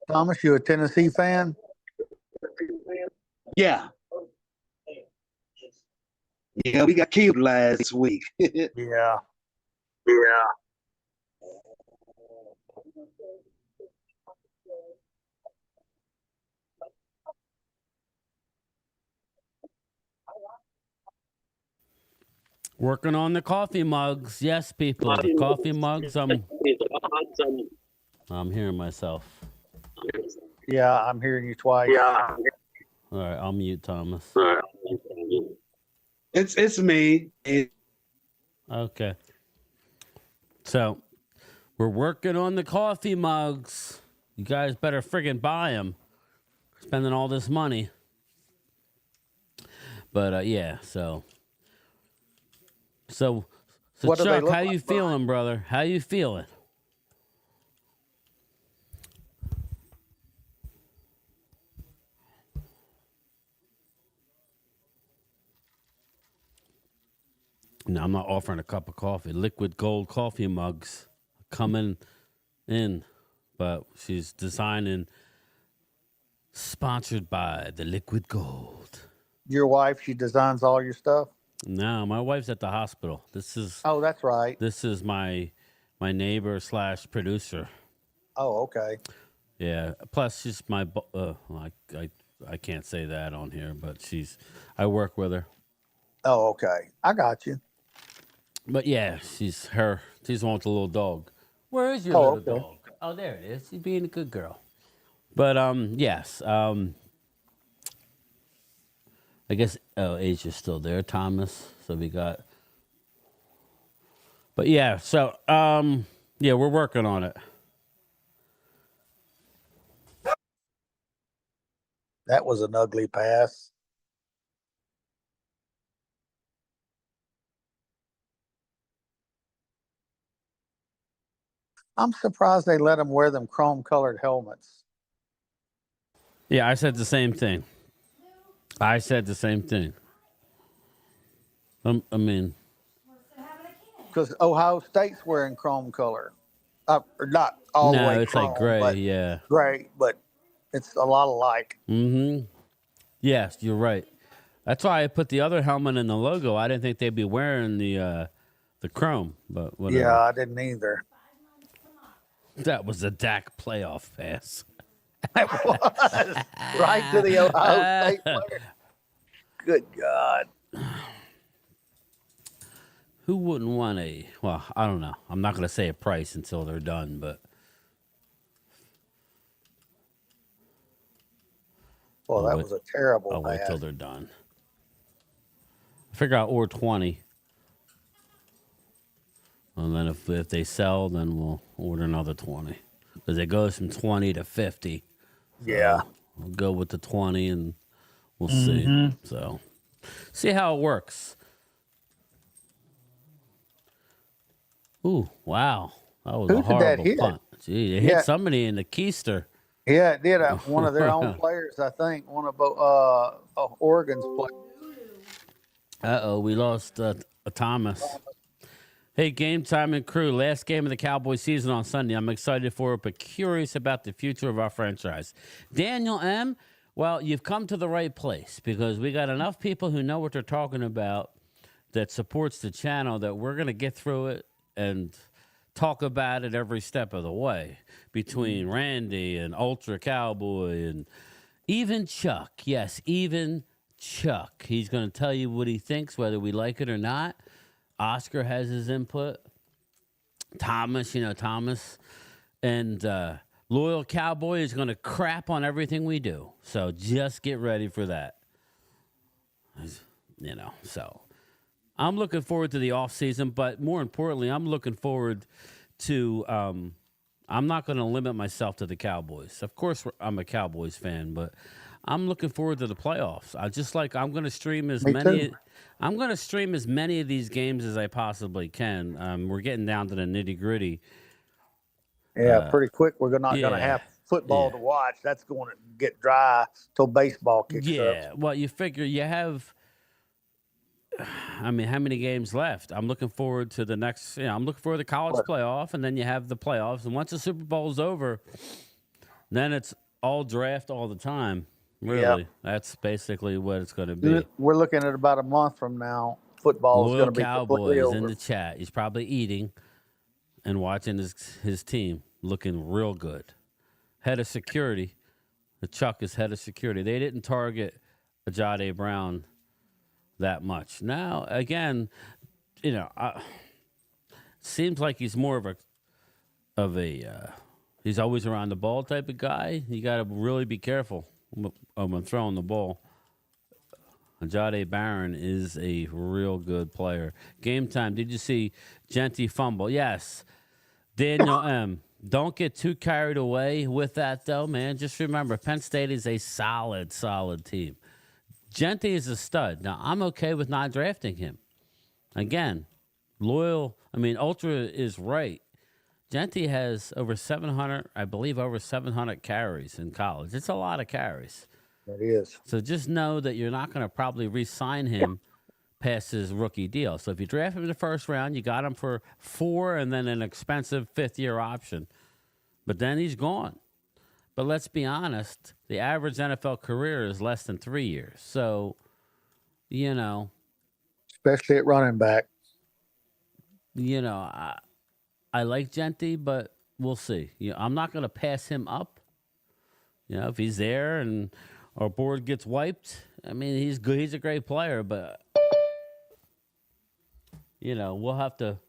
Thomas, you a Tennessee fan? Yeah. Yeah, we got killed last week. Yeah. Working on the coffee mugs. Yes, people. The coffee mugs. I'm hearing myself. Yeah, I'm hearing you twice. All right, I'll mute Thomas. It's me. Okay. So we're working on the coffee mugs. You guys better friggin' buy them. Spending all this money. But yeah, so What do they Chuck, look how like, you feeling, brother? How you feeling? No, I'm not offering a cup of coffee. Liquid gold coffee mugs coming in, but she's designing, sponsored by the Liquid Gold. Your wife, she designs all your stuff? No, my wife's at the hospital. Oh, that's right. This is my neighbor / producer. Oh, okay. Yeah. Plus, she's my. I can't say that on here, but I work with her. Oh, okay. I got you. But yeah, she's the one with the little dog. Where is your little dog? Oh, there it is. She's being a good girl. But yes. I guess Asia's still there, Thomas. So we got. But yeah, so yeah, we're working on it. That was an ugly pass. I'm surprised they let them wear them chrome-colored helmets. Yeah, I said the same thing. I mean, because Ohio State's wearing chrome color, or not all the way. No, it's chrome, like gray. but Yeah, gray, but it's a lot alike. Mm-hmm. Yes, you're right. That's why I put the other helmet in the logo. I didn't think they'd be wearing the chrome, but whatever. Yeah, I didn't either. That was a Dak playoff pass. It was right to the Ohio State player. Good God. Who wouldn't want well, I don't know. I'm not going to say a price until they're done, but. Well, that was a terrible I'll wait pass. till they're done. Figure out or 20. And then if they sell, then we'll order another 20. Because it goes from 20 to 50. So yeah. We'll go with the 20 and we'll see. So, see how it works. Ooh, wow. That was a horrible punt. Gee, it hit somebody in the keister. Yeah, it did. One of their own players, I think. One of Oregon's players. Uh-oh, we lost Thomas. Hey, Game Time and crew. Last game of the Cowboys season on Sunday. I'm excited for it, but curious about the future of our franchise. Daniel M., well, you've come to the right place because we got enough people who know what they're talking about that supports the channel that we're going to get through it and talk about it every step of the way between Randy and Ultra Cowboy and even Chuck. Yes, even Chuck. He's going to tell you what he thinks, whether we like it or not. Oscar has his input. Thomas, Thomas. And Loyal Cowboy is going to crap on everything we do. So just get ready for that. So I'm looking forward to the off season, but more importantly, I'm looking forward to, I'm not going to limit myself to the Cowboys. Of course, I'm a Cowboys fan, but I'm looking forward to the playoffs. I'm going to stream I'm going to stream as many of these games as I possibly can. We're getting down to the nitty gritty. Yeah, pretty quick. We're not going to have football to watch. That's going to get dry till baseball kicks up. Yeah, well, you figure you have, how many games left? I'm looking forward to the next, I'm looking forward to the college playoff, and then you have the playoffs. And once the Super Bowl is over, then it's all draft all the time. Really, that's basically what it's going to be. We're looking at about a month from now. Football is going to be completely over. Cowboys in the chat. He's probably eating and watching his team looking real good. Head of security. The Chuck is head of security. They didn't target Ajay Brown that much. Now, again, seems like he's more of a he's always around the ball type of guy. You got to really be careful when throwing the ball. Ajay Barron is a real good player. Game time. Did you see Genty fumble? Yes. Daniel M. Don't get too carried away with that, though, man. Just remember, Penn State is a solid, solid team. Genty is a stud. Now, I'm okay with not drafting him. Again, Ultra is right. Genty has over 700, I believe over 700 carries in college. It's a lot of carries. That is. So just know that you're not going to probably re-sign him past his rookie deal. So if you draft him in the first round, you got him for 4 and then an expensive 5th-year option. But then he's gone. But let's be honest, the average NFL career is less than 3 years. So, especially at running back. I like Genty, but we'll see. I'm not going to pass him up. If he's there and our board gets wiped, he's good. He's a great player, but we'll have to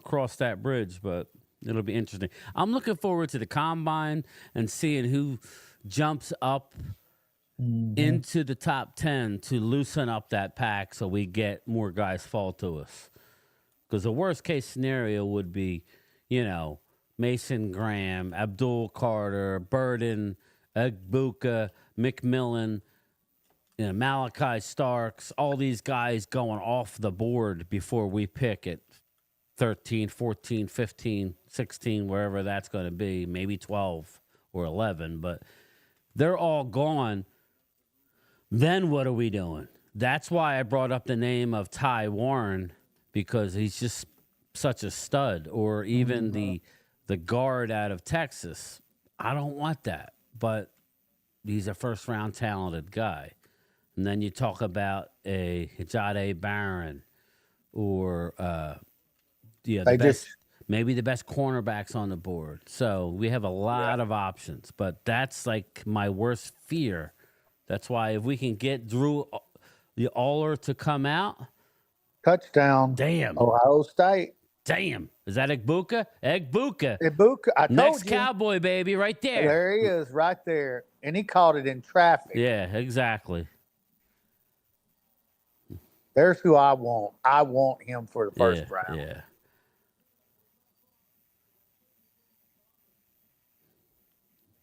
cross that bridge. But it'll be interesting. I'm looking forward to the combine and seeing who jumps up into the top 10 to loosen up that pack so we get more guys fall to us. Because the worst case scenario would be, Mason Graham, Abdul Carter, Burden, Egbuka, McMillan, Malachi Starks, all these guys going off the board before we pick at 13, 14, 15, 16, wherever that's going to be, maybe 12 or 11, but they're all gone. Then what are we doing? That's why I brought up the name of Ty Warren, because he's just such a stud, or even the guard out of Texas. I don't want that, but he's a first-round talented guy. And then you talk about a Ajay Barron or maybe the best cornerbacks on the board. So we have a lot of options, but that's like my worst fear. That's why if we can get Drew the Aller to come out. Touchdown. Damn. Ohio State. Damn. Is that Egbuka? Egbuka. I told Next you. Cowboy, baby, right there. There he is, right there. And he caught it in traffic. Yeah, exactly. There's who I want. I want him for the first round. Yeah.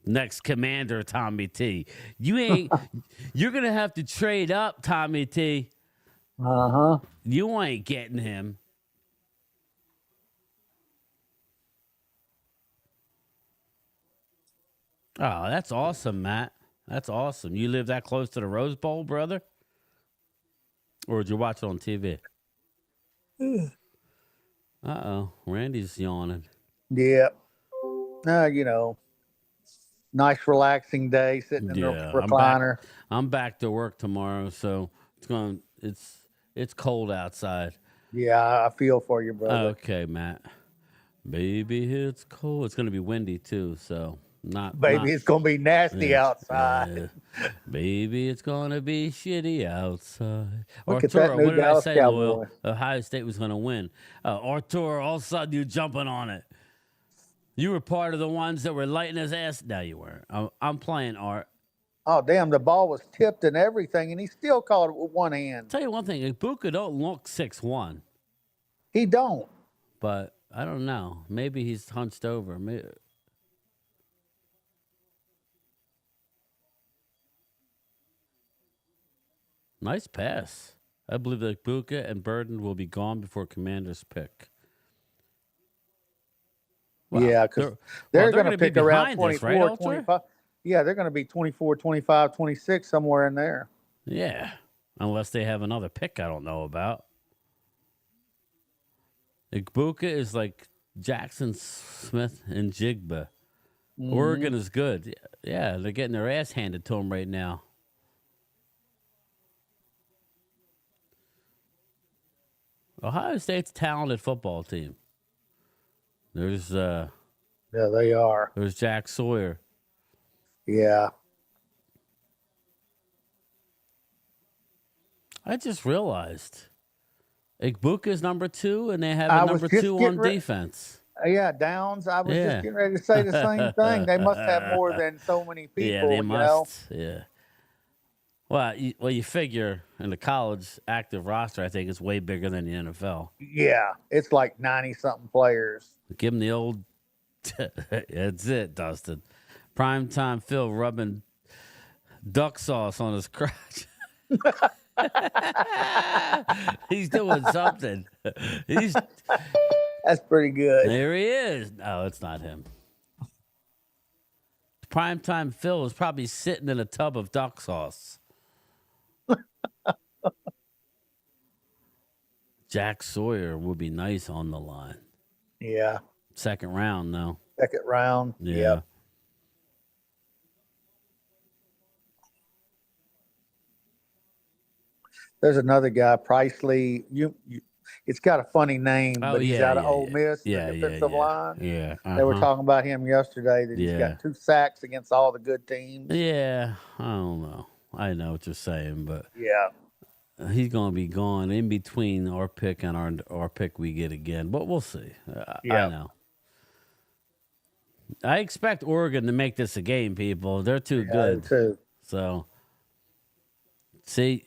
Next commander, Tommy T. You're going to have to trade up, Tommy T. Uh-huh. You ain't getting him. Oh, that's awesome, Matt. That's awesome. You live that close to the Rose Bowl, brother? Or did you watch it on TV? Uh-oh. Randy's yawning. Yeah. Nice relaxing day sitting in the recliner. I'm back to work tomorrow, so it's cold outside. Yeah, I feel for you, brother. Okay, Matt. Baby, it's cold. It's gonna be windy too, so not Baby, it's gonna be nasty yeah, outside. yeah. Baby, it's gonna be shitty outside. Look at that Arturo, new what did I Dallas say, Loyal? Cowboy. Ohio State was gonna win. Arturo, all of a sudden you jumping on it. You were part of the ones that were lighting his ass. No, you weren't. I'm playing Art. Oh damn, the ball was tipped and everything, and he still caught it with one hand. Tell you one thing, Ibuka don't look 6'1", He don't. but I don't know. Maybe he's hunched over. Nice pass. I believe that Ibuka and Burden will be gone before Commander's pick. Wow. Yeah, because they're going to pick around 24, right, 25. Yeah, they're going to be 24, 25, 26, somewhere in there. Yeah, unless they have another pick I don't know about. Ibuka is like Jackson Smith and Jigba. Mm-hmm. Oregon is good. Yeah, they're getting their ass handed to them right now. Ohio State's a talented football team. There's yeah, they are. There's Jack Sawyer. Yeah. I just realized Ibuka is number 2, and they have a number 2 on defense. Yeah, Downs. I was just getting ready to say the same thing. They must have more than so many people. Yeah, they must. Know? Yeah. Well, you figure in the college active roster, I think it's way bigger than the NFL. Yeah, it's like 90-something players. Give him the old. That's it, Dustin. Primetime Phil rubbing duck sauce on his crotch. He's doing something. That's pretty good. There he is. No, it's not him. Primetime Phil is probably sitting in a tub of duck sauce. Jack Sawyer would be nice on the line. Yeah. Second round, though. Second round. Yeah. Yep. There's another guy, Pricely. It's got a funny name, but he's out of Ole Miss, the defensive line. Yeah. They were talking about him yesterday, that he's got 2 sacks against all the good teams. Yeah, I don't know. I know what you're saying, but yeah, he's going to be gone in between our pick and our pick we get again. But we'll see. I know. I expect Oregon to make this a game, people. They're too good. Too. So, see,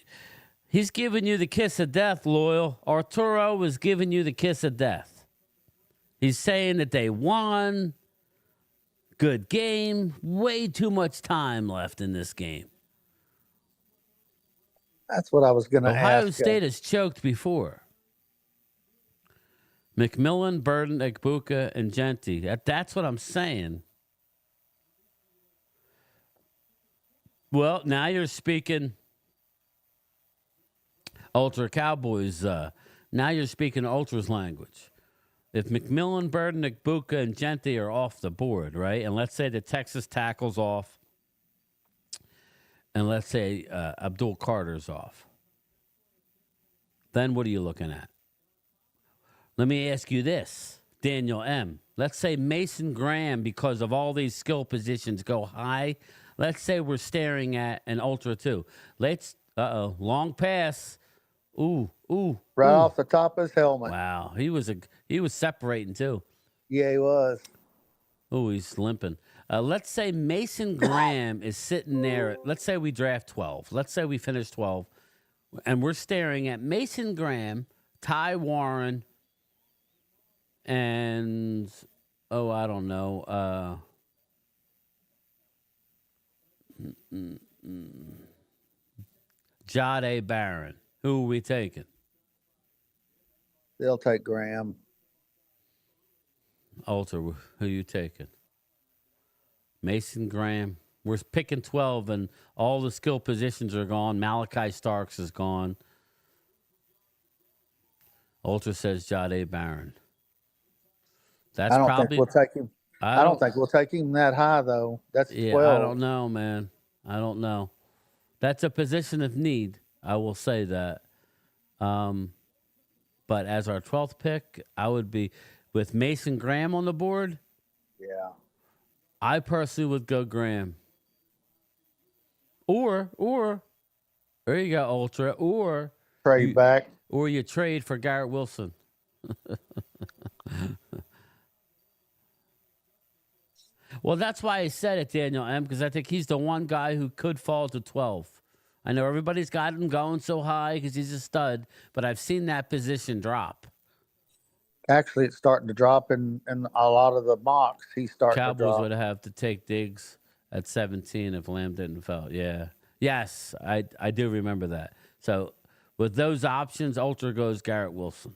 he's giving you the kiss of death, Loyal. Arturo was giving you the kiss of death. He's saying that they won. Good game. Way too much time left in this game. That's what I was going to ask. Ohio State has choked before. McMillan, Burden, Ibuka, and Genty. That's what I'm saying. Well, now you're speaking Ultra Cowboys. Now you're speaking Ultra's language. If McMillan, Burden, Ibuka, and Genty are off the board, right? And let's say the Texas tackle's off. And let's say Abdul Carter's off. Then what are you looking at? Let me ask you this, Daniel M. Let's say Mason Graham, because of all these skill positions, go high. Let's say we're staring at an Ultra 2. Long pass. Ooh. Right off the top of his helmet. Wow, he was separating too. Yeah, he was. Oh, he's limping. Let's say Mason Graham is sitting there. Let's say we draft 12. Let's say we finish 12. And we're staring at Mason Graham, Ty Warren, and, I don't know. Jade Barron. Who are we taking? They'll take Graham. Alter, who you taking? Mason Graham. We're picking 12, and all the skill positions are gone. Malachi Starks is gone. Ultra says Jade Barron. That's I don't probably. think we'll take him. I don't think we'll take him that high, though. That's 12. I don't know, man. I don't know. That's a position of need. I will say that. But as our 12th pick, I would be with Mason Graham on the board. Yeah. I personally would go Graham. Or there you go, Ultra. Or Trade back. Or you trade for Garrett Wilson. Well, that's why I said it, Daniel M., because I think he's the one guy who could fall to 12. I know everybody's got him going so high because he's a stud, but I've seen that position drop. Actually, it's starting to drop in a lot of the mocks. He's starting to Cowboys drop. would have to take Diggs at 17 if Lamb didn't fall. Yeah. Yes, I do remember that. So with those options, Ultra goes Garrett Wilson.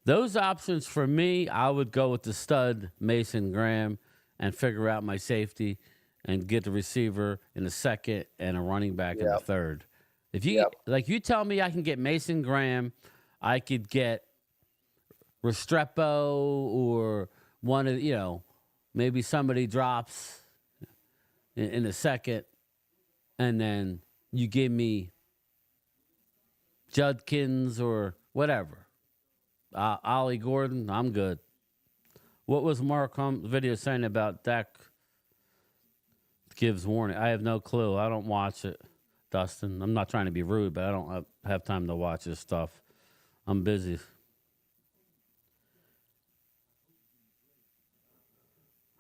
Those options for me, I would go with the stud Mason Graham and figure out my safety and get the receiver in the second and a running back in the third. If you like, you tell me I can get Mason Graham, I could get Restrepo or one of maybe somebody drops in the second, and then you give me Judkins or whatever. Ollie Gordon, I'm good. What was Mark video saying about Dak gives warning? I have no clue. I don't watch it, Dustin. I'm not trying to be rude, but I don't have time to watch this stuff. I'm busy.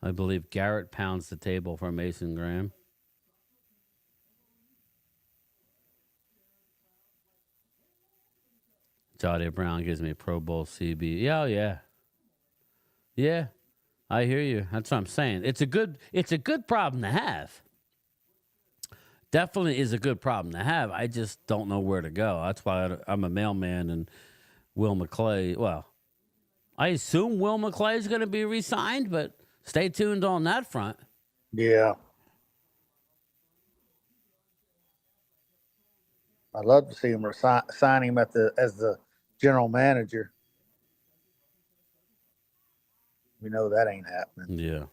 I believe Garrett pounds the table for Mason Graham. Jody Brown gives me a Pro Bowl CB. Yeah, yeah. Yeah, I hear you. That's what I'm saying. It's a good problem to have. Definitely is a good problem to have. I just don't know where to go. That's why I'm a mailman and Will McClay. Well, I assume Will McClay is going to be re-signed, but stay tuned on that front. Yeah. I'd love to see him sign him as the general manager. We know that ain't happening. Yeah.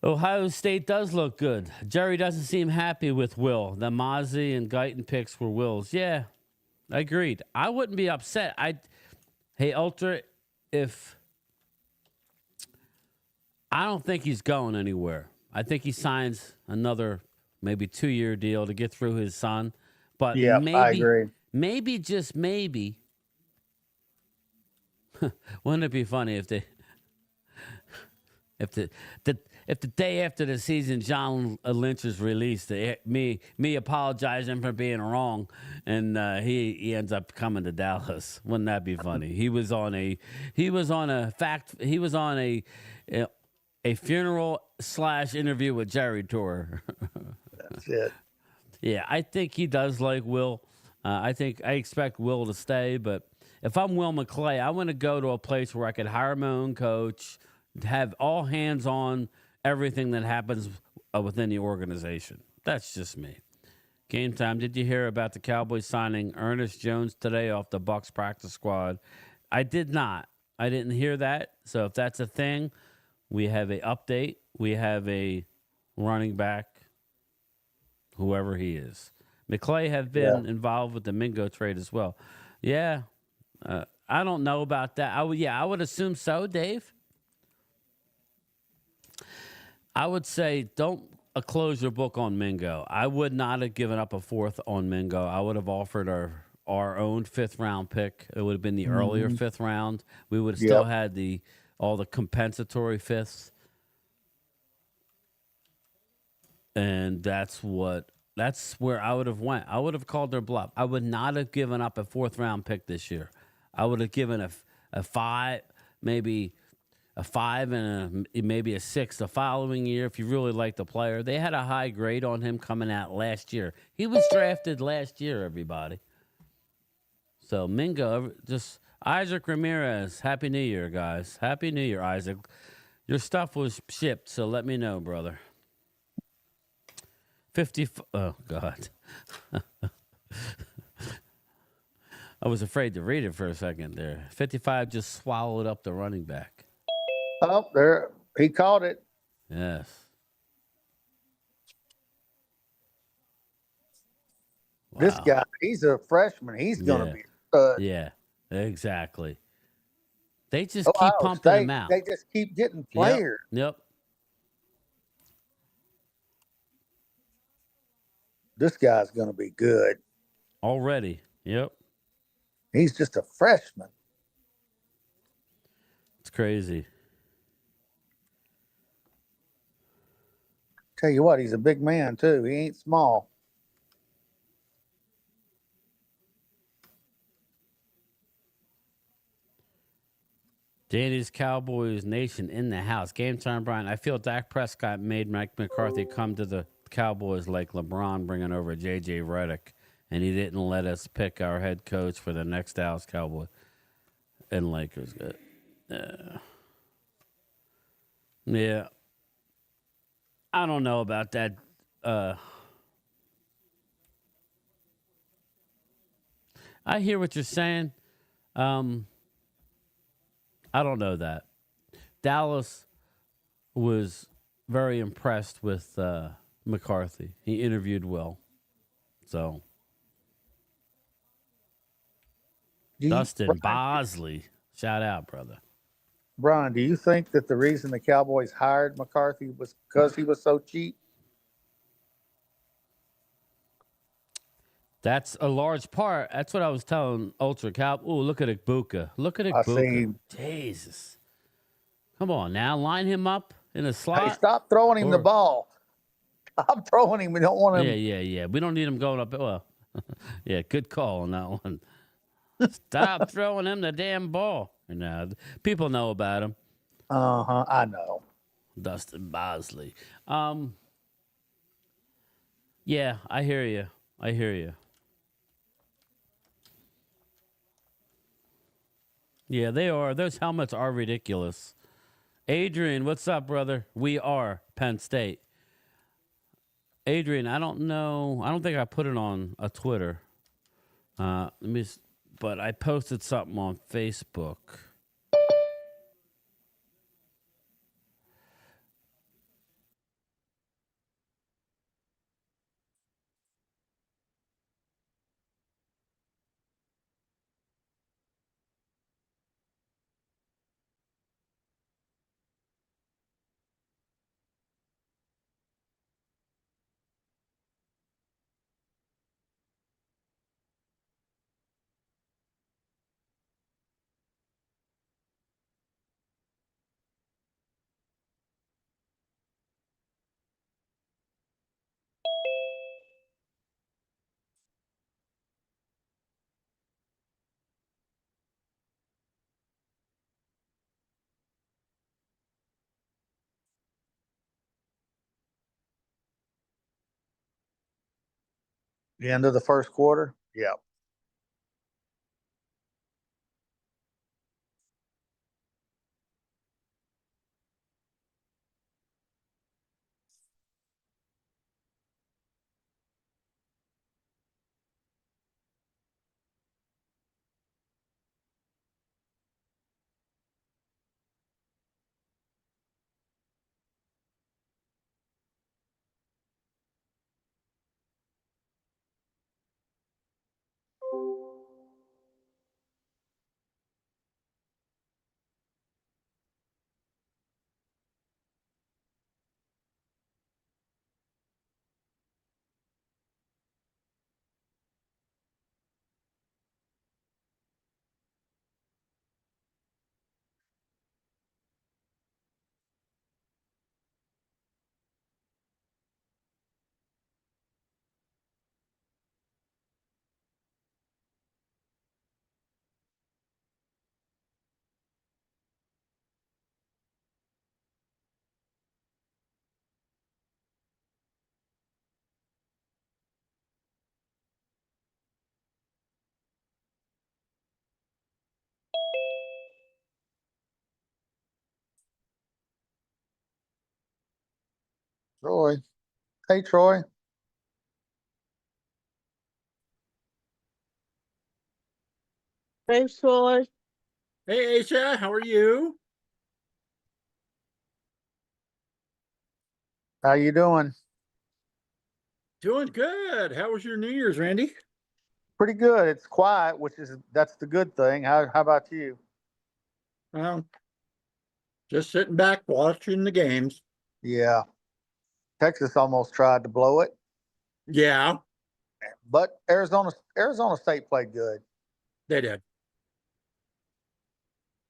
Ohio State does look good. Jerry doesn't seem happy with Will. The Mozzie and Guyton picks were Will's. Yeah, agreed. I wouldn't be upset. Hey, Ultra, if I don't think he's going anywhere. I think he signs another maybe 2-year deal to get through his son. But yeah, maybe, I agree. Maybe, just maybe. Wouldn't it be funny if the day after the season, John Lynch is released, me apologizing for being wrong, and he ends up coming to Dallas. Wouldn't that be funny? He was on a funeral / interview with Jerry tour. That's it. Yeah, I think he does like Will. I expect Will to stay, but if I'm Will McClay, I want to go to a place where I could hire my own coach, have all hands on everything that happens within the organization. That's just me. Game time. Did you hear about the Cowboys signing Ernest Jones today off the Bucs practice squad? I did not. I didn't hear that. So if that's a thing, we have an update. We have a running back, whoever he is. McClay have been involved with the Mingo trade as well. Yeah. I don't know about that. I would assume so, Dave. I would say don't close your book on Mingo. I would not have given up a 4th on Mingo. I would have offered our own 5th round pick. It would have been the earlier 5th round. We would have still had all the compensatory 5ths. And that's where I would have went. I would have called their bluff. I would not have given up a 4th-round pick this year. I would have given a 5, maybe a 5 and maybe a 6 the following year if you really like the player. They had a high grade on him coming out last year. He was drafted last year, everybody. So Mingo, just Isaac Ramirez. Happy New Year, guys. Happy New Year, Isaac. Your stuff was shipped, so let me know, brother. 50. Oh, God. I was afraid to read it for a second there. 55 just swallowed up the running back. Oh, there. He caught it. Yes. Wow. This guy, he's a freshman. He's going to be good. Yeah, exactly. They just keep Ohio pumping State, him out. They just keep getting players. Yep. This guy's going to be good. Already. Yep. He's just a freshman. It's crazy. Tell you what, he's a big man, too. He ain't small. Danny's Cowboys Nation in the house. Game time, Brian. I feel Dak Prescott made Mike McCarthy come to the Cowboys like LeBron bringing over J.J. Redick, and he didn't let us pick our head coach for the next Dallas Cowboy and Lakers. Yeah. I don't know about that. I hear what you're saying. I don't know that. Dallas was very impressed with McCarthy. He interviewed well. So Dustin Bosley. Shout out, brother. Brian, do you think that the reason the Cowboys hired McCarthy was because he was so cheap? That's a large part. That's what I was telling Ultra Cow. Oh, look at Ibuka. Look at Ibuka. Jesus. Come on now. Line him up in a slot. Hey, stop throwing him the ball. Stop throwing him. We don't want him. Yeah. We don't need him going up. Well, yeah, good call on that one. Stop throwing him the damn ball. People know about him. I know. Dustin Bosley. Yeah, I hear you. Yeah, they are. Those helmets are ridiculous. Adrian, what's up, brother? We are Penn State. Adrian, I don't know. I don't think I put it on a Twitter. But I posted something on Facebook. The end of the first quarter? Yeah. Troy. Hey, Troy. Thanks, Troy. Hey, Aisha, how are you? How you doing? Doing good. How was your New Year's, Randy? Pretty good. It's quiet, that's the good thing. How about you? Well, just sitting back watching the games. Yeah. Texas almost tried to blow it, Yeah, but Arizona State played good. they did.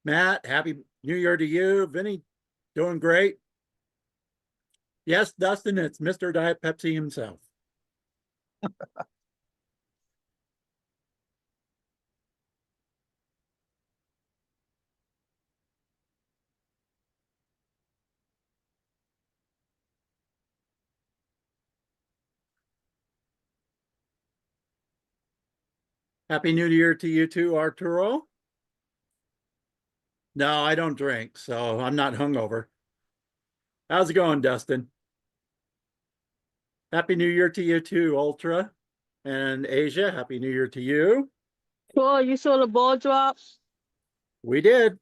Matt, happy New Year to you. Vinny, doing great. Yes, Dustin, it's Mr. Diet Pepsi himself. Happy New Year to you too, Arturo. No, I don't drink, so I'm not hungover. How's it going, Dustin? Happy New Year to you too, Ultra. And Asia, Happy New Year to you. Troy, you saw the ball drops? We did.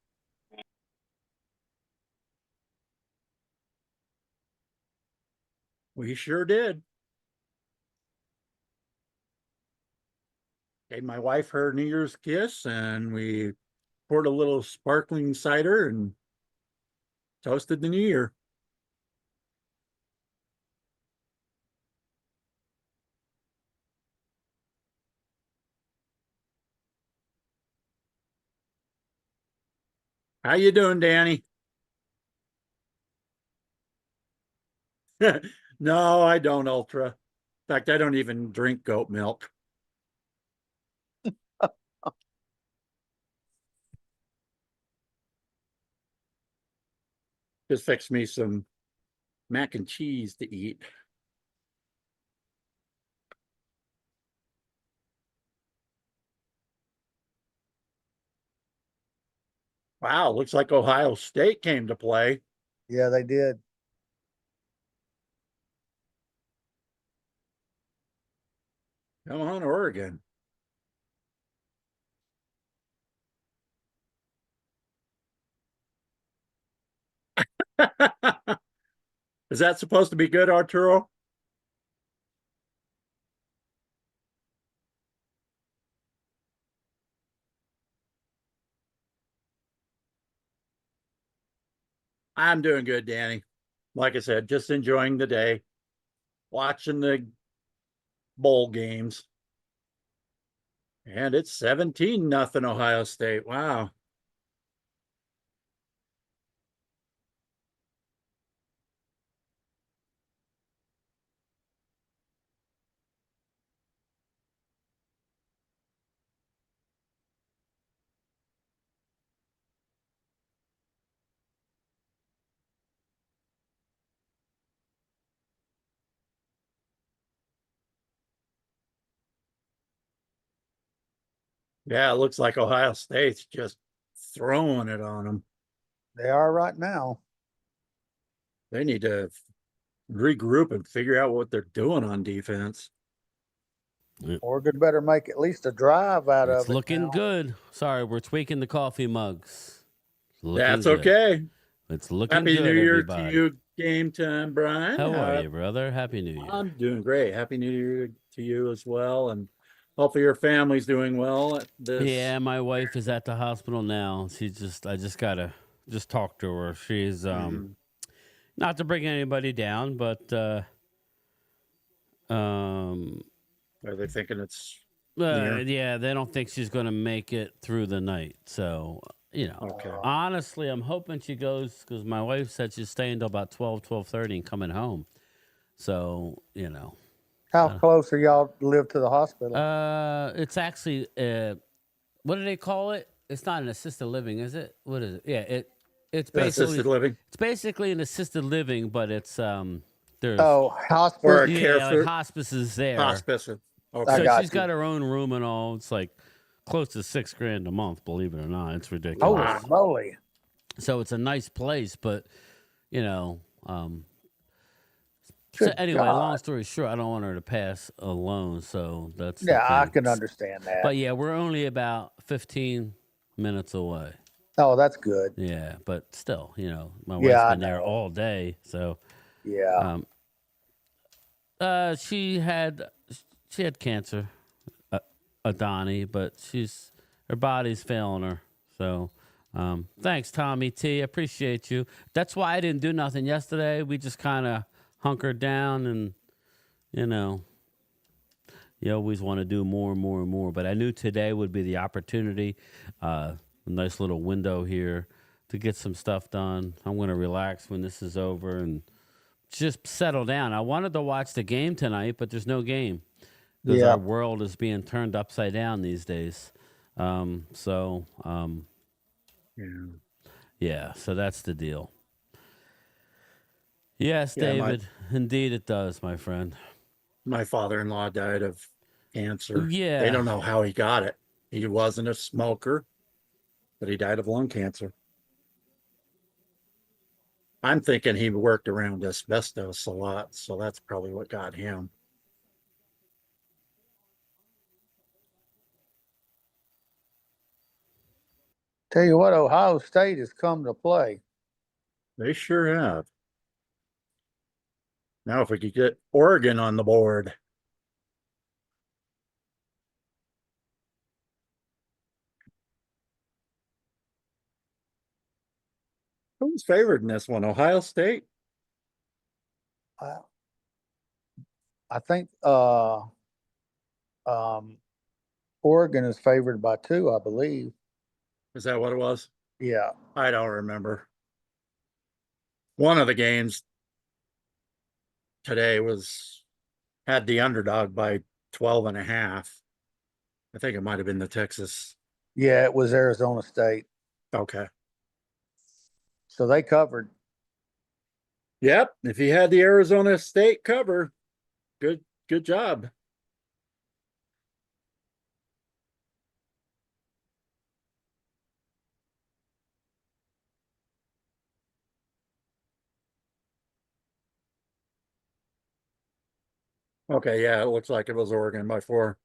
We sure did. Gave my wife her New Year's kiss, and we poured a little sparkling cider and toasted the new year. How you doing, Danny? No, I don't, Ultra. In fact, I don't even drink goat milk. Just fix me some mac and cheese to eat. Wow, looks like Ohio State came to play. Yeah, they did. Come on, Oregon. Is that supposed to be good, Arturo? I'm doing good, Danny. Like I said, just enjoying the day, watching the bowl games. And it's 17-0 Ohio State. Wow. Yeah, it looks like Ohio State's just throwing it on them. They are right now. They need to regroup and figure out what they're doing on defense. Oregon better make at least a drive out It's of it. looking now. good. Sorry, we're tweaking the coffee mugs. That's Good. okay. It's looking Happy good, New Year everybody. to you, Game Time Brian. How are you, brother? Happy New Year. I'm doing great. Happy New Year to you as well. And hopefully your family's doing well at this. Yeah, my wife is at the hospital now. I just gotta talk to her. She's not to bring anybody down, but Are they thinking it's yeah, they don't think she's gonna make it through the night. So, okay. Honestly, I'm hoping she goes, because my wife said she's staying till about 12:30 and coming home. So, How close are y'all to live to the hospital? it's actually what do they call it? It's not an assisted living, is it? What is it? Yeah, it's basically assisted living. It's basically an assisted living, but it's there's hospice. Or a yeah, care like for hospice is there. hospice. Okay. So she's got her own room and all. It's like close to $6,000 a month, believe it or not. It's ridiculous. Holy moly. So it's a nice place, but So Good anyway, long God. story short, I don't want her to pass alone. So that's the Yeah, I thing. can understand that. But yeah, we're only about 15 minutes away. Oh, that's good. Yeah, but still, my Yeah, wife's I been there know. all day. So Yeah. she had cancer, Donnie, but her body's failing her. So thanks, Tommy T. I appreciate you. That's why I didn't do nothing yesterday. We just kind of hunkered down, and you always want to do more and more and more. But I knew today would be the opportunity, a nice little window here to get some stuff done. I'm going to relax when this is over and just settle down. I wanted to watch the game tonight, but there's no game because Yeah. our world is being turned upside down these days. Yeah, so that's the deal. Yes, Yeah, David, indeed it does, my friend. My father-in-law died of cancer. Yeah. They don't know how he got it. He wasn't a smoker, but he died of lung cancer. I'm thinking he worked around asbestos a lot, so that's probably what got him. Tell you what, Ohio State has come to play. They sure have. Now, if we could get Oregon on the board. Who's favored in this one? Ohio State? I think Oregon is favored by 2, I believe. Is that what it was? Yeah. I don't remember. One of the games today had the underdog by 12.5. I think it might have been the Texas. Yeah, it was Arizona State. Okay. So they covered. Yep. If he had the Arizona State cover, good job. Okay, yeah, it looks like it was Oregon by 4,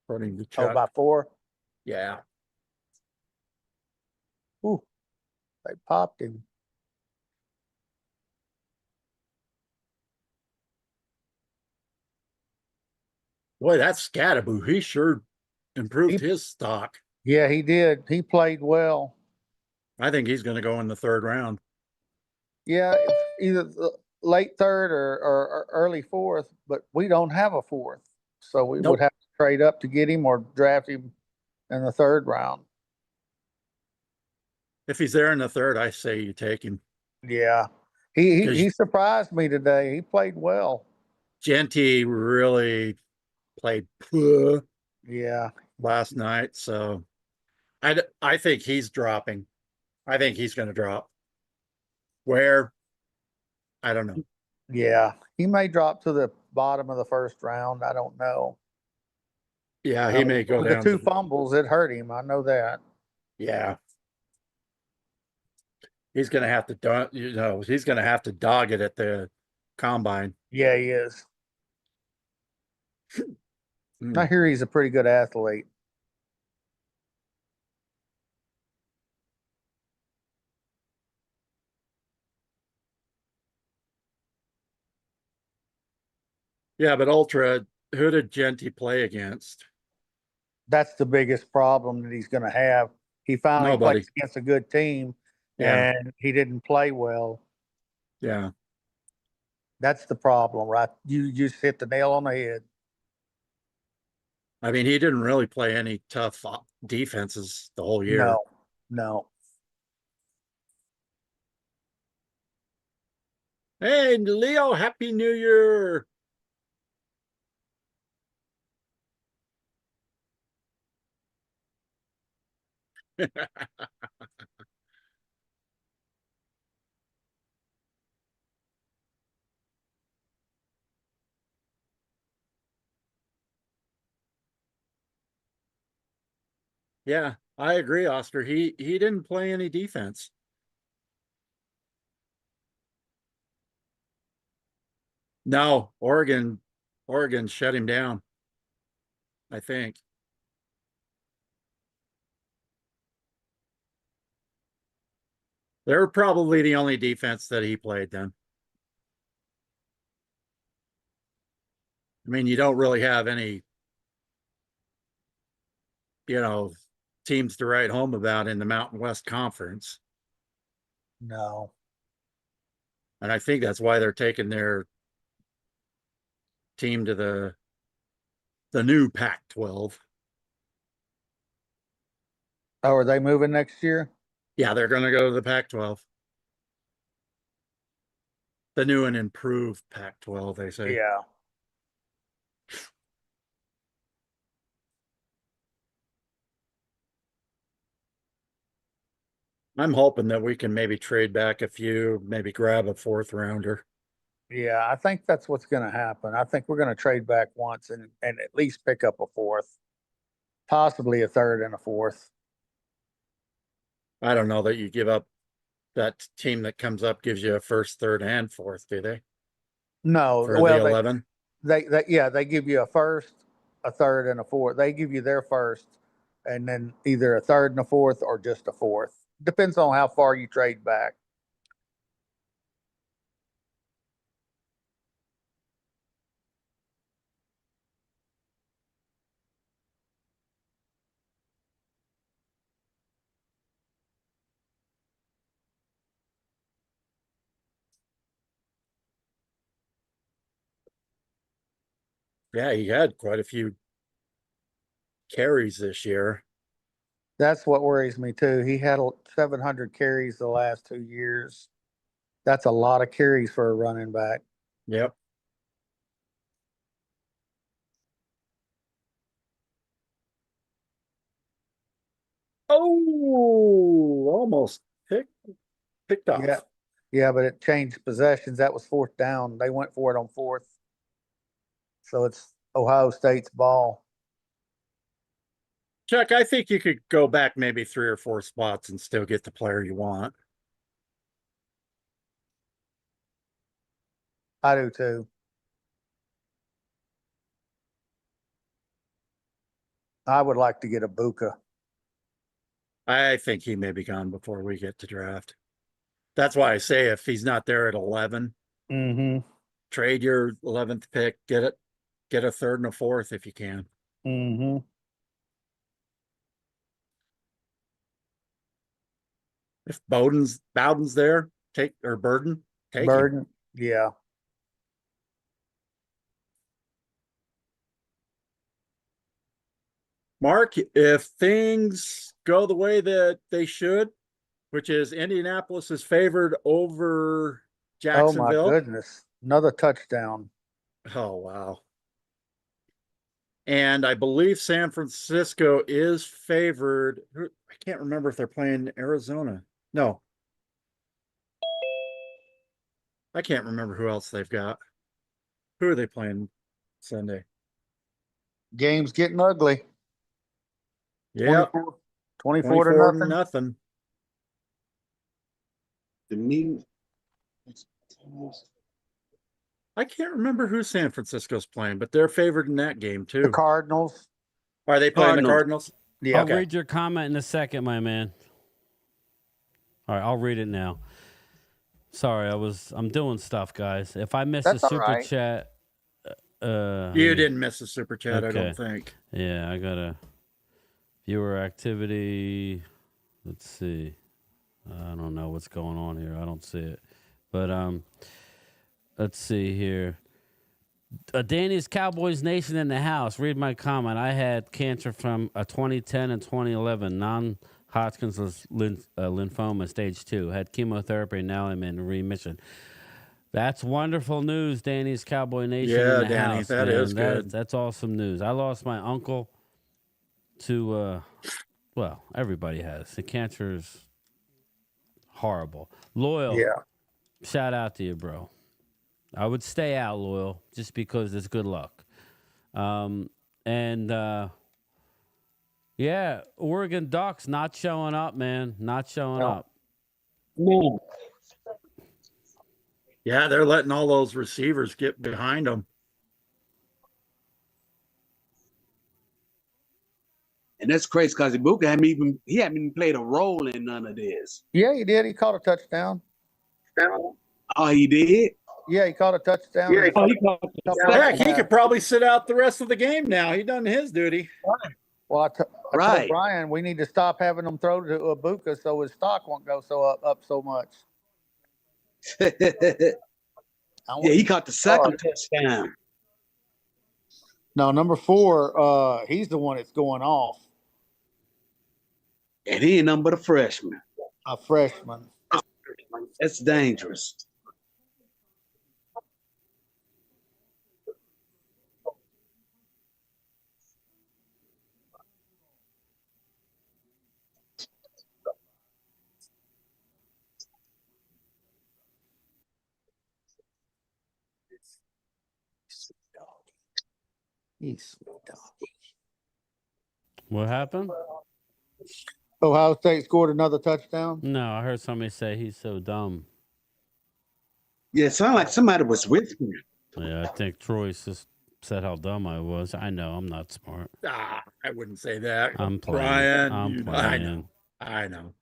according to Chuck. Oh, by 4? Yeah. Ooh, they popped him. Boy, that Scattaboo, he sure improved his stock. Yeah, he did. He played well. I think he's going to go in the 3rd round. Yeah, it's either the late 3rd or early 4th, but we don't have a 4th. So we would have to trade up to get him or draft him in the 3rd round. If he's there in the 3rd, I say you take him. Yeah. He surprised me today. He played well. Genty really played poor. Yeah. Last night, so I think he's dropping. I think he's going to drop. Where? I don't know. Yeah, he may drop to the bottom of the 1st round. I don't know. Yeah, he may go down. The 2 fumbles, it hurt him. I know that. Yeah. He's going to have to, he's going to have to dog it at the combine. Yeah, he is. I hear he's a pretty good athlete. Yeah, but Ultra, who did Genty play against? That's the biggest problem that he's going to have. He finally plays against a good team, and he didn't play well. Yeah. That's the problem, right? You just hit the nail on the head. I mean, he didn't really play any tough defenses the whole year. No. Hey, Leo, Happy New Year. Yeah, I agree, Oscar. He didn't play any defense. No, Oregon shut him down, I think. They're probably the only defense that he played then. I mean, you don't really have any, teams to write home about in the Mountain West Conference. No. And I think that's why they're taking their team to the new Pac-12. Oh, are they moving next year? Yeah, they're going to go to the Pac-12. The new and improved Pac-12, they say. Yeah. I'm hoping that we can maybe trade back a few, maybe grab a 4th rounder. Yeah, I think that's what's going to happen. I think we're going to trade back once and at least pick up a 4th, possibly a 3rd and a 4th. I don't know that you give up. That team that comes up gives you a 1st, 3rd, and 4th, do they? No, For well, the 11? They give you a 1st, a 3rd, and a 4th. They give you their 1st, and then either a 3rd and a 4th or just a 4th. Depends on how far you trade back. Yeah, he had quite a few carries this year. That's what worries me too. He had 700 carries the last 2 years. That's a lot of carries for a running back. Yep. Oh, almost picked off. Yeah. Yeah, but it changed possessions. That was 4th down. They went for it on 4th. So it's Ohio State's ball. Chuck, I think you could go back maybe 3 or 4 spots and still get the player you want. I do too. I would like to get a Buka. I think he may be gone before we get to draft. That's why I say if he's not there at 11, trade your 11th pick, get a 3rd and a 4th if you can. If Bowden's there, Burden, take Burden, him. yeah. Mark, if things go the way that they should, which is Indianapolis is favored over Jacksonville. Oh my goodness. Another touchdown. Oh, wow. And I believe San Francisco is favored. I can't remember if they're playing Arizona. No. I can't remember who else they've got. Who are they playing Sunday? Game's getting ugly. Yeah. 24 to nothing. I can't remember who San Francisco's playing, but they're favored in that game too. The Cardinals. Are they playing the Cardinals? Yeah. I'll read your comment in a second, my man. All right, I'll read it now. Sorry, I'm doing stuff, guys. If I miss a super chat, you didn't miss a super chat, okay. I don't think. Yeah, I got a viewer activity. Let's see. I don't know what's going on here. I don't see it, but let's see here. Danny's Cowboys Nation in the house. Read my comment. I had cancer from 2010 and 2011. Non-Hodgkin's lymphoma, stage 2. Had chemotherapy. Now I'm in remission. That's wonderful news, Danny's Cowboy Nation in the Danny, house. That is good. That's awesome news. I lost my uncle to, well, everybody has. The cancer is horrible. Loyal. Yeah. Shout out to you, bro. I would stay out, Loyal, just because it's good luck. Yeah, Oregon Ducks not showing up, man. Not showing up. No. Yeah, they're letting all those receivers get behind them. And that's crazy because Ibuka hadn't even played a role in none of this. Yeah, he did. He caught a touchdown. Oh, he did? Yeah, he caught a touchdown. Yeah, he caught a touchdown. Heck, he could probably sit out the rest of the game now. He done his duty. Well, I told Brian we need to stop having them throw to Ibuka so his stock won't go up so much. Yeah, he caught the second touchdown. No, number 4, he's the one that's going off. And he ain't nothing but a freshman. A freshman. That's dangerous. He's sweet doggy. What happened? Ohio State scored another touchdown? No, I heard somebody say he's so dumb. Yeah, it sounded like somebody was with him. Yeah, I think Troy just said how dumb I was. I know I'm not smart. I wouldn't say that. I'm playing. Brian, I'm playing. I know.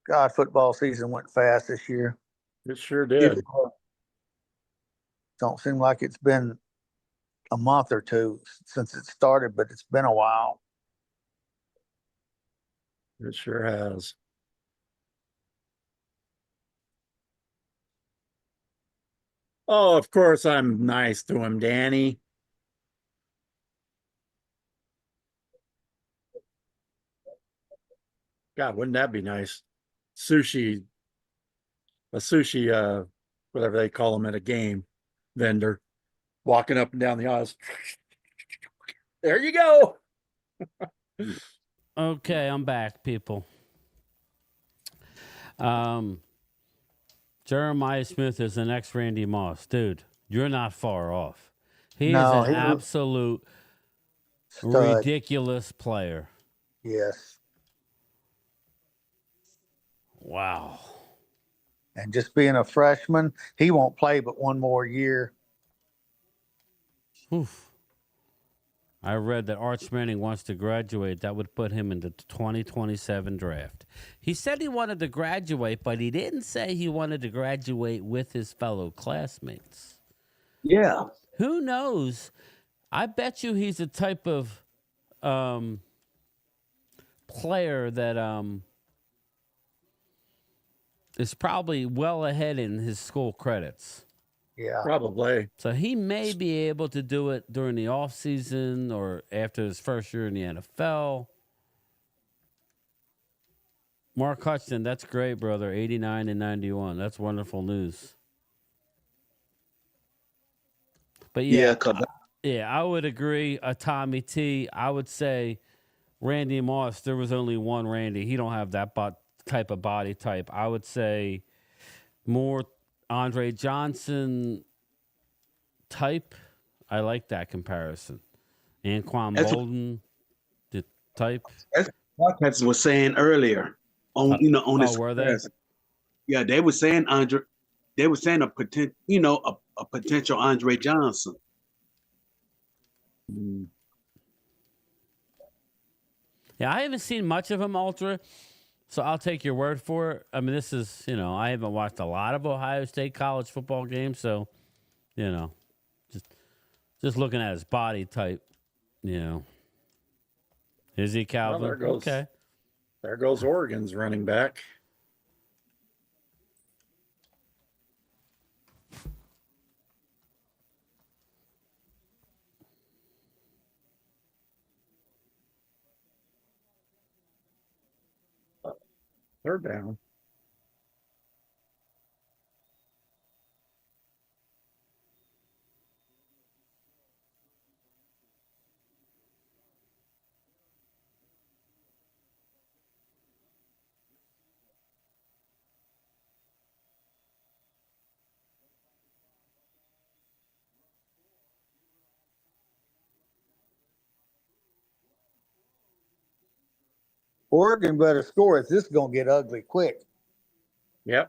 God, football season went fast this year. It sure did. Don't seem like it's been a month or two since it started, but it's been a while. It sure has. Oh, of course I'm nice to him, Danny. God, wouldn't that be nice? A sushi, whatever they call them at a game, vendor, walking up and down the aisles. There you go. Okay, I'm back, people. Jeremiah Smith is the next Randy Moss. Dude, you're not far off. He is an absolute ridiculous player. Yes. Wow. And just being a freshman, he won't play but one more year. Oof. I read that Arch Manning wants to graduate. That would put him in the 2027 draft. He said he wanted to graduate, but he didn't say he wanted to graduate with his fellow classmates. Yeah. Who knows? I bet you he's a type of player that is probably well ahead in his school credits. Yeah. Probably. So he may be able to do it during the offseason or after his first year in the NFL. Mark Hutchinson, that's great, brother. 89 and 91. That's wonderful news. But yeah, I would agree. Tommy T, I would say Randy Moss, there was only one Randy. He don't have that type of body type. I would say more Andre Johnson type. I like that comparison. Anquan Bolden, the type. That's what Hutchinson was saying earlier on his. Were they? Yeah, they were saying Andre. They were saying a potential Andre Johnson. Yeah, I haven't seen much of him, Ultra. So I'll take your word for it. I mean, this is, I haven't watched a lot of Ohio State college football games, so, just looking at his body type, Is he Calvin? Well, there goes Oregon's running back. They're down. Oregon better score. Is this going to get ugly quick? Yep.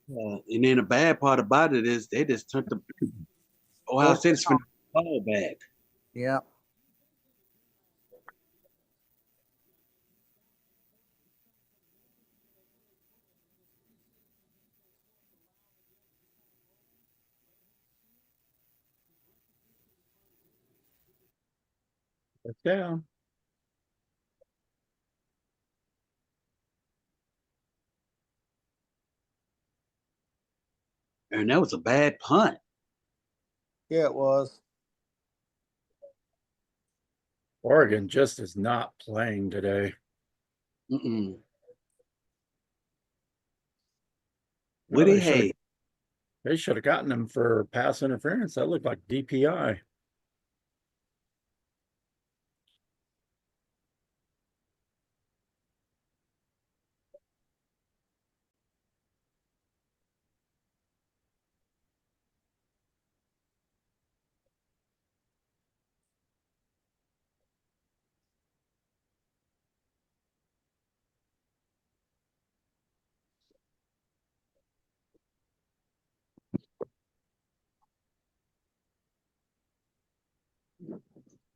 And then the bad part about it is they just turned the Ohio State's finna ball back. Yeah. It's down. And that was a bad punt. Yeah, it was. Oregon just is not playing today. Mm-mm. Well, Woody Hayes. They should have gotten him for pass interference. That looked like DPI.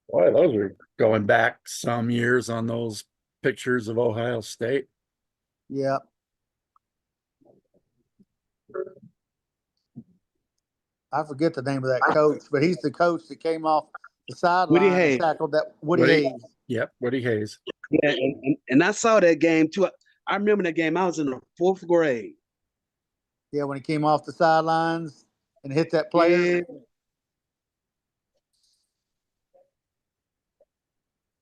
Boy, those are going back some years on those pictures of Ohio State. Yeah. I forget the name of that coach, but he's the coach that came off the sideline and tackled that Woody Hayes. Yep, Woody Hayes. Yeah, and I saw that game too. I remember that game. I was in the 4th grade. Yeah, when he came off the sidelines and hit that player. Yeah.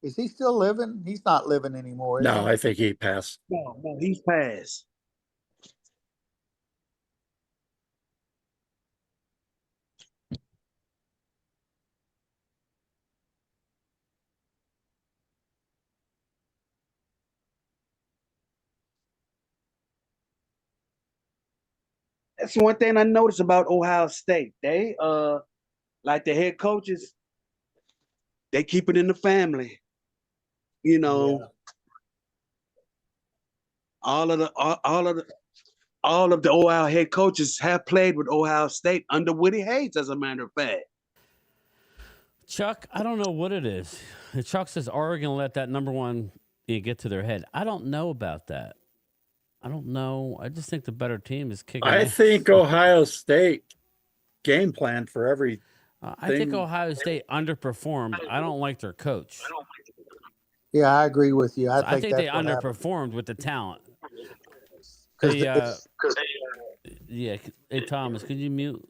Is he still living? He's not living anymore. No, I think he passed. No, he's passed. That's one thing I noticed about Ohio State. They like the head coaches, they keep it in the family. You know, all of the Ohio head coaches have played with Ohio State under Woody Hayes, as a matter of fact. Chuck, I don't know what it is. Chuck says Oregon let that number one get to their head. I don't know about that. I don't know. I just think the better team is kicking. I think Ohio State game plan for every. I think Ohio State underperformed. I don't like their coach. Yeah, I agree with you. I think they underperformed with the talent. Yeah. Hey, Thomas, could you mute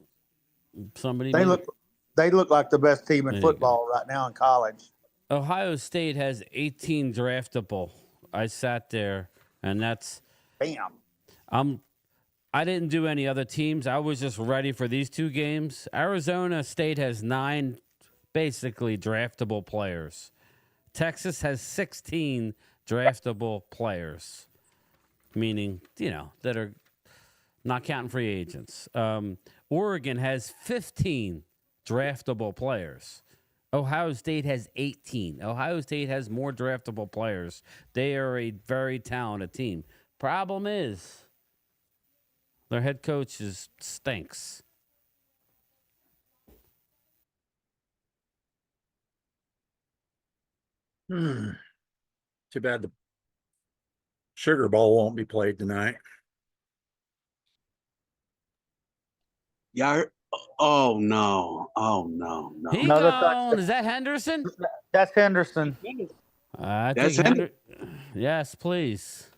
somebody? They look like the best team in football right now in college. Ohio State has 18 draftable. I sat there, and that's bam. I didn't do any other teams. I was just ready for these two games. Arizona State has 9 basically draftable players. Texas has 16 draftable players, meaning, that are not counting free agents. Oregon has 15 draftable players. Ohio State has 18. Ohio State has more draftable players. They are a very talented team. Problem is, their head coach stinks. Too bad the Sugar Bowl won't be played tonight. Yeah. Oh no! He gone. Is that Henderson? That's Henderson. Yes, please.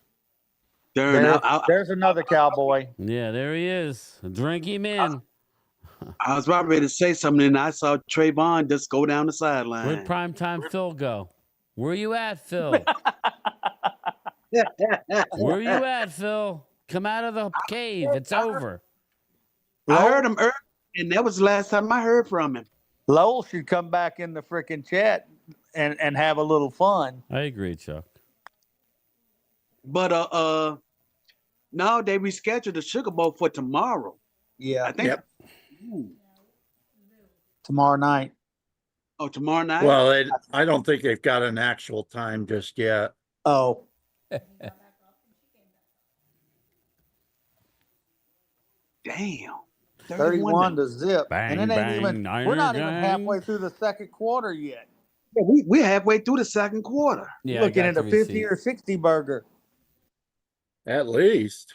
There's another Cowboy. Yeah, there he is. Drink him in. I was about ready to say something, and I saw Trayvon just go down the sideline. Where'd primetime Phil go? Where you at, Phil? Where you at, Phil? Come out of the cave. It's over. I heard him earlier, and that was the last time I heard from him. Lowell should come back in the freaking chat and have a little fun. I agree, Chuck. But now they rescheduled the Sugar Bowl for tomorrow. Yeah, I think. Yep. Tomorrow night. Oh, tomorrow night. Well, I don't think they've got an actual time just yet. Oh, Damn. 31 to zip. Bang, And it ain't bang, even, niner we're not even gang. halfway through the second quarter yet. Yeah, we're halfway through the second quarter. Yeah, You're looking I at got a the 50 receipt. or 60 burger. At least.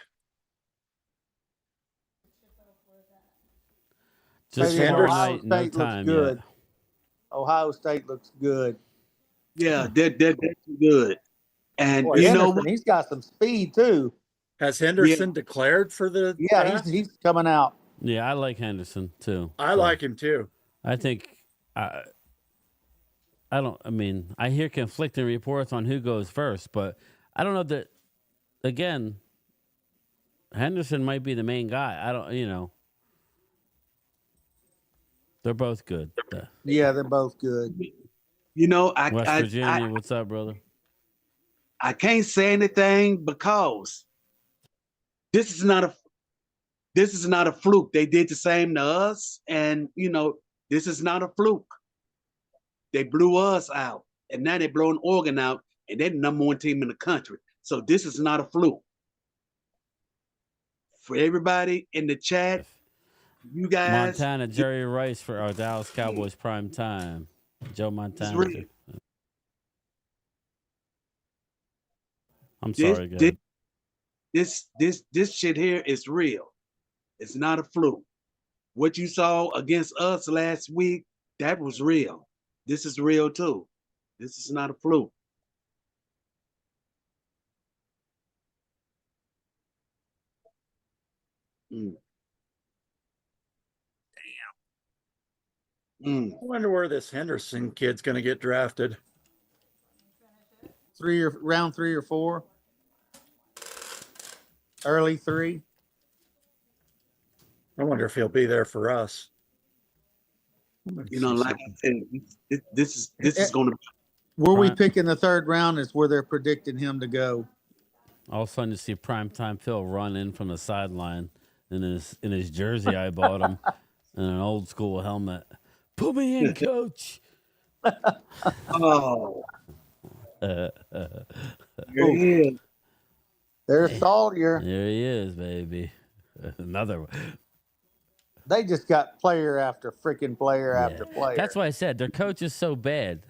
Just Maybe Henderson- Ohio night, no State looks time good. yet. Ohio State looks good. Yeah, they're good. And Boy, you know Henderson, what? he's got some speed too. Has Henderson declared for the Yeah, draft? he's coming out. Yeah, I like Henderson too. I So, like him too. I think I don't. I mean, I hear conflicting reports on who goes first, but I don't know that. Again, Henderson might be the main guy. I don't. They're both good. Yeah, they're both good. You know, West Virginia, what's up, brother? I can't say anything because this is not a fluke. They did the same to us, and this is not a fluke. They blew us out, and now they're blowing Oregon out, and they're the number one team in the country. So this is not a fluke. For everybody in the chat, you guys, Montana, Jerry Rice for our Dallas Cowboys prime time. Joe Montana. real. I'm sorry, guys. This shit here is real. It's not a fluke. What you saw against us last week, that was real. This is real too. This is not a fluke. I wonder where this Henderson kid's going to get drafted. Round 3 or 4. Early 3. I wonder if he'll be there for us. Like I said, this is going to. Where we pick in the 3rd round is where they're predicting him to go. All of a sudden, you see primetime Phil run in from the sideline in his jersey. I bought him and an old school helmet. Put me in, coach. Oh. There he is. There's Saltier. There he is, baby. Another one. They just got player after freaking player after player. That's why I said their coach is so bad.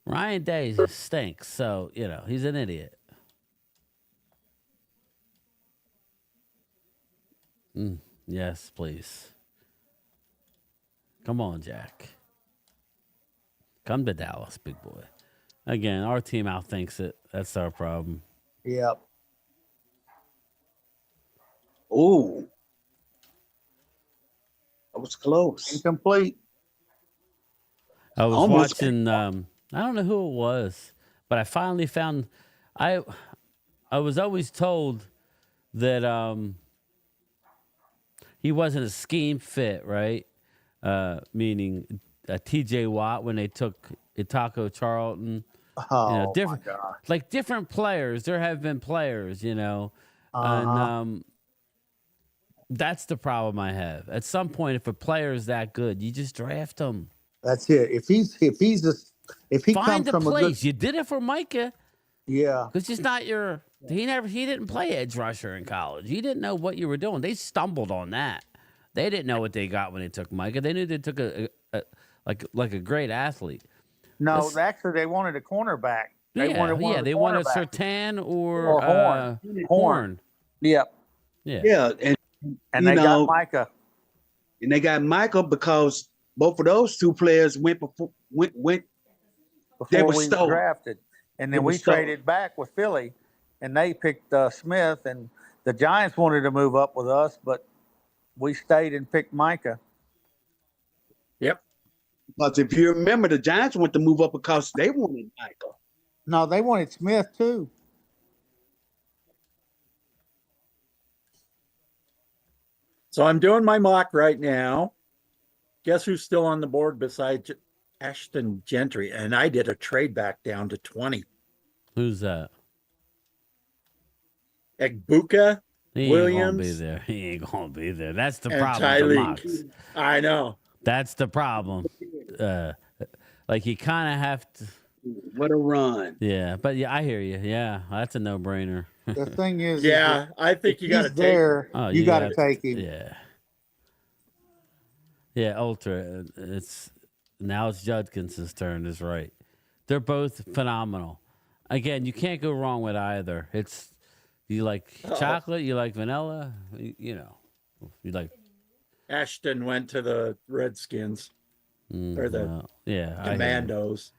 Ryan Day stinks, so he's an idiot. Yes, please. Come on, Jack. Come to Dallas, big boy. Again, our team outthinks it. That's our problem. Yep. Oh. That was close. Incomplete. I was Almost. watching. I don't know who it was, but I finally found. I was always told that he wasn't a scheme fit, right? Meaning T.J. Watt when they took Itako Charlton. Oh, different, my God. like different players. There have been players, and that's the problem I have. At some point, if a player is that good, you just draft him. That's it. If he Find comes a from place. a good, You did it for Micah. yeah. Because he's not your. He didn't play edge rusher in college. You didn't know what you were doing. They stumbled on that. They didn't know what they got when they took Micah. They knew they took like a great athlete. No, actually, they wanted a cornerback. They wanted they wanted Sertan or Horn. Horn. Yep. Yeah, And they got Micah. And they got Michael because both of those two players went before they Before were we stolen. drafted. And They then were we stolen. traded back with Philly, and they picked Smith, and the Giants wanted to move up with us, but we stayed and picked Micah. Yep. But if you remember, the Giants went to move up because they wanted Michael. No, they wanted Smith too. So I'm doing my mock right now. Guess who's still on the board besides Ashton Gentry? And I did a trade back down to 20. Who's that? Egbuka, He Williams, ain't gonna be there. He ain't gonna be there. That's the and problem with the Tylee. mocks. I know. That's the problem. Like you kind of have to. What a run. Yeah, but yeah, I hear you. Yeah, that's a no-brainer. The thing is Yeah, I think if you got to he's take. there, Oh, you got to gotta- take him. Yeah. Yeah, Ultra. It's now it's Judkins's turn. Is right. They're both phenomenal. Again, you can't go wrong with either. It's you like chocolate, you like vanilla, you know, you like. Ashton went to the Redskins or the yeah, I hear you. Commandos.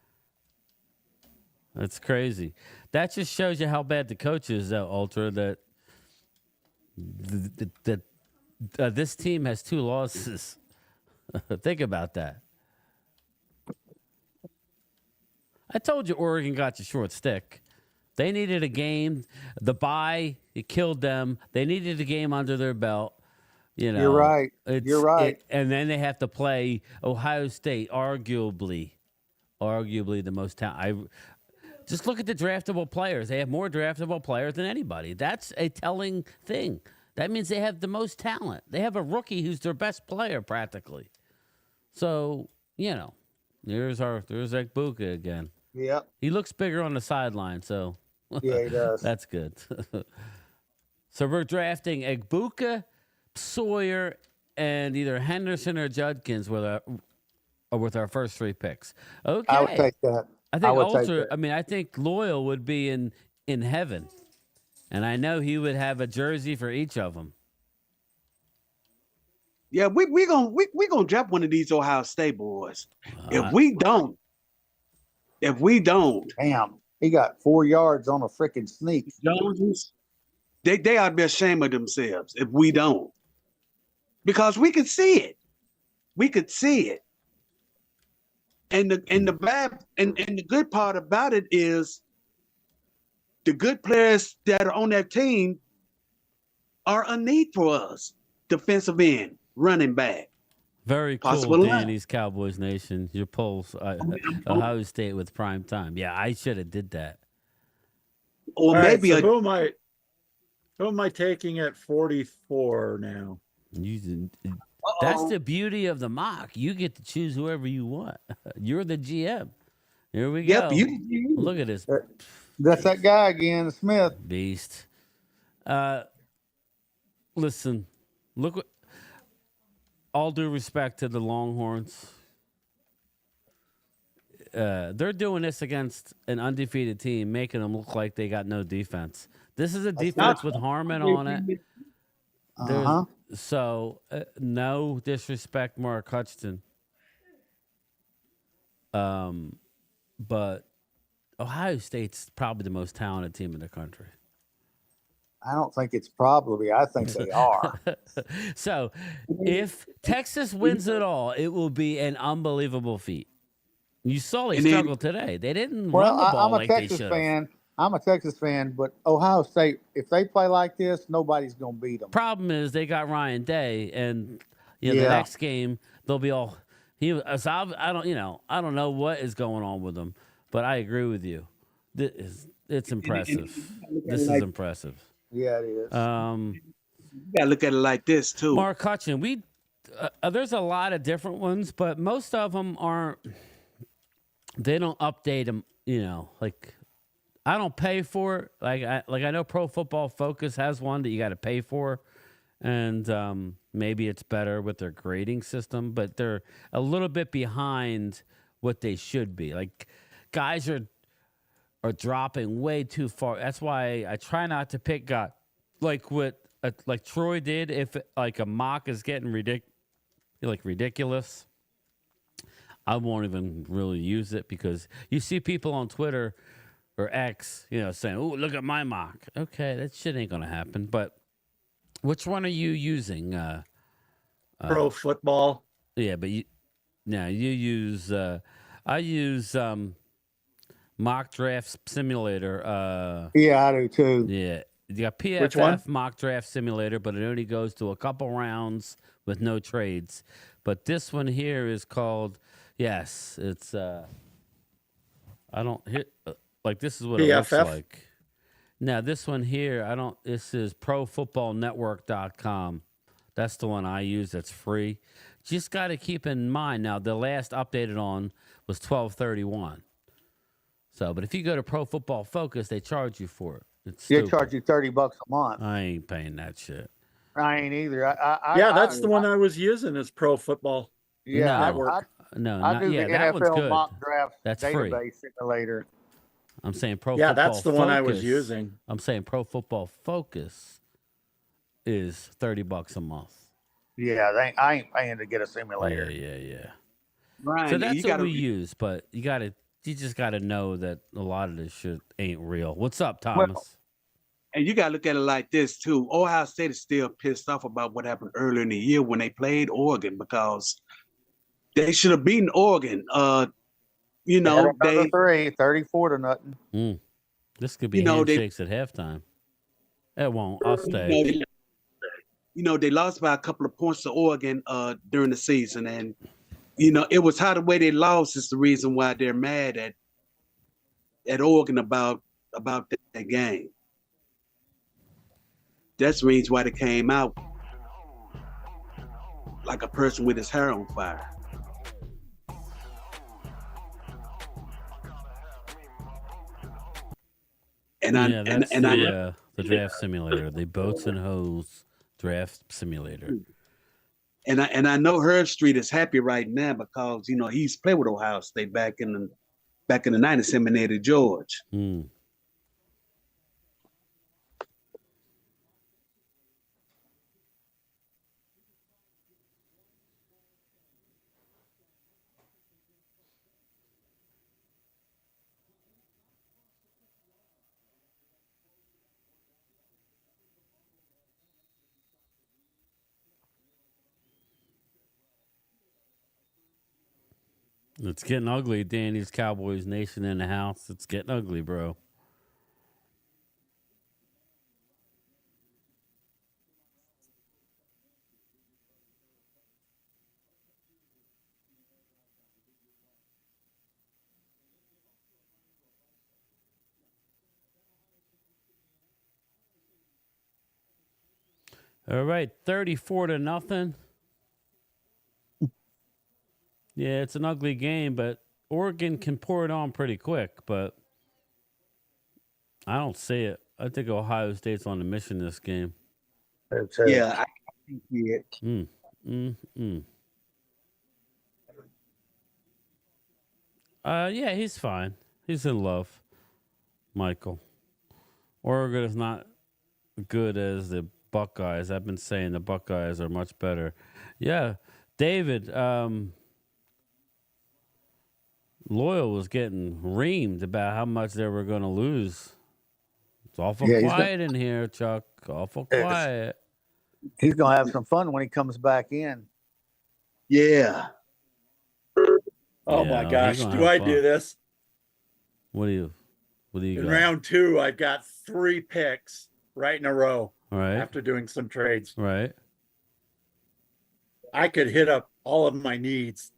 That's crazy. That just shows you how bad the coach is, though, Ultra. That this team has 2 losses. Think about that. I told you Oregon got you short stick. They needed a game. The bye, it killed them. They needed a game under their belt. You know, You're right. You're right. And then they have to play Ohio State, arguably the most talented. Just look at the draftable players. They have more draftable players than anybody. That's a telling thing. That means they have the most talent. They have a rookie who's their best player practically. So, you know, there's Ekbuka again. Yep. He looks bigger on the sideline, so Yeah, he does. that's good. So we're drafting Ekbuka, Sawyer, and either Henderson or Judkins with our first 3 picks. Okay. I would take that. I think would take Ultra. that. I mean, I think Loyal would be in heaven, and I know he would have a jersey for each of them. Yeah, we gonna draft one of these Ohio State boys. If we don't, Damn, he got 4 yards on a freaking sneak. Jones, they ought to be ashamed of themselves if we don't, because we could see it. We could see it. And the bad and the good part about it is the good players that are on that team are a need for us. Defensive end, running back. Very cool, Possible Danny's Cowboys Nation. Your polls, Ohio State with prime time. Yeah, I should have did that. Or All maybe right, so who am I taking at 44 now? That's the beauty of the mock. You get to choose whoever you want. You're the GM. Here we go. Look at this. That's that guy again, Smith. Beast. Listen, look what. All due respect to the Longhorns, they're doing this against an undefeated team, making them look like they got no defense. This is a defense with Harmon on it. So, no disrespect, Mark Hutchinson. But Ohio State's probably the most talented team in the country. I don't think it's probably. I think they are. So, if Texas wins it all, it will be an unbelievable feat. You saw they struggled today. They didn't run the ball like they should. I'm a Texas fan, but Ohio State, if they play like this, nobody's going to beat them. Problem is they got Ryan Day, and the next game they'll be all. I don't know what is going on with them, but I agree with you. It's impressive. This is impressive. Yeah, it is. You gotta look at it like this too. Mark Hutchin, there's a lot of different ones, but most of them aren't. They don't update them. Like I don't pay for it. I know Pro Football Focus has one that you got to pay for, and maybe it's better with their grading system, but they're a little bit behind what they should be. Like guys are dropping way too far. That's why I try not to pick guys like what like Troy did. If like a mock is getting ridiculous, I won't even really use it because you see people on Twitter or X, saying, "Oh, look at my mock." Okay, that shit ain't gonna happen. But which one are you using? Pro Football. Yeah, but you use. I use Mock Draft Simulator. Yeah, I do too. Yeah. You got PFF Mock Draft Simulator, but it only goes to a couple rounds with no trades. But this one here is called, it's, I don't hit, this is what it looks like. Now, this one here, this is profootballnetwork.com. That's the one I use that's free. Just got to keep in mind, now, the last updated on was 12/31. So, but if you go to Pro Football Focus, they charge you for it. It's They stupid. charge you $30 a month. I ain't paying that shit. I ain't either. That's the one I was using is Pro Football. Yeah, Network. I do the that one's NFL good. mock draft That's database free. simulator. I'm saying Pro Yeah, Football that's the one I was Focus- using. I'm saying Pro Football Focus is $30 a month. Yeah, I ain't paying to get a simulator. Yeah. Brian, So that's you what gotta we use, but you just gotta know that a lot of this shit ain't real. What's up, Thomas? And you gotta look at it like this too. Ohio State is still pissed off about what happened earlier in the year when they played Oregon because they should have beaten Oregon. You know, they 34-0. This could be you know, handshakes at halftime. It won't. I'll stay. You know, they lost by a couple of points to Oregon during the season, and you know, it was how the way they lost is the reason why they're mad at Oregon about that game. That's the reason why they came out like a person with his hair on fire. And that's I the draft simulator, the boats and hose draft simulator. And I know Herb Street is happy right now because you know he's played with Ohio State back in the 90s, him and Eddie George. It's getting ugly. Danny's Cowboys Nation in the house. It's getting ugly, bro. All right, 34-0. Yeah, it's an ugly game, but Oregon can pour it on pretty quick, but I don't see it. I think Ohio State's on a mission this game. Yeah, I can see it. Yeah, he's fine. He's in love, Michael. Oregon is not good as the Buckeyes. I've been saying the Buckeyes are much better. Yeah, David, Loyal was getting reamed about how much they were going to lose. It's awful quiet in here, Chuck. Awful quiet. He's going to have some fun when he comes back in. Yeah. Oh my gosh, do I do this? What do you In got? round 2, I've got 3 picks right in a row. All right. After doing some trades. Right. I could hit up all of my needs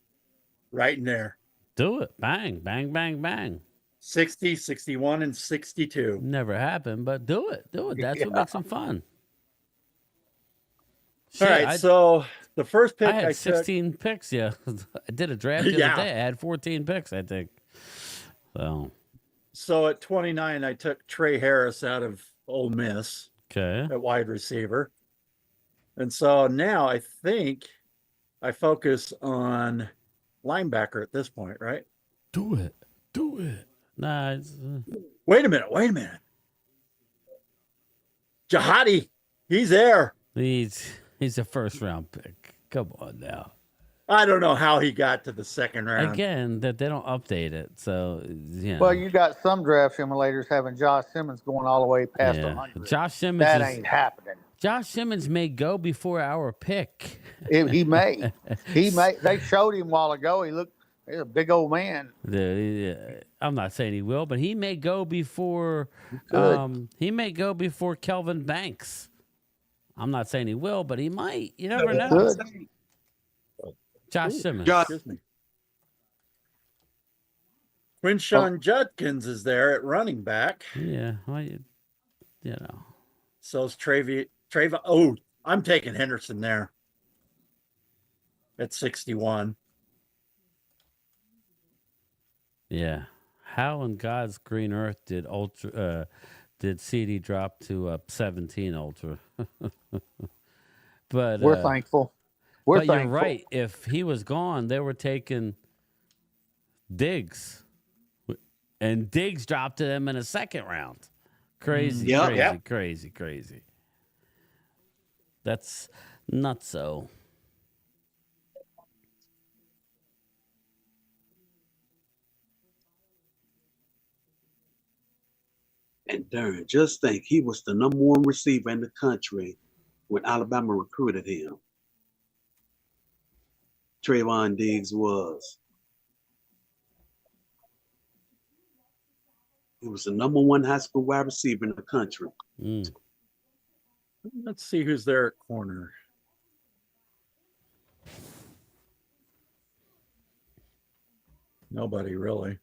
right in there. Do it. Bang, bang, bang, bang. 60, 61, and 62. Never happened, but do it. Do it. That's what makes them fun. All right, so the first pick I had I 16 picks, yeah. I did a draft the other day. I had 14 picks, I think. So at 29, I took Trey Harris out of Ole Miss. Okay. At wide receiver. And so now I think I focus on linebacker at this point, right? Do it. Do it. Nah. Wait a minute. Jihadi, he's there. He's a first round pick. Come on now. I don't know how he got to the second round. Again, that they don't update it. So, yeah. Well, you got some draft simulators having Josh Simmons going all the way past 100. Josh Simmons. That ain't happening. Josh Simmons may go before our pick. He may. They showed him a while ago. He's a big old man. I'm not saying he will, but he may go before. He may go before Kelvin Banks. I'm not saying he will, but he might. You never know. Josh Simmons. Quinshawn Judkins is there at running back. Yeah, well, you know. So is Trayvon. Oh, I'm taking Henderson there at 61. Yeah. How in God's green earth did CD drop to 17 ultra? But We're thankful. We're but you're thankful. right. If he was gone, they were taking Diggs, and Diggs dropped to them in a second round. Crazy, Yep. crazy. That's not so. And darn, just think, he was the number one receiver in the country when Alabama recruited him. Trayvon Diggs was. He was the number one high school wide receiver in the country. Let's see who's there at corner. Nobody really.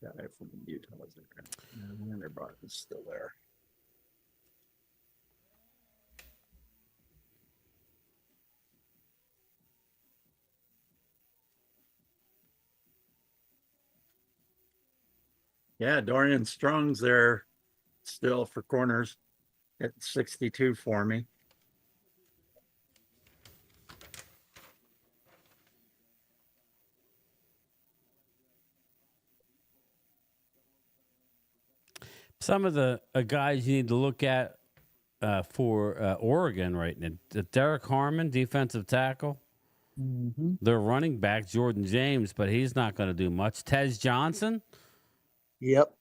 Guy from Utah was there. And everybody is still there. Yeah, Dorian Strong's there still for corners at 62 for me. Some of the guys you need to look at for Oregon right now. Derek Harmon, defensive tackle. Mm-hmm. Their running back, Jordan James, but he's not going to do much. Tez Johnson. Yep.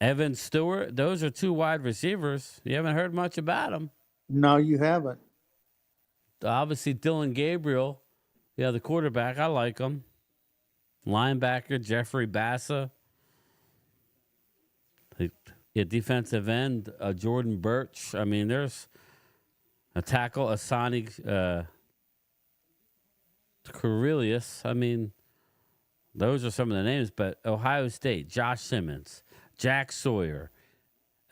Evan Stewart. Those are two wide receivers. You haven't heard much about them. No, you haven't. Obviously, Dylan Gabriel. Yeah, the quarterback. I like him. Linebacker, Jeffrey Bassa. Yeah, defensive end, Jordan Birch. I mean, there's a tackle, Asani Cornelius. I mean, those are some of the names. But Ohio State, Josh Simmons, Jack Sawyer,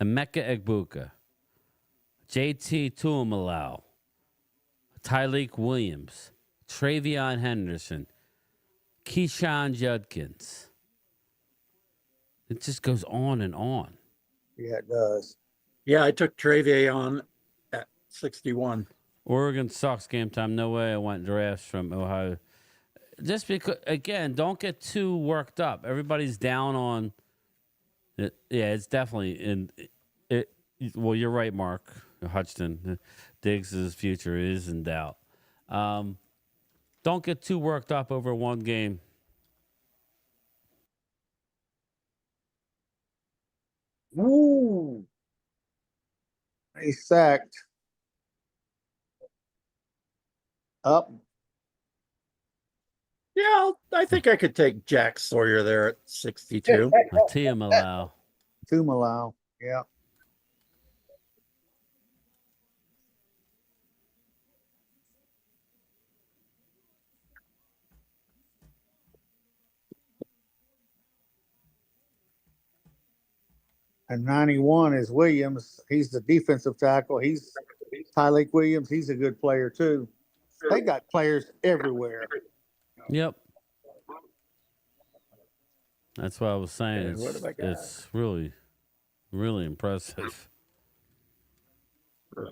Emeka Egbuka, JT Tuimalau, Tyleek Williams, Travion Henderson, Keyshawn Judkins. It just goes on and on. Yeah, it does. Yeah, I took Travion at 61. Oregon sucks game time. No way I want drafts from Ohio. Just because, again, don't get too worked up. Everybody's down on it. Yeah, it's definitely in it. Well, you're right, Mark Hutchinson. Diggs' future is in doubt. Don't get too worked up over one game. Woo! He's sacked. Up. Yeah, I think I could take Jack Sawyer there at 62. Tuimalau. Tuimalau. Yeah. And 91 is Williams. He's the defensive tackle. He's Tyleek Williams. He's a good player too. They got players everywhere. Yep. That's what I was saying. Okay, what have I got? It's really, really impressive. I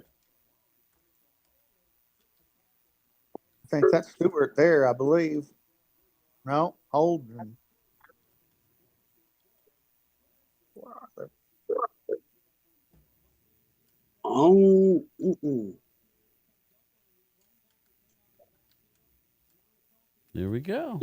think that's Stewart there, I believe. No, Holden. Oh, There we go.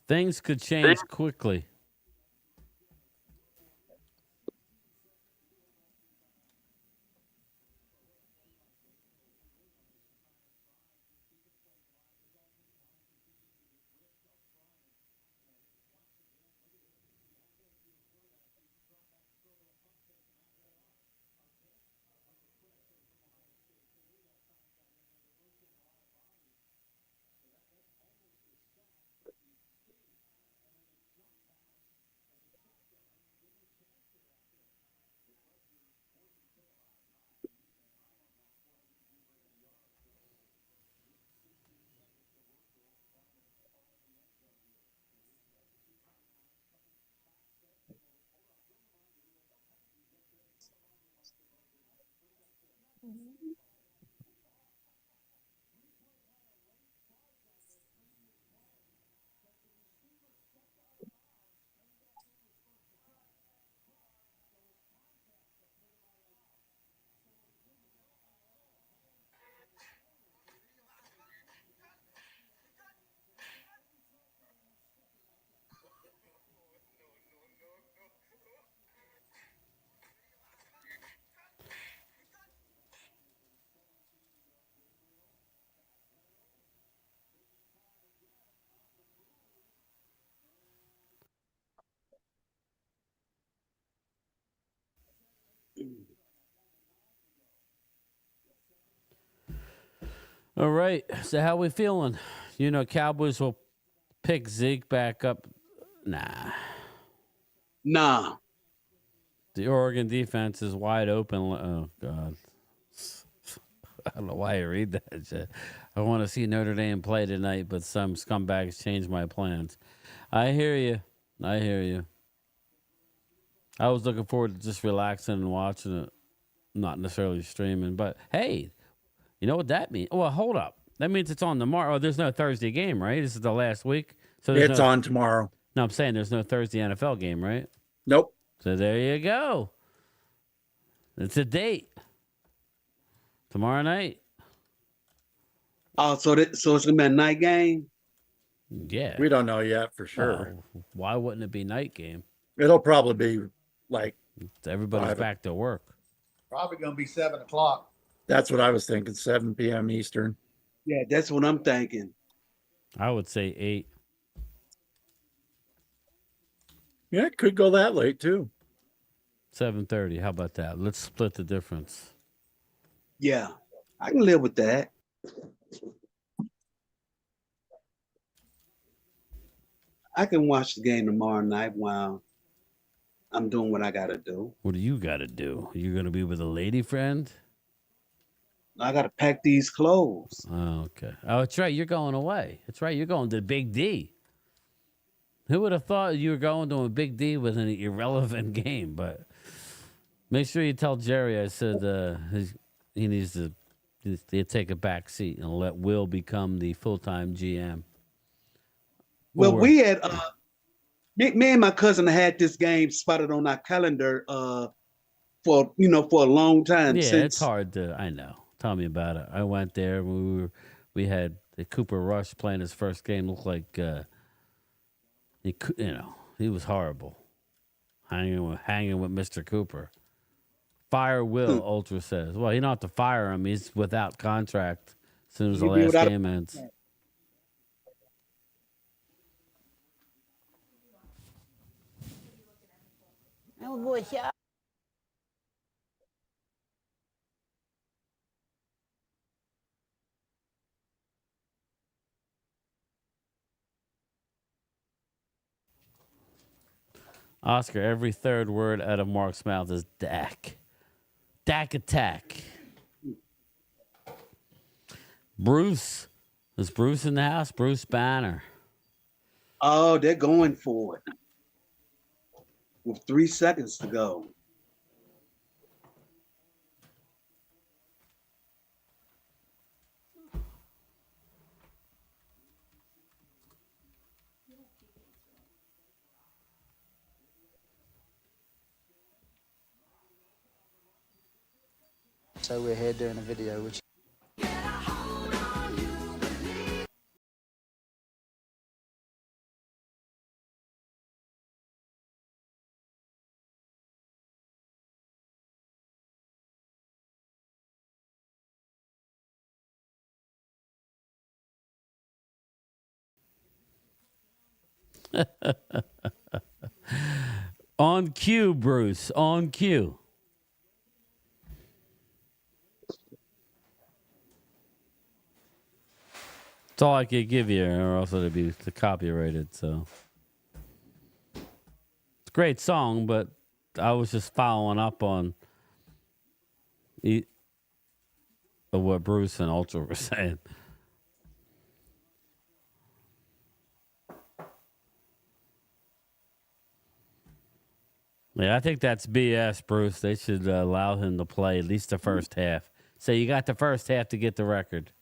Things could change quickly. All right. So how we feeling? You know, Cowboys will pick Zeke back up. Nah. Nah. The Oregon defense is wide open. Oh God. I don't know why I read that shit. I want to see Notre Dame play tonight, but some scumbags changed my plans. I hear you. I hear you. I was looking forward to just relaxing and watching it, not necessarily streaming. But hey, you know what that means? Well, hold up. That means it's on tomorrow. Oh, there's no Thursday game, right? This is the last week. So It's on tomorrow. No, I'm saying there's no Thursday NFL game, right? Nope. So there you go. It's a date. Tomorrow night. Oh, so it's gonna be a night game? Yeah. We don't know yet for sure. Well, why wouldn't it be night game? It'll probably be like everybody's back to work. Probably going to be 7 o'clock. That's what I was thinking, 7 p.m. Eastern. Yeah, that's what I'm thinking. I would say 8. Yeah, it could go that late too. 7:30. How about that? Let's split the difference. Yeah, I can live with that. I can watch the game tomorrow night while I'm doing what I gotta do. What do you got to do? You're going to be with a lady friend? I gotta pack these clothes. Oh, okay. Oh, that's right. You're going away. That's right. You're going to Big D. Who would have thought you were going to a Big D with an irrelevant game? But make sure you tell Jerry I said he needs to take a back seat and let Will become the full-time GM. Well, we had me and my cousin had this game spotted on our calendar for a long time. Yeah, since it's hard to. I know. Tell me about it. I went there. We had Cooper Rush playing his first game. Looked like he was horrible. Hanging with Mr. Cooper. Fire Will, Ultra says. Well, you don't have to fire him. He's without contract as soon as the last game ends. Oh, boy, yeah. Oscar, every third word out of Mark's mouth is Dak. Dak attack. Bruce. Is Bruce in the house? Bruce Banner. Oh, they're going for it. With 3 seconds to go. So we're here doing a video, which On cue, Bruce. On cue. That's all I could give you, or else it'd be copyrighted. So it's a great song, but I was just following up on what Bruce and Ultra were saying. Yeah, I think that's BS, Bruce. They should allow him to play at least the first half. So you got the first half to get the record.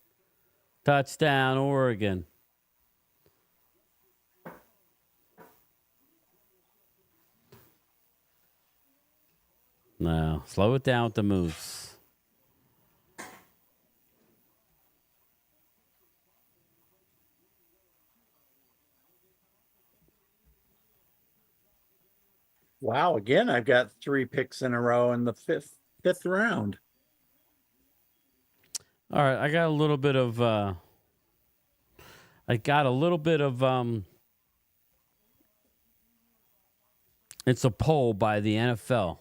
Touchdown, Oregon. No, slow it down with the moves. Wow, again, I've got 3 picks in a row in the fifth round. All right, I got a little bit of it's a poll by the NFL.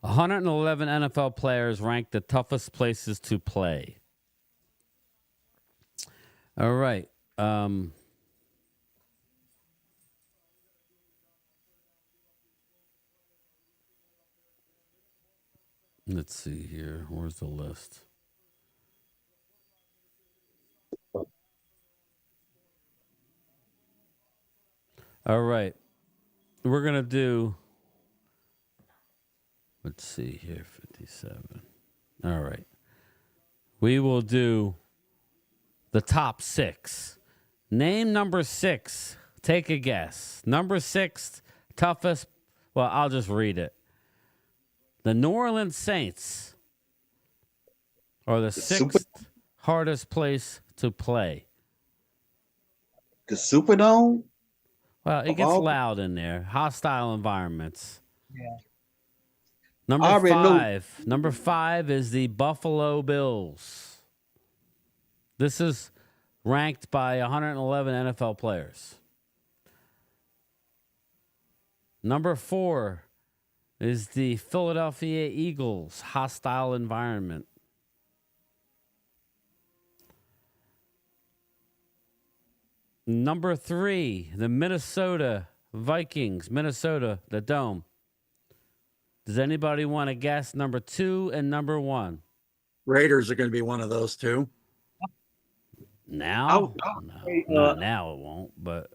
111 NFL players ranked the toughest places to play. All right. Let's see here. Where's the list? All right. We're going to do, let's see here, 57. All right. We will do the top 6. Name number 6. Take a guess. Number 6, toughest. Well, I'll just read it. The New Orleans Saints are the 6th hardest place to play. The Superdome? Well, it gets loud in there. Hostile environments. Yeah. Number 5 is the Buffalo Bills. This is ranked by 111 NFL players. Number 4 is the Philadelphia Eagles. Hostile environment. Number 3, the Minnesota Vikings. Minnesota, the Dome. Does anybody want to guess number 2 and number 1? Raiders are going to be one of those 2. Now? No, now it won't, but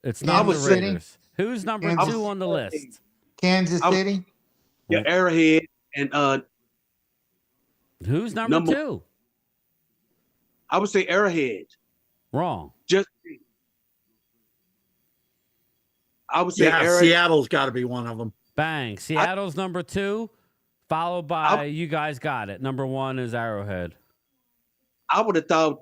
it's not the Raiders. Who's number 2 on the list? Kansas City? Yeah, Arrowhead. And who's number 2? I would say Arrowhead. Wrong. I would say Seattle's got to be one of them. Bang. Seattle's number 2, followed by, you guys got it. Number 1 is Arrowhead. I would have thought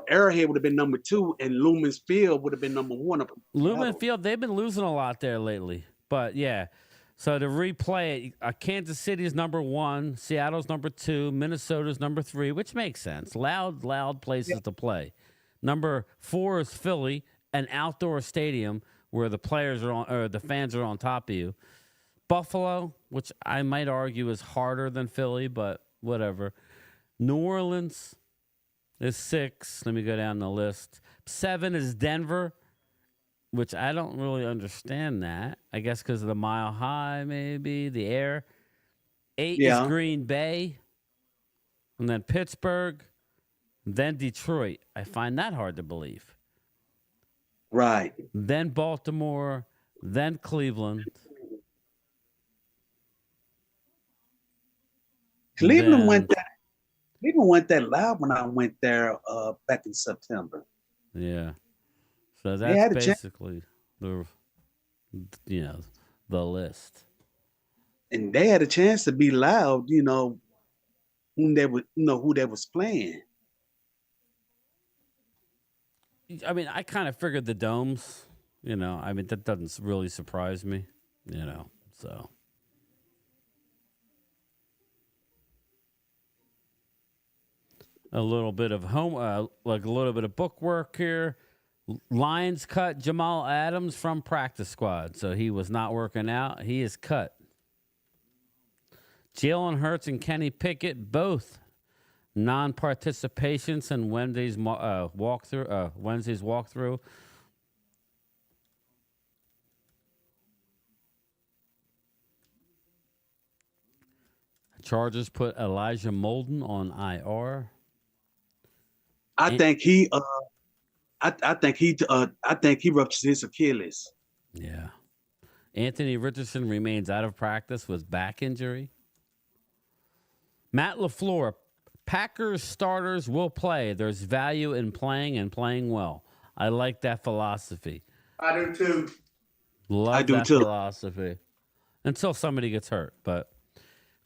Arrowhead would have been number 2 and Lumen's Field would have been number 1 of them. Lumen Field, they've been losing a lot there lately. But yeah. So to replay it, Kansas City is number 1, Seattle's number 2, Minnesota's number 3, which makes sense. Loud places to play. Number 4 is Philly, an outdoor stadium where the players are on, or the fans are on top of you. Buffalo, which I might argue is harder than Philly, but whatever. New Orleans is 6. Let me go down the list. 7 is Denver, which I don't really understand that. I guess because of the mile high, maybe, the air. 8 is Green Bay, and then Pittsburgh, then Detroit. I find that hard to believe. Right. Then Baltimore, then Cleveland. Cleveland went that loud when I went there back in September. Yeah. So that's basically the list. And they had a chance to be loud, who they was playing. I mean, I kind of figured the domes, that doesn't really surprise me, so. A little bit of a little bit of book work here. Lions cut Jamal Adams from practice squad, so he was not working out. He is cut. Jalen Hurts and Kenny Pickett, both non-participations in Wednesday's walkthrough. Chargers put Elijah Molden on IR. I think he ruptured his Achilles. Yeah. Anthony Richardson remains out of practice with back injury. Matt LaFleur, Packers starters will play. There's value in playing and playing well. I like that philosophy. I do too. Love that philosophy. Until somebody gets hurt. But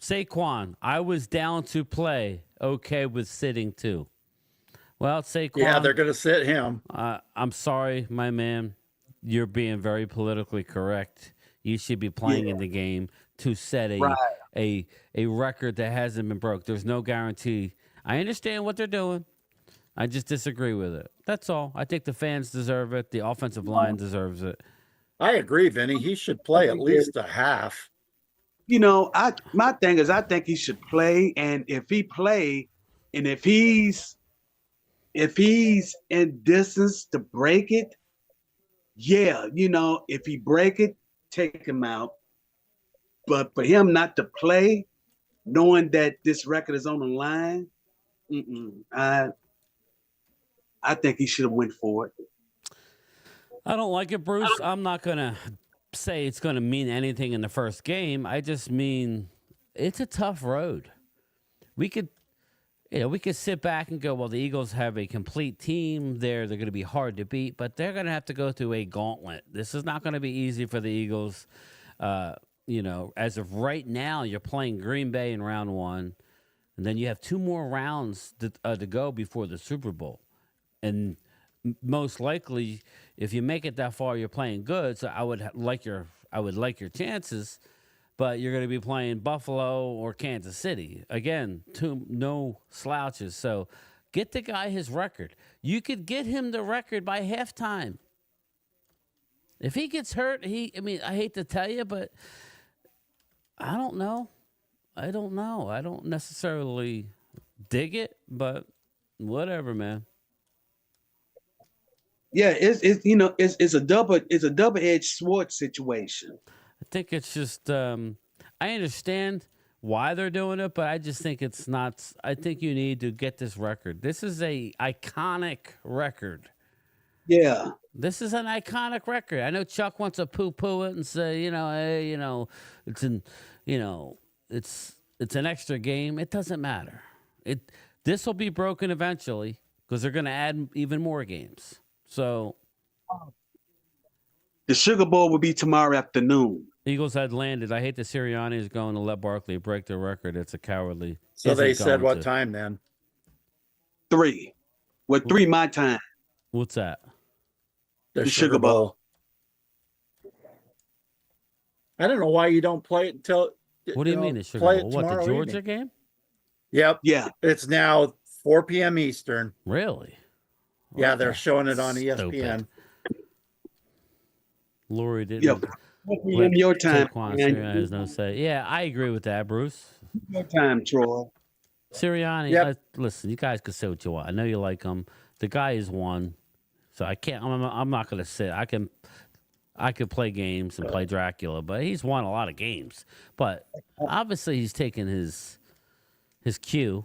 Saquon, I was down to play. Okay with sitting too. Well, Saquon. Yeah, they're going to sit him. I'm sorry, my man. You're being very politically correct. You should be playing in the game to set a record that hasn't been broke. There's no guarantee. I understand what they're doing. I just disagree with it. That's all. I think the fans deserve it. The offensive line deserves it. I agree, Vinny. He should play at least a half. You know, my thing is I think he should play, and if he play, and if he's in distance to break it, yeah, you know, if he break it, take him out. But for him not to play, knowing that this record is on the line, I think he should have went for it. I don't like it, Bruce. I'm not going to say it's going to mean anything in the first game. I just mean it's a tough road. We could sit back and go, well, the Eagles have a complete team there. They're going to be hard to beat, but they're going to have to go through a gauntlet. This is not going to be easy for the Eagles. You know, as of right now, you're playing Green Bay in round 1, and then you have 2 more rounds to go before the Super Bowl. And most likely, if you make it that far, you're playing good. So I would like your chances, but you're going to be playing Buffalo or Kansas City again. No slouches. So get the guy his record. You could get him the record by halftime. If he gets hurt, I hate to tell you, but I don't know. I don't necessarily dig it, but whatever, man. Yeah, it's a double-edged sword situation. I think it's just I understand why they're doing it, but I just think it's not. I think you need to get this record. This is a iconic record. Yeah, this is an iconic record. I know Chuck wants to poo-poo it and say, hey, it's an extra game. It doesn't matter. This will be broken eventually because they're going to add even more games. So the Sugar Bowl will be tomorrow afternoon. Eagles had landed. I hate the Sirianni is going to let Barkley break the record. It's a cowardly. So they said what time then? 3. Well, 3 my time. What's that? The Sugar Bowl. I don't know why you don't play it until. What do you mean the Sugar Bowl? What, the Georgia game? Yep. Yeah. It's now 4 p.m. Eastern. Really? Yeah, they're showing it on ESPN. Lori didn't. Yeah, your time. Has no say. Yeah, I agree with that, Bruce. Your time, Troy. Sirianni, listen, you guys can say what you want. I know you like him. The guy is one, so I can't. I'm not going to sit. I could play games and play Dracula, but he's won a lot of games. But obviously, he's taken his cue.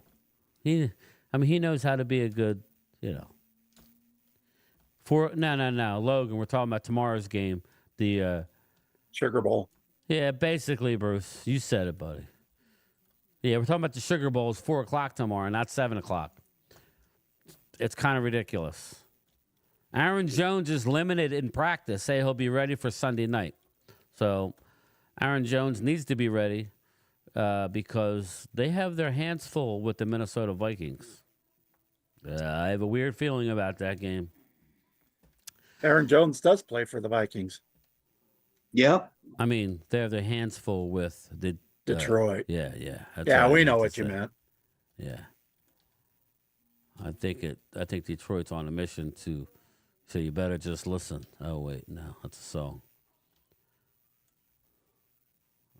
He knows how to be a good, No, Logan. We're talking about tomorrow's game, the Sugar Bowl. Yeah, basically, Bruce, you said it, buddy. Yeah, we're talking about the Sugar Bowl. It's 4:00 tomorrow, not 7:00. It's kind of ridiculous. Aaron Jones is limited in practice. Say he'll be ready for Sunday night. So Aaron Jones needs to be ready because they have their hands full with the Minnesota Vikings. I have a weird feeling about that game. Aaron Jones does play for the Vikings. Yep. I mean, they have their hands full with the Detroit. Yeah. Yeah, we know what you meant. Yeah. I think Detroit's on a mission to say you better just listen. Oh wait, no, that's a song.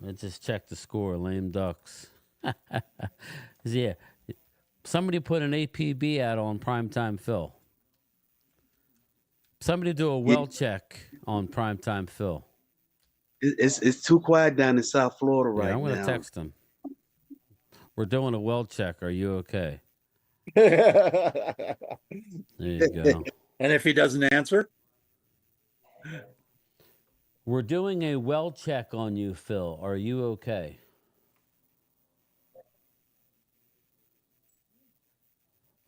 I just checked the score. Lame Ducks. Yeah. Somebody put an APB ad on Primetime Phil. Somebody do a well check on Primetime Phil. It's too quiet down in South Florida right now. I'm going to text him. We're doing a well check. Are you okay? There you go. And if he doesn't answer? We're doing a well check on you, Phil. Are you okay?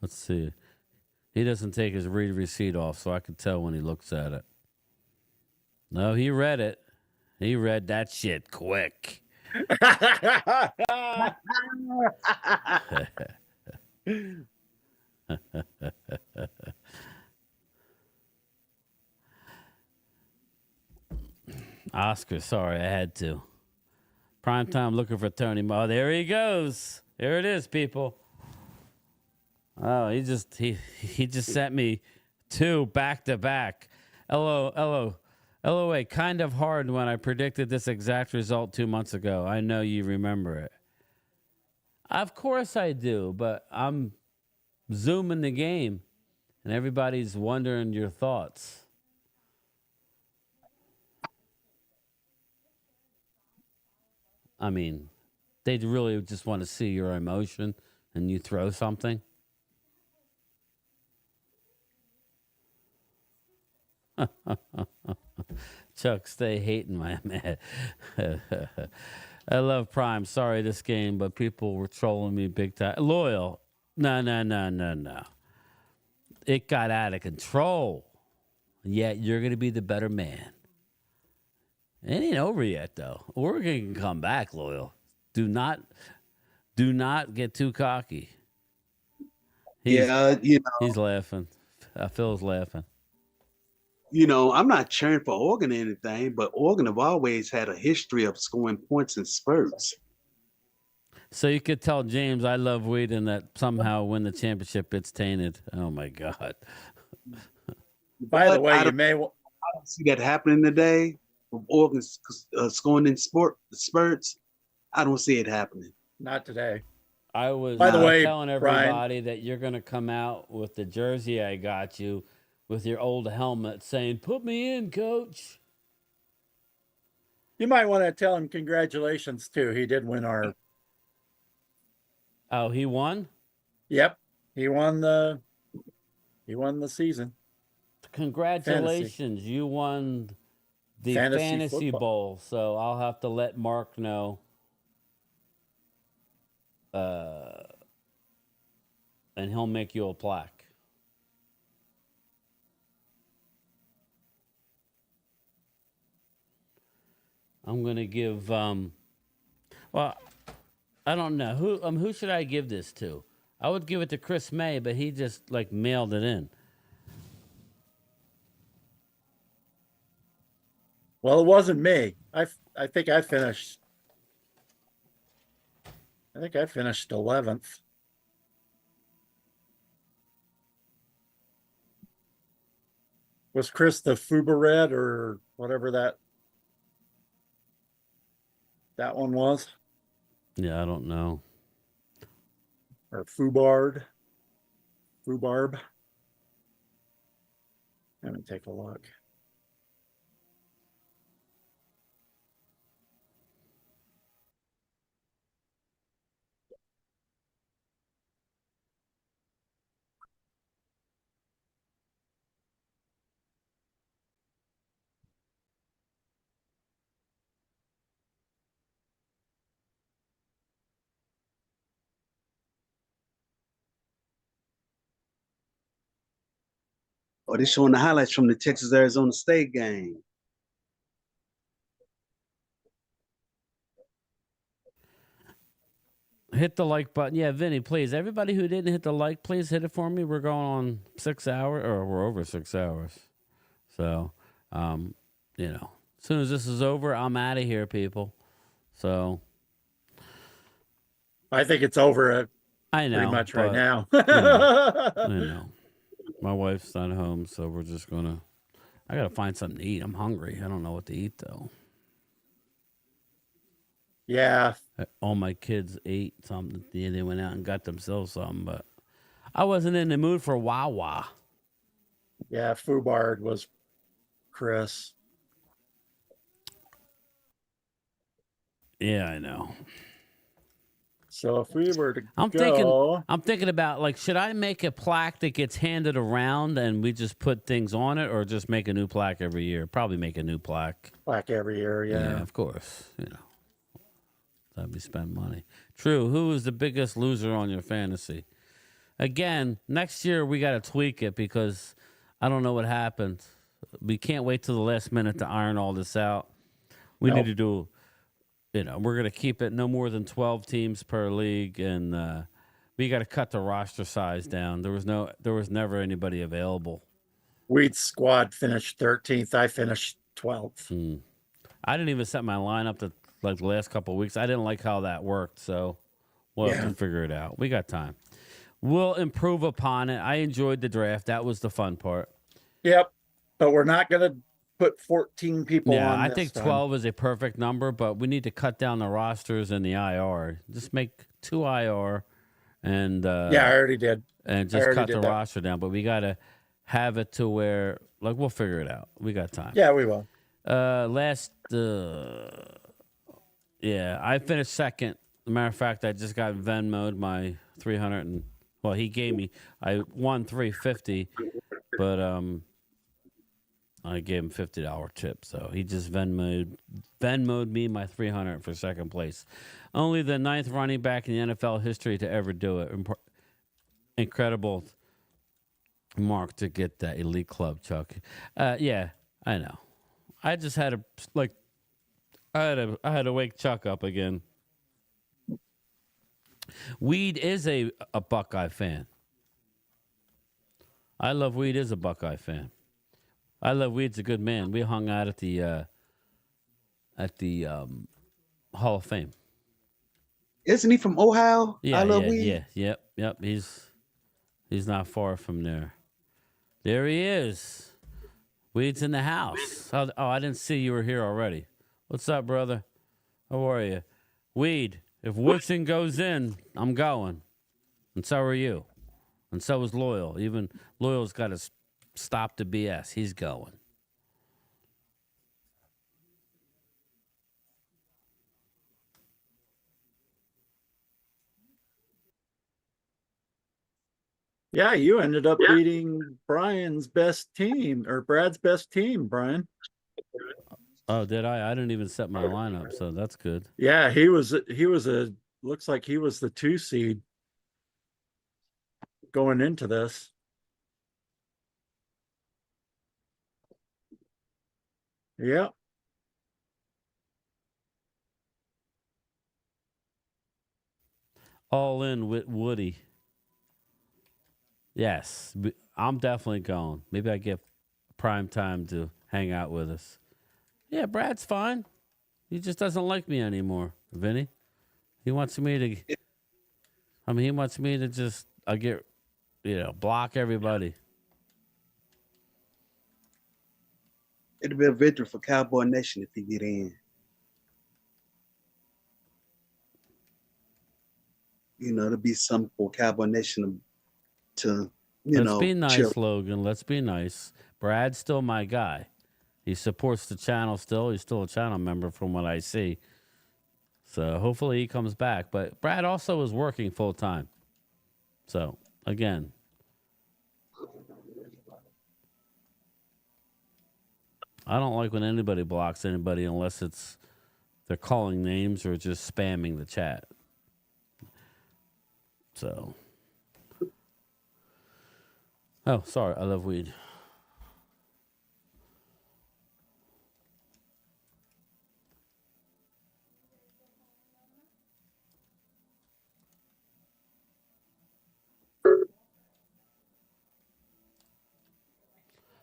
Let's see. He doesn't take his read receipt off, so I can tell when he looks at it. No, he read it. He read that shit quick. Oscar, sorry, I had to. Prime time looking for Tony. Oh, there he goes. There it is, people. Oh, he just sent me 2 back to back. LOA, kind of hard when I predicted this exact result 2 months ago. I know you remember it. Of course I do, but I'm zooming the game, and everybody's wondering your thoughts. I mean, they really just want to see your emotion, and you throw something. Chuck, stay hating my man. I love Prime. Sorry this game, but people were trolling me big time. Loyal. No. It got out of control. Yet you're going to be the better man. It ain't over yet, though. Oregon can come back, Loyal. Do not get too cocky. He's laughing. Phil's laughing. I'm not cheering for Oregon or anything, but Oregon have always had a history of scoring points in spurts. So you could tell James I love Whedon that somehow win the championship, it's tainted. Oh, my God. By the way, I don't see that happening today. Oregon scoring in spurts. I don't see it happening. Not today. I was telling everybody that you're going to come out with the jersey I got you with your old helmet saying, "Put me in, coach." You might want to tell him congratulations, too. He did win our... Oh, he won? Yep. He won the season. Congratulations. Fantasy. You won the Fantasy Bowl. So I'll have to let Mark know. And he'll make you a plaque. I'm going to give, well, I don't know. Who should I give this to? I would give it to Chris May, but he just, mailed it in. Well, it wasn't me. I think I finished 11th. Was Chris the Fubared or whatever that one was? Yeah, I don't know. Or Fubarb. Let me take a look. Oh, they're showing the highlights from the Texas-Arizona State game. Hit the like button. Yeah, Vinny, please. Everybody who didn't hit the like, please hit it for me. We're going on 6 hours, or we're over 6 hours. So, as soon as this is over, I'm out of here, people. So. I think it's over I know, pretty much right now. I know. My wife's not home, so we're just going to. I got to find something to eat. I'm hungry. I don't know what to eat, though. Yeah. All my kids ate something. Yeah, they went out and got themselves something, but I wasn't in the mood for Wawa. Yeah, Fubard was Chris. Yeah, I know. So if we were to I'm thinking about, should I make a plaque that gets handed around and we just put things on it, or just make a new plaque every year? Probably make a new plaque. Plaque every year, yeah. Yeah, of course. That'd be spend money. True. Who is the biggest loser on your fantasy? again, next year we got to tweak it because I don't know what happened. We can't wait till the last minute to iron all this out. We need to do, we're going to keep it no more than 12 teams per league, and we got to cut the roster size down. There was never anybody available. Weed's squad finished 13th. I finished 12th. I didn't even set my lineup to like the last couple of weeks. I didn't like how that worked, so we'll have to figure it out. We got time. We'll improve upon it. I enjoyed the draft. That was the fun part. Yep, but we're not going to put 14 people on. Yeah, I think 12 is a perfect number, but we need to cut down the rosters and the IR. Just make 2 IR, and I already did. And just cut the roster down. But we got to have it to where, like, we'll figure it out. We got time. Yeah, we will. I finished second. As a matter of fact, I just got Venmo'd my 300 and he gave me. I won 350, but I gave him $50 tip, so he just Venmo'd me my 300 for second place. Only the 9th running back in the NFL history to ever do it. Incredible mark to get that elite club, Chuck. Yeah, I know. I just had I had to wake Chuck up again. Weed is a Buckeye fan. I Love Weed is a Buckeye fan. I Love Weed's a good man. We hung out at the Hall of Fame. Isn't he from Ohio? Yeah, I Love Weed. Yeah, yep. He's not far from there. There he is. Weed's in the house. Oh, I didn't see you were here already. What's up, brother? How are you? Weed, if Woodson goes in, I'm going. And so are you. And so is Loyal. Even Loyal's got to stop the BS. He's going. Yeah, you ended up beating Brian's best team, or Brad's best team, Brian. Oh, did I? I didn't even set my lineup, so that's good. Yeah, looks like he was the 2 seed going into this. Yeah. All in with Woody. Yes, I'm definitely going. Maybe I get prime time to hang out with us. Yeah, Brad's fine. He just doesn't like me anymore, Vinny. He wants me to just, block everybody. It'll be a victory for Cowboy Nation if he get in. It'll be something for Cowboy Nation to, Let's be nice, chill. Logan. Let's be nice. Brad's still my guy. He supports the channel still. He's still a channel member from what I see. So hopefully he comes back. But Brad also is working full time. So, again. I don't like when anybody blocks anybody unless they're calling names or just spamming the chat. So. Oh, sorry. I love weed.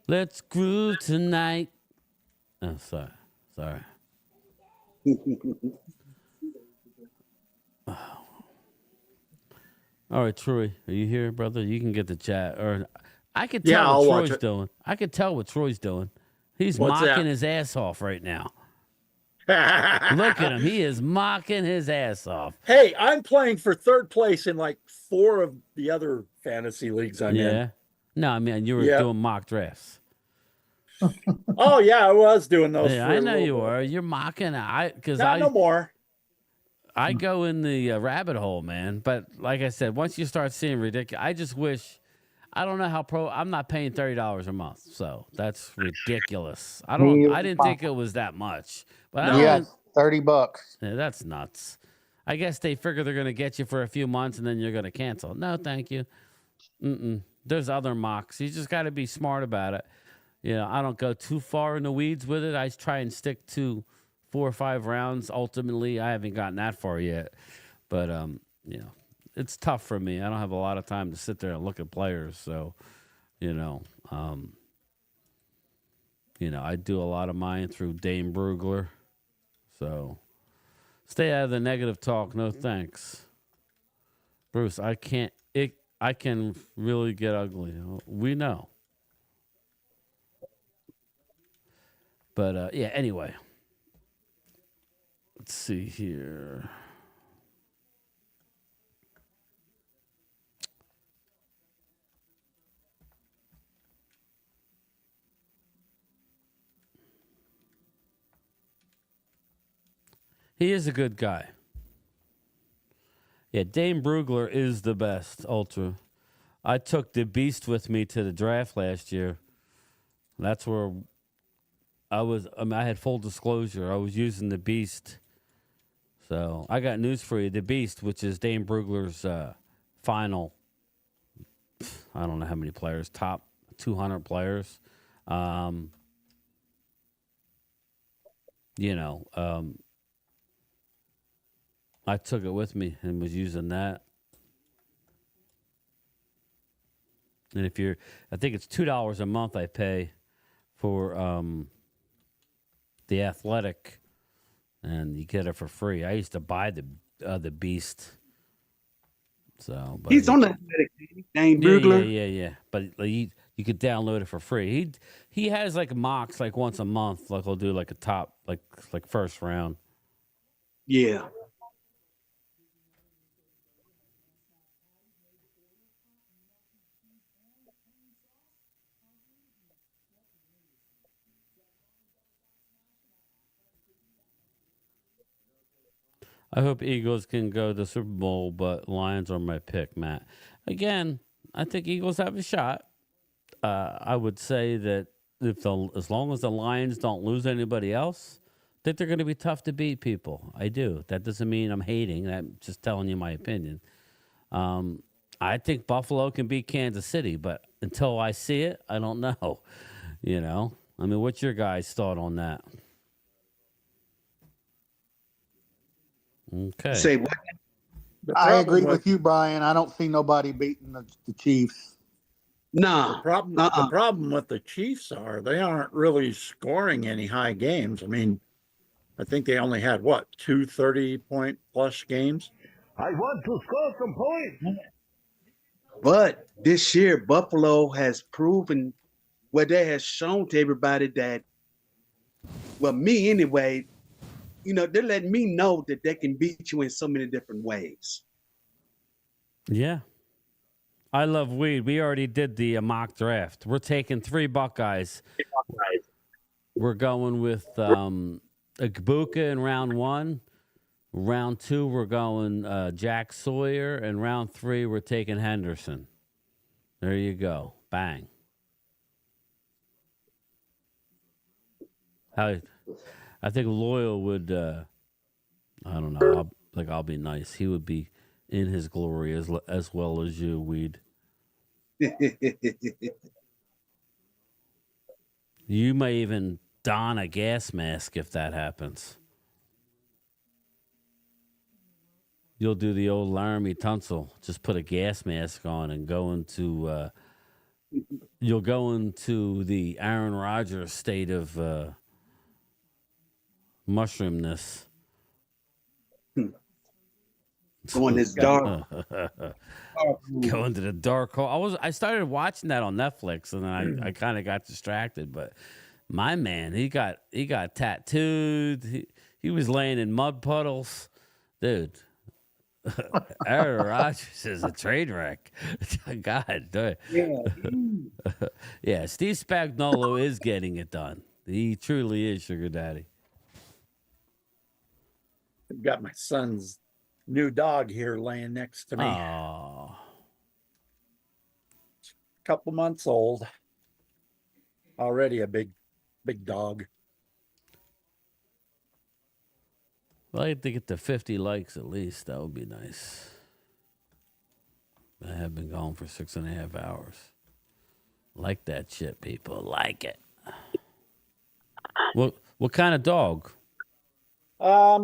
Let's groove tonight. Oh, sorry. Oh. All right, Troy, are you here, brother? You can get the chat. Or I could tell what Troy's doing. I could tell what Troy's doing. He's mocking his ass off right now. Look at him. He is mocking his ass off. Hey, I'm playing for 3rd place in like 4 of the other fantasy leagues I'm in. No, I mean, you were doing mock drafts. Oh, yeah, I was doing those. Yeah, I know you were. You're mocking. No more. I go in the rabbit hole, man. But like I said, once you start seeing ridiculous, I just wish. I don't know how I'm not paying $30 a month, so that's ridiculous. I didn't think it was that much, but $30. Yeah, that's nuts. I guess they figure they're going to get you for a few months and then you're going to cancel. No, thank you. There's other mocks. You just got to be smart about it. You know, I don't go too far in the weeds with it. I try and stick to 4 or 5 rounds. Ultimately, I haven't gotten that far yet. But, you know, it's tough for me. I don't have a lot of time to sit there and look at players. So, you know, I do a lot of mine through Dane Brugler. So stay out of the negative talk. No thanks. Bruce, I can really get ugly. We know. But, yeah, anyway. Let's see here. He is a good guy. Yeah, Dane Brugler is the best ultra. I took the Beast with me to the draft last year. That's where I had full disclosure. I was using the Beast. So I got news for you. The Beast, which is Dane Brugler's final, I don't know how many players, top 200 players. I took it with me and was using that. And I think it's $2 a month I pay for the Athletic, and you get it for free. I used to buy the Beast. So, but he's on the Athletic. Dane Brugler. Yeah. But you could download it for free. He has like mocks like once a month. Like he'll do like a top like first round. Yeah. I hope Eagles can go to Super Bowl, but Lions are my pick, Matt. Again, I think Eagles have a shot. I would say that as long as the Lions don't lose anybody else, I think they're going to be tough to beat people. I do. That doesn't mean I'm hating. I'm just telling you my opinion. I think Buffalo can beat Kansas City, but until I see it, I don't know. I mean, what's your guys' thought on that? Okay. Say what? I agree with you, Brian. I don't see nobody beating the Chiefs. No. The problem with the Chiefs are they aren't really scoring any high games. I mean, I think they only had, 2 30-point plus games? I want to score some points. But this year, Buffalo has proven they has shown to everybody that, well, me anyway, they're letting me know that they can beat you in so many different ways. Yeah. I love weed. We already did the mock draft. We're taking 3 Buckeyes. We're going with Agbuka in round 1. Round 2, we're going Jack Sawyer. And round 3, we're taking Henderson. There you go. Bang. I think Loyal would, I don't know, I'll be nice. He would be in his glory as well as you, Weed. You may even don a gas mask if that happens. You'll do the old Laramie Tunsil. Just put a gas mask on and go into, you'll go into the Aaron Rodgers state of mushroomness. Going this dark. Go into the dark hole. I started watching that on Netflix, and then I kind of got distracted. But my man, he got tattooed. He was laying in mud puddles, dude. Aaron Rodgers is a train wreck. God, yeah. Steve Spagnuolo is getting it done. He truly is Sugar Daddy. I've got my son's new dog here laying next to me. Oh. Couple months old. Already a big dog. Well, I'd like to get to 50 likes at least. That would be nice. I have been gone for 6.5 hours. Like that shit, people. Like it. What kind of dog? I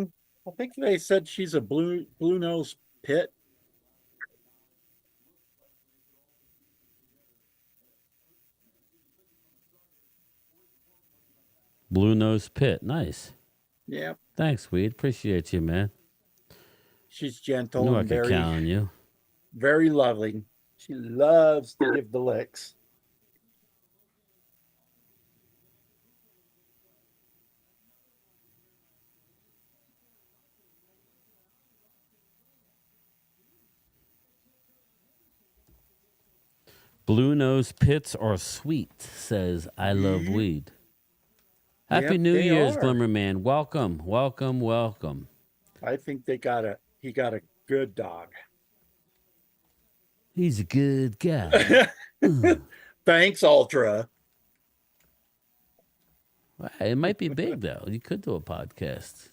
think they said she's a blue nose pit. Blue nose pit. Nice. Yeah. Thanks, Weed. Appreciate you, man. She's I gentle knew I and could very, count on you. very loving. She loves to give the licks. Blue nose pits are sweet, says I love weed. Happy Yep, New they Year's, are. Glimmerman. Welcome, welcome, welcome. I think he got a good dog. He's a good guy. Thanks, Ultra. Well, it might be big, though. You could do a podcast.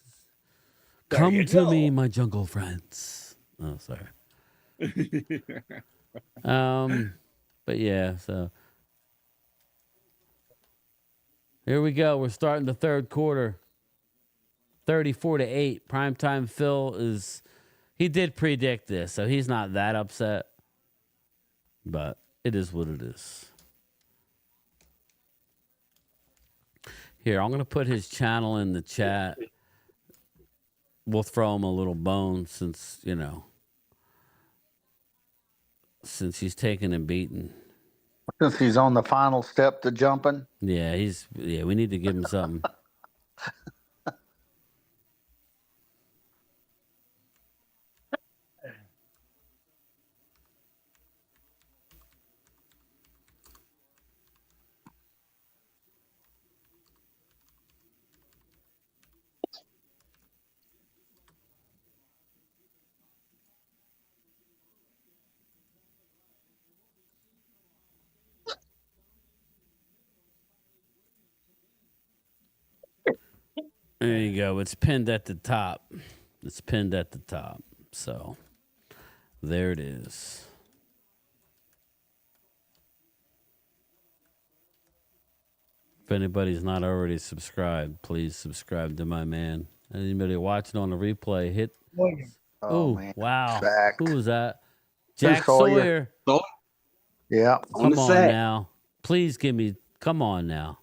There Come you to go. me, my jungle friends. Oh, sorry. But yeah, so here we go. We're starting the third quarter. 34-8. Primetime Phil he did predict this, so he's not that upset. But it is what it is. Here, I'm going to put his channel in the chat. We'll throw him a little bone since he's taken and beaten. Since he's on the final step to jumping. Yeah, we need to give him something. There you go. It's pinned at the top. So there it is. If anybody's not already subscribed, please subscribe to my man. Anybody watching on the replay, hit. Oh, man. wow. Jack. Who was that? Jack Sawyer. Sawyer. Yeah. Come on now. Please give me. Come on now.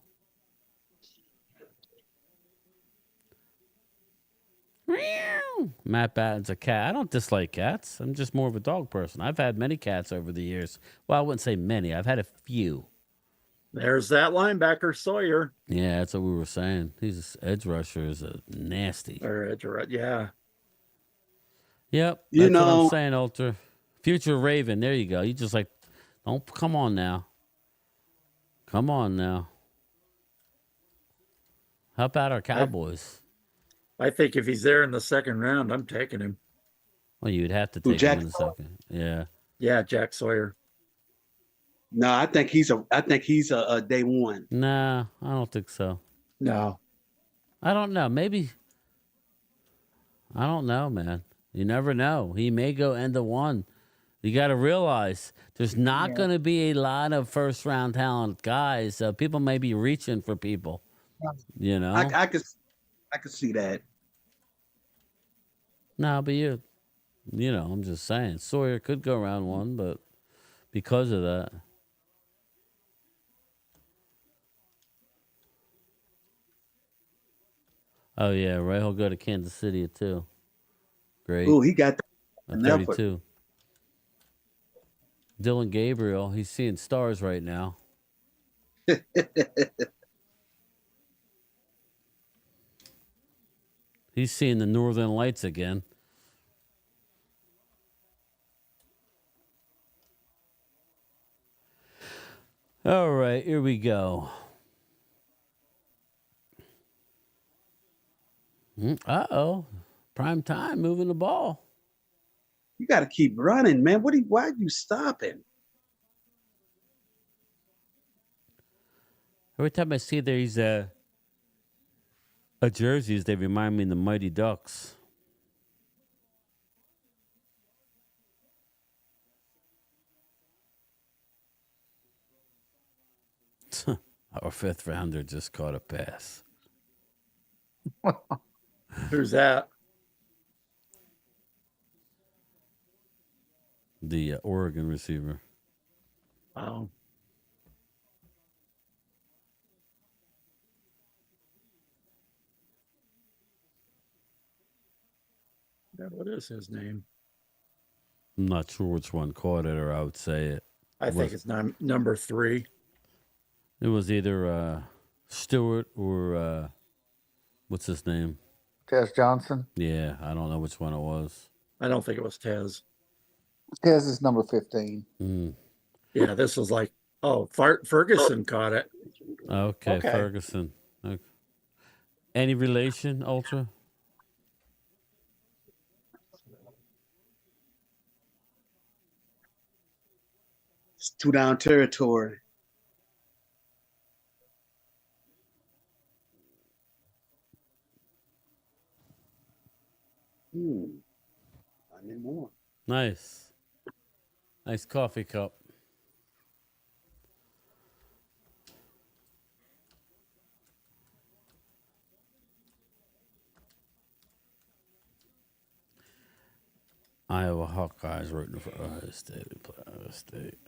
Matt Batten's a cat. I don't dislike cats. I'm just more of a dog person. I've had many cats over the years. Well, I wouldn't say many. I've had a few. There's that linebacker, Sawyer. Yeah, that's what we were saying. He's edge rusher is a nasty. Or edge, yeah. Yep. That's what I'm saying, Ultra. Future Raven. There you go. You just don't come on now. Come on now. How about our Cowboys? I think if he's there in the second round, I'm taking him. Well, you'd have to take him in the second. Yeah. Yeah, Jack Sawyer. No, I think he's a day one. Nah, I don't think so. No. I don't know. Maybe. I don't know, man. You never know. He may go end of one. You got to realize there's not going to be a lot of first round talent guys. So people may be reaching for people. I could see that. No, but I'm just saying. Sawyer could go round one, but because of that. Oh, yeah, right. He'll go to Kansas City, too. Great. Oh, he got 32. Dylan Gabriel, he's seeing stars right now. He's seeing the Northern Lights again. All right, here we go. Uh-oh. Prime time, moving the ball. You got to keep running, man. Why are you stopping? Every time I see these jerseys, they remind me of the Mighty Ducks. Our fifth rounder just caught a pass. Who's that? The Oregon receiver. Oh. Yeah, what is his name? I'm not sure which one caught it, or I would say it. I think it's number 3. It was either Stewart or what's his name? Tess Johnson. Yeah, I don't know which one it was. I don't think it was Tez. Tess is number 15. Yeah, this was like, Ferguson caught it. Okay. Ferguson. Okay. Any relation, Ultra? It's 2 down territory. I need more. Nice coffee cup. Iowa Hawkeyes rooting for Ohio State. We play Ohio State.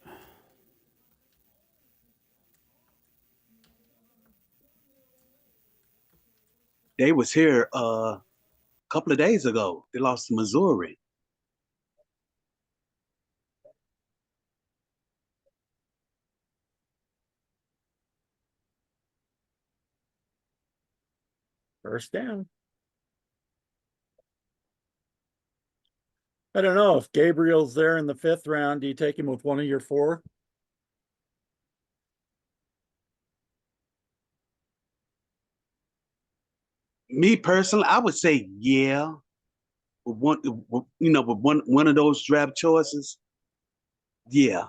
They was here a couple of days ago. They lost to Missouri. First down. I don't know if Gabriel's there in the 5th round. Do you take him with one of your 4? Me personally, I would say yeah. With one of those draft choices, yeah.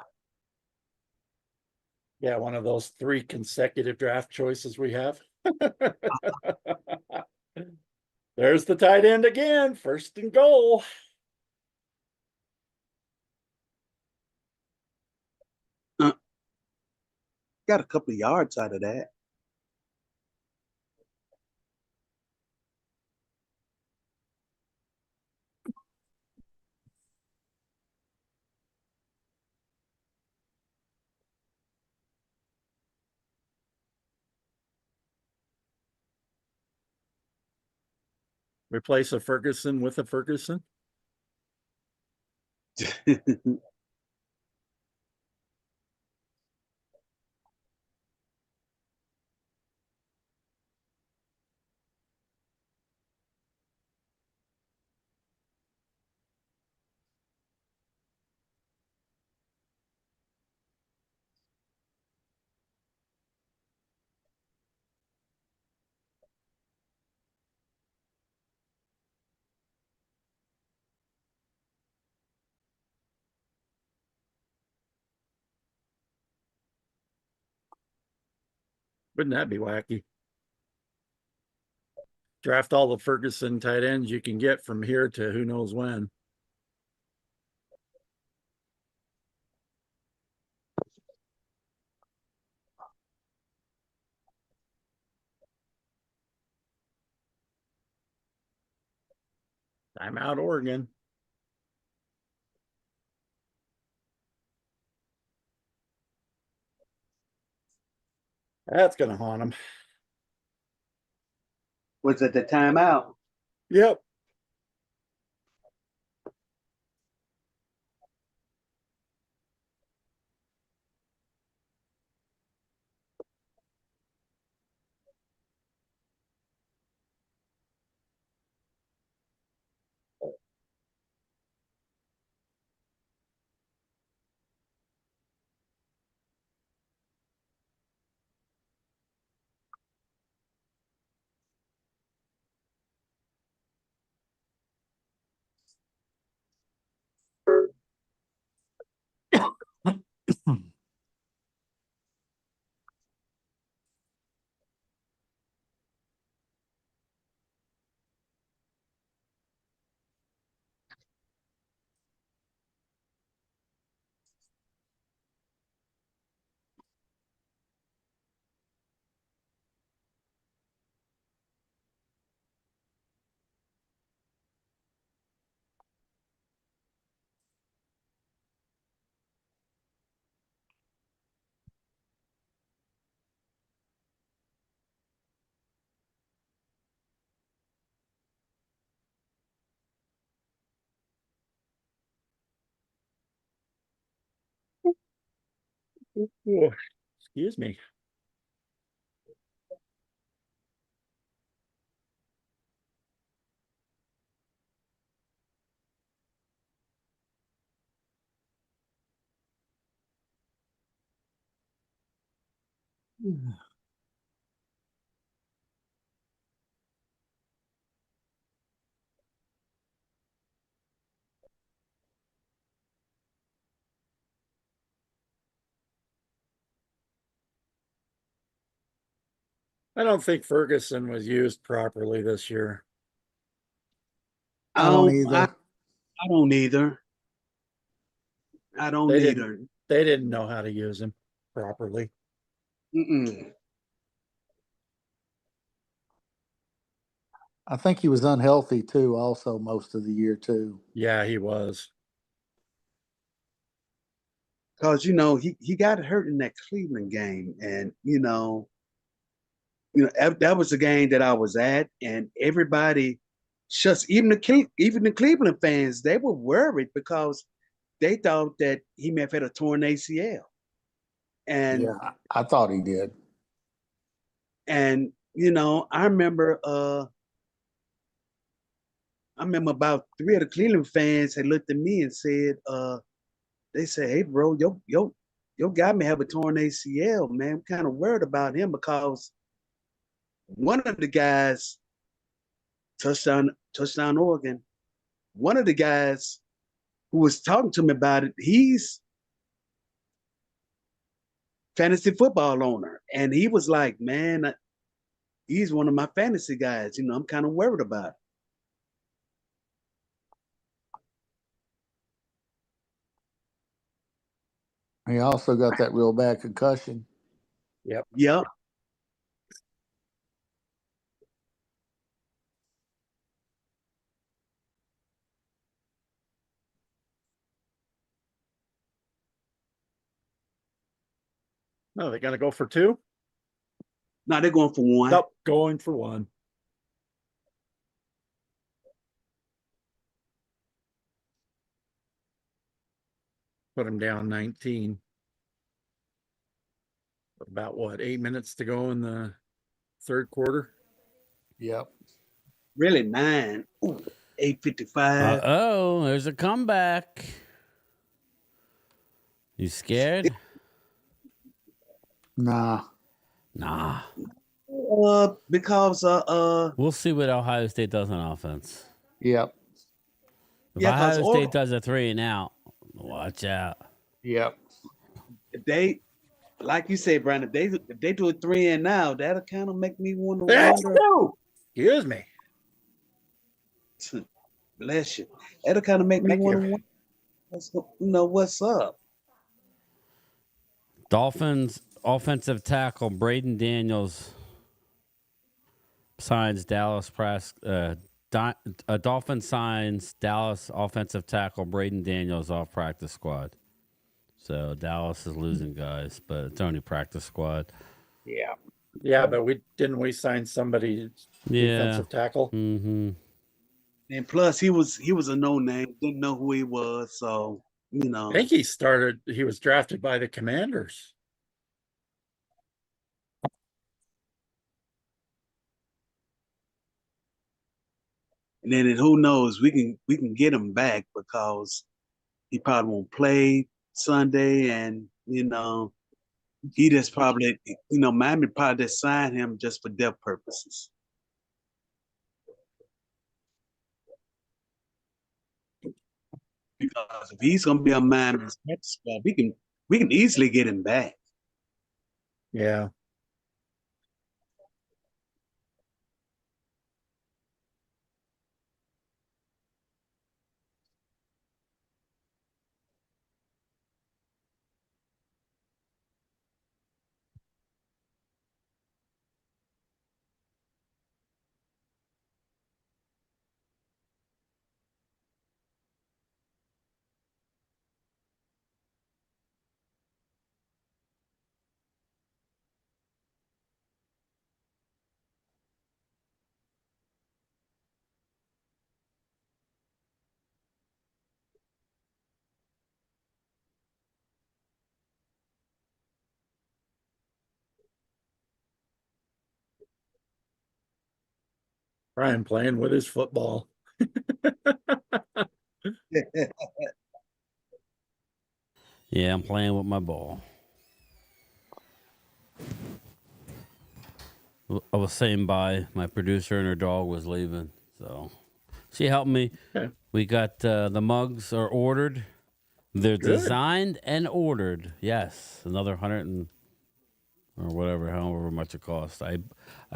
Yeah, one of those 3 consecutive draft choices we have. There's the tight end again. 1st and goal. Got a couple of yards out of that. Replace a Ferguson with a Ferguson. Wouldn't that be wacky? Draft all the Ferguson tight ends you can get from here to who knows when. Timeout, Oregon. That's going to haunt them. Was it the timeout? Yep. Excuse me. I don't think Ferguson was used properly this year. I don't I don't either. I don't either. They didn't know how to use him properly. I think he was unhealthy too, also most of the year too. Yeah, he was. Because he got hurt in that Cleveland game, and that was the game that I was at, and everybody, just even the Cleveland fans, they were worried because they thought that he may have had a torn ACL, and Yeah, I thought he did. and I remember about 3 of the Cleveland fans had looked at me and said, they said, "Hey, bro, your guy may have a torn ACL, man. I'm kind of worried about him because one of the guys, touchdown Oregon, one of the guys who was talking to me about it, he's fantasy football owner, and he was like, man, he's one of my fantasy guys. I'm kind of worried about it." He also got that real bad concussion. Yep. Yep. No, they got to go for 2? No, they're going for 1. Nope, going for 1. Put him down 19. About what, 8 minutes to go in the third quarter? Yep. Really 9. Ooh, 8:55. Oh, there's a comeback. You scared? Nah. Because we'll see what Ohio State does on offense. Yep. If Ohio State does a 3 and out, watch out. Yep. If they, like you said, Brandon, if they do a 3 and out, that'll kind of make me want to wonder. Excuse me. Bless you. That'll kind of make me want to wonder what's up. Dolphins offensive tackle Braden Daniels signs Dallas Prescott. Dolphins signs Dallas offensive tackle Braden Daniels off practice squad. So Dallas is losing guys, but it's only practice squad. Yeah. Yeah, but we sign somebody defensive tackle. Mm-hmm. And plus he was a no-name, didn't know who he was, so I think he was drafted by the Commanders. And then who knows, we can get him back because he probably won't play Sunday, and he just probably Miami probably just signed him just for depth purposes. Because if he's gonna be a Miami's practice squad, we can easily get him back. Yeah. Brian playing with his football. Yeah, I'm playing with my ball. I was saying bye. My producer and her dog was leaving, so she helped me. Okay. We got the mugs are ordered. They're Good. designed and ordered. Yes, another 100 and or whatever, however much it costs. I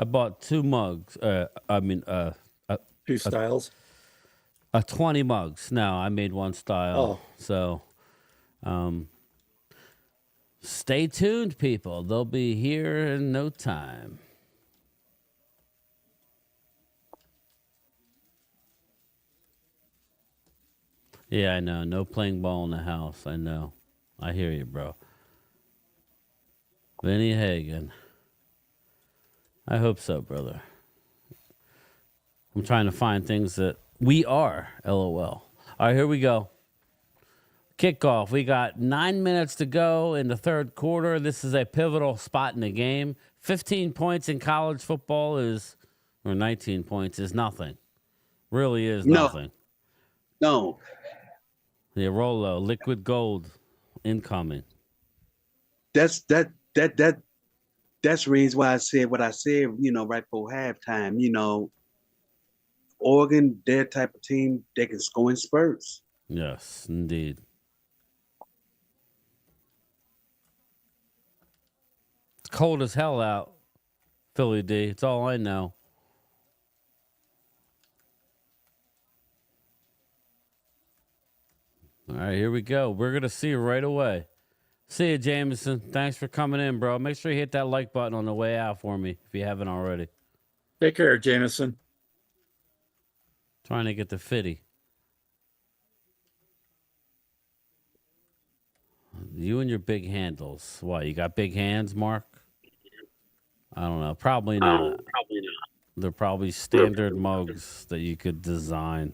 bought 2 mugs. Two styles. 20 mugs. No, I made one style. Oh. So, stay tuned, people. They'll be here in no time. Yeah, I know. No playing ball in the house. I know. I hear you, bro. Vinny Hagen. I hope so, brother. I'm trying to find things that we are. LOL. All right, here we go. Kickoff. We got 9 minutes to go in the third quarter. This is a pivotal spot in the game. 15 points in college football or 19 points is nothing. Really is nothing. No. The Rolo, liquid gold, incoming. That's the reason why I said what I said, right before halftime. Oregon, their type of team, they can score in spurts. Yes, indeed. It's cold as hell out, Philly D. It's all I know. All right, here we go. We're going to see you right away. See you, Jameson. Thanks for coming in, bro. Make sure you hit that like button on the way out for me if you haven't already. Take care, Jameson. Trying to get the fitty. You and your big handles. What, you got big hands, Mark? I don't know. Probably not. They're probably standard mugs that you could design.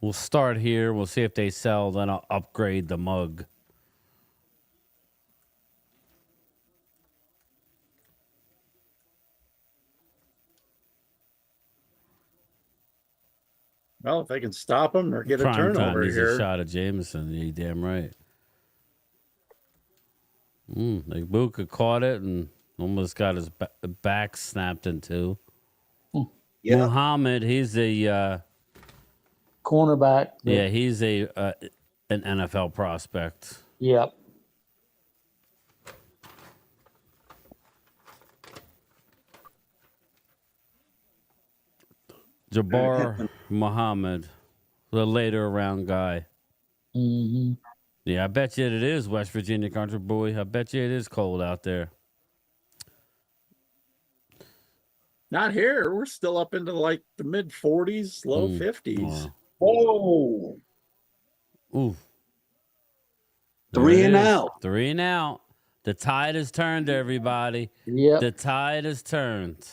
We'll start here. We'll see if they sell. Then I'll upgrade the mug. Well, if they can stop him or get a Prime turnover time needs here. a shot of Jameson. You damn right. Ibuka caught it and almost got his back snapped in two. Yeah. Muhammad, he's a cornerback. Yeah, he's an NFL prospect. Yep. Jabbar Muhammad, the later round guy. Mm-hmm. Yeah, I bet you it is West Virginia country boy. I bet you it is cold out there. Not here. We're still up into like the mid 40s, low 50s. Whoa. Ooh. 3 and out. 3 and out. The tide has turned, everybody. Yep. The tide has turned.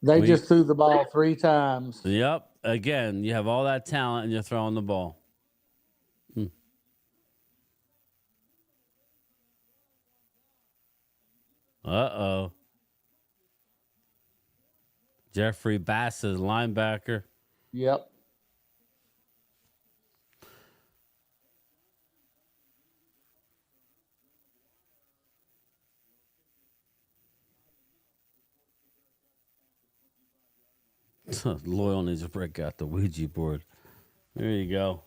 They just threw the ball 3 times. Yep. Again, you have all that talent and you're throwing the ball. Uh-oh. Jeffrey Bassett, linebacker. Yep. Loyal needs to break out the Ouija board. There you go.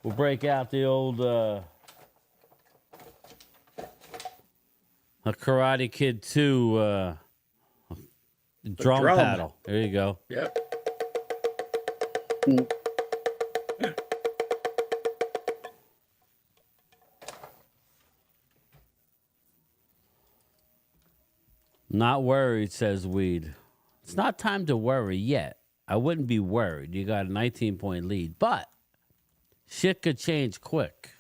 We'll break out the old Karate Kid 2 drum paddle. There you go. Yep. Not worried, says Weed. It's not time to worry yet. I wouldn't be worried. You got a 19-point lead, but shit could change quick.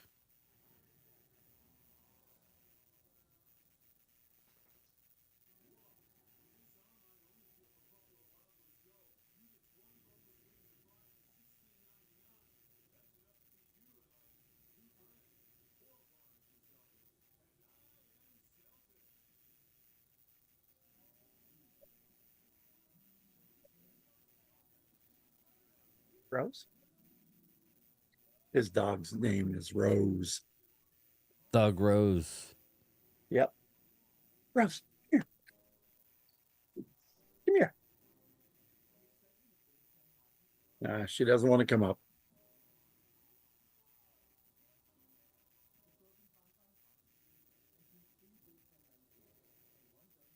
Rose? His dog's name is Rose. Doug Rose. Yep. Rose, here. Come here. She doesn't want to come up.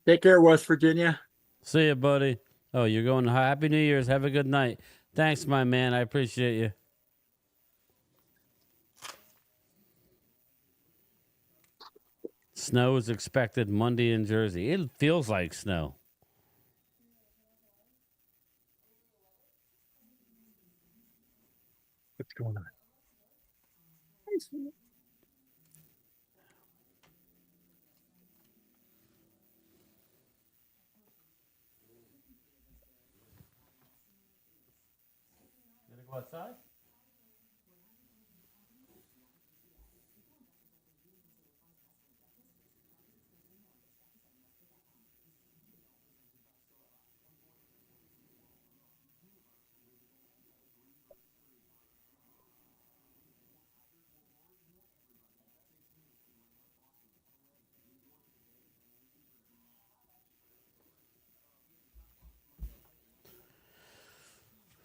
Take care, West Virginia. See you, buddy. Oh, you're going to Happy New Year's. Have a good night. Thanks, my man. I appreciate you. Snow is expected Monday in Jersey. It feels like snow. What's going on? Gonna go outside?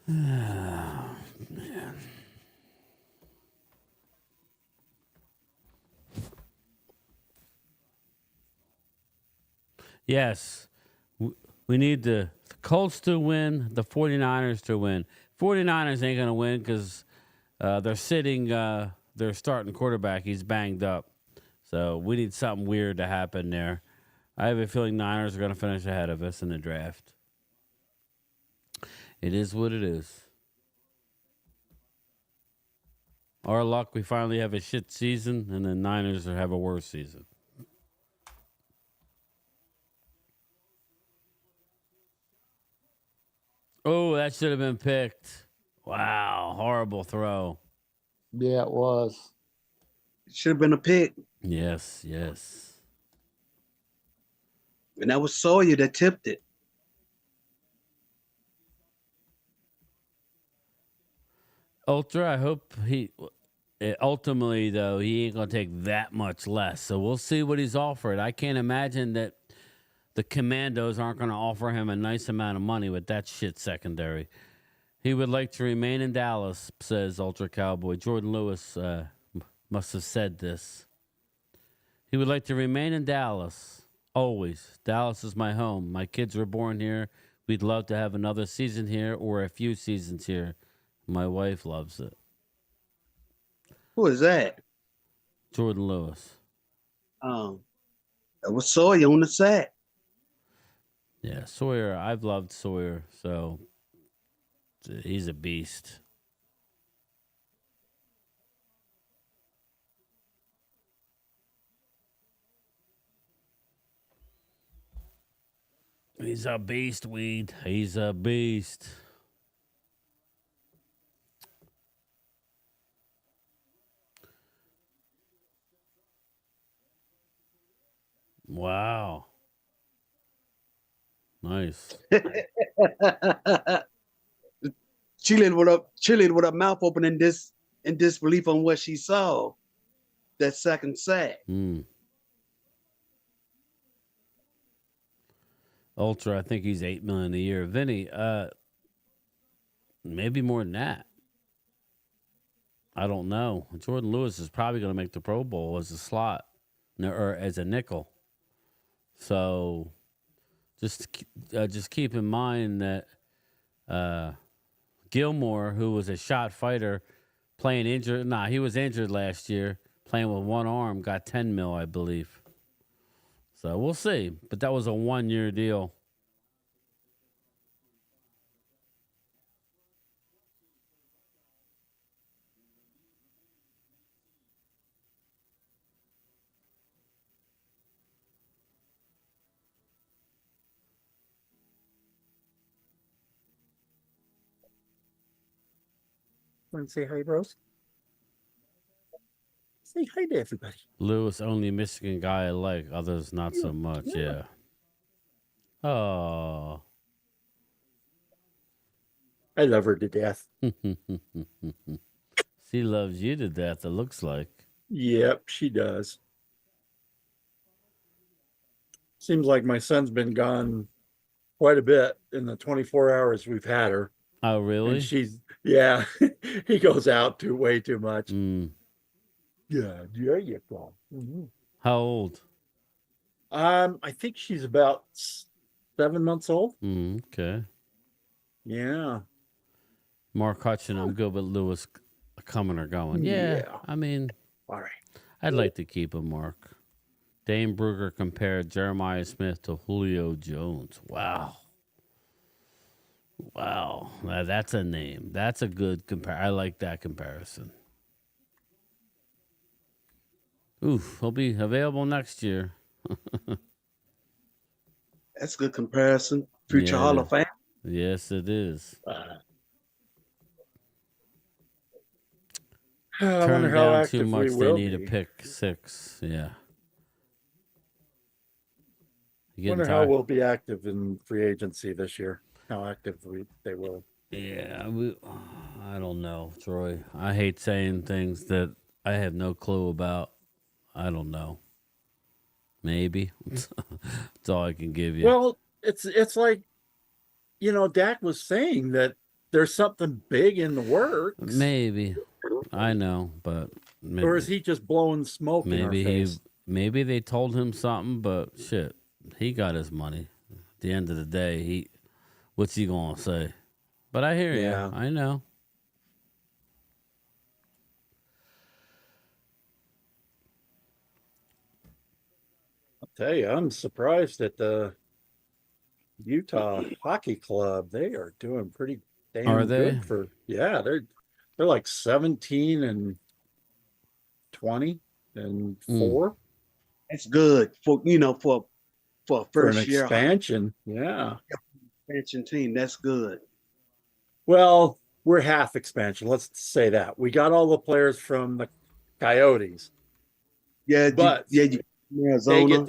Man. Yes. We need the Colts to win, the 49ers to win. 49ers ain't going to win because they're sitting their starting quarterback. He's banged up. So we need something weird to happen there. I have a feeling Niners are going to finish ahead of us in the draft. It is what it is. Our luck, we finally have a shit season, and the Niners have a worse season. Oh, that should have been picked. Wow, horrible throw. Yeah, it was. It should have been a pick. Yes, yes. And that was Sawyer that tipped it. Ultra, I hope ultimately, though, he ain't going to take that much less. So we'll see what he's offered. I can't imagine that the Commandos aren't going to offer him a nice amount of money with that shit secondary. He would like to remain in Dallas, says Ultra Cowboy. Jordan Lewis must have said this. He would like to remain in Dallas, always. Dallas is my home. My kids were born here. We'd love to have another season here or a few seasons here. My wife loves it. Who is that? Jordan Lewis. That was Sawyer on the sack. Yeah, Sawyer. I've loved Sawyer, so he's a beast. He's a beast, Weed. He's a beast. Wow. Nice. Chilling with her mouth open in disbelief on what she saw. That second sack. Ultra, I think he's $8 million a year. Vinny, maybe more than that. I don't know. Jordan Lewis is probably going to make the Pro Bowl as a slot or as a nickel. So just keep in mind that Gilmore, who was a shot fighter, playing injured. He was injured last year, playing with one arm, got $10 million, I believe. So we'll see. But that was a 1-year deal. Want to say hi, Rose? Say hi to everybody. Lewis, only Michigan guy I like. Others, not so much. Yeah. Oh. I love her to death. She loves you to death, it looks like. Yep, she does. Seems like my son's been gone quite a bit in the 24 hours we've had her. Oh, really? And yeah, he goes out way too much. Mm. Yeah, there you go. Mm-hmm. How old? I think she's about 7 months old. Okay. Yeah. Mark Hutchin, I'm good with Lewis coming or going. Yeah. I mean, all right. I'd like to keep him, Mark. Dane Brugger compared Jeremiah Smith to Julio Jones. Wow. Wow. Now, that's a name. That's a good I like that comparison. Oof, he'll be available next year. That's a good comparison. Future Hall of Fame. Yes, it is. Turn down too much. They need a pick 6. Yeah. I wonder how we'll be active in free agency this year. How active they will. Yeah, I don't know, Troy. I hate saying things that I have no clue about. I don't know. Maybe. That's all I can give you. Well, it's like, Dak was saying that there's something big in the works. Maybe. I know, but maybe. Or is he just blowing smoke in our face? Maybe they told him something, but shit, he got his money. At the end of the day, what's he gonna say? But I hear you. I know. I'll tell you, I'm surprised at the Utah Hockey Club. They are doing pretty damn good they're like 17 and 20 and 4. That's good for for a first year expansion. Yeah. Expansion team. That's good. Well, we're half expansion. Let's say that. We got all the players from the Coyotes. Yeah, but Arizona.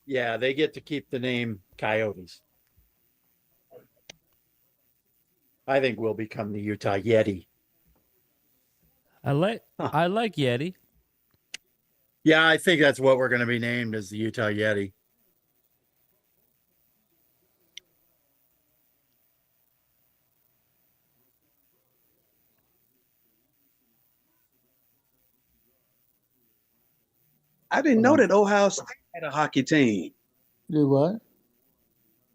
They get to keep the name Coyotes. I think we'll become the Utah Yeti. I like Yeti. Yeah, I think that's what we're going to be named, as the Utah Yeti. I didn't know that Ohio State had a hockey team. Do what?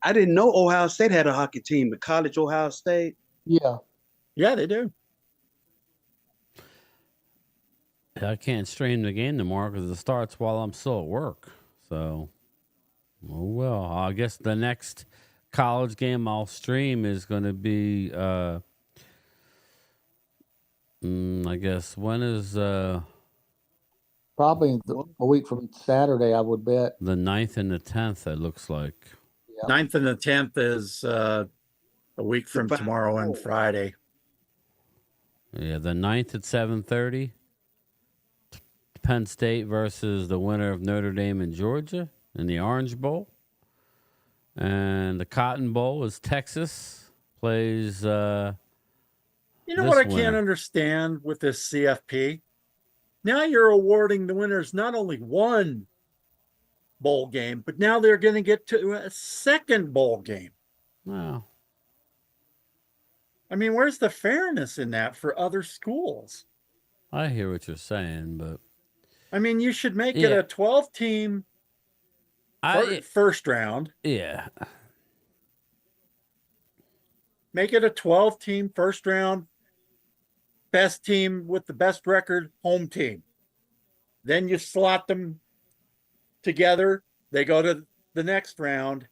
I didn't know Ohio State had a hockey team. The college Ohio State. Yeah. Yeah, they do. I can't stream the game tomorrow because it starts while I'm still at work. So, oh well. I guess the next college game I'll stream is going to be, I guess, when is... Probably a week from Saturday, I would bet. The 9th and the 10th, it looks like. Yeah. 9th and the 10th is a week from tomorrow and Friday. Yeah, the 9th at 7:30. Penn State versus the winner of Notre Dame and Georgia in the Orange Bowl. And the Cotton Bowl is Texas plays... you know what I can't understand with this CFP? Now you're awarding the winners not only one bowl game, but now they're going to get to a second bowl game. Wow. I mean, where's the fairness in that for other schools? I hear what you're saying, but... I mean, you should make it a 12-team first round. Yeah. Make it a 12-team first round. Best team with the best record, home team. Then you slot them together. They go to the next round.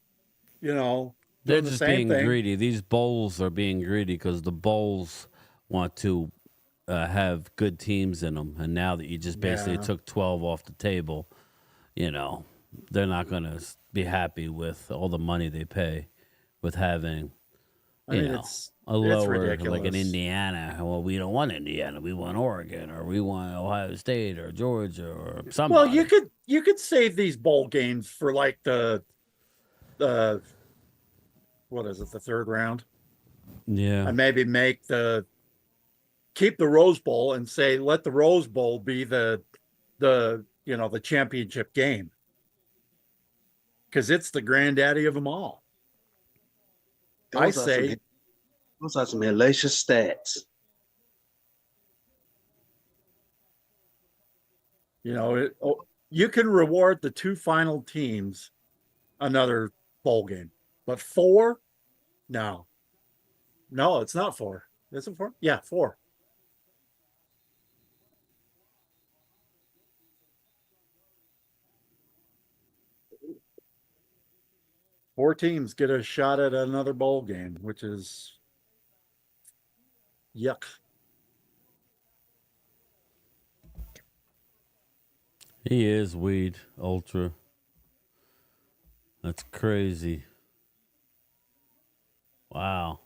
They're just being greedy. These bowls are being greedy because the bowls want to have good teams in them. And now that you just basically took 12 off the table, they're not going to be happy with all the money they pay with having, a lower, like in Indiana. Well, we don't want Indiana. We want Oregon, or we want Ohio State, or Georgia, or something. Well, you could save these bowl games for like the what is it, the third round? Yeah. And maybe keep the Rose Bowl and say, let the Rose Bowl be the championship game. Because it's the granddaddy of them all. Those are some hellacious stats. You can reward the 2 final teams another bowl game, but 4, no, it's not 4. Is it 4? Yeah, 4. Four teams get a shot at another bowl game, which is yuck. He is weed ultra. That's crazy. Wow.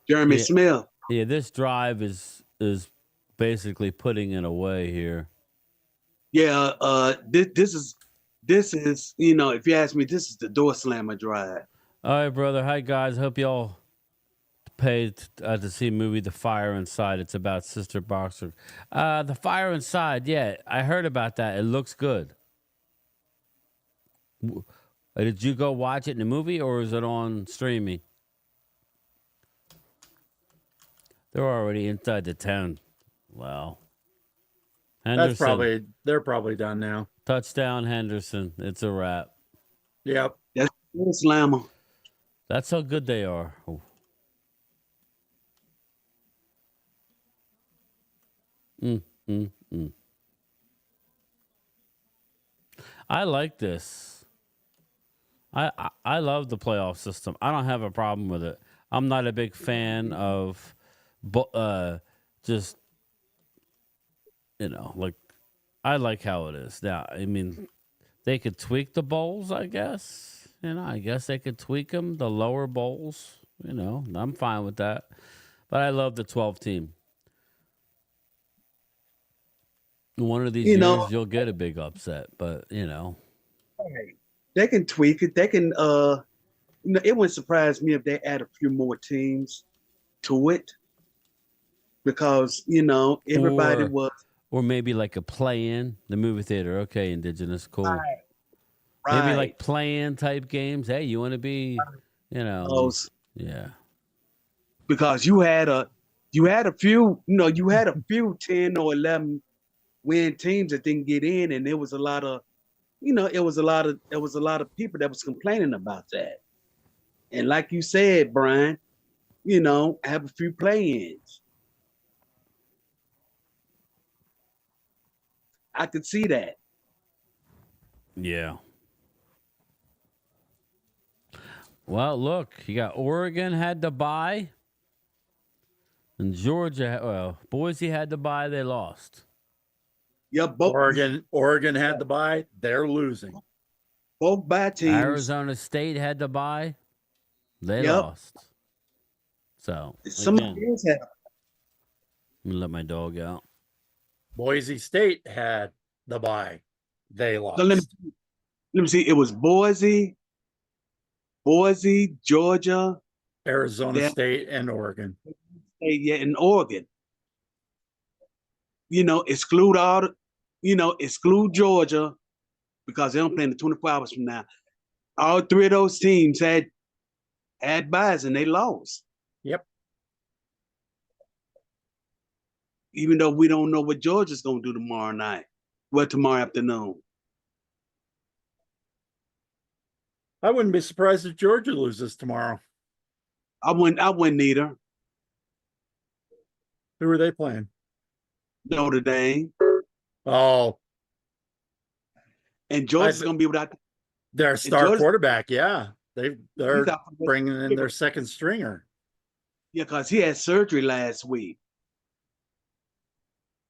Jeremy Smith. Yeah, this drive is basically putting it away here. Yeah, this is if you ask me, this is the door slammer drive. All right, brother. Hi, guys. Hope y'all paid to see movie The Fire Inside. It's about Sister Boxer. The Fire Inside, yeah, I heard about that. It looks good. Did you go watch it in the movie or is it on streaming? They're already inside the town. Wow. Henderson. They're probably done now. Touchdown, Henderson. It's a wrap. Yep. That's the slammer. That's how good they are. Ooh. I like this. I love the playoff system. I don't have a problem with it. I'm not a big fan of just like I like how it is. Now, I mean, they could tweak the bowls, I guess. I guess they could tweak them, the lower bowls. I'm fine with that. But I love the 12 team. One of these years, you'll get a big upset, but they can tweak it. They can, it wouldn't surprise me if they add a few more teams to it, because everybody was, or maybe like a play-in the movie theater. Okay, Indigenous, cool. Right. Maybe like play-in type games. Hey, you want to be, those, yeah, because you had a few 10 or 11 win teams that didn't get in, and there was a lot of people that was complaining about that. And like you said, Brian, have a few play-ins. I could see that. Yeah. Well, look, you got Oregon had to bye, and Georgia, Boise had to bye. They lost. Yeah, Oregon had to bye. They're losing. Both bye teams. Arizona State had to bye. They lost. So somebody else had. I'm gonna let my dog out. Boise State had the bye. They lost. So let me see. It was Boise, Georgia, Arizona State, and Oregon. Yeah, and Oregon. Exclude Georgia, because they don't play in the 24 hours from now. All 3 of those teams had byes and they lost. Yep. Even though we don't know what Georgia's going to do tomorrow afternoon. I wouldn't be surprised if Georgia loses tomorrow. I wouldn't either. Who are they playing? Notre Dame. Oh. And Georgia's going to be without their star quarterback. Yeah. They're bringing in their second stringer. Yeah, because he had surgery last week.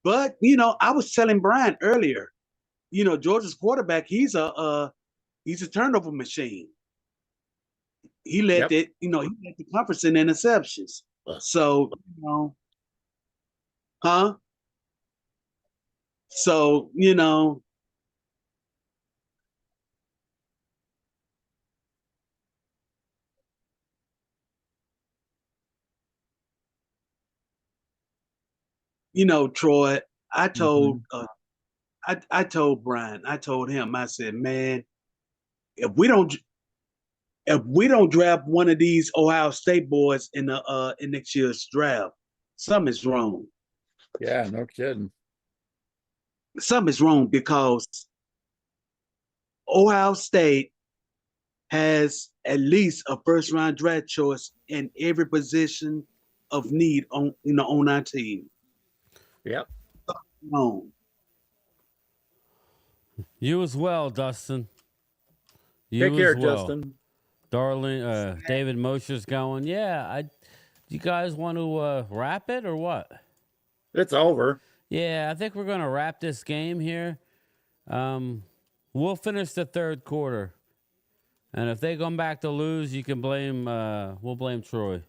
But, I was telling Brian earlier, Georgia's quarterback, he's a turnover machine. He led he led the conference in interceptions. So, So, Troy, I told I told Brian, I told him, I said, man, if we don't draft one of these Ohio State boys in next year's draft, something's wrong. Yeah, no kidding. Something's wrong because Ohio State has at least a first round draft choice in every position of need on our team. Yep. Wrong. You as well, Dustin. Take care, Justin. Darling, David Mosher's going. Yeah, you guys want to wrap it or what? It's over. Yeah, I think we're going to wrap this game here. We'll finish the third quarter. And if they come back to lose, you can blame, we'll blame Troy.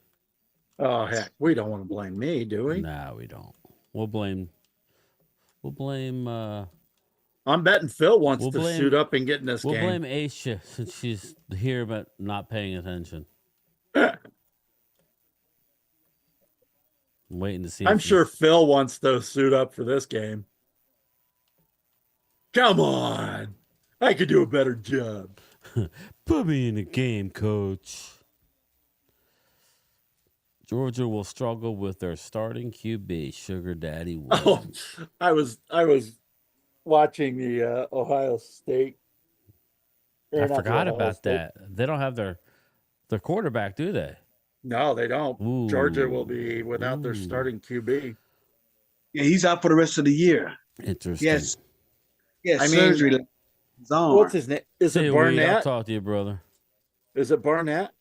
Oh, heck, we don't want to blame me, do we? No, we don't. We'll blame, I'm betting Phil wants to suit up and get in this game. We'll blame Aisha since she's here but not paying attention. I'm waiting to see. I'm sure Phil wants to suit up for this game. Come on. I could do a better job. Put me in the game, coach. Georgia will struggle with their starting QB, Sugar Daddy Williams. Oh, I was watching the Ohio State. I forgot about that. They don't have their quarterback, do they? No, they don't. Ooh. Georgia will be without their starting QB. Yeah, he's out for the rest of the year. Interesting. Yes. Surgery. What's his name? Is it Barnett? I'll talk to you, brother. Is it Barnett?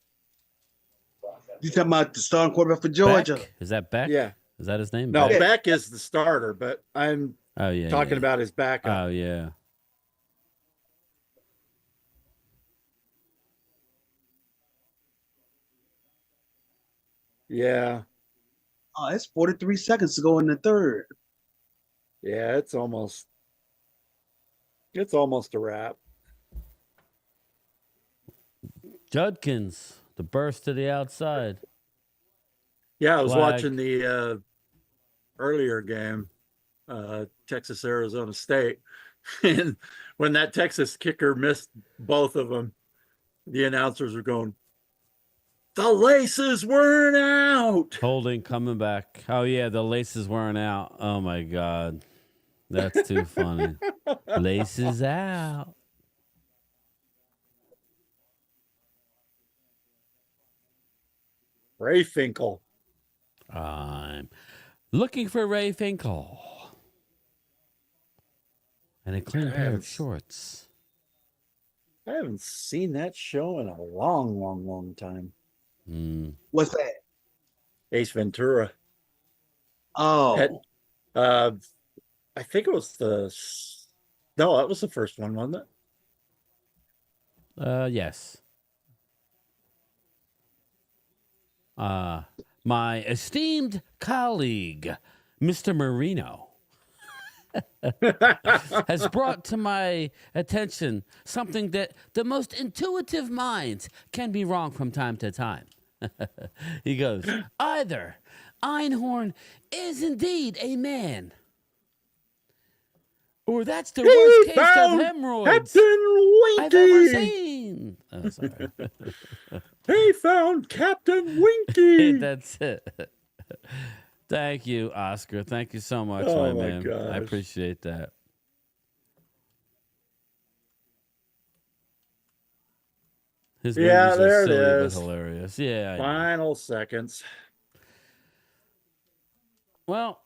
You talking about the starting quarterback for Georgia? Beck? Is that Beck? Yeah. Is that his name? No, Beck? Beck is the starter, but I'm talking about his backup. Oh, yeah. Yeah. Oh, it's 43 seconds to go in the third. Yeah, it's almost a wrap. Judkins, the burst to the outside. Yeah, I was watching the earlier game, Texas Arizona State, and when that Texas kicker missed both of them, the announcers were going, "The laces weren't out." Holding coming back. Oh yeah, the laces weren't out. Oh my God, that's too funny. Laces out. Ray Finkel. I'm looking for Ray Finkel. And a clean pair of shorts. I haven't seen that show in a long, long, long time. What's that? Ace Ventura. Oh. I think it was no, that was the first one, wasn't it? Yes. My esteemed colleague, Mr. Marino, has brought to my attention something that the most intuitive minds can be wrong from time to time. He goes, either Einhorn is indeed a man, or that's the worst case of hemorrhoids I've ever seen. Oh, sorry. He found Captain Winky. That's it. Thank you, Oscar. Thank you so much, Oh, my my man. gosh. I appreciate that. His movies are there it silly is. but hilarious. Yeah. I know. Final seconds. Well,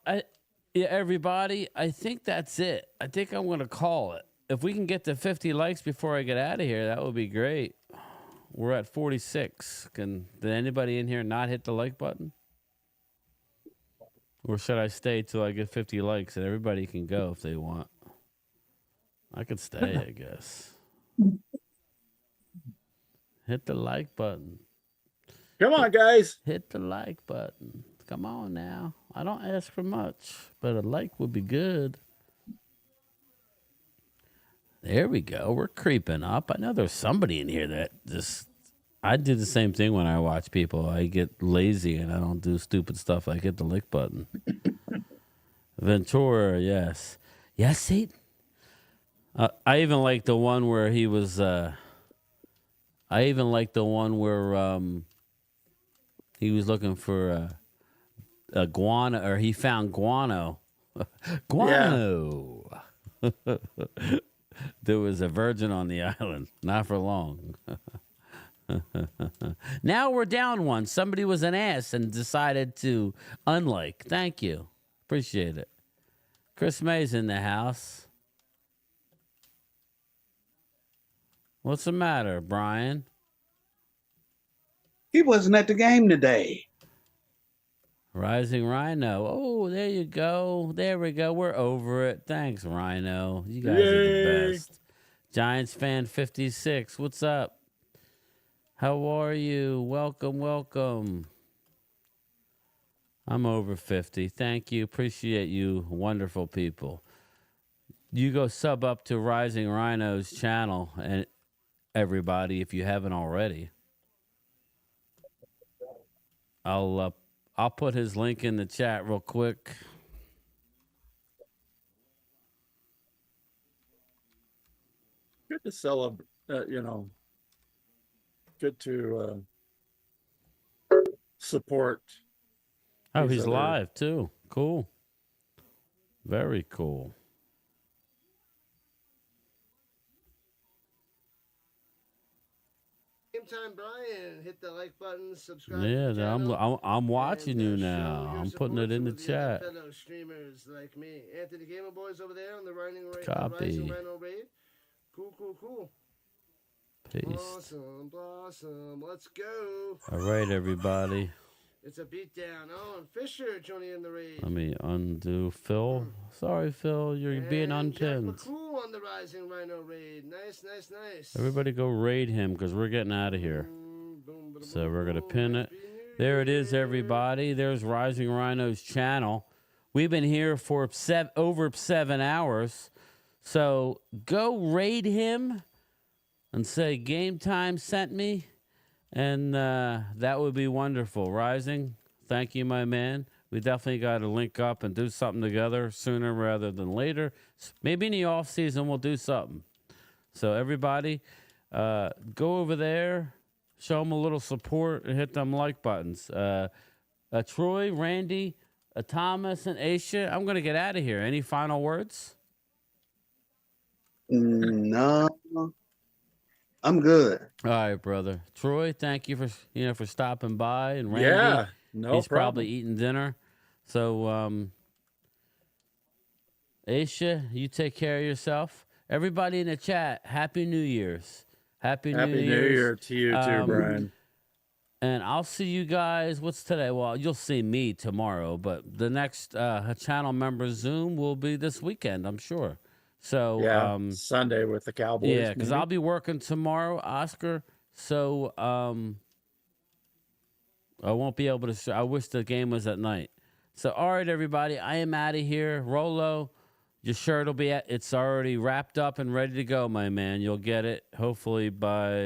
everybody, I think that's it. I think I'm going to call it. If we can get to 50 likes before I get out of here, that would be great. We're at 46. Did anybody in here not hit the like button? Or should I stay till I get 50 likes and everybody can go if they want? I could stay, I guess. Hit the like button. Come on, guys. Hit the like button. Come on now. I don't ask for much, but a like would be good. There we go. We're creeping up. I know there's somebody in here that just... I do the same thing when I watch people. I get lazy and I don't do stupid stuff. I hit the like button. Ventura, yes. Yes, see? I even like the one where he was, I even like the one where he was looking for a guano, or he found guano. Guano. There was a virgin on the island. Not for long. Now we're down one. Somebody was an ass and decided to unlike. Thank you. Appreciate it. Chris May's in the house. What's the matter, Brian? He wasn't at the game today. Rising Rhino. Oh, there you go. There we go. We're over it. Thanks, Rhino. You guys are the best. Giants fan 56. What's up? How are you? Welcome, welcome. I'm over 50. Thank you. Appreciate you. Wonderful people. You go sub up to Rising Rhino's channel, and everybody, if you haven't already. I'll put his link in the chat real quick. Good to celebrate, good to support. Oh, he's live too. Cool. Very cool. Game time, Brian. Hit the like button, subscribe. Yeah, I'm watching you now. I'm putting it in the chat. Fellow streamers like me, Anthony Gamer Boys over there on the Rising Copy. Rhino Raid. Cool. Peace. Blossom. Let's go. All right, everybody. It's a beatdown. Oh, and Fisher joining in the raid. Let me undo Phil. Sorry, Phil, you're being unpinned. Cool on the Rising Rhino raid. Nice. Everybody go raid him because we're getting out of here. So we're going to pin it. There it is, everybody. There's Rising Rhino's channel. We've been here for over 7 hours. So go raid him and say Game Time sent me. And that would be wonderful. Rising, thank you, my man. We definitely got to link up and do something together sooner rather than later. Maybe in the off season we'll do something. So everybody, go over there, show them a little support, and hit them like buttons. Troy, Randy, Thomas, and Aisha, I'm going to get out of here. Any final words? No. I'm good. All right, brother. Troy, thank you for stopping by, and Randy, Yeah, no he's problem. probably eating dinner. So, Aisha, you take care of yourself. Everybody in the chat, Happy New Year's. Happy New Year to you too, Brian. And I'll see you guys. What's today? Well, you'll see me tomorrow, but the next channel member Zoom will be this weekend, I'm sure. So Sunday with the Cowboys. Yeah, because I'll be working tomorrow, Oscar. So I won't be able to. I wish the game was at night. So all right, everybody, I am out of here. Rolo, your shirt will be it's already wrapped up and ready to go, my man. You'll get it hopefully by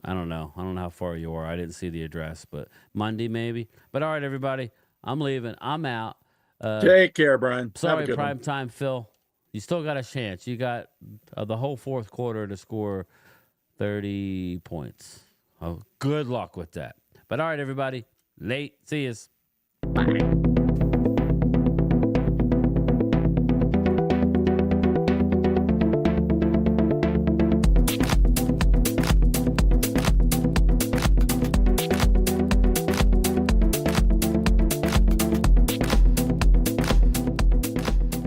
I don't know how far you are. I didn't see the address, but Monday maybe. But all right, everybody, I'm leaving. I'm out. Take care, Brian. Sorry, prime time, Phil. You still got a chance. You got the whole fourth quarter to score 30 points. Oh, good luck with that. But all right, everybody. Late. See yous. Bye.